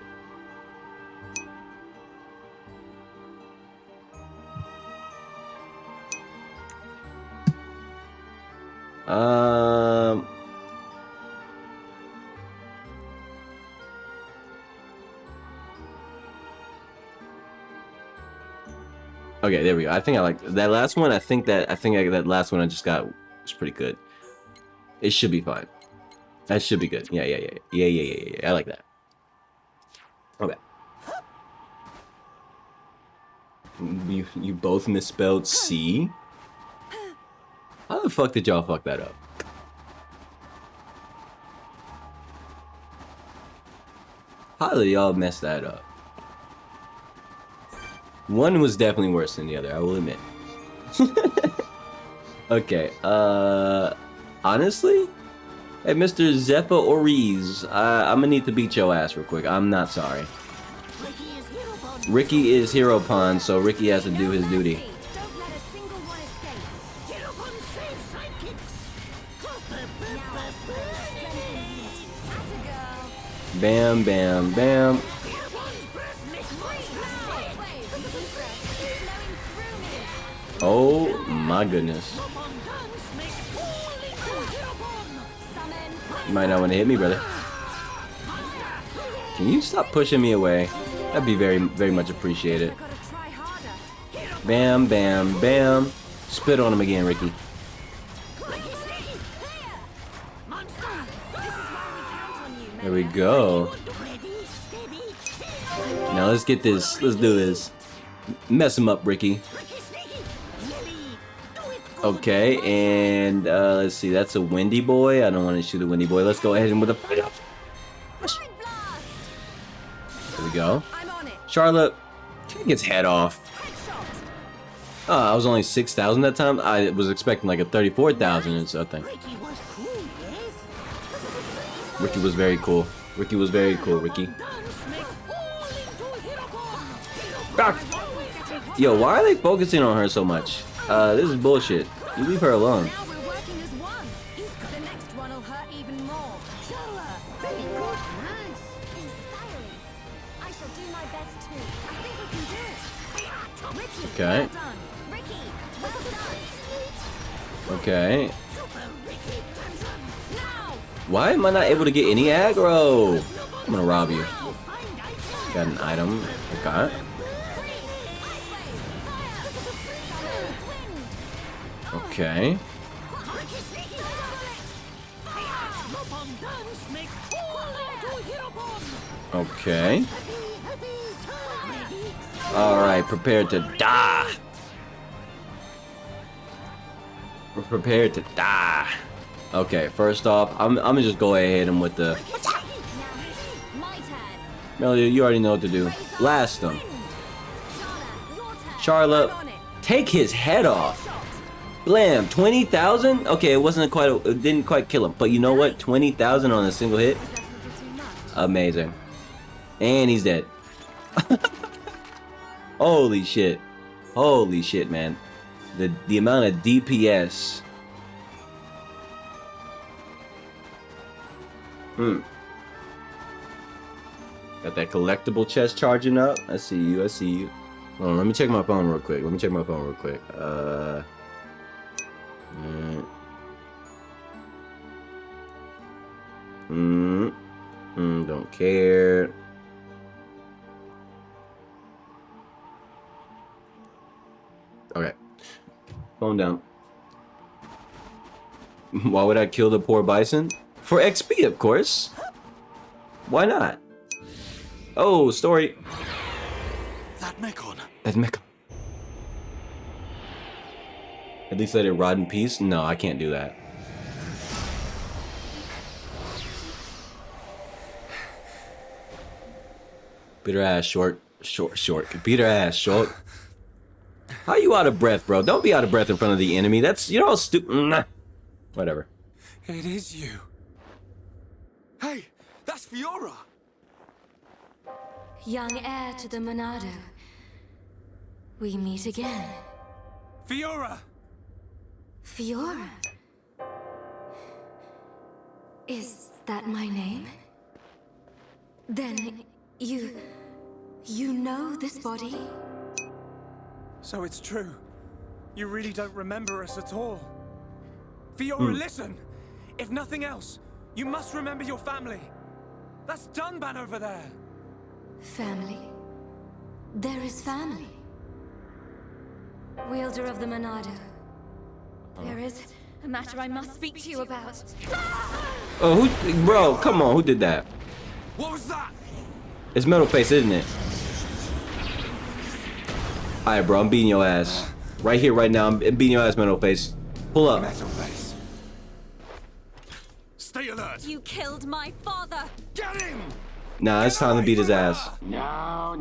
A: Okay, there we go. I think I like that last one. I think that last one I just got was pretty good. It should be fine. That should be good. Yeah. I like that. Okay. You both misspelled C? How the fuck did y'all fuck that up? How did y'all mess that up? One was definitely worse than the other, I will admit. Okay, honestly? Hey, Mr. Zephyr Oriz, I'm gonna need to beat your ass real quick. I'm not sorry. Ricky is Hero Pawn, so Ricky has to do his duty. Bam, bam, bam. Oh my goodness. You might not want to hit me, brother. Can you stop pushing me away? That'd be very, very much appreciated. Bam, bam, bam. Spit on him again, Ricky. There we go. Now let's get this. Let's do this. Mess him up, Ricky. Okay, and let's see. That's a windy boy. I don't want to shoot a windy boy. Let's go ahead and with a fight up. There we go. Charlotte, take his head off. Oh, I was only 6,000 that time. I was expecting like a 34,000 or something. Ricky was very cool. Ricky was very cool, Ricky. Ah. Yo, why are they focusing on her so much? This is bullshit. You leave her alone. Okay. Okay. Why am I not able to get any aggro? I'm gonna rob you. Got an item. Okay. Okay. Okay. Alright, prepare to die. We're prepared to die. Okay, first off, I'm gonna just go ahead and hit him with the... Melia, you already know what to do. Blast him. Charlotte, take his head off. Blam, 20,000? Okay, it didn't quite kill him, but you know what? 20,000 on a single hit? Amazing. And he's dead. Holy shit. Holy shit, man. The amount of DPS. Got that collectible chest charging up. I see you, I see you. Hold on, let me check my phone real quick. Don't care. Okay. Phone down. Why would I kill the poor bison? For XP, of course. Why not? Oh, story.
G: That Mekon.
A: That Mekon. At least let it rot in peace? No, I can't do that. Beat her ass, short. Beat her ass, short. How you out of breath, bro? Don't be out of breath in front of the enemy. That's, you know, stupid. Whatever.
D: It is you. Hey, that's Fiora.
I: Young heir to the Monado. We meet again.
D: Fiora!
I: Fiora? Is that my name? Then you know this body?
D: So it's true. You really don't remember us at all. Fiora, listen! If nothing else, you must remember your family. That's Dunban over there.
I: Family? There is family. Wielder of the Monado. There is a matter I must speak to you about.
A: Oh, who, bro, come on, who did that?
D: What was that?
A: It's Metal Face, isn't it? Alright, bro, I'm beating your ass. Right here, right now, I'm beating your ass, Metal Face. Pull up.
D: Metal Face. Stay alert.
C: You killed my father!
D: Get him!
A: Nah, it's time to beat his ass.
J: Now,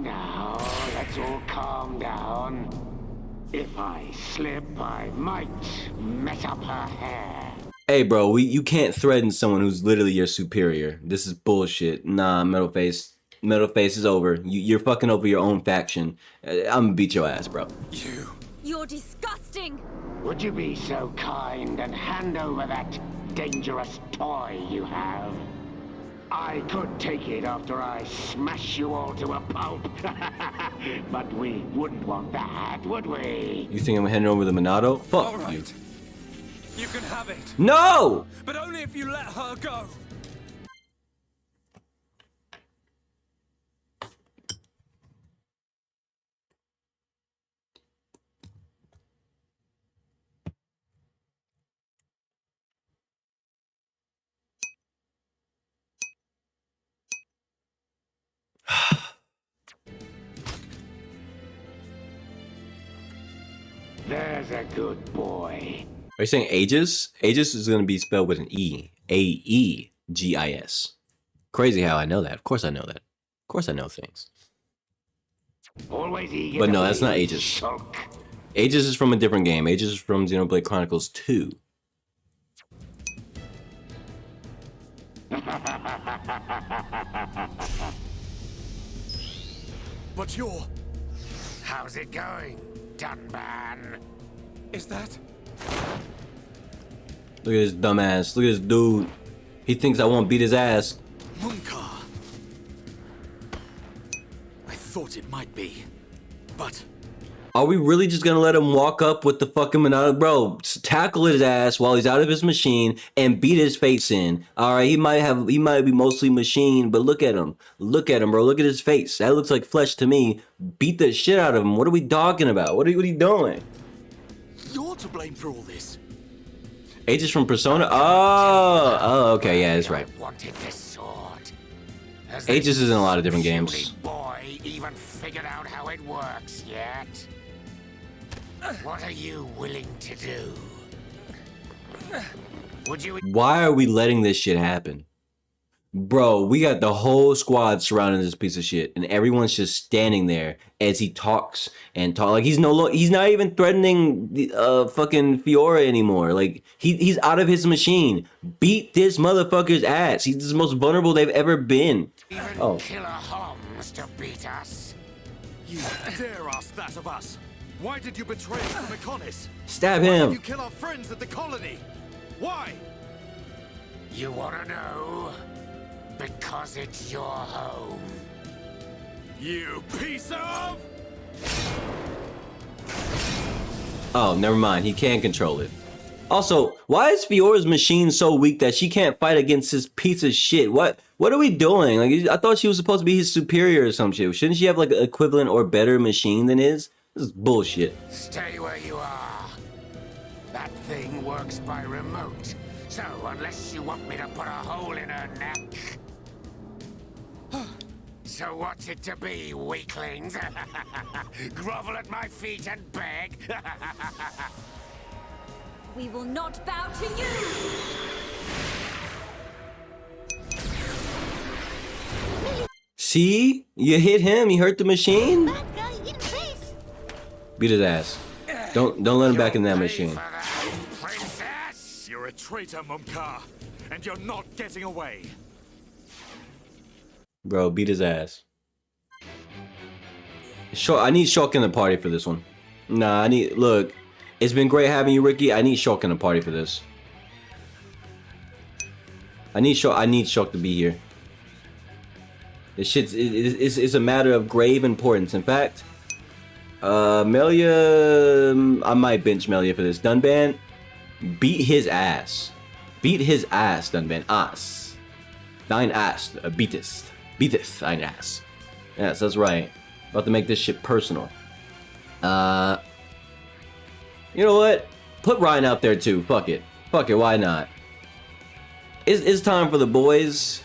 J: let's all calm down. If I slip, I might mess up her hair.
A: Hey, bro, you can't threaten someone who's literally your superior. This is bullshit. Nah, Metal Face. Metal Face is over. You're fucking over your own faction. I'm gonna beat your ass, bro.
C: You're disgusting!
J: Would you be so kind and hand over that dangerous toy you have? I could take it after I smash you all to a pulp. But we wouldn't want that, would we?
A: You think I'm heading over the Monado? Fuck
D: All right.
A: you.
D: You can have it.
A: No!
D: But only if you let her go.
J: There's a good boy.
A: Are you saying Aegis? Aegis is gonna be spelled with an E. A-E-G-I-S. Crazy how I know that. Of course I know that. Of course I know things.
J: Always eager.
A: But no,
J: to
A: that's
J: be
A: not Aegis.
J: shulk.
A: Aegis is from a different game. Aegis is from Xenoblade Chronicles 2.
G: But you're...
J: How's it going, Dunban?
D: Is that?
A: Look at this dumbass. Look at this dude. He thinks I won't beat his ass.
G: Munkar. I thought it might be, but...
A: Are we really just gonna let him walk up with the fucking Monado? Bro, tackle his ass while he's out of his machine and beat his face in. Alright, he might be mostly machine, but look at him. Look at him, bro. Look at his face. That looks like flesh to me. Beat the shit out of him. What are we talking about? What are you doing?
G: You're to blame for all this.
A: Aegis from Persona? Oh, okay, yeah, that's right.
J: Wanted this sword. Has
A: Aegis is in a lot of different
J: puny
A: games.
J: boy even figured out how it works yet? What are you willing to do? Would you?
A: Why are we letting this shit happen? Bro, we got the whole squad surrounding this piece of shit, and everyone's just standing there as he talks and talk. Like he's not even threatening the fucking Fiora anymore. Like he's out of his machine. Beat this motherfucker's ass. He's the most vulnerable they've ever been.
J: Even Killer Holmes to beat us?
G: You dare ask that of us? Why did you betray us to Meconis?
A: Stab
G: Why did
A: him.
G: you kill our friends at the colony? Why?
J: You wanna know? Because it's your home.
G: You piece of...
A: Oh, never mind. He can't control it. Also, why is Fiora's machine so weak that she can't fight against this piece of shit? What are we doing? Like, I thought she was supposed to be his superior or some shit. Shouldn't she have like an equivalent or better machine than his? This is bullshit.
J: Stay where you are. That thing works by remote. So unless you want me to put a hole in her neck... So what's it to be, weaklings? Grovel at my feet and beg?
C: We will not bow to you!
A: See? You hit him, you hurt the machine?
B: Bad guy in face.
A: Beat his ass. Don't let him back in that machine.
G: Princess! You're a traitor, Mumka, and you're not getting away.
A: Bro, beat his ass. I need Shulk in the party for this one. Nah, look, it's been great having you, Ricky. I need Shulk in the party for this. I need Shulk to be here. This shit's it's a matter of grave importance. In fact, Melia, I might bench Melia for this. Dunban, beat his ass. Beat his ass, Dunban. Ass. Thine ass. Beatest thine ass. Yes, that's right. About to make this shit personal. You know what? Put Ryan out there too. Fuck it. Why not? It's time for the boys.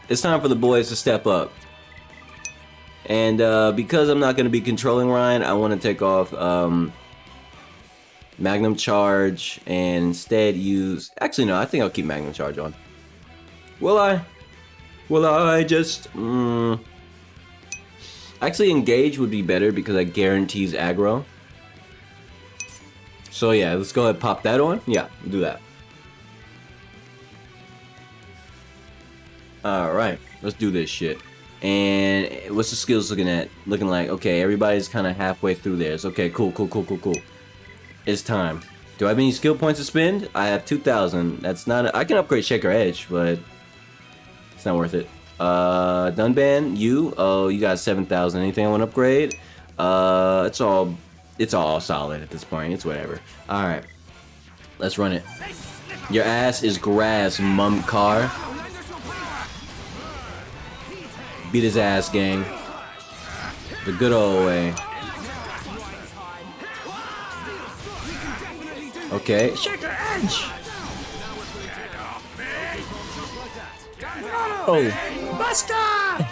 A: It's time for the boys to step up. And because I'm not going to be controlling Ryan, I want to take off Magnum Charge and instead use... Actually, no, I think I'll keep Magnum Charge on. Will I? Will I just... Actually, Engage would be better because that guarantees aggro. So yeah, let's go ahead and pop that on. Yeah, we'll do that. Alright, let's do this shit. And what's the skills looking like? Okay, everybody's kind of halfway through theirs. Okay, cool. It's time. Do I have any skill points to spend? I have 2,000. That's not... I can upgrade Shaker Edge, but it's not worth it. Dunban, you? Oh, you got 7,000. Anything I want to upgrade? It's all solid at this point. It's whatever. Alright. Let's run it. Your ass is grass, Mumkar. Beat his ass, gang. The good old way. Okay. Shaker Edge! Oh! Buster!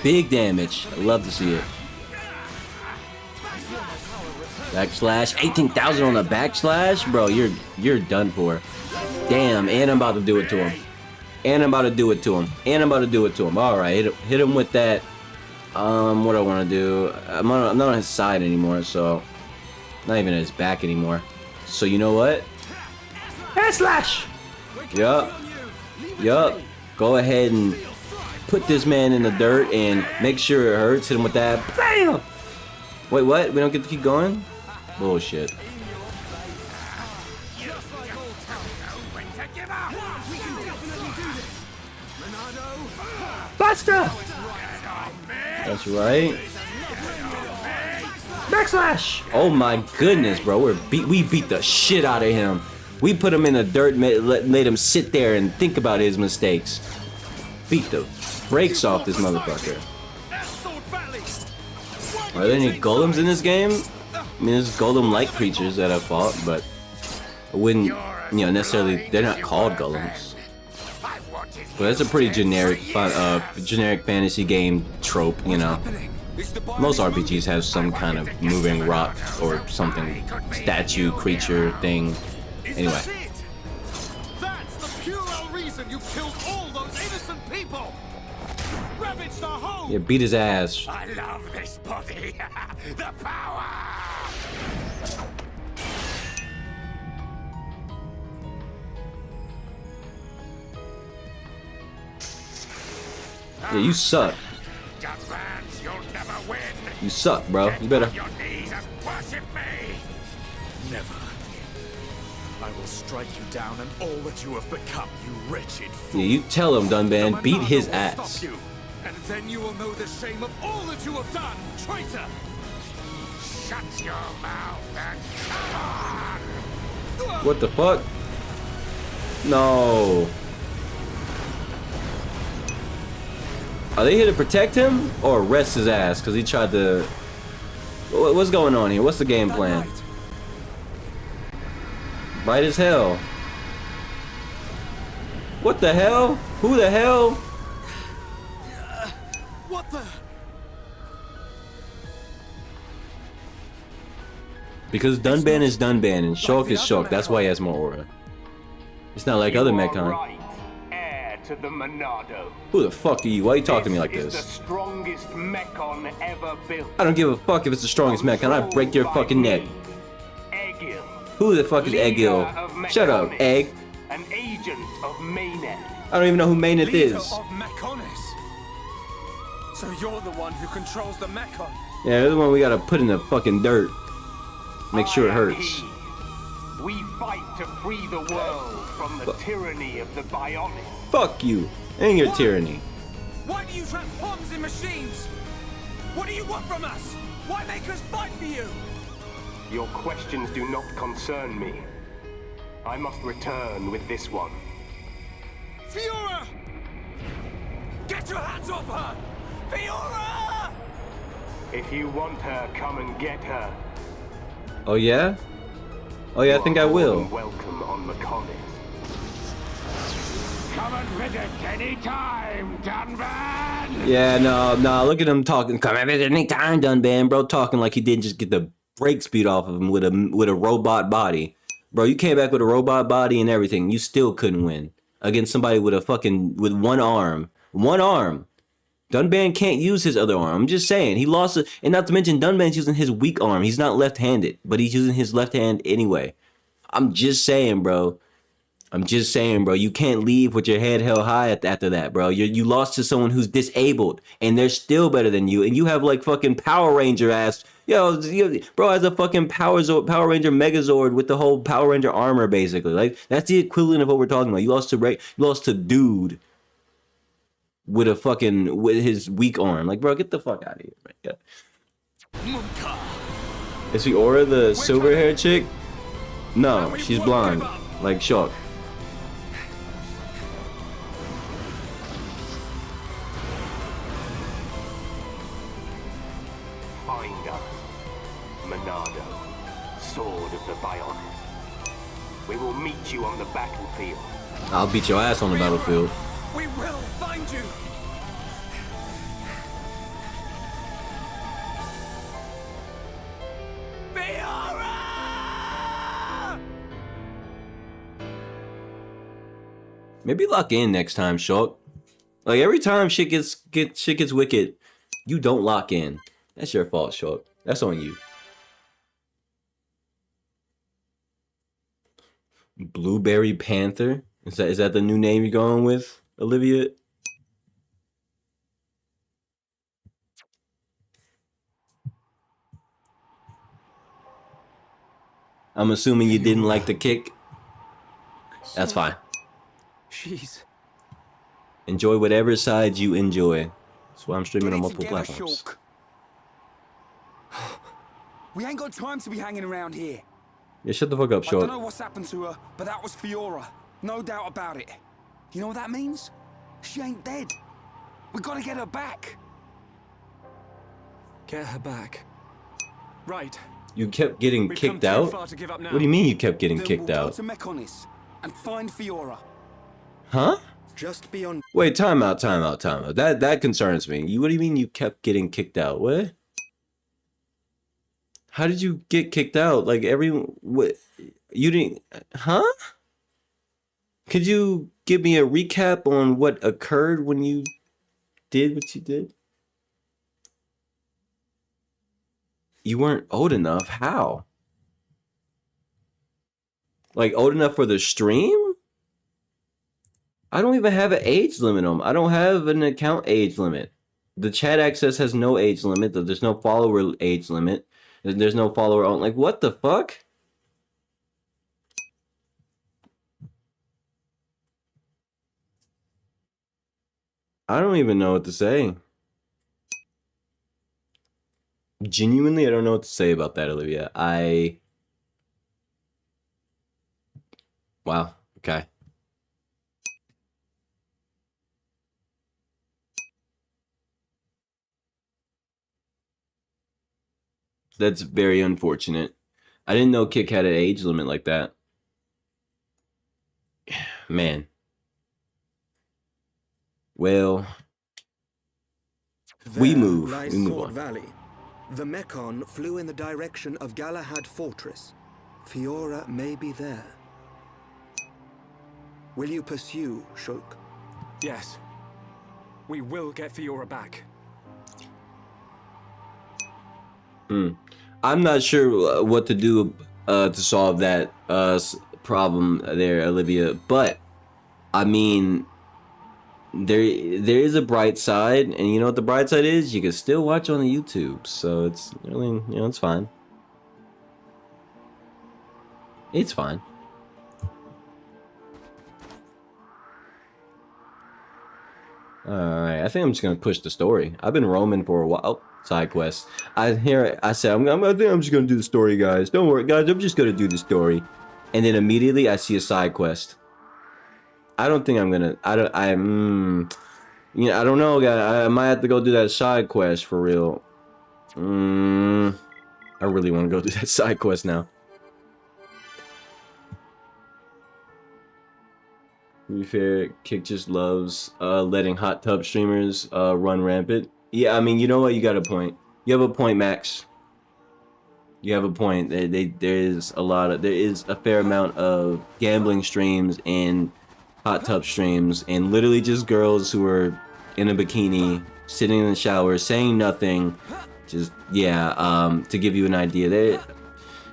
A: Big damage. I love to see it. Backslash. 18,000 on the backslash? Bro, you're done for. Damn, and I'm about to do it to him. Alright, hit him with that. What do I want to do? I'm not on his side anymore, so... Not even at his back anymore. So you know what? Hair slash! Yup. Go ahead and put this man in the dirt and make sure it hurts. Hit him with that. BAM! Wait, what? We don't get to keep going? Bullshit. Buster! That's right. Backslash! Oh my goodness, bro. We beat the shit out of him. We put him in the dirt, made him sit there and think about his mistakes. Beat the brakes off this motherfucker. Are there any golems in this game? I mean, there's golem-like creatures that I've fought, but I wouldn't, necessarily. They're not called golems. But that's a pretty generic fantasy game trope, Most RPGs have some kind of moving rock or something, statue, creature, thing. Anyway.
G: That's the puerile reason you killed all those innocent people. Ravaged our home.
A: Yeah, beat his ass.
G: I love this body. The power.
A: Yeah, you suck. You suck, bro. You better.
G: Never. I will strike you down and all that you have become, you wretched fool.
A: Yeah, you tell him, Dunban. Beat his ass.
G: You, and then you will know the shame of all that you have done, traitor. Shut your mouth and come on.
A: What the fuck? No. Are they here to protect him or arrest his ass? Because he tried to... What's going on here? What's the game plan? Right as hell. What the hell? Who the hell?
G: What the?
A: Because Dunban is Dunban and Shulk is Shulk. That's why he has more aura. It's not like other Mechon.
J: Right. Heir to the Monado.
A: Who the fuck are you? Why are you talking to me like
J: This
A: this?
J: is the strongest mechon ever built.
A: I don't give a fuck if it's the strongest mech, and I break your fucking neck.
J: Egil.
A: Who the fuck is Egil? Shut up, Egg.
J: An agent of Mayneth.
A: I don't even know who Mayneth
D: Leader
A: is.
D: of Mechonis. So you're the one who controls the Mechon.
A: Yeah, they're the one we gotta put in the fucking dirt. Make sure it hurts.
J: We fight to free the world from the tyranny of the Bionic.
A: Fuck you and your tyranny.
D: Why do you trap bombs in machines? What do you want from us? Why make us fight for you?
J: Your questions do not concern me. I must return with this one.
D: Fiora! Get your hands off her! Fiora!
J: If you want her, come and get her.
A: Oh yeah? Oh yeah, I think I will.
J: Welcome on Mechonis. Come and visit any time, Dunban!
A: Yeah, no, look at him talking. Come at me anytime, Dunban, bro, talking like he didn't just get the brake speed off of him with a robot body. Bro, you came back with a robot body and everything. You still couldn't win against somebody with one arm. One arm. Dunban can't use his other arm. I'm just saying. He lost it. And not to mention, Dunban's using his weak arm. He's not left-handed, but he's using his left hand anyway. I'm just saying, bro. You can't leave with your head held high after that, bro. You lost to someone who's disabled, and they're still better than you. And you have like fucking Power Ranger ass. Bro has a fucking Power Ranger Megazord with the whole Power Ranger armor, basically. Like that's the equivalent of what we're talking about. You lost to dude with his weak arm. Like, bro, get the fuck out of here, man. Yeah. Is Fiora the silver haired chick? No, she's blonde. Like Shock.
J: Find us, Monado, Sword of the Bionic. We will meet you on the battlefield.
A: I'll beat your ass on the battlefield.
D: We will find you! Fiora!
A: Maybe lock in next time, Shock. Like every time shit gets wicked, you don't lock in. That's your fault, Shock. That's on you. Blueberry Panther? Is that the new name you're going with, Olivia? I'm assuming you didn't like the kick. That's fine.
D: Jeez.
A: Enjoy whatever side you enjoy. That's why I'm streaming on multiple platforms.
K: We ain't got time to be hanging around here.
A: Yeah, shut the fuck up,
K: I
A: Short.
K: don't know what's happened to her, but that was Fiora. No doubt about it. You know what that means? She ain't dead. We gotta get her back.
F: Get her back. Right.
A: You kept getting
F: We've
A: kicked
F: come too
A: out?
F: far to give up now.
A: What do you mean you kept getting
K: Then
A: kicked
K: we'll
A: out?
K: Go to Mechonis and find Fiora.
A: Huh?
E: Just beyond.
A: Wait, time out. That concerns me. What do you mean you kept getting kicked out? What? How did you get kicked out? Like what? You didn't? Huh? Could you give me a recap on what occurred when you did what you did? You weren't old enough. How? Like old enough for the stream? I don't even have an age limit on. I don't have an account age limit. The chat access has no age limit. There's no follower age limit. There's no follower on. Like, what the fuck? I don't even know what to say. Genuinely, I don't know what to say about that, Olivia. Wow. Okay. That's very unfortunate. I didn't know Kick had an age limit like that. Man. Well, we move
E: Sword
A: on.
E: Valley. The Mechon flew in the direction of Galahad Fortress. Fiora may be there. Will you pursue, Shulk?
F: Yes. We will get Fiora back.
A: I'm not sure what to do to solve that problem there, Olivia. But I mean, there is a bright side, and you know what the bright side is? You can still watch on the YouTube, so it's really, you know, it's fine. It's fine. Alright, I think I'm just gonna push the story. I've been roaming for a while. Oh, side quest. I said, I think I'm just gonna do the story, guys. Don't worry, guys, I'm just gonna do the story. And then immediately I see a side quest. I don't think I'm gonna, you know, I don't know, guys. I might have to go do that side quest for real. I really want to go do that side quest now. To be fair, Kick just loves letting hot tub streamers run rampant. Yeah, I mean, you know what? You got a point. You have a point, Max. You have a point. There is a fair amount of gambling streams and hot tub streams, and literally just girls who are in a bikini, sitting in the shower, saying nothing. Just, yeah, to give you an idea.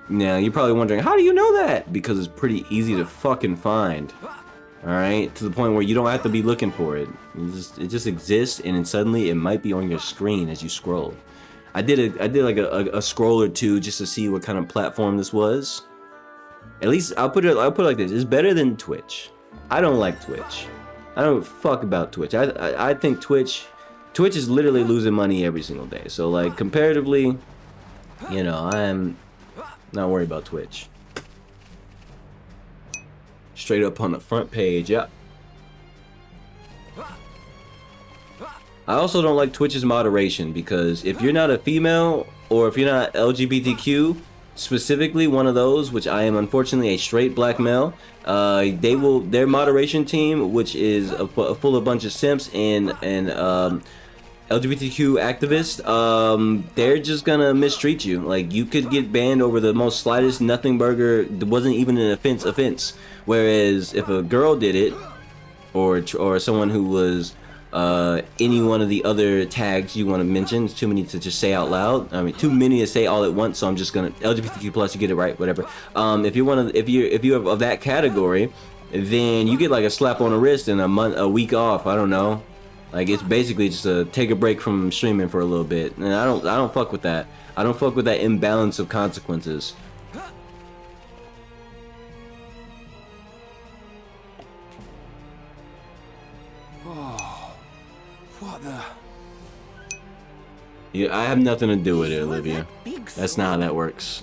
A: Now, you're probably wondering, how do you know that? Because it's pretty easy to fucking find. Alright, to the point where you don't have to be looking for it. It just exists, and then suddenly it might be on your screen as you scroll. I did like a scroll or two just to see what kind of platform this was. At least I'll put it like this: it's better than Twitch. I don't like Twitch. I don't fuck about Twitch. I think Twitch is literally losing money every single day. So like comparatively, you know, I'm not worried about Twitch. Straight up on the front page, yeah. I also don't like Twitch's moderation, because if you're not a female or if you're not LGBTQ, specifically one of those, which I am unfortunately a straight black male, their moderation team, which is full of bunch of simps and LGBTQ activists, they're just gonna mistreat you. Like, you could get banned over the most slightest nothing burger. It wasn't even an offense. Whereas if a girl did it, or someone who was any one of the other tags you want to mention, it's too many to just say out loud. I mean, too many to say all at once. So I'm just gonna LGBTQ plus. You get it right, whatever. If you're of that category, then you get like a slap on the wrist and a week off. I don't know. Like, it's basically just a take a break from streaming for a little bit, and I don't fuck with that. I don't fuck with that imbalance of consequences.
K: Oh, what the?
A: Yeah, I have nothing to do with it, Olivia. That's not how that works.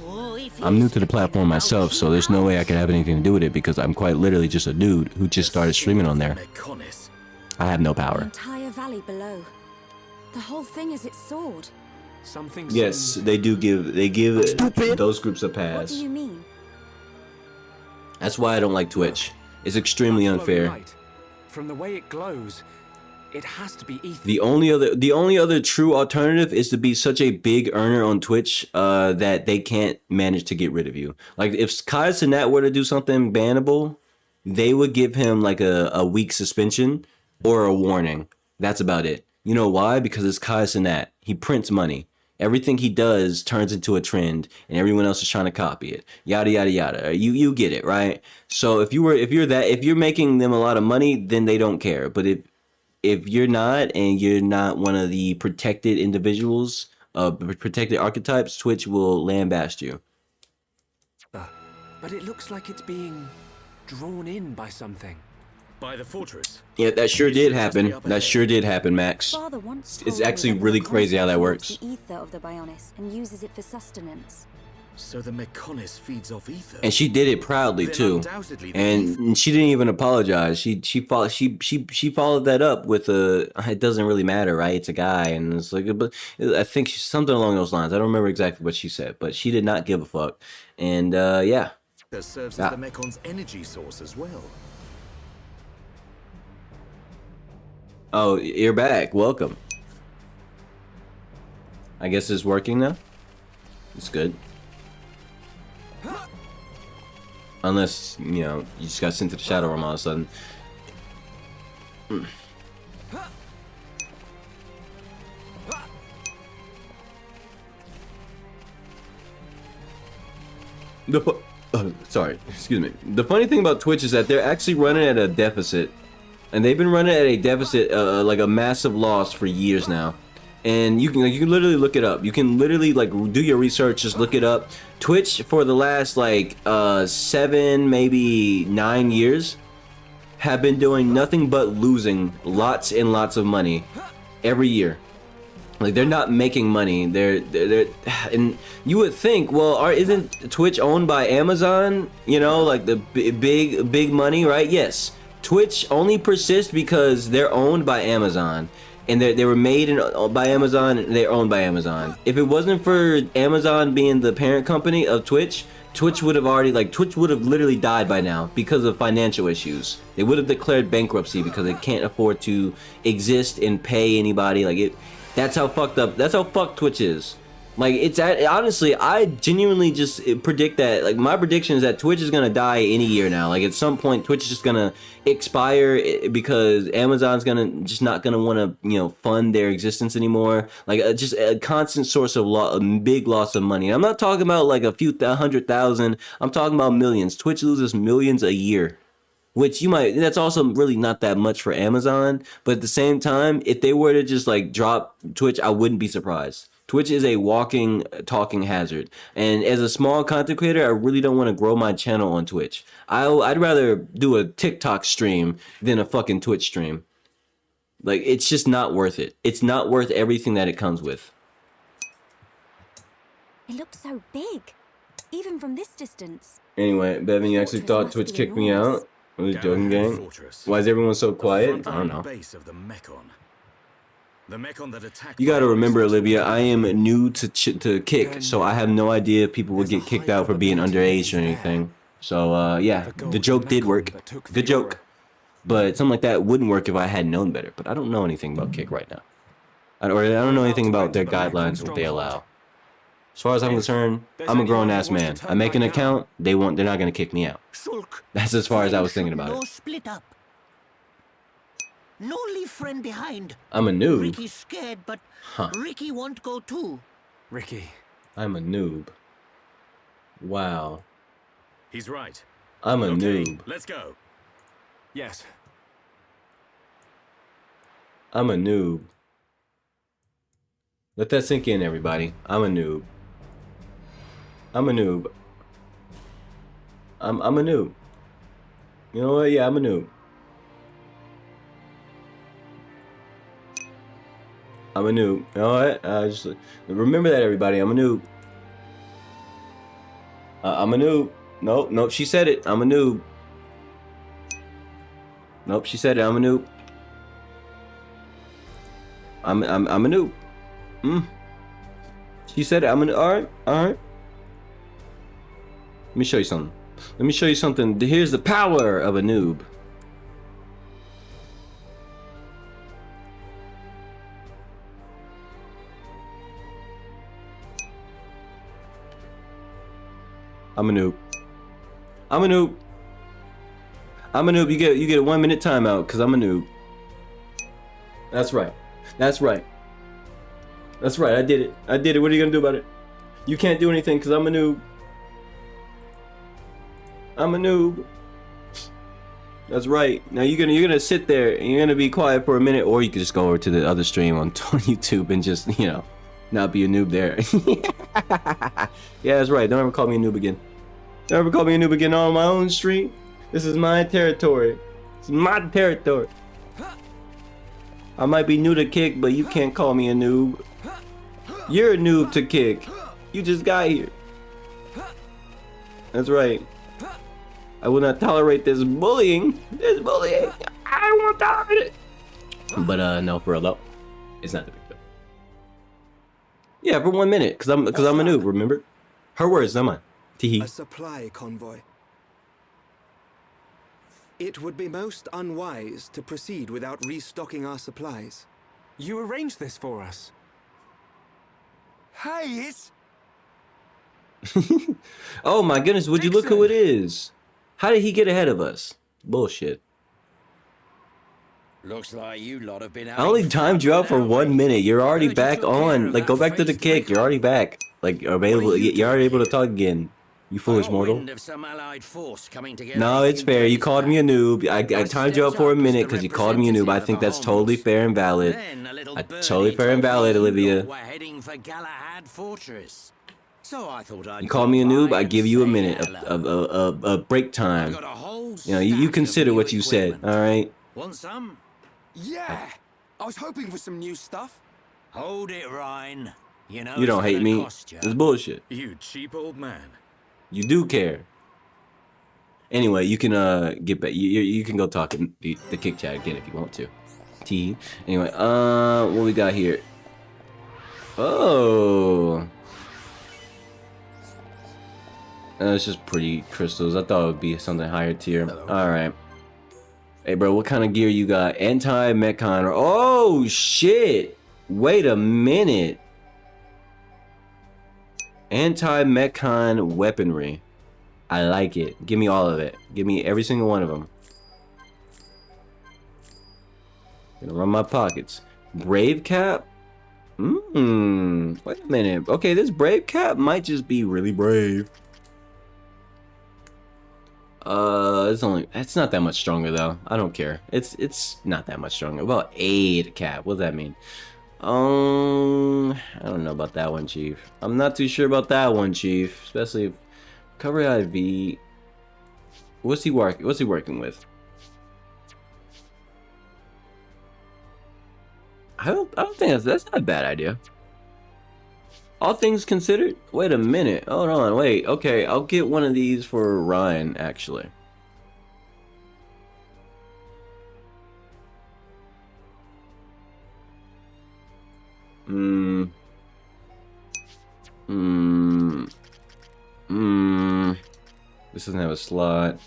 A: I'm new to the platform myself, so there's no way I can have anything to do with it, because I'm quite literally just a dude who just started streaming on there. I have no power.
C: The entire valley below. The whole thing is its sword.
F: Something.
A: Yes, they give those groups a pass.
C: What do you mean?
A: That's why I don't like Twitch. It's extremely unfair.
F: Light. From the way it glows, it has to be ether.
A: The only other true alternative is to be such a big earner on Twitch that they can't manage to get rid of you. Like, if Kai Cenat were to do something bannable, they would give him like a week suspension or a warning. That's about it. You know why? Because it's Kai Cenat. He prints money. Everything he does turns into a trend, and everyone else is trying to copy it. Yada yada yada. You get it, right? So if you're making them a lot of money, then they don't care. But if you're not, and you're not one of the protected individuals, protected archetypes, Twitch will lambaste you.
F: But it looks like it's being drawn in by something.
H: By the fortress.
A: Yeah, that sure did happen. That sure did happen, Max.
C: Father once
A: It's
C: told
A: actually
C: me that
A: really
C: the
A: crazy how that
C: concept
A: works.
C: The ether of the Bionis and uses it for sustenance.
H: So the Mechonis feeds off ether.
A: And she did it proudly too. And she didn't even apologize. She followed that up with it doesn't really matter, right? It's a guy, and it's like, but I think something along those lines. I don't remember exactly what she said, but she did not give a fuck. And yeah.
H: That serves as the Mechon's energy source as well.
A: Oh, you're back. Welcome. I guess it's working now. It's good. Unless, you know, you just got sent to the Shadow Realm all of a sudden. Sorry, excuse me. The funny thing about Twitch is that they're actually running at a deficit, and they've been running at a deficit, like a massive loss for years now. And you can literally look it up. You can literally like do your research, just look it up. Twitch for the last like 7, maybe 9 years have been doing nothing but losing lots and lots of money every year. Like they're not making money. They're and you would think, well, isn't Twitch owned by Amazon? You know, like the big money, right? Yes. Twitch only persists because they're owned by Amazon, and they were made by Amazon, and they're owned by Amazon. If it wasn't for Amazon being the parent company of Twitch, Twitch would have literally died by now because of financial issues. They would have declared bankruptcy because they can't afford to exist and pay anybody. Like it. That's how fucked up. That's how fucked Twitch is. Like honestly, I genuinely just predict that. Like my prediction is that Twitch is gonna die any year now. Like at some point, Twitch is just gonna expire because Amazon's just not gonna want to fund their existence anymore. Like just a constant source of a big loss of money. And I'm not talking about like a few 100,000. I'm talking about millions. Twitch loses millions a year. Which that's also really not that much for Amazon. But at the same time, if they were to just like drop Twitch, I wouldn't be surprised. Twitch is a walking, talking hazard. And as a small content creator, I really don't want to grow my channel on Twitch. I'd rather do a TikTok stream than a fucking Twitch stream. Like, it's just not worth it. It's not worth everything that it comes with.
C: It looks so big, even from this distance.
A: Anyway, Bevan, you actually thought Twitch kicked me out? I was joking, gang. Why is everyone so quiet? I don't know. You gotta remember, Olivia, I am new to Kick, so I have no idea if people would get kicked out for being underage or anything. So, yeah, the joke did work. Good joke. But something like that wouldn't work if I had known better. But I don't know anything about Kick right now. I don't know anything about their guidelines, what they allow. As far as I'm concerned, I'm a grown-ass man. I make an account, they're not gonna kick me out. That's as far as I was thinking about it.
B: Split up. No leave friend behind.
A: I'm a noob.
B: Ricky's scared, but Ricky won't go too.
F: Ricky.
A: I'm a noob. Wow.
H: He's right.
A: I'm a noob.
H: Let's go.
F: Yes.
A: I'm a noob. Let that sink in, everybody. I'm a noob. I'm a noob. I'm a noob. You know what? Yeah, I'm a noob. I'm a noob. You know what? Just remember that, everybody. I'm a noob. I'm a noob. Nope. She said it. I'm a noob. Nope. She said it. I'm a noob. I'm a noob. She said it. All right. Let me show you something. Here's the power of a noob. I'm a noob. You get a 1 minute timeout because I'm a noob. That's right. I did it. What are you gonna do about it? You can't do anything because I'm a noob. That's right. Now you're gonna sit there and you're gonna be quiet for a minute, or you can just go over to the other stream on YouTube and just not be a noob there. Yeah, that's right. Don't ever call me a noob again. Don't ever call me a noob again on my own stream. This is my territory. It's my territory. I might be new to Kick, but you can't call me a noob. You're a noob to Kick. You just got here. That's right. I will not tolerate this bullying. I don't want to tolerate it. But no, for real though, it's not the big deal. Yeah, for 1 minute, cause I'm a noob. Remember, her words, not mine. Teehee.
E: A supply convoy. It would be most unwise to proceed without restocking our supplies.
F: You arranged this for us.
K: Hey, it's...
A: Oh my goodness, would you look who it is? How did he get ahead of us? Bullshit.
L: Looks like you lot have been
A: I only timed you out for 1 minute. You're already back on. Like, go back to the Kick. You're already back. Like, available. You're already able to talk again. You foolish mortal.
J: Wind of some allied force coming together
A: No,
J: a
A: it's
J: few
A: fair. You
J: days
A: called me a
J: back.
A: noob. I timed you up for a
J: stepped up as
A: minute
J: the
A: because you called me a noob. I
J: representative
A: think
J: of the
A: that's totally
J: Holmes.
A: fair and valid.
J: Then a little
A: Totally
J: birdie
A: fair and
J: told me
A: valid,
J: you lot
A: Olivia.
J: were heading for Galahad Fortress. So I thought I'd
A: You call me a
J: drop
A: noob,
J: by
A: I
J: and
A: give you a
J: say
A: minute
J: hello.
A: of break
J: I've
A: time.
J: got a whole
A: You know, you
J: stack
A: consider
J: of
A: what
J: new
A: you said,
J: equipment.
A: all right?
J: Want some?
K: Yeah. I was hoping for some new stuff.
J: Hold it, Ryan. You know
A: You don't
J: it's
A: hate
J: gonna
A: me.
J: cost you.
A: It's bullshit.
H: You cheap old man.
A: You do care. Anyway, you can get back. You can go talk in the kick chat again if you want to. T. Anyway, what we got here? Oh. It's just pretty crystals. I thought it would be something higher tier. All right. Hey, bro, what kind of gear you got? Anti-mecon. Oh, shit. Wait a minute. Anti-mecon weaponry. I like it. Give me all of it. Give me every single one of them. Gonna run my pockets. Brave cap? Wait a minute. Okay, this brave cap might just be really brave. It's not that much stronger though. I don't care. It's not that much stronger. About 8 cap. What does that mean? I don't know about that one, Chief. I'm not too sure about that one, Chief. Especially if cover IV. What's he working with? I don't think that's not a bad idea. All things considered. Wait a minute. Hold on. Wait. Okay, I'll get one of these for Ryan actually. This doesn't have a slot.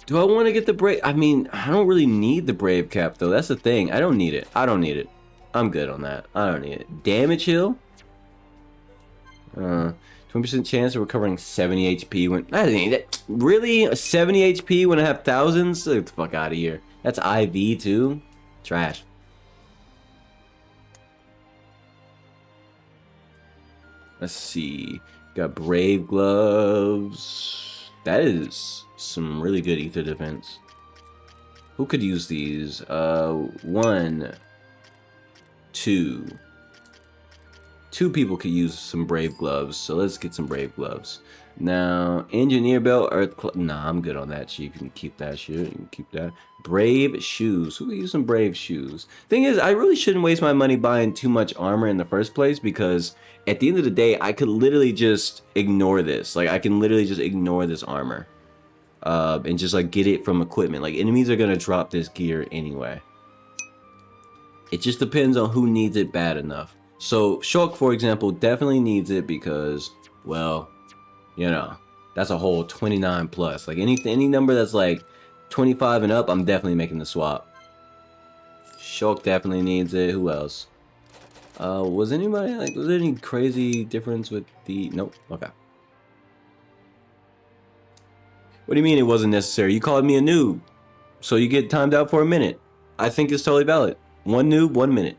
A: Do I want to get the brave? I mean, I don't really need the brave cap though. That's the thing. I don't need it. I don't need it. I'm good on that. I don't need it. Damage heal. 20% chance of recovering 70 HP when I didn't need that. Really? 70 HP when I have thousands? Get the fuck out of here. That's IV too. Trash. Let's see. Got brave gloves. That is some really good ether defense. Who could use these? 1, 2. 2 people could use some brave gloves, so let's get some brave gloves. Now, engineer belt, nah, I'm good on that, Chief. You can keep that shit. You can keep that. Brave shoes. Who could use some brave shoes? Thing is, I really shouldn't waste my money buying too much armor in the first place because at the end of the day, I could literally just ignore this. Like, I can literally just ignore this armor. And just, like, get it from equipment. Like, enemies are gonna drop this gear anyway. It just depends on who needs it bad enough. So, Shulk, for example, definitely needs it because, well, you know, that's a whole 29 plus. Like, any number that's, like, 25 and up, I'm definitely making the swap. Shulk definitely needs it. Who else? Was anybody, like, was there any crazy difference with the... Nope. Okay. What do you mean it wasn't necessary? You called me a noob. So you get timed out for a minute. I think it's totally valid. 1 noob, 1 minute.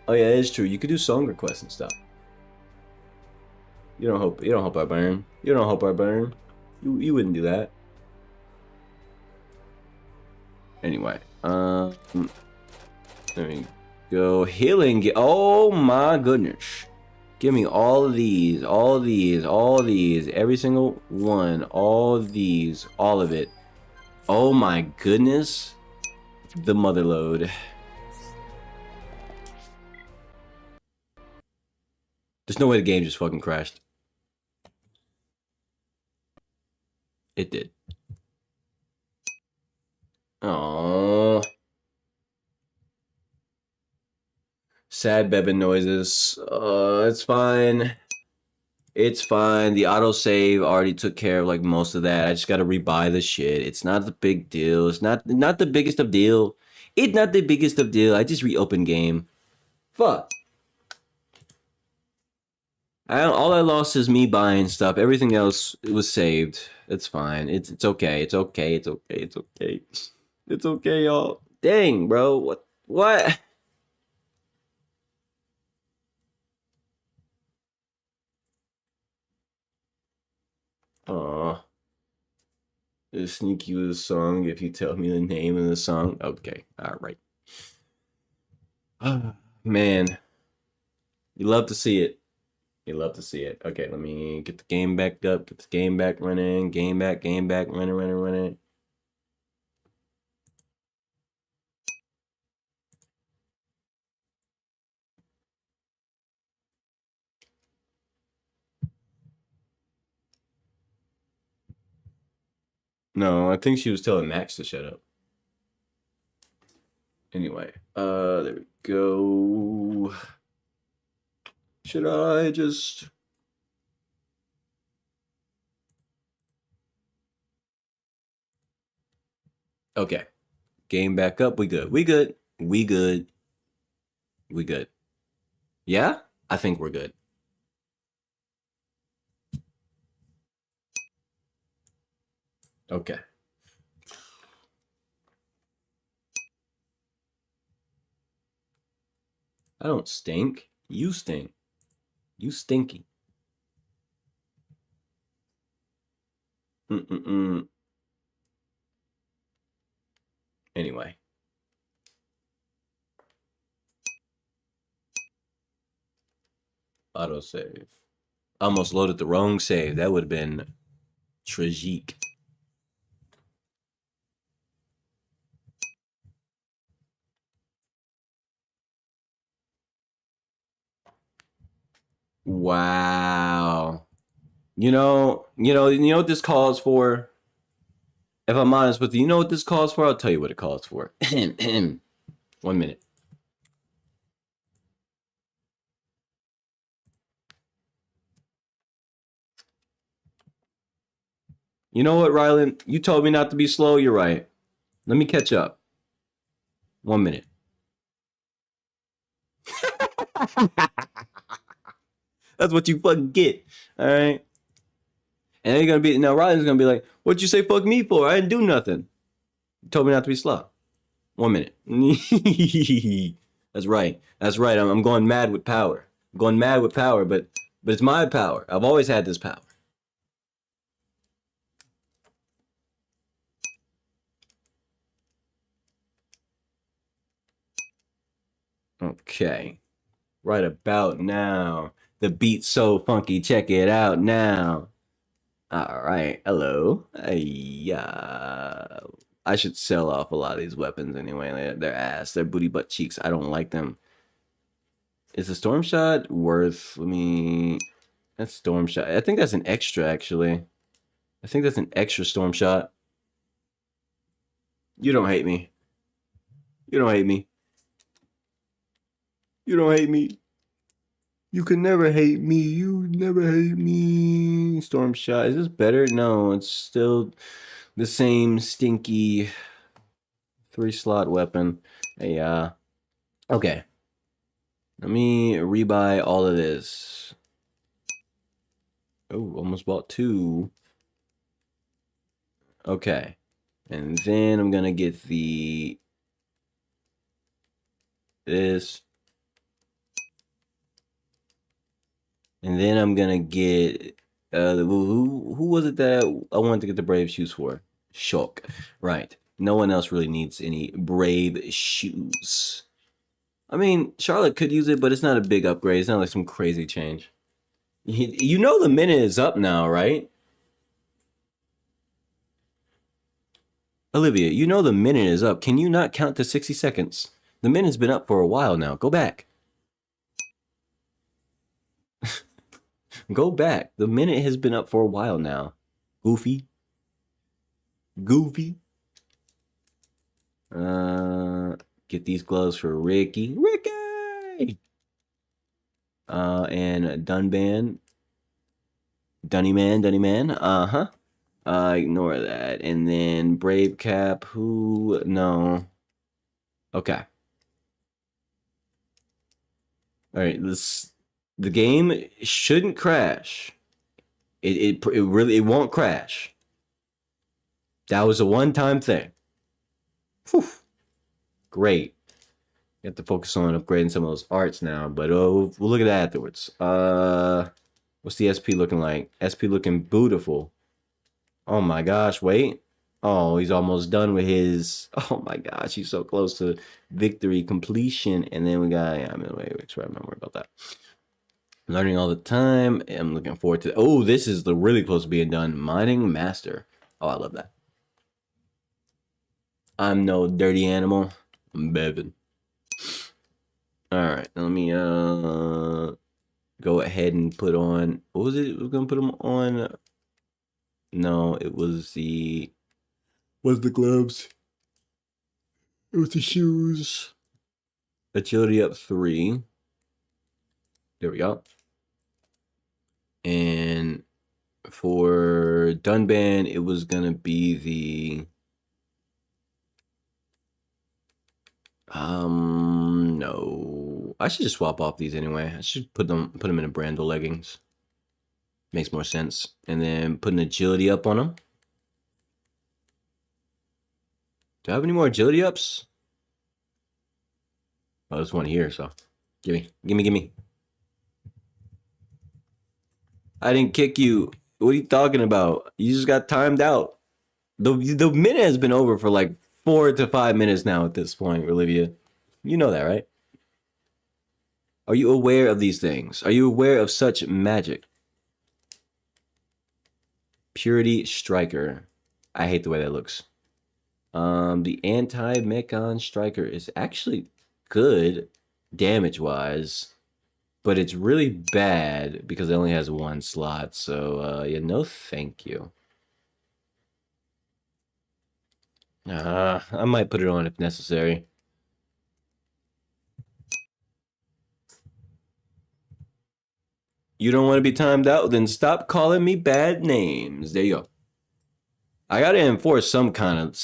A: Oh yeah, it's true. You could do song requests and stuff. You don't hope I burn. You don't hope I burn. You wouldn't do that. Anyway, let me go healing. Oh my goodness. Give me all of these, all of these, all of these, every single one, all of these, all of it. Oh my goodness. The mother load. There's no way the game just fucking crashed. It did. Oh. Sad Bebin noises. It's fine. It's fine. The autosave already took care of like most of that. I just gotta rebuy the shit. It's not the big deal. It's not the biggest of deal. It's not the biggest of deal. I just reopened game. Fuck. All I lost is me buying stuff. Everything else was saved. It's fine. It's okay. It's okay. It's okay. It's okay. It's okay, y'all. Dang, bro. What? Aw. Just sneak you a song if you tell me the name of the song. Okay, alright. Man. You love to see it. You love to see it. Okay, let me get the game back up. Get the game back running. Game back, running. No, I think she was telling Max to shut up. Anyway, there we go. Should I just... Okay. Game back up. We good. We good. We good. We good. Yeah? I think we're good. Okay. I don't stink. You stink. You stinky. Anyway. Autosave. I almost loaded the wrong save. That would have been tragique. Wow. You know what this calls for? If I'm honest with you, you know what this calls for? I'll tell you what it calls for. 1 minute. You know what, Rylan? You told me not to be slow. You're right. Let me catch up. 1 minute. That's what you fucking get. All right. And then you're gonna be now. Rylan's gonna be like, "What'd you say fuck me for? I didn't do nothing." You told me not to be slow. 1 minute. That's right. That's right. I'm going mad with power. I'm going mad with power, but it's my power. I've always had this power. Okay. Right about now. The beat's so funky. Check it out now. All right. Hello. I should sell off a lot of these weapons anyway. They're ass. They're booty butt cheeks. I don't like them. Is the storm shot worth... That's storm shot. I think that's an extra, actually. I think that's an extra storm shot. You don't hate me. You don't hate me. You don't hate me. You can never hate me. You never hate me. Storm shot. Is this better? No, it's still the same stinky 3-slot weapon. Hey, okay. Let me rebuy all of this. Oh, almost bought 2. Okay. And then I'm gonna get this. And then I'm gonna get who was it that I wanted to get the brave shoes for? Shock. Right. No one else really needs any brave shoes. I mean, Charlotte could use it, but it's not a big upgrade. It's not like some crazy change. You know the minute is up now, right? Olivia, you know the minute is up. Can you not count to 60 seconds? The minute's been up for a while now. Go back. Go back. The minute has been up for a while now. Goofy. Goofy. Get these gloves for Ricky. Ricky! And Dunban. Dunny man. Uh-huh. Ignore that. And then Brave Cap. Who? No. Okay. Alright, the game shouldn't crash. It really won't crash. That was a one-time thing. Whew. Great. You have to focus on upgrading some of those arts now, but we'll look at that afterwards. What's the SP looking like? SP looking beautiful. Oh my gosh, wait. Oh, he's almost done with his. Oh my gosh, he's so close to victory completion. And then we got, yeah, I'm in the way. I'm not worried about that. Learning all the time. I'm looking forward to. Oh, this is the really close to being done. Mining master. Oh, I love that. I'm no dirty animal. I'm Bevan. All right, let me go ahead and put on. What was it? We're gonna put them on. No, it was the. Was the gloves? It was the shoes. Agility up 3. There we go. And for Dunban, it was gonna be the no. I should just swap off these anyway. I should put them in a Brando leggings. Makes more sense. And then put an agility up on them. Do I have any more agility ups? Oh, there's one here, so gimme. I didn't kick you. What are you talking about? You just got timed out. The minute has been over for like 4 to 5 minutes now at this point, Olivia. You know that, right? Are you aware of these things? Are you aware of such magic? Purity Striker. I hate the way that looks. The anti-Mechon Striker is actually good damage-wise, but it's really bad because it only has 1 slot. So, yeah, no thank you. I might put it on if necessary. You don't want to be timed out? Then stop calling me bad names. There you go. I gotta enforce some kind of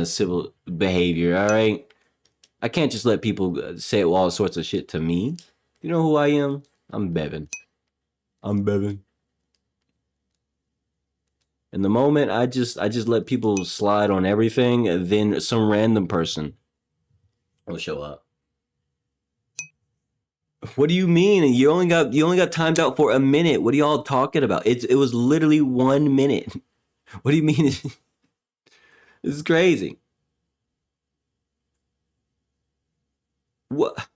A: civil behavior, all right? I can't just let people say all sorts of shit to me. You know who I am? I'm Bevan. I'm Bevan. And the moment I just let people slide on everything, then some random person will show up. What do you mean? You only got timed out for a minute. What are y'all talking about? It was literally 1 minute. What do you mean? This is crazy. What?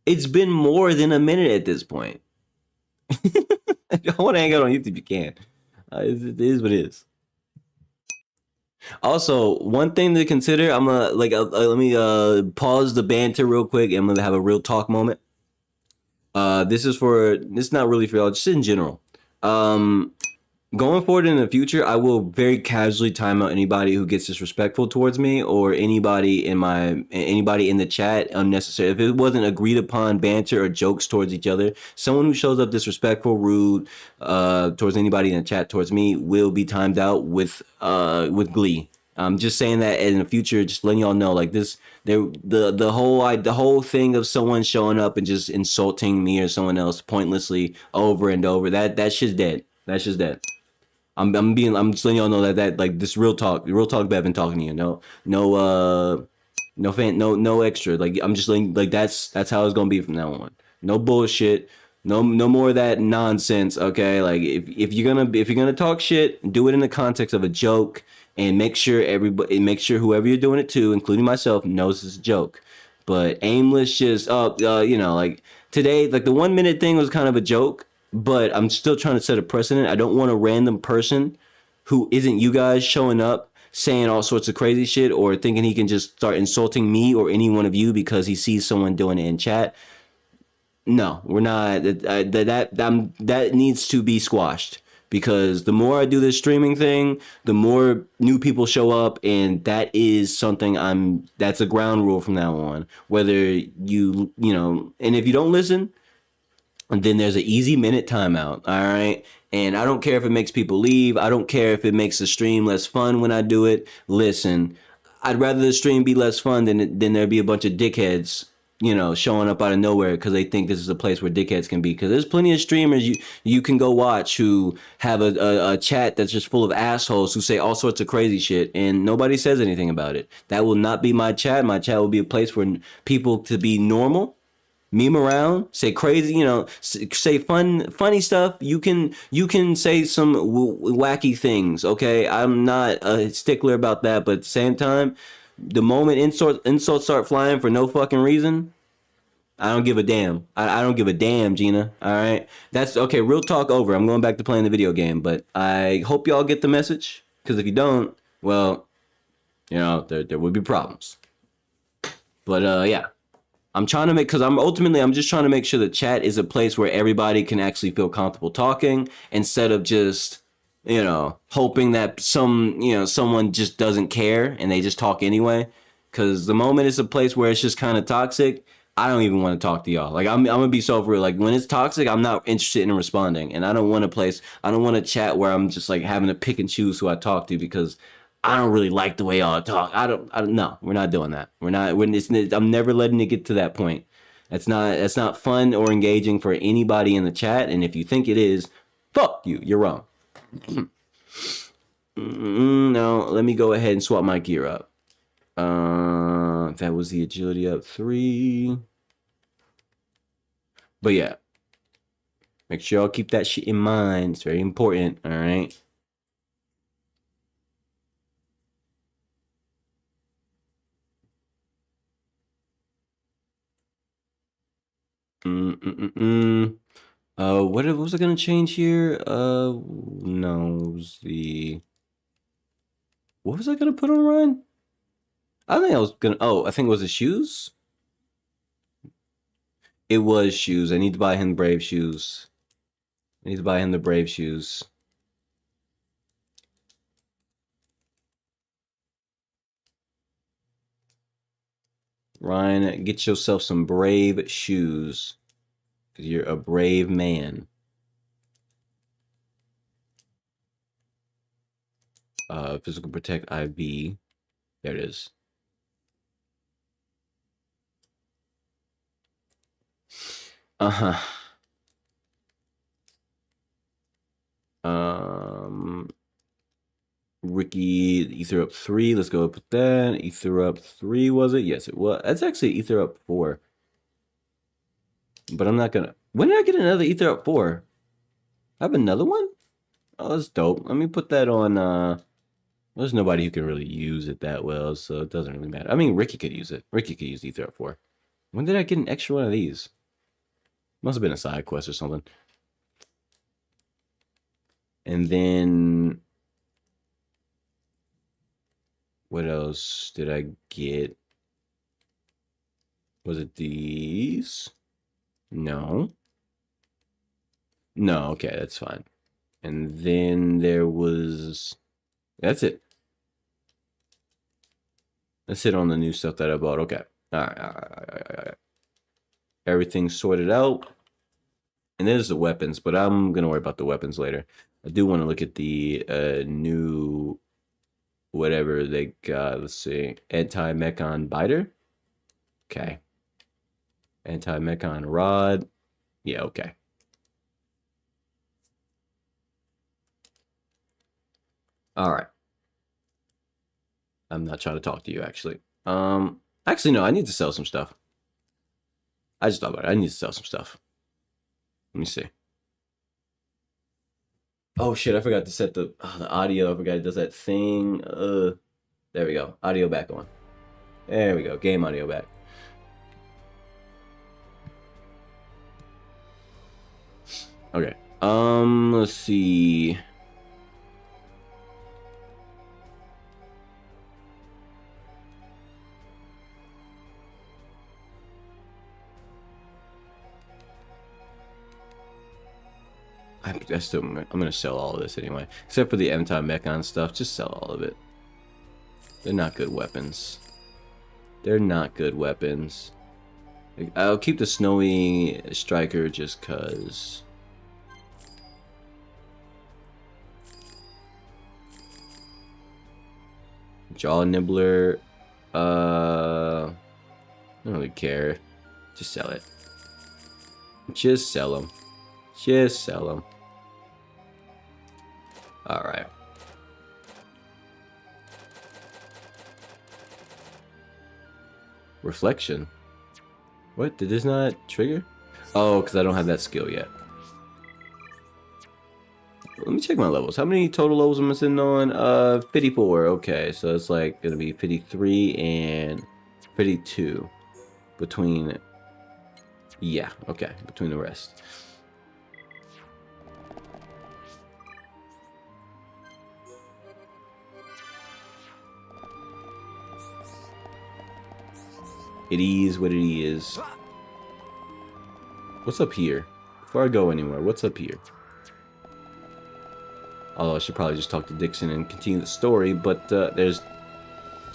A: It's been more than a minute at this point. If y'all want to hang out on YouTube, you can. It is what it is. Also, one thing to consider, I'm gonna let me pause the banter real quick, and I'm gonna have a real talk moment. This is not really for y'all, just in general. Going forward in the future, I will very casually time out anybody who gets disrespectful towards me, or anybody in the chat unnecessary. If it wasn't agreed upon banter or jokes towards each other, someone who shows up disrespectful, rude towards anybody in the chat towards me will be timed out with glee. I'm just saying that in the future, just letting y'all know, like this, the whole thing of someone showing up and just insulting me or someone else pointlessly over and over, that shit's dead. That's just dead. I'm just letting y'all know that like this real talk Bevan talking to you. No extra. Like I'm just letting, like that's how it's gonna be from now on. No bullshit. No more of that nonsense. Okay, like if you're gonna talk shit, do it in the context of a joke, and make sure whoever you're doing it to, including myself, knows it's a joke. But aimless, just like today, like the 1 minute thing was kind of a joke. But I'm still trying to set a precedent. I don't want a random person who isn't you guys showing up saying all sorts of crazy shit or thinking he can just start insulting me or any one of you because he sees someone doing it in chat. No, we're not. That needs to be squashed, because the more I do this streaming thing, the more new people show up, and that is something that's a ground rule from now on. Whether and if you don't listen, and then there's an easy minute timeout, all right? And I don't care if it makes people leave. I don't care if it makes the stream less fun when I do it. Listen, I'd rather the stream be less fun than there be a bunch of dickheads, showing up out of nowhere because they think this is a place where dickheads can be. Because there's plenty of streamers you can go watch who have a chat that's just full of assholes who say all sorts of crazy shit, and nobody says anything about it. That will not be my chat. My chat will be a place for people to be normal meme around, say crazy, you know, say funny stuff. You can say some wacky things. Okay, I'm not a stickler about that, but at the same time, the moment insults start flying for no fucking reason, I don't give a damn. I don't give a damn, Gina. All right, that's okay. Real talk over. I'm going back to playing the video game, but I hope y'all get the message, because if you don't, well, you know, there would be problems. But yeah. I'm trying to I'm just trying to make sure that chat is a place where everybody can actually feel comfortable talking, instead of just, you know, hoping that someone just doesn't care and they just talk anyway. Because the moment it's a place where it's just kind of toxic, I don't even want to talk to y'all. Like, I'm gonna be so for real. Like, when it's toxic, I'm not interested in responding, and I don't want a chat where I'm just like having to pick and choose who I talk to, because I don't really like the way y'all talk. I don't know. We're not doing that. I'm never letting it get to that point. That's not fun or engaging for anybody in the chat. And if you think it is, fuck you. You're wrong. No, let me go ahead and swap my gear up. That was the agility up 3. But yeah. Make sure y'all keep that shit in mind. It's very important. All right. What was I gonna change here? No, what was I gonna put on Ryan? I think I was gonna. Oh, I think it was the shoes. It was shoes. I need to buy him Brave shoes. I need to buy him the Brave shoes. Ryan, get yourself some Brave shoes, because you're a brave man. Physical Protect IV. There it is. Uh-huh. Ricky, Ether up 3. Let's go up with that. Ether up 3, was it? Yes, it was. That's actually Ether up 4. But I'm not gonna. When did I get another Ether up 4? I have another one? Oh, that's dope. Let me put that on. There's nobody who can really use it that well, so it doesn't really matter. I mean, Ricky could use it. Ricky could use Ether up 4. When did I get an extra one of these? Must have been a side quest or something. And then what else did I get? Was it these? No. No, okay, that's fine. And then there was... That's it. That's it on the new stuff that I bought. Okay. All right. Everything's sorted out. And there's the weapons, but I'm going to worry about the weapons later. I do want to look at the new... whatever they got. Let's see. Anti-Mechon Biter. Okay. Anti-Mechon Rod. Yeah, okay. All right. I'm not trying to talk to you, actually. Actually, no, I need to sell some stuff. I just thought about it. I need to sell some stuff. Let me see. Oh, shit, I forgot to set the audio. I forgot it does that thing. There we go. Audio back on. There we go. Game audio back. Okay. Let's see. I'm gonna sell all of this anyway, except for the anti-mechon stuff. Just sell all of it. They're not good weapons. They're not good weapons. I'll keep the snowy striker just cause. Jaw nibbler. I don't really care. Just sell it. Just sell them. Just sell them. All right. Reflection. What? Did this not trigger? Oh, because I don't have that skill yet. Let me check my levels. How many total levels am I sitting on? 54. Okay, so it's like gonna be 53 and 52 between. Yeah, okay, between the rest. It is what it is. What's up here? Before I go anywhere, what's up here? Although I should probably just talk to Dixon and continue the story, but there's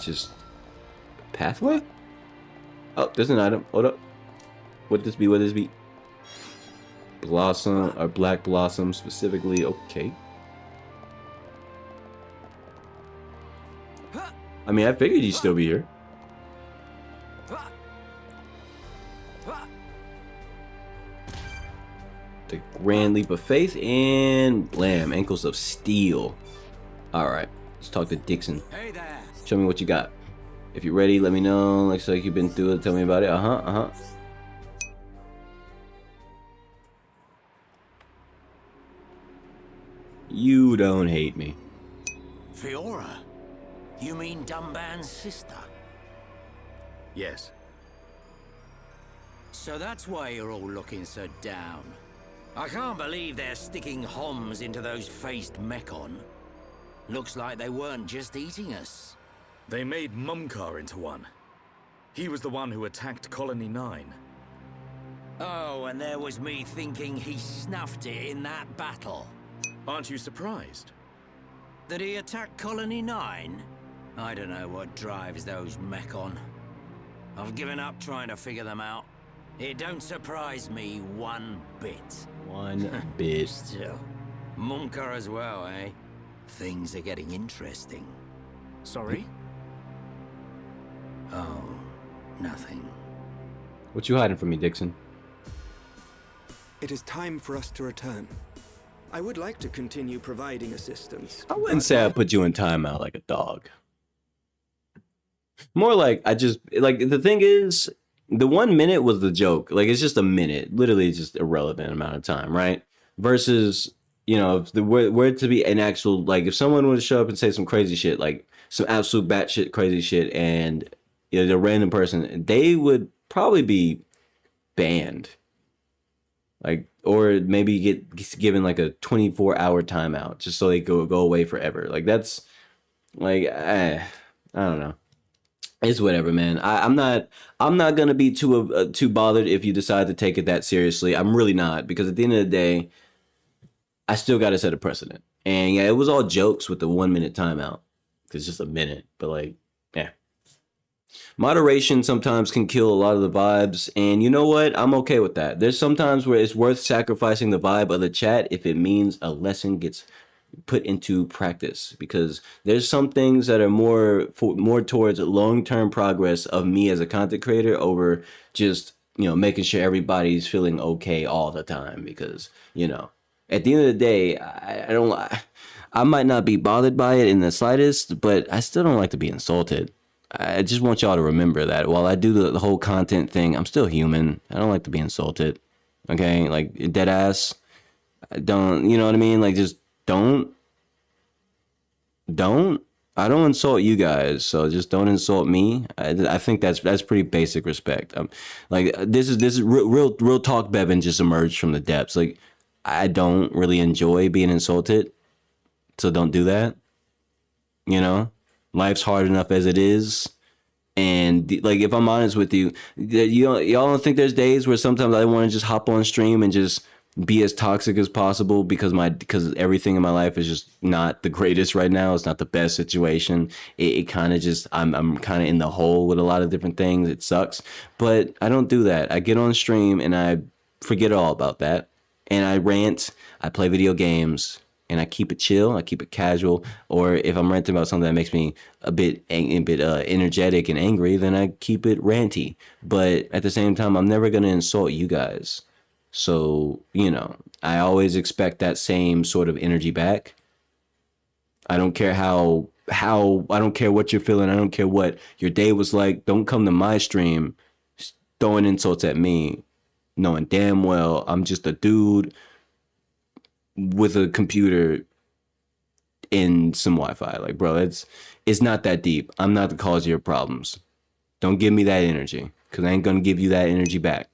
A: just a pathway? Oh, there's an item. Hold up. What this be? What this be? Blossom, or black blossom specifically. Okay. I mean, I figured he'd still be here. The grand leap of faith and blam, ankles of steel. All right, let's talk to Dixon.
K: Hey there.
A: Show me what you got. If you're ready, let me know. Looks like you've been through it. Tell me about it. You don't hate me.
J: Fiora? You mean Dumban's sister?
H: Yes.
J: So that's why you're all looking so down. I can't believe they're sticking homs into those faced Mekon. Looks like they weren't just eating us.
H: They made Mumkar into one. He was the one who attacked Colony 9.
J: Oh, and there was me thinking he snuffed it in that battle.
H: Aren't you surprised?
J: That he attacked Colony 9? I don't know what drives those Mekon. I've given up trying to figure them out. It don't surprise me one bit.
A: One bit.
J: Still, Mumkar as well, eh? Things are getting interesting.
F: Sorry?
J: Oh, nothing.
A: What you hiding from me, Dixon?
E: It is time for us to return. I would like to continue providing assistance.
A: I wouldn't say I put you in timeout like a dog. More like I just, like, the thing is, the 1 minute was the joke. Like, it's just a minute. Literally just irrelevant amount of time, right? Versus, you know, if were it to be an actual, like, if someone would show up and say some crazy shit, like some absolute batshit crazy shit, and, you know, the random person, they would probably be banned. Like, or maybe get given like a 24-hour timeout just so they go away forever. Like, that's like, I don't know. It's whatever, man. I'm not gonna be too bothered if you decide to take it that seriously. I'm really not, because at the end of the day, I still got to set a precedent. And yeah, it was all jokes with the 1 minute timeout. It's just a minute, but like, yeah. Moderation sometimes can kill a lot of the vibes, and you know what? I'm okay with that. There's sometimes where it's worth sacrificing the vibe of the chat if it means a lesson gets put into practice, because there's some things that are more towards long-term progress of me as a content creator over just, you know, making sure everybody's feeling okay all the time. Because, you know, at the end of the day, I might not be bothered by it in the slightest, but I still don't like to be insulted. I just want y'all to remember that while I do the whole content thing, I'm still human. I don't like to be insulted. Okay, like, dead ass. I don't, you know what I mean? Like, just don't. I don't insult you guys, so just don't insult me. I think that's pretty basic respect. Like, this is real talk. Bevan just emerged from the depths. Like, I don't really enjoy being insulted, so don't do that. You know, life's hard enough as it is. And like, if I'm honest with you, y'all don't think there's days where sometimes I want to just hop on stream and just be as toxic as possible because everything in my life is just not the greatest right now. It's not the best situation. It kind of just, I'm kind of in the hole with a lot of different things. It sucks, but I don't do that. I get on stream and I forget all about that. And I rant, I play video games, and I keep it chill, I keep it casual. Or if I'm ranting about something that makes me a bit energetic and angry, then I keep it ranty. But at the same time, I'm never going to insult you guys. So, you know, I always expect that same sort of energy back. I don't care I don't care what you're feeling. I don't care what your day was like. Don't come to my stream throwing insults at me, knowing damn well I'm just a dude with a computer and some Wi-Fi. Like, bro, it's not that deep. I'm not the cause of your problems. Don't give me that energy, because I ain't gonna give you that energy back.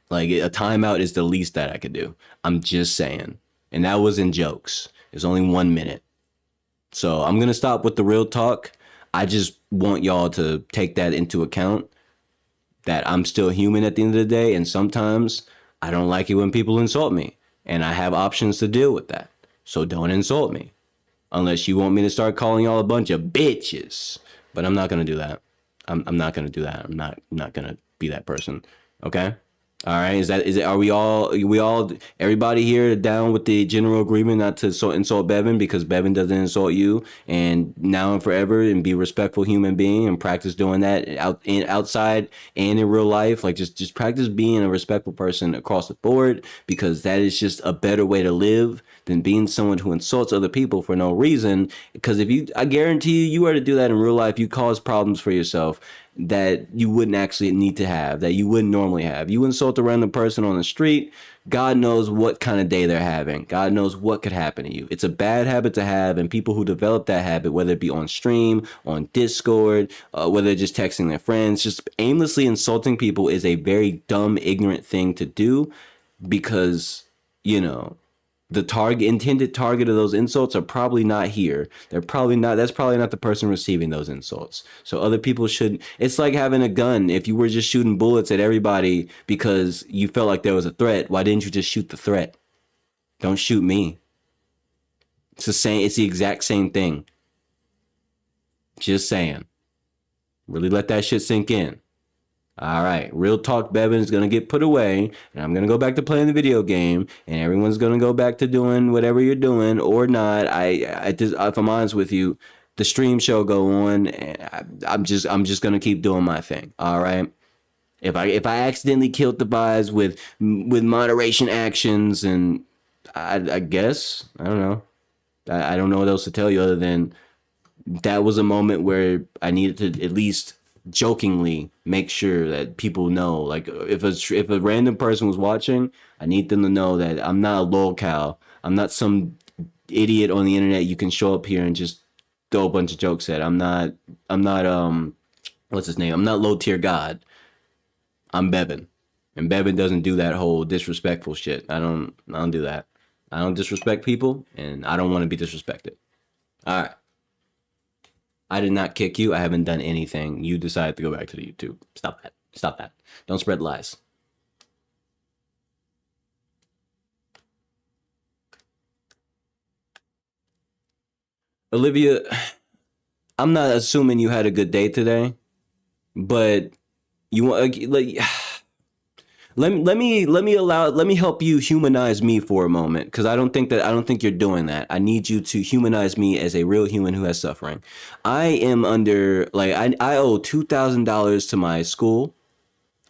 A: Like, a timeout is the least that I could do. I'm just saying. And that was in jokes. It's only 1 minute. So I'm gonna stop with the real talk. I just want y'all to take that into account, that I'm still human at the end of the day, and sometimes I don't like it when people insult me, and I have options to deal with that. So don't insult me, unless you want me to start calling y'all a bunch of bitches. But I'm not gonna do that. I'm not gonna do that. I'm not gonna be that person. Okay? All right, is it? Are we all everybody here down with the general agreement not to insult Bevan, because Bevan doesn't insult you, and now and forever, and be a respectful human being and practice doing that outside and in real life? Like, just practice being a respectful person across the board, because that is just a better way to live than being someone who insults other people for no reason. Because I guarantee you were to do that in real life, you cause problems for yourself that you wouldn't actually need to have, that you wouldn't normally have. You insult a random person on the street, God knows what kind of day they're having. God knows what could happen to you. It's a bad habit to have, and people who develop that habit, whether it be on stream, on Discord, whether they're just texting their friends, just aimlessly insulting people is a very dumb, ignorant thing to do, because, the intended target of those insults are probably not here. That's probably not the person receiving those insults. So other people shouldn't. It's like having a gun. If you were just shooting bullets at everybody because you felt like there was a threat, why didn't you just shoot the threat? Don't shoot me. It's the exact same thing. Just saying. Really let that shit sink in. All right, real talk, Bevan is going to get put away, and I'm going to go back to playing the video game, and everyone's going to go back to doing whatever you're doing or not. If I'm honest with you, the stream show go on, and I'm just going to keep doing my thing. All right. If I accidentally killed the buys with moderation actions, and I guess, I don't know. I don't know what else to tell you other than that was a moment where I needed to at least jokingly make sure that people know, like, if a random person was watching, I need them to know that I'm not a lolcow. I'm not some idiot on the internet you can show up here and just throw a bunch of jokes at. I'm not what's his name? I'm not low tier god. I'm Bevan. And Bevan doesn't do that whole disrespectful shit. I don't do that. I don't disrespect people, and I don't want to be disrespected. All right. I did not kick you. I haven't done anything. You decided to go back to the YouTube. Stop that. Stop that. Don't spread lies. Olivia, I'm not assuming you had a good day today, but you want let me help you humanize me for a moment, because I don't think you're doing that. I need you to humanize me as a real human who has suffering. I am under, I owe $2,000 to my school.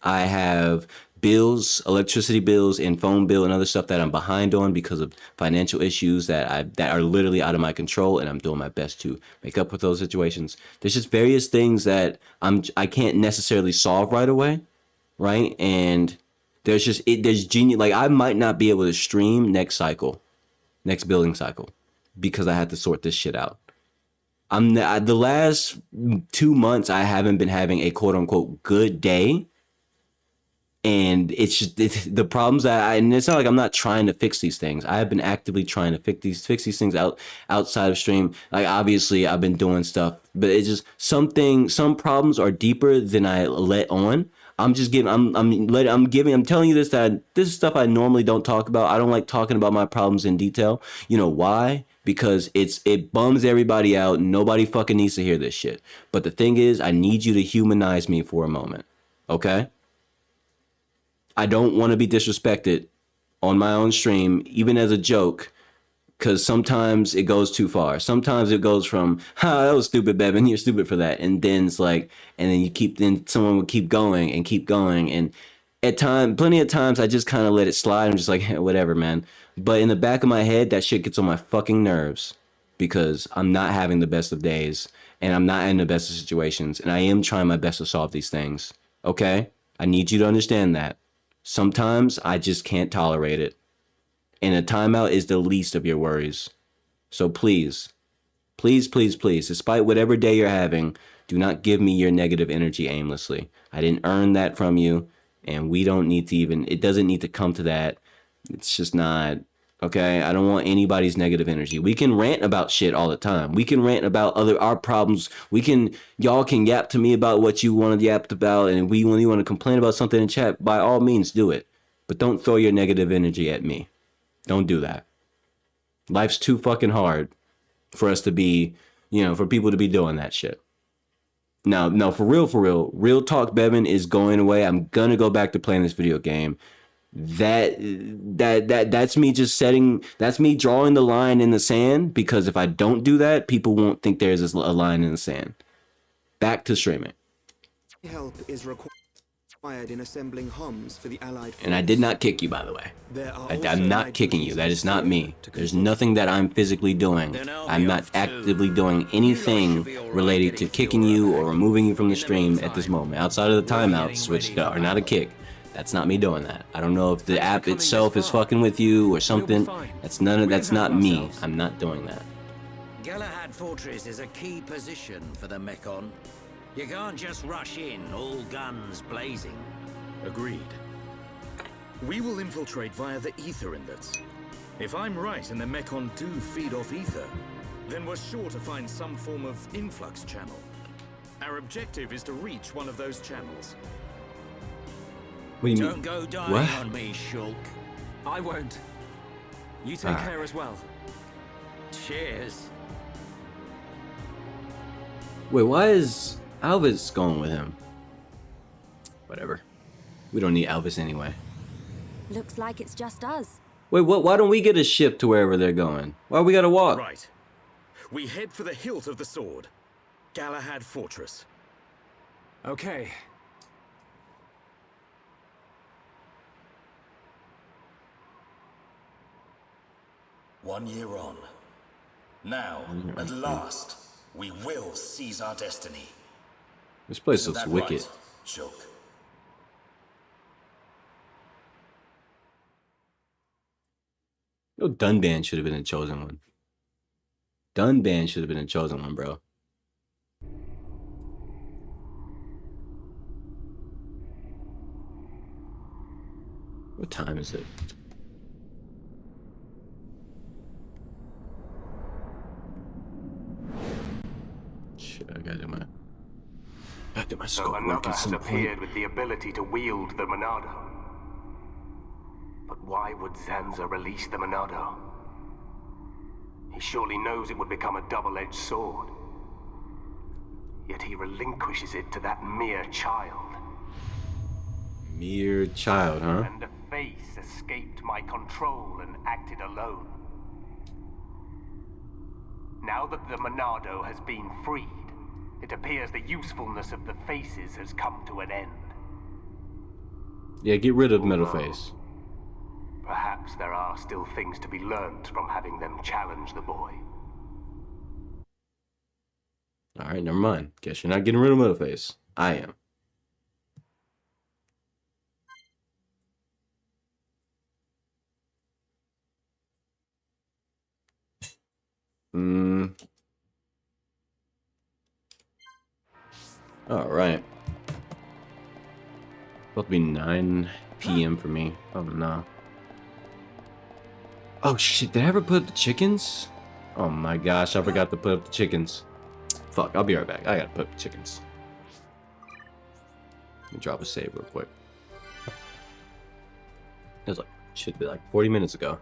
A: I have bills, electricity bills and phone bill and other stuff that I'm behind on because of financial issues that are literally out of my control, and I'm doing my best to make up with those situations. There's just various things that I can't necessarily solve right away, right? And there's genius, like, I might not be able to stream next building cycle, because I had to sort this shit out. The last 2 months I haven't been having a quote unquote good day. And it's just the problems and it's not like I'm not trying to fix these things. I have been actively trying to fix these things outside of stream. Like, obviously I've been doing stuff, but it's just some problems are deeper than I let on. I'm telling you this is stuff I normally don't talk about. I don't like talking about my problems in detail. You know why? Because it bums everybody out. Nobody fucking needs to hear this shit. But the thing is, I need you to humanize me for a moment. Okay? I don't want to be disrespected on my own stream, even as a joke, because sometimes it goes too far. Sometimes it goes from, that was stupid, Bevan, you're stupid for that. And then it's like, and then someone would keep going. And plenty of times I just kind of let it slide. I'm just like, whatever, man. But in the back of my head, that shit gets on my fucking nerves, because I'm not having the best of days, and I'm not in the best of situations. And I am trying my best to solve these things. Okay? I need you to understand that. Sometimes I just can't tolerate it. And a timeout is the least of your worries. So please, please, please, please, despite whatever day you're having, do not give me your negative energy aimlessly. I didn't earn that from you, and we don't need to even, it doesn't need to come to that. It's just not, okay? I don't want anybody's negative energy. We can rant about shit all the time. We can rant about our problems. Y'all can yap to me about what you want to yap about, and when you want to complain about something in chat, by all means do it. But don't throw your negative energy at me. Don't do that. Life's too fucking hard for us to be, for people to be doing that shit. No, for real talk, Bevan is going away. I'm gonna go back to playing this video game. That's me that's me drawing the line in the sand, because if I don't do that, people won't think there's a line in the sand. Back to streaming.
E: Help is required in assembling HOMs for the Allied force.
A: And I did not kick you, by the way. I'm not kicking you. That is not me. There's nothing that I'm physically doing. I'm not actively doing anything related to kicking you or removing you from the stream at this moment. Outside of the timeouts, which are not a kick. That's not me doing that. I don't know if the app itself is fucking with you or something. That's not me. I'm not doing that.
B: Galahad Fortress is a key position for the Mekon. You can't just rush in, all guns blazing.
H: Agreed. We will infiltrate via the ether inlets. If I'm right and the Mekon do feed off ether, then we're sure to find some form of influx channel. Our objective is to reach one of those channels.
A: What do you mean?
B: Don't go dying
A: What?
B: on me, Shulk.
F: I won't. You take care as well.
B: Cheers.
A: Wait, why is Alvis going with him? Whatever. We don't need Alvis anyway.
C: Looks like it's just us.
A: Wait, what? Why don't we get a ship to wherever they're going? Why we gotta walk?
H: Right. We head for the hilt of the sword. Galahad Fortress.
F: Okay.
L: One year on. Now, at last, we will seize our destiny.
A: This place
L: Isn't
A: looks
L: that
A: wicked.
L: right, Shulk?
A: No, Dunban should have been the chosen one. Dunban should have been the chosen one, bro. What time is it? Shit, I gotta do my
J: So
A: scope work
J: another
A: at
J: has
A: some
J: appeared
A: point.
J: with the ability to wield the Monado. But why would Zanza release the Monado? He surely knows it would become a double-edged sword. Yet he relinquishes it to that mere child.
A: Mere child, huh?
J: And the face escaped my control and acted alone. Now that the Monado has been freed, it appears the usefulness of the faces has come to an end.
A: Yeah, get rid of Metalface.
J: Perhaps there are still things to be learned from having them challenge the boy.
A: Alright, never mind. Guess you're not getting rid of Metalface. I am. Alright. About to be 9 p.m. for me. Oh no. Oh shit, did I ever put up the chickens? Oh my gosh, I forgot to put up the chickens. Fuck, I'll be right back. I gotta put up the chickens. Let me drop a save real quick. It was like, should be like 40 minutes ago.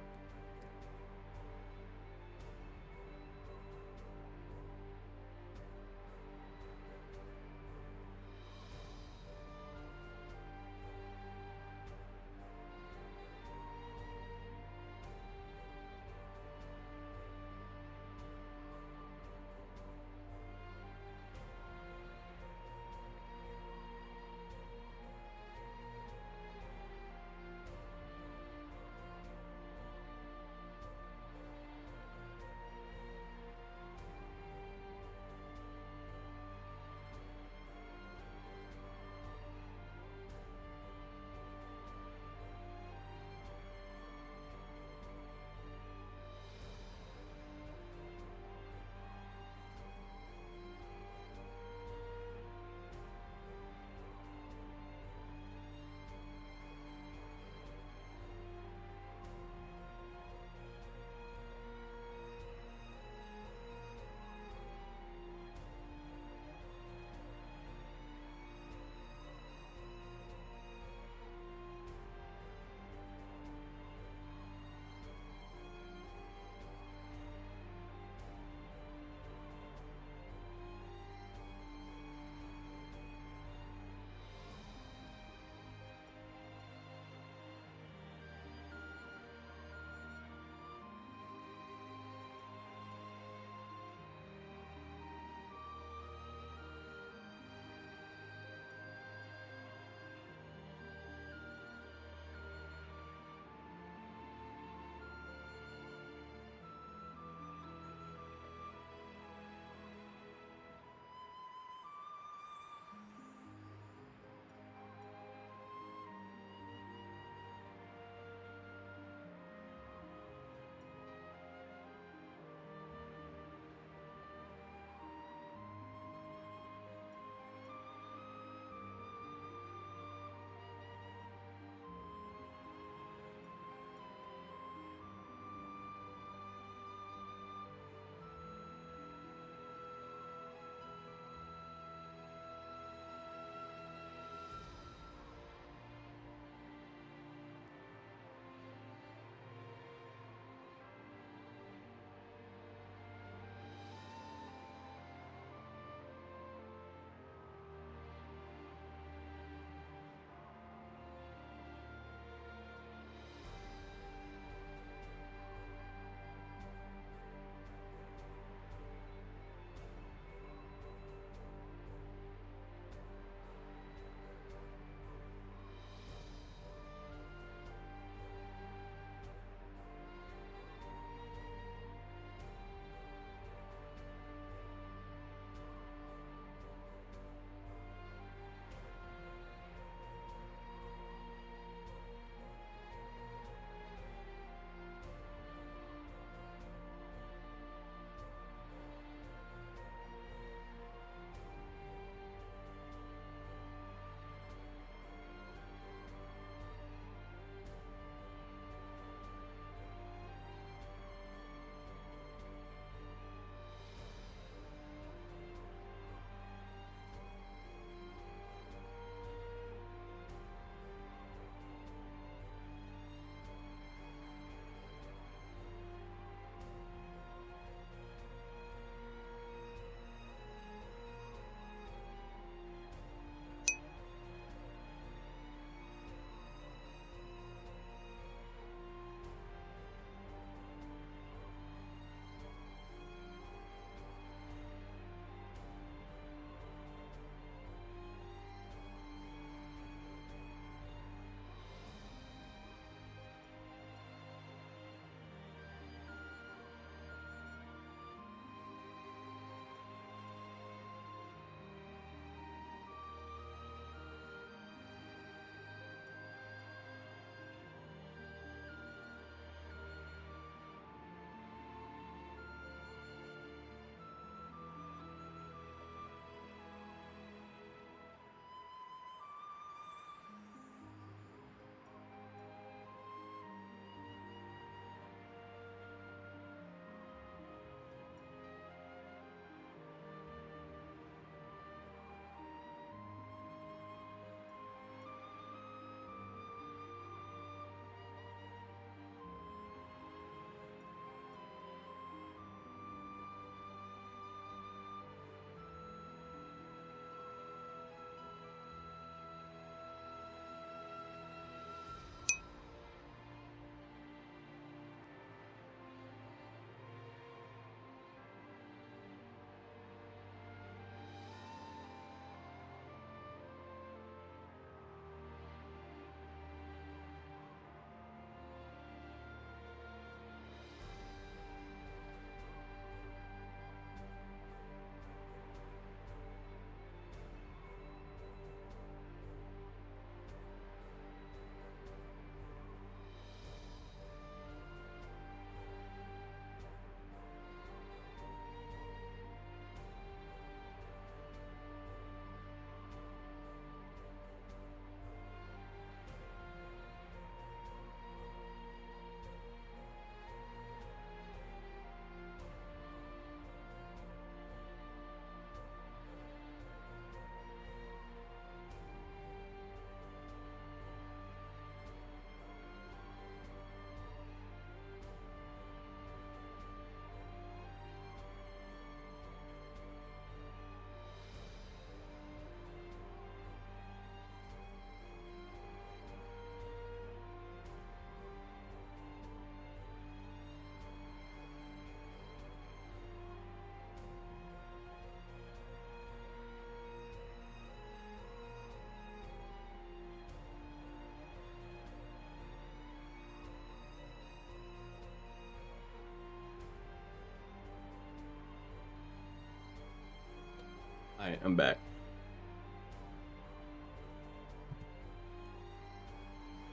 A: I'm back.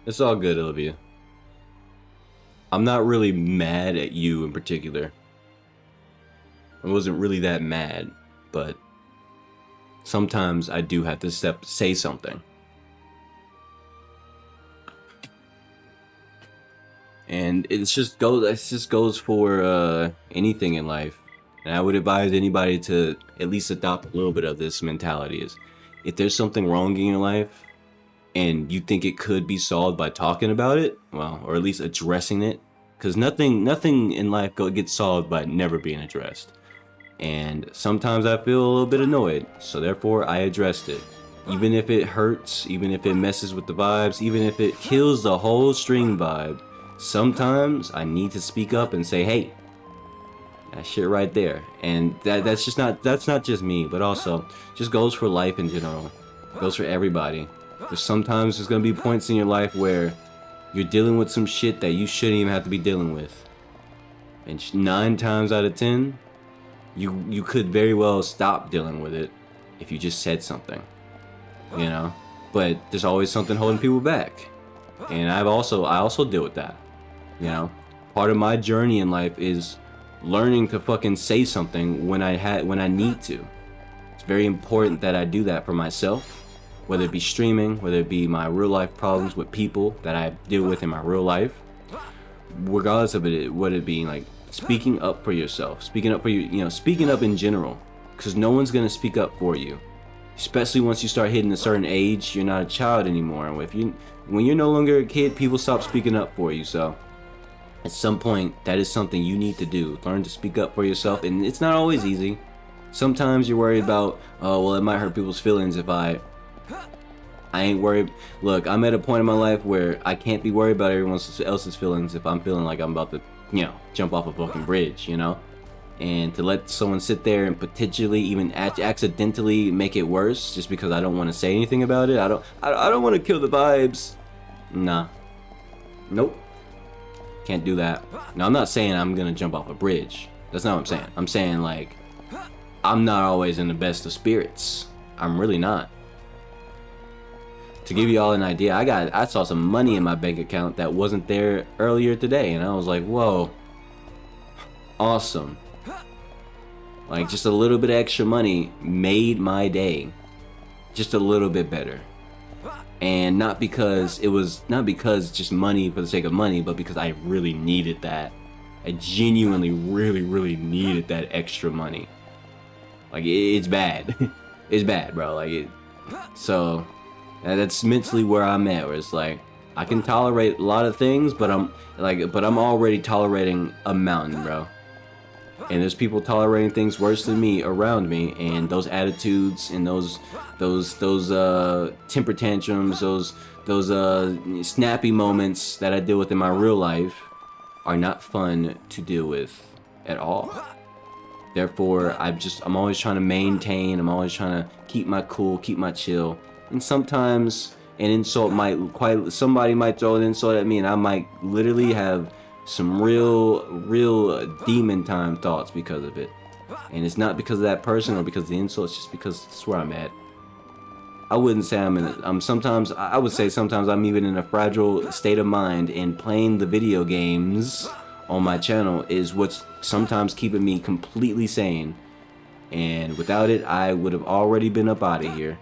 A: It's all good, Olivia. I'm not really mad at you in particular. I wasn't really that mad, but sometimes I do have to say something. And it just goes for anything in life. And I would advise anybody to at least adopt a little bit of this mentality. Is if there's something wrong in your life and you think it could be solved by talking about it, well, or at least addressing it, because nothing in life gets solved by never being addressed. And sometimes I feel a little bit annoyed, so therefore I addressed it. Even if it hurts, even if it messes with the vibes, even if it kills the whole stream vibe, sometimes I need to speak up and say, hey, that shit right there. And that's not just me, but also just goes for life in general. Goes for everybody. Sometimes there's gonna be points in your life where you're dealing with some shit that you shouldn't even have to be dealing with. And 9 times out of 10, you could very well stop dealing with it if you just said something, you know. But there's always something holding people back, and I also deal with that, you know. Part of my journey in life is learning to fucking say something when I need to. It's very important that I do that for myself, whether it be streaming, whether it be my real life problems with people that I deal with in my real life, regardless of it, what it being like. Speaking up for yourself, speaking up for you, speaking up in general, because no one's gonna speak up for you, especially once you start hitting a certain age. You're not a child anymore. When you're no longer a kid, people stop speaking up for you. So at some point, that is something you need to do. Learn to speak up for yourself, and it's not always easy. Sometimes you're worried about, oh, well, it might hurt people's feelings if I ain't worried. Look, I'm at a point in my life where I can't be worried about everyone else's feelings if I'm feeling like I'm about to, jump off a fucking bridge, and to let someone sit there and potentially even accidentally make it worse just because I don't want to say anything about it. I don't want to kill the vibes. Nah. Nope. Can't do that. Now, I'm not saying I'm gonna jump off a bridge. That's not what I'm saying. I'm saying, like, I'm not always in the best of spirits. I'm really not. To give you all an idea, I saw some money in my bank account that wasn't there earlier today, and I was like, whoa, awesome. Like, just a little bit of extra money made my day just a little bit better. And not because just money for the sake of money, but because I really needed that. I genuinely really needed that extra money. Like, it's bad. It's bad, bro. So that's mentally where I'm at, where it's like I can tolerate a lot of things, but I'm already tolerating a mountain, bro. And there's people tolerating things worse than me around me, and those attitudes and those temper tantrums, those snappy moments that I deal with in my real life are not fun to deal with at all. Therefore, I'm always trying to maintain, I'm always trying to keep my cool, keep my chill. And sometimes somebody might throw an insult at me, and I might literally have some real demon time thoughts because of it. And it's not because of that person or because of the insult, it's just because it's where I'm at. I wouldn't say I would say sometimes I'm even in a fragile state of mind, and playing the video games on my channel is what's sometimes keeping me completely sane. And without it, I would have already been up out of here.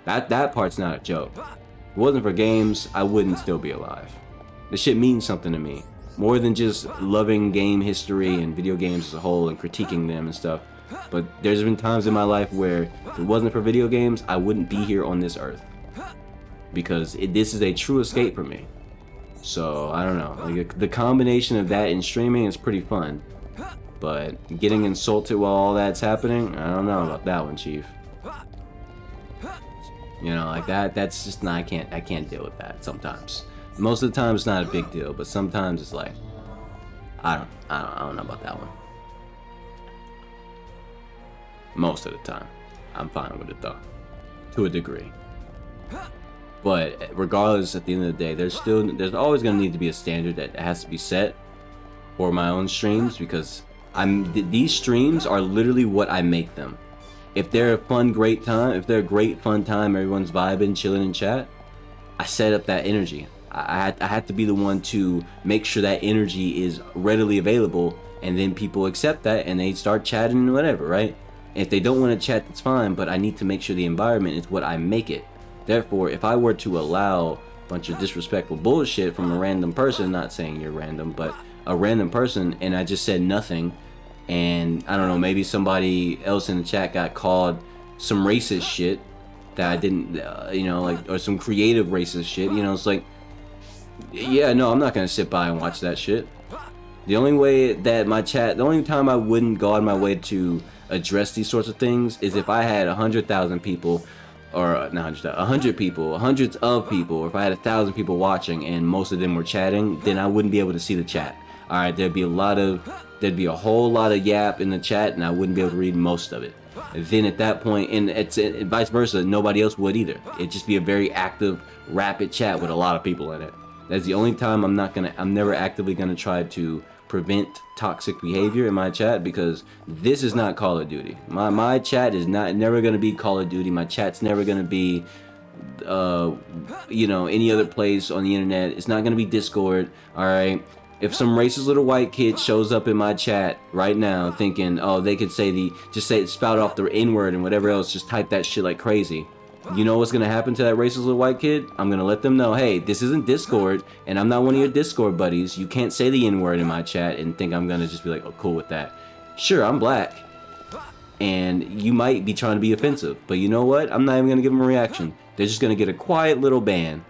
A: That part's not a joke. If it wasn't for games, I wouldn't still be alive. This shit means something to me. More than just loving game history and video games as a whole and critiquing them and stuff. But there's been times in my life where if it wasn't for video games, I wouldn't be here on this earth. Because this is a true escape for me. So, I don't know. Like, the combination of that and streaming is pretty fun. But getting insulted while all that's happening, I don't know about that one, Chief. Like that's just not, I can't deal with that sometimes. Most of the time it's not a big deal, but sometimes it's like, I don't know about that one. Most of the time, I'm fine with it though, to a degree. But regardless, at the end of the day, there's always gonna need to be a standard that has to be set for my own streams, because these streams are literally what I make them. if they're a great time, if they're a great fun time, everyone's vibing, chilling in chat, I set up that energy. I had to be the one to make sure that energy is readily available, and then people accept that and they start chatting and whatever, right? If they don't want to chat, that's fine, but I need to make sure the environment is what I make it. Therefore, if I were to allow a bunch of disrespectful bullshit from a random person, not saying you're random, but a random person, and I just said nothing, and I don't know, maybe somebody else in the chat got called some racist shit that I didn't, you know, like, or some creative racist shit, you know, it's like, yeah, no, I'm not gonna sit by and watch that shit. The only way that my chat, the only time I wouldn't go out of my way to address these sorts of things is if I had 100,000 people, or not 100 people, hundreds of people, or if I had 1,000 people watching and most of them were chatting, then I wouldn't be able to see the chat. All right, there'd be a whole lot of yap in the chat, and I wouldn't be able to read most of it. And then at that point, and it's vice versa, nobody else would either. It'd just be a very active, rapid chat with a lot of people in it. That's the only time I'm never actively gonna try to prevent toxic behavior in my chat, because this is not Call of Duty. My chat is never gonna be Call of Duty. My chat's never gonna be you know, any other place on the internet. It's not gonna be Discord. All right, if some racist little white kid shows up in my chat right now thinking, oh, they could spout off the N-word and whatever else, just type that shit like crazy, you know what's gonna happen to that racist little white kid? I'm gonna let them know, hey, this isn't Discord, and I'm not one of your Discord buddies. You can't say the N-word in my chat and think I'm gonna just be like, oh, cool with that. Sure, I'm black, and you might be trying to be offensive, but you know what? I'm not even gonna give them a reaction. They're just gonna get a quiet little ban,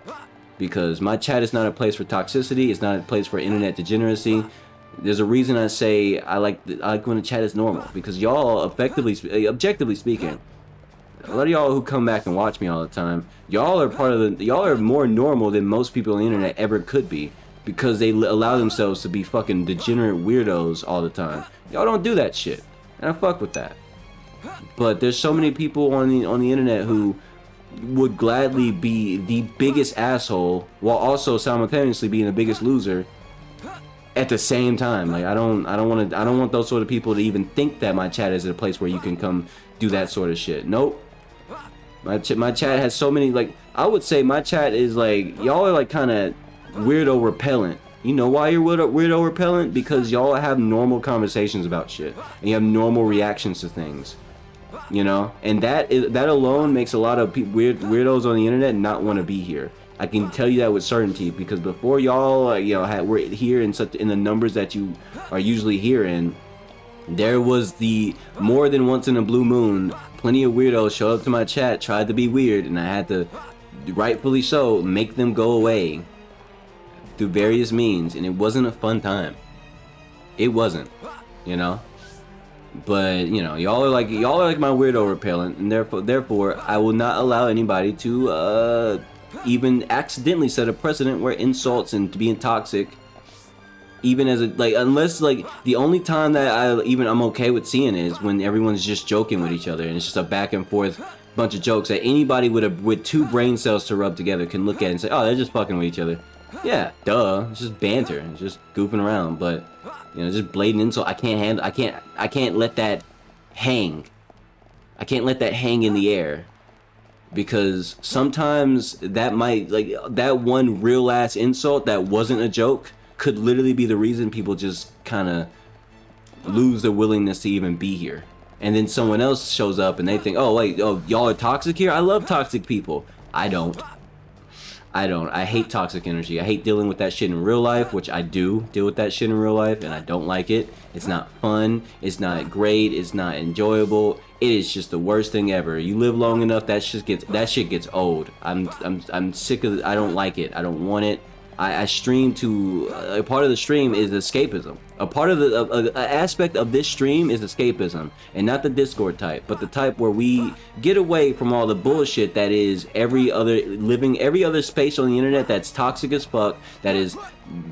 A: because my chat is not a place for toxicity. It's not a place for internet degeneracy. There's a reason I say I like when the chat is normal, because y'all, objectively speaking, a lot of y'all who come back and watch me all the time, y'all are more normal than most people on the internet ever could be, because they allow themselves to be fucking degenerate weirdos all the time. Y'all don't do that shit, and I fuck with that. But there's so many people on the internet who would gladly be the biggest asshole while also simultaneously being the biggest loser at the same time. Like, I don't want those sort of people to even think that my chat is a place where you can come do that sort of shit. Nope. My chat has so many, like, I would say my chat is like, y'all are like kind of weirdo repellent. You know why you're weirdo repellent? Because y'all have normal conversations about shit, and you have normal reactions to things, you know, and that alone makes a lot of weirdos on the internet not want to be here. I can tell you that with certainty, because before y'all, you know, were here in the numbers that you are usually here in, there was the more than once in a blue moon, plenty of weirdos showed up to my chat, tried to be weird, and I had to, rightfully so, make them go away through various means, and it wasn't a fun time. It wasn't, you know. But you know, y'all are like my weirdo repellent, and therefore I will not allow anybody to even accidentally set a precedent where insults and being toxic, even as unless the only time that I'm okay with seeing is when everyone's just joking with each other and it's just a back and forth bunch of jokes that anybody with two brain cells to rub together can look at and say, oh, they're just fucking with each other. Yeah, duh. It's just banter. It's just goofing around. But you know, just blatant insult. I can't let that hang. I can't let that hang in the air, because sometimes that might, that one real ass insult that wasn't a joke could literally be the reason people just kind of lose their willingness to even be here. And then someone else shows up and they think, oh wait, oh, y'all are toxic here? I love toxic people. I don't. I hate toxic energy. I hate dealing with that shit in real life, which I do deal with that shit in real life, and I don't like it. It's not fun. It's not great. It's not enjoyable. It is just the worst thing ever. You live long enough, that shit gets old. I'm sick of it. I don't like it. I don't want it. I stream to, a part of the stream is escapism. A part of the aspect of this stream is escapism, and not the Discord type, but the type where we get away from all the bullshit that is every other space on the internet that's toxic as fuck, that is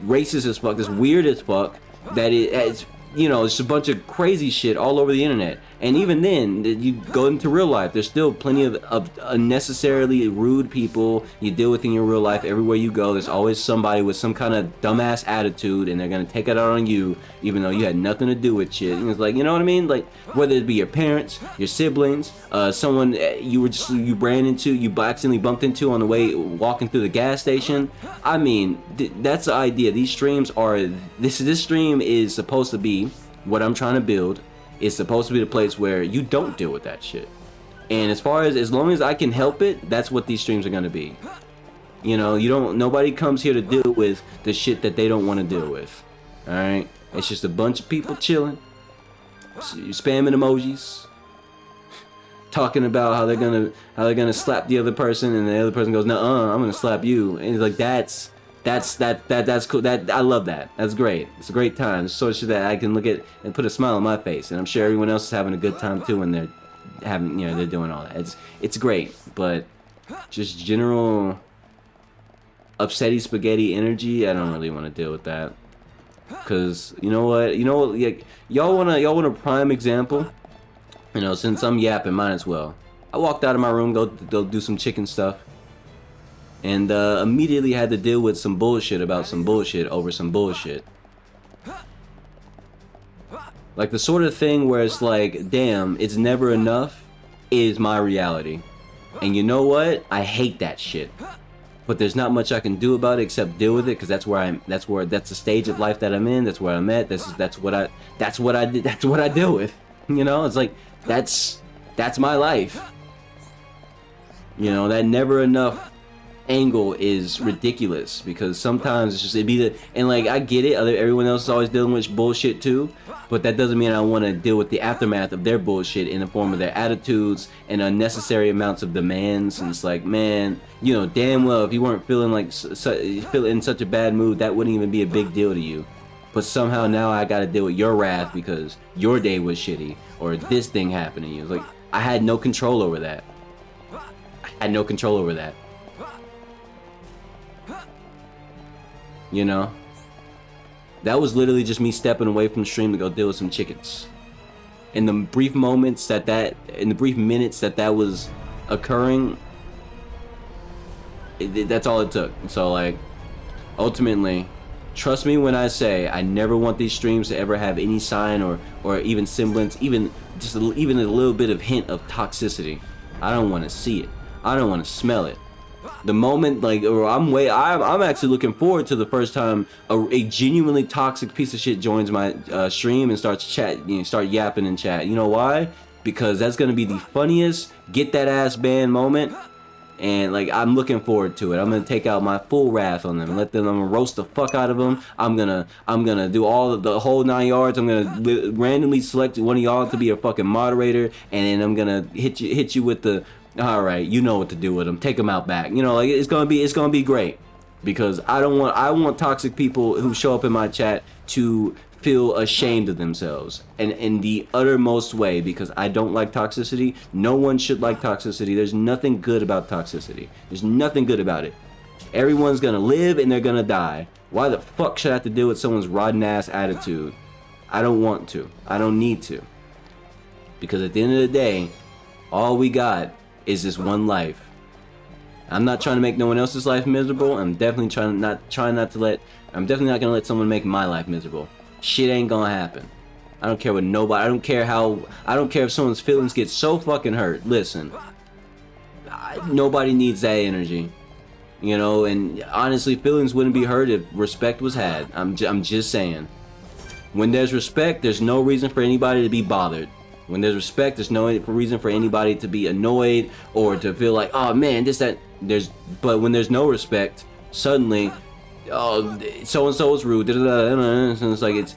A: racist as fuck, that's weird as fuck, that is you know, it's a bunch of crazy shit all over the internet. And even then, you go into real life, there's still plenty of unnecessarily rude people you deal with in your real life. Everywhere you go, there's always somebody with some kind of dumbass attitude, and they're gonna take it out on you, even though you had nothing to do with shit. And it's like, you know what I mean? Like, whether it be your parents, your siblings, someone you accidentally bumped into on the way walking through the gas station. I mean, that's the idea. These streams are, this stream is supposed to be what I'm trying to build. It's supposed to be the place where you don't deal with that shit. And as long as I can help it, that's what these streams are gonna be. You know, nobody comes here to deal with the shit that they don't want to deal with. Alright? It's just a bunch of people chilling, spamming emojis, talking about how they're gonna slap the other person, and the other person goes, "Nuh-uh, I'm gonna slap you." And it's like, that's cool. I love that. That's great. It's a great time. It's so that I can look at and put a smile on my face, and I'm sure everyone else is having a good time too when they're they're doing all that. It's great, but just general upsetty spaghetti energy, I don't really want to deal with that. Cause you know what, y'all want a prime example. You know, since I'm yapping, might as well. I walked out of my room, go do some chicken stuff. And immediately had to deal with some bullshit about some bullshit over some bullshit. Like the sort of thing where it's like, damn, it's never enough is my reality. And you know what? I hate that shit. But there's not much I can do about it except deal with it, because that's the stage of life that I'm in. That's where I'm at. That's what I deal with. You know, it's like that's my life. You know, that never enough angle is ridiculous, because sometimes it's just and like, I get it, everyone else is always dealing with bullshit too, but that doesn't mean I want to deal with the aftermath of their bullshit in the form of their attitudes and unnecessary amounts of demands. And it's like, man, you know damn well if you weren't feeling in such a bad mood, that wouldn't even be a big deal to you. But somehow now I gotta deal with your wrath because your day was shitty or this thing happened to you. It's like, I had no control over that. You know, that was literally just me stepping away from the stream to go deal with some chickens. In the brief minutes that was occurring, that's all it took. So like, ultimately, trust me when I say I never want these streams to ever have any sign or even semblance, even a little bit of hint of toxicity. I don't want to see it. I don't want to smell it. The moment, like, or I'm actually looking forward to the first time a genuinely toxic piece of shit joins my stream and starts start yapping in chat. You know why? Because that's gonna be the funniest get that ass banned moment, and like, I'm looking forward to it. I'm gonna take out my full wrath on them, I'm gonna roast the fuck out of them. I'm gonna do all of the whole 9 yards. I'm gonna randomly select one of y'all to be a fucking moderator, and then I'm gonna hit you with the, all right, you know what to do with them. Take them out back. You know, like, it's gonna be great, because I want toxic people who show up in my chat to feel ashamed of themselves, and in the uttermost way, because I don't like toxicity. No one should like toxicity. There's nothing good about toxicity. There's nothing good about it. Everyone's gonna live and they're gonna die. Why the fuck should I have to deal with someone's rotten ass attitude? I don't want to. I don't need to. Because at the end of the day, all we got is this one life. I'm not trying to make no one else's life miserable. I'm definitely not gonna let someone make my life miserable. Shit ain't gonna happen. I don't care what nobody, I don't care if someone's feelings get so fucking hurt. Listen, nobody needs that energy. You know, and honestly, feelings wouldn't be hurt if respect was had. I'm just saying. When there's respect, there's no reason for anybody to be bothered. When there's respect, there's no reason for anybody to be annoyed or to feel like, oh man, but when there's no respect, suddenly, oh, so and so is rude. And it's like, this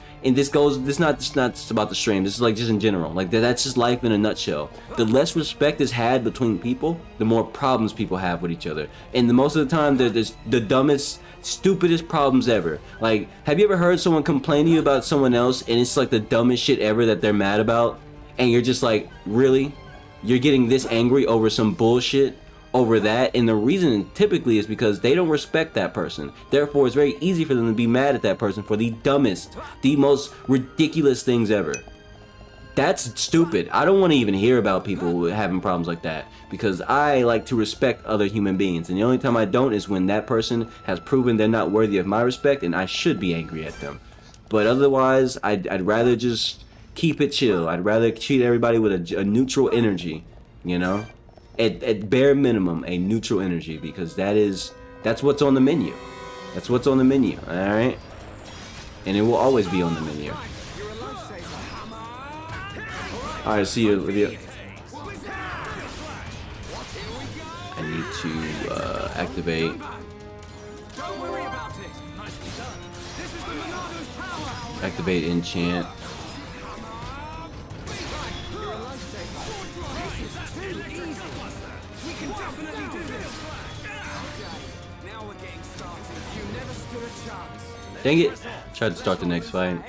A: is not just about the stream. This is like just in general. Like, that's just life in a nutshell. The less respect is had between people, the more problems people have with each other. And most of the time, there's the dumbest, stupidest problems ever. Like, have you ever heard someone complain to you about someone else and it's like the dumbest shit ever that they're mad about? And you're just like, really? You're getting this angry over some bullshit? over that, and the reason typically is because they don't respect that person. Therefore, it's very easy for them to be mad at that person for the dumbest, the most ridiculous things ever. That's stupid. I don't want to even hear about people having problems like that, because I like to respect other human beings, and the only time I don't is when that person has proven they're not worthy of my respect, and I should be angry at them. But otherwise, I'd rather just keep it chill. I'd rather treat everybody with a neutral energy, you know? At bare minimum, a neutral energy, because that's what's on the menu. That's what's on the menu, alright? And it will always be on the menu. Alright, see you, Olivia. I need to activate. Activate enchant. Dang it! Tried to start the next fight.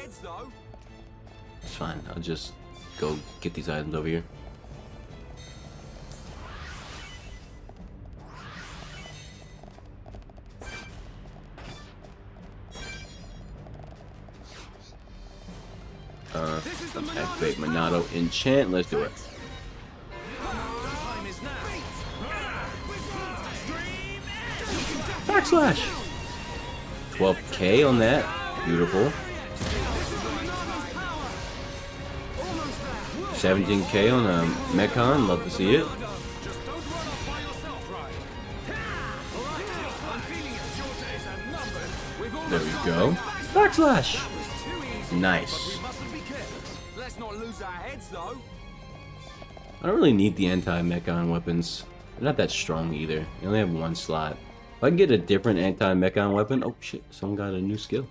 A: It's fine. I'll just go get these items over here. Activate Monado enchant. Let's do it. Backslash. 12k on that. Beautiful. 17k on a Mechon. Love to see it. There we go. Backslash. Nice. I don't really need the anti-Mechon weapons. They're not that strong either. You only have one slot. If I can get a different anti-Mechon weapon... Oh shit, someone got a new skill.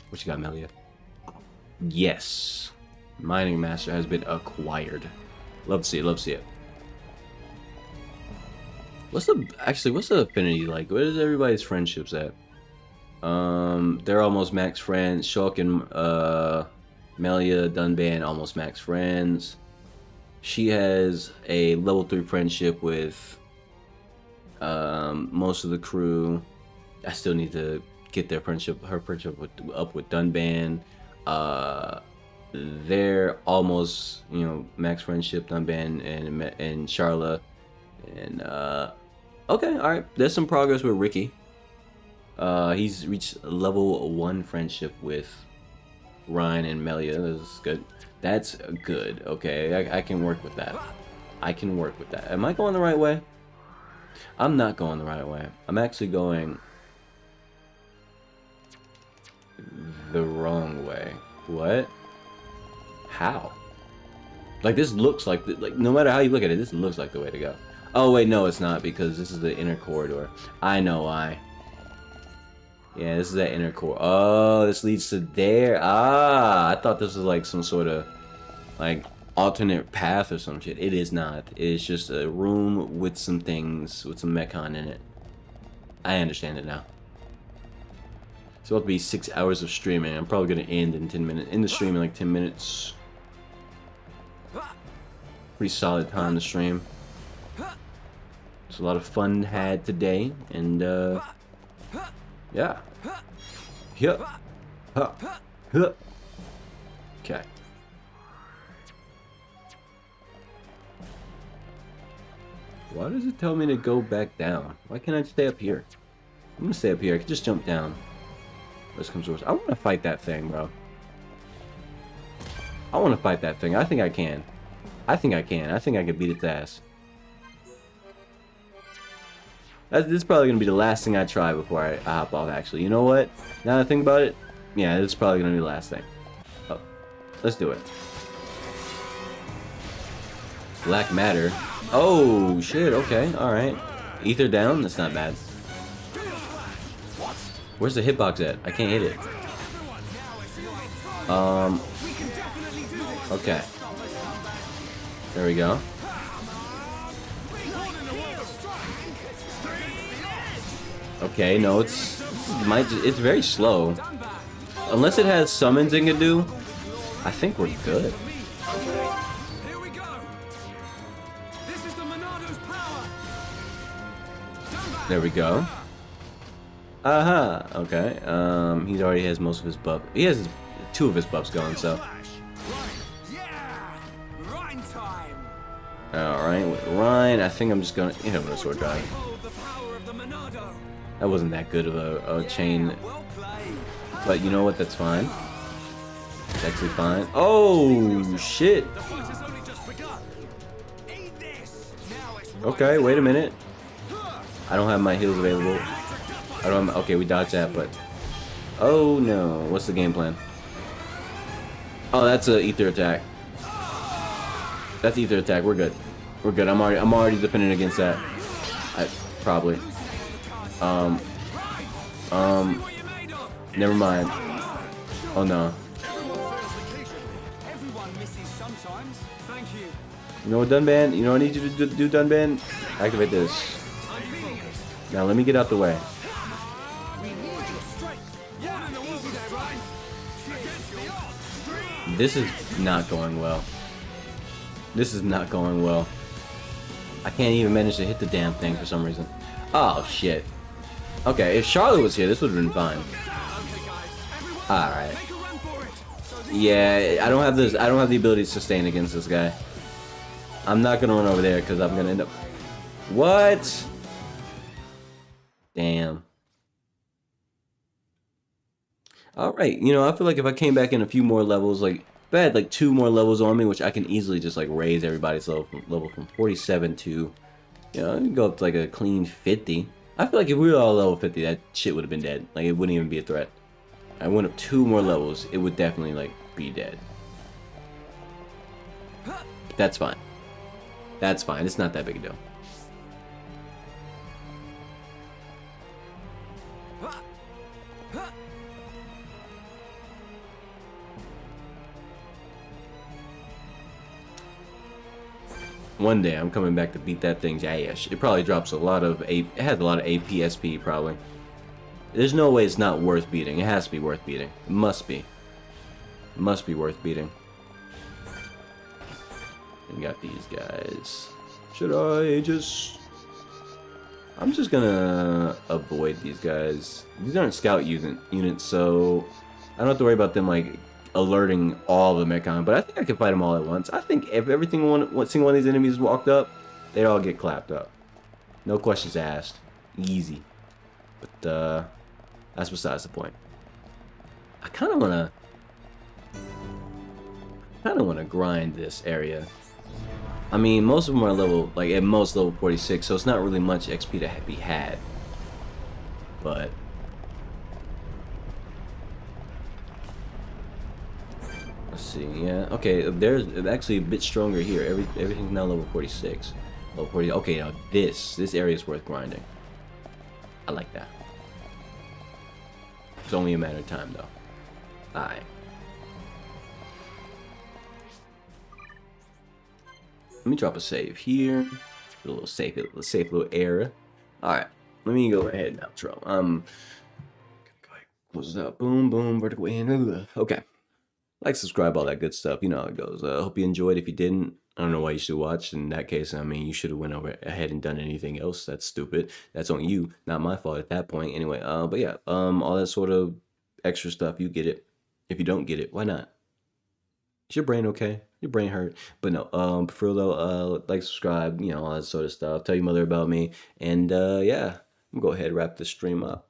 A: What you got, Melia? Yes. Mining Master has been acquired. Love to see it, love to see it. What's the affinity like? Where is everybody's friendships at? They're almost max friends. Shulk and Melia Dunban almost max friends. She has a level 3 friendship with most of the crew. I still need to get her friendship up with Dunban. They're almost, you know, max friendship, Dunban and Charla. And okay, all right. There's some progress with Ricky. He's reached level 1 friendship with Ryan and Melia. That's good. That's good. Okay, I can work with that. I can work with that. Am I going the right way? I'm not going the right way. I'm actually going the wrong way. What? How? Like, this looks like no matter how you look at it, this looks like the way to go. Oh wait, no, it's not, because this is the inner corridor. I know why. Yeah, this is that inner core. Oh, this leads to there. Ah, I thought this was like some sort of like alternate path or some shit. It is not. It's just a room with some things, with some Mechon in it. I understand it now. It's about to be 6 hours of streaming. I'm probably gonna end in 10 minutes. In the stream in like 10 minutes. Pretty solid time to stream. There's a lot of fun had today, and yeah. Yup. Huh. Huh. Okay. Why does it tell me to go back down? Why can't I stay up here? I'm gonna stay up here. I can just jump down. Let's come source. I want to fight that thing, bro. I want to fight that thing. I think I can. I think I can. I think I can beat its ass. This is probably going to be the last thing I try before I hop off, actually. You know what? Now that I think about it, yeah, this is probably going to be the last thing. Oh, let's do it. Black Matter. Oh, shit, okay, alright. Ether down? That's not bad. Where's the hitbox at? I can't hit it. Okay. There we go. Okay, no, it's very slow. Unless it has summons it can do, I think we're good. There we go. Aha. Okay. He already has most of his buff. He has 2 of his buffs going, so. Alright, with Ryan, I think I'm just gonna hit him with a sword drive. That wasn't that good of a chain. But you know what? That's fine. It's actually fine. Oh, shit. Okay, wait a minute. I don't have my heals available. I don't have my, okay, we dodged that, but... Oh, no. What's the game plan? Oh, that's a ether attack. That's ether attack. We're good. We're good. I'm already defending against that. Probably. Never mind. Oh no. You know what, Dunban? You know what I need you to do, Dunban? Activate this. Now let me get out the way. This is not going well. This is not going well. I can't even manage to hit the damn thing for some reason. Oh shit. Okay, if Charlotte was here, this would have been fine. Alright. Yeah, I don't have this. I don't have the ability to sustain against this guy. I'm not gonna run over there because I'm gonna end up. What? Damn. Alright, you know, I feel like if I came back in a few more levels, like if I had like 2 more levels on me, which I can easily just like raise everybody's level from 47 to, you know, go up to like a clean 50. I feel like if we were all level 50, that shit would have been dead. Like it wouldn't even be a threat. I went up 2 more levels, it would definitely like be dead. That's fine. That's fine. It's not that big a deal. One day I'm coming back to beat that thing's ass. It probably drops a lot of it has a lot of APSP probably. There's no way it's not worth beating. It has to be worth beating. It must be. It must be worth beating. We got these guys. Should I just... I'm just gonna avoid these guys. These aren't scout units, so I don't have to worry about them like alerting all the Mechon, but I think I can fight them all at once. I think if every single one of these enemies walked up, they'd all get clapped up. No questions asked. Easy. But that's besides the point. I kind of want to grind this area. I mean, most of them are level, like at most level 46, so it's not really much XP to be had. But let's see, yeah, okay, there's actually a bit stronger here. Everything's now level 46. Level 40. Okay, now this area is worth grinding. I like that. It's only a matter of time, though. Alright. Let me drop a save here. A little safe little area. Alright, let me go ahead and outro. Close it up. Boom, boom, vertical in. Okay. Like, subscribe, all that good stuff. You know how it goes. Hope you enjoyed. If you didn't, I don't know why you should watch. In that case, I mean, you should have went ahead and done anything else. That's stupid. That's on you, not my fault at that point. Anyway, but yeah, all that sort of extra stuff, you get it. If you don't get it, why not? Is your brain okay? Your brain hurt? But no, for real though, like, subscribe, you know, all that sort of stuff. Tell your mother about me. And yeah, I'm gonna go ahead and wrap this stream up.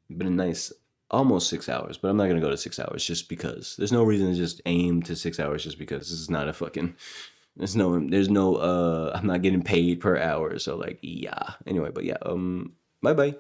A: It's been a nice almost 6 hours, but I'm not gonna go to 6 hours just because. There's no reason to just aim to 6 hours just because. This is not a fucking, there's no I'm not getting paid per hour, so like, yeah. Anyway, but yeah, bye bye.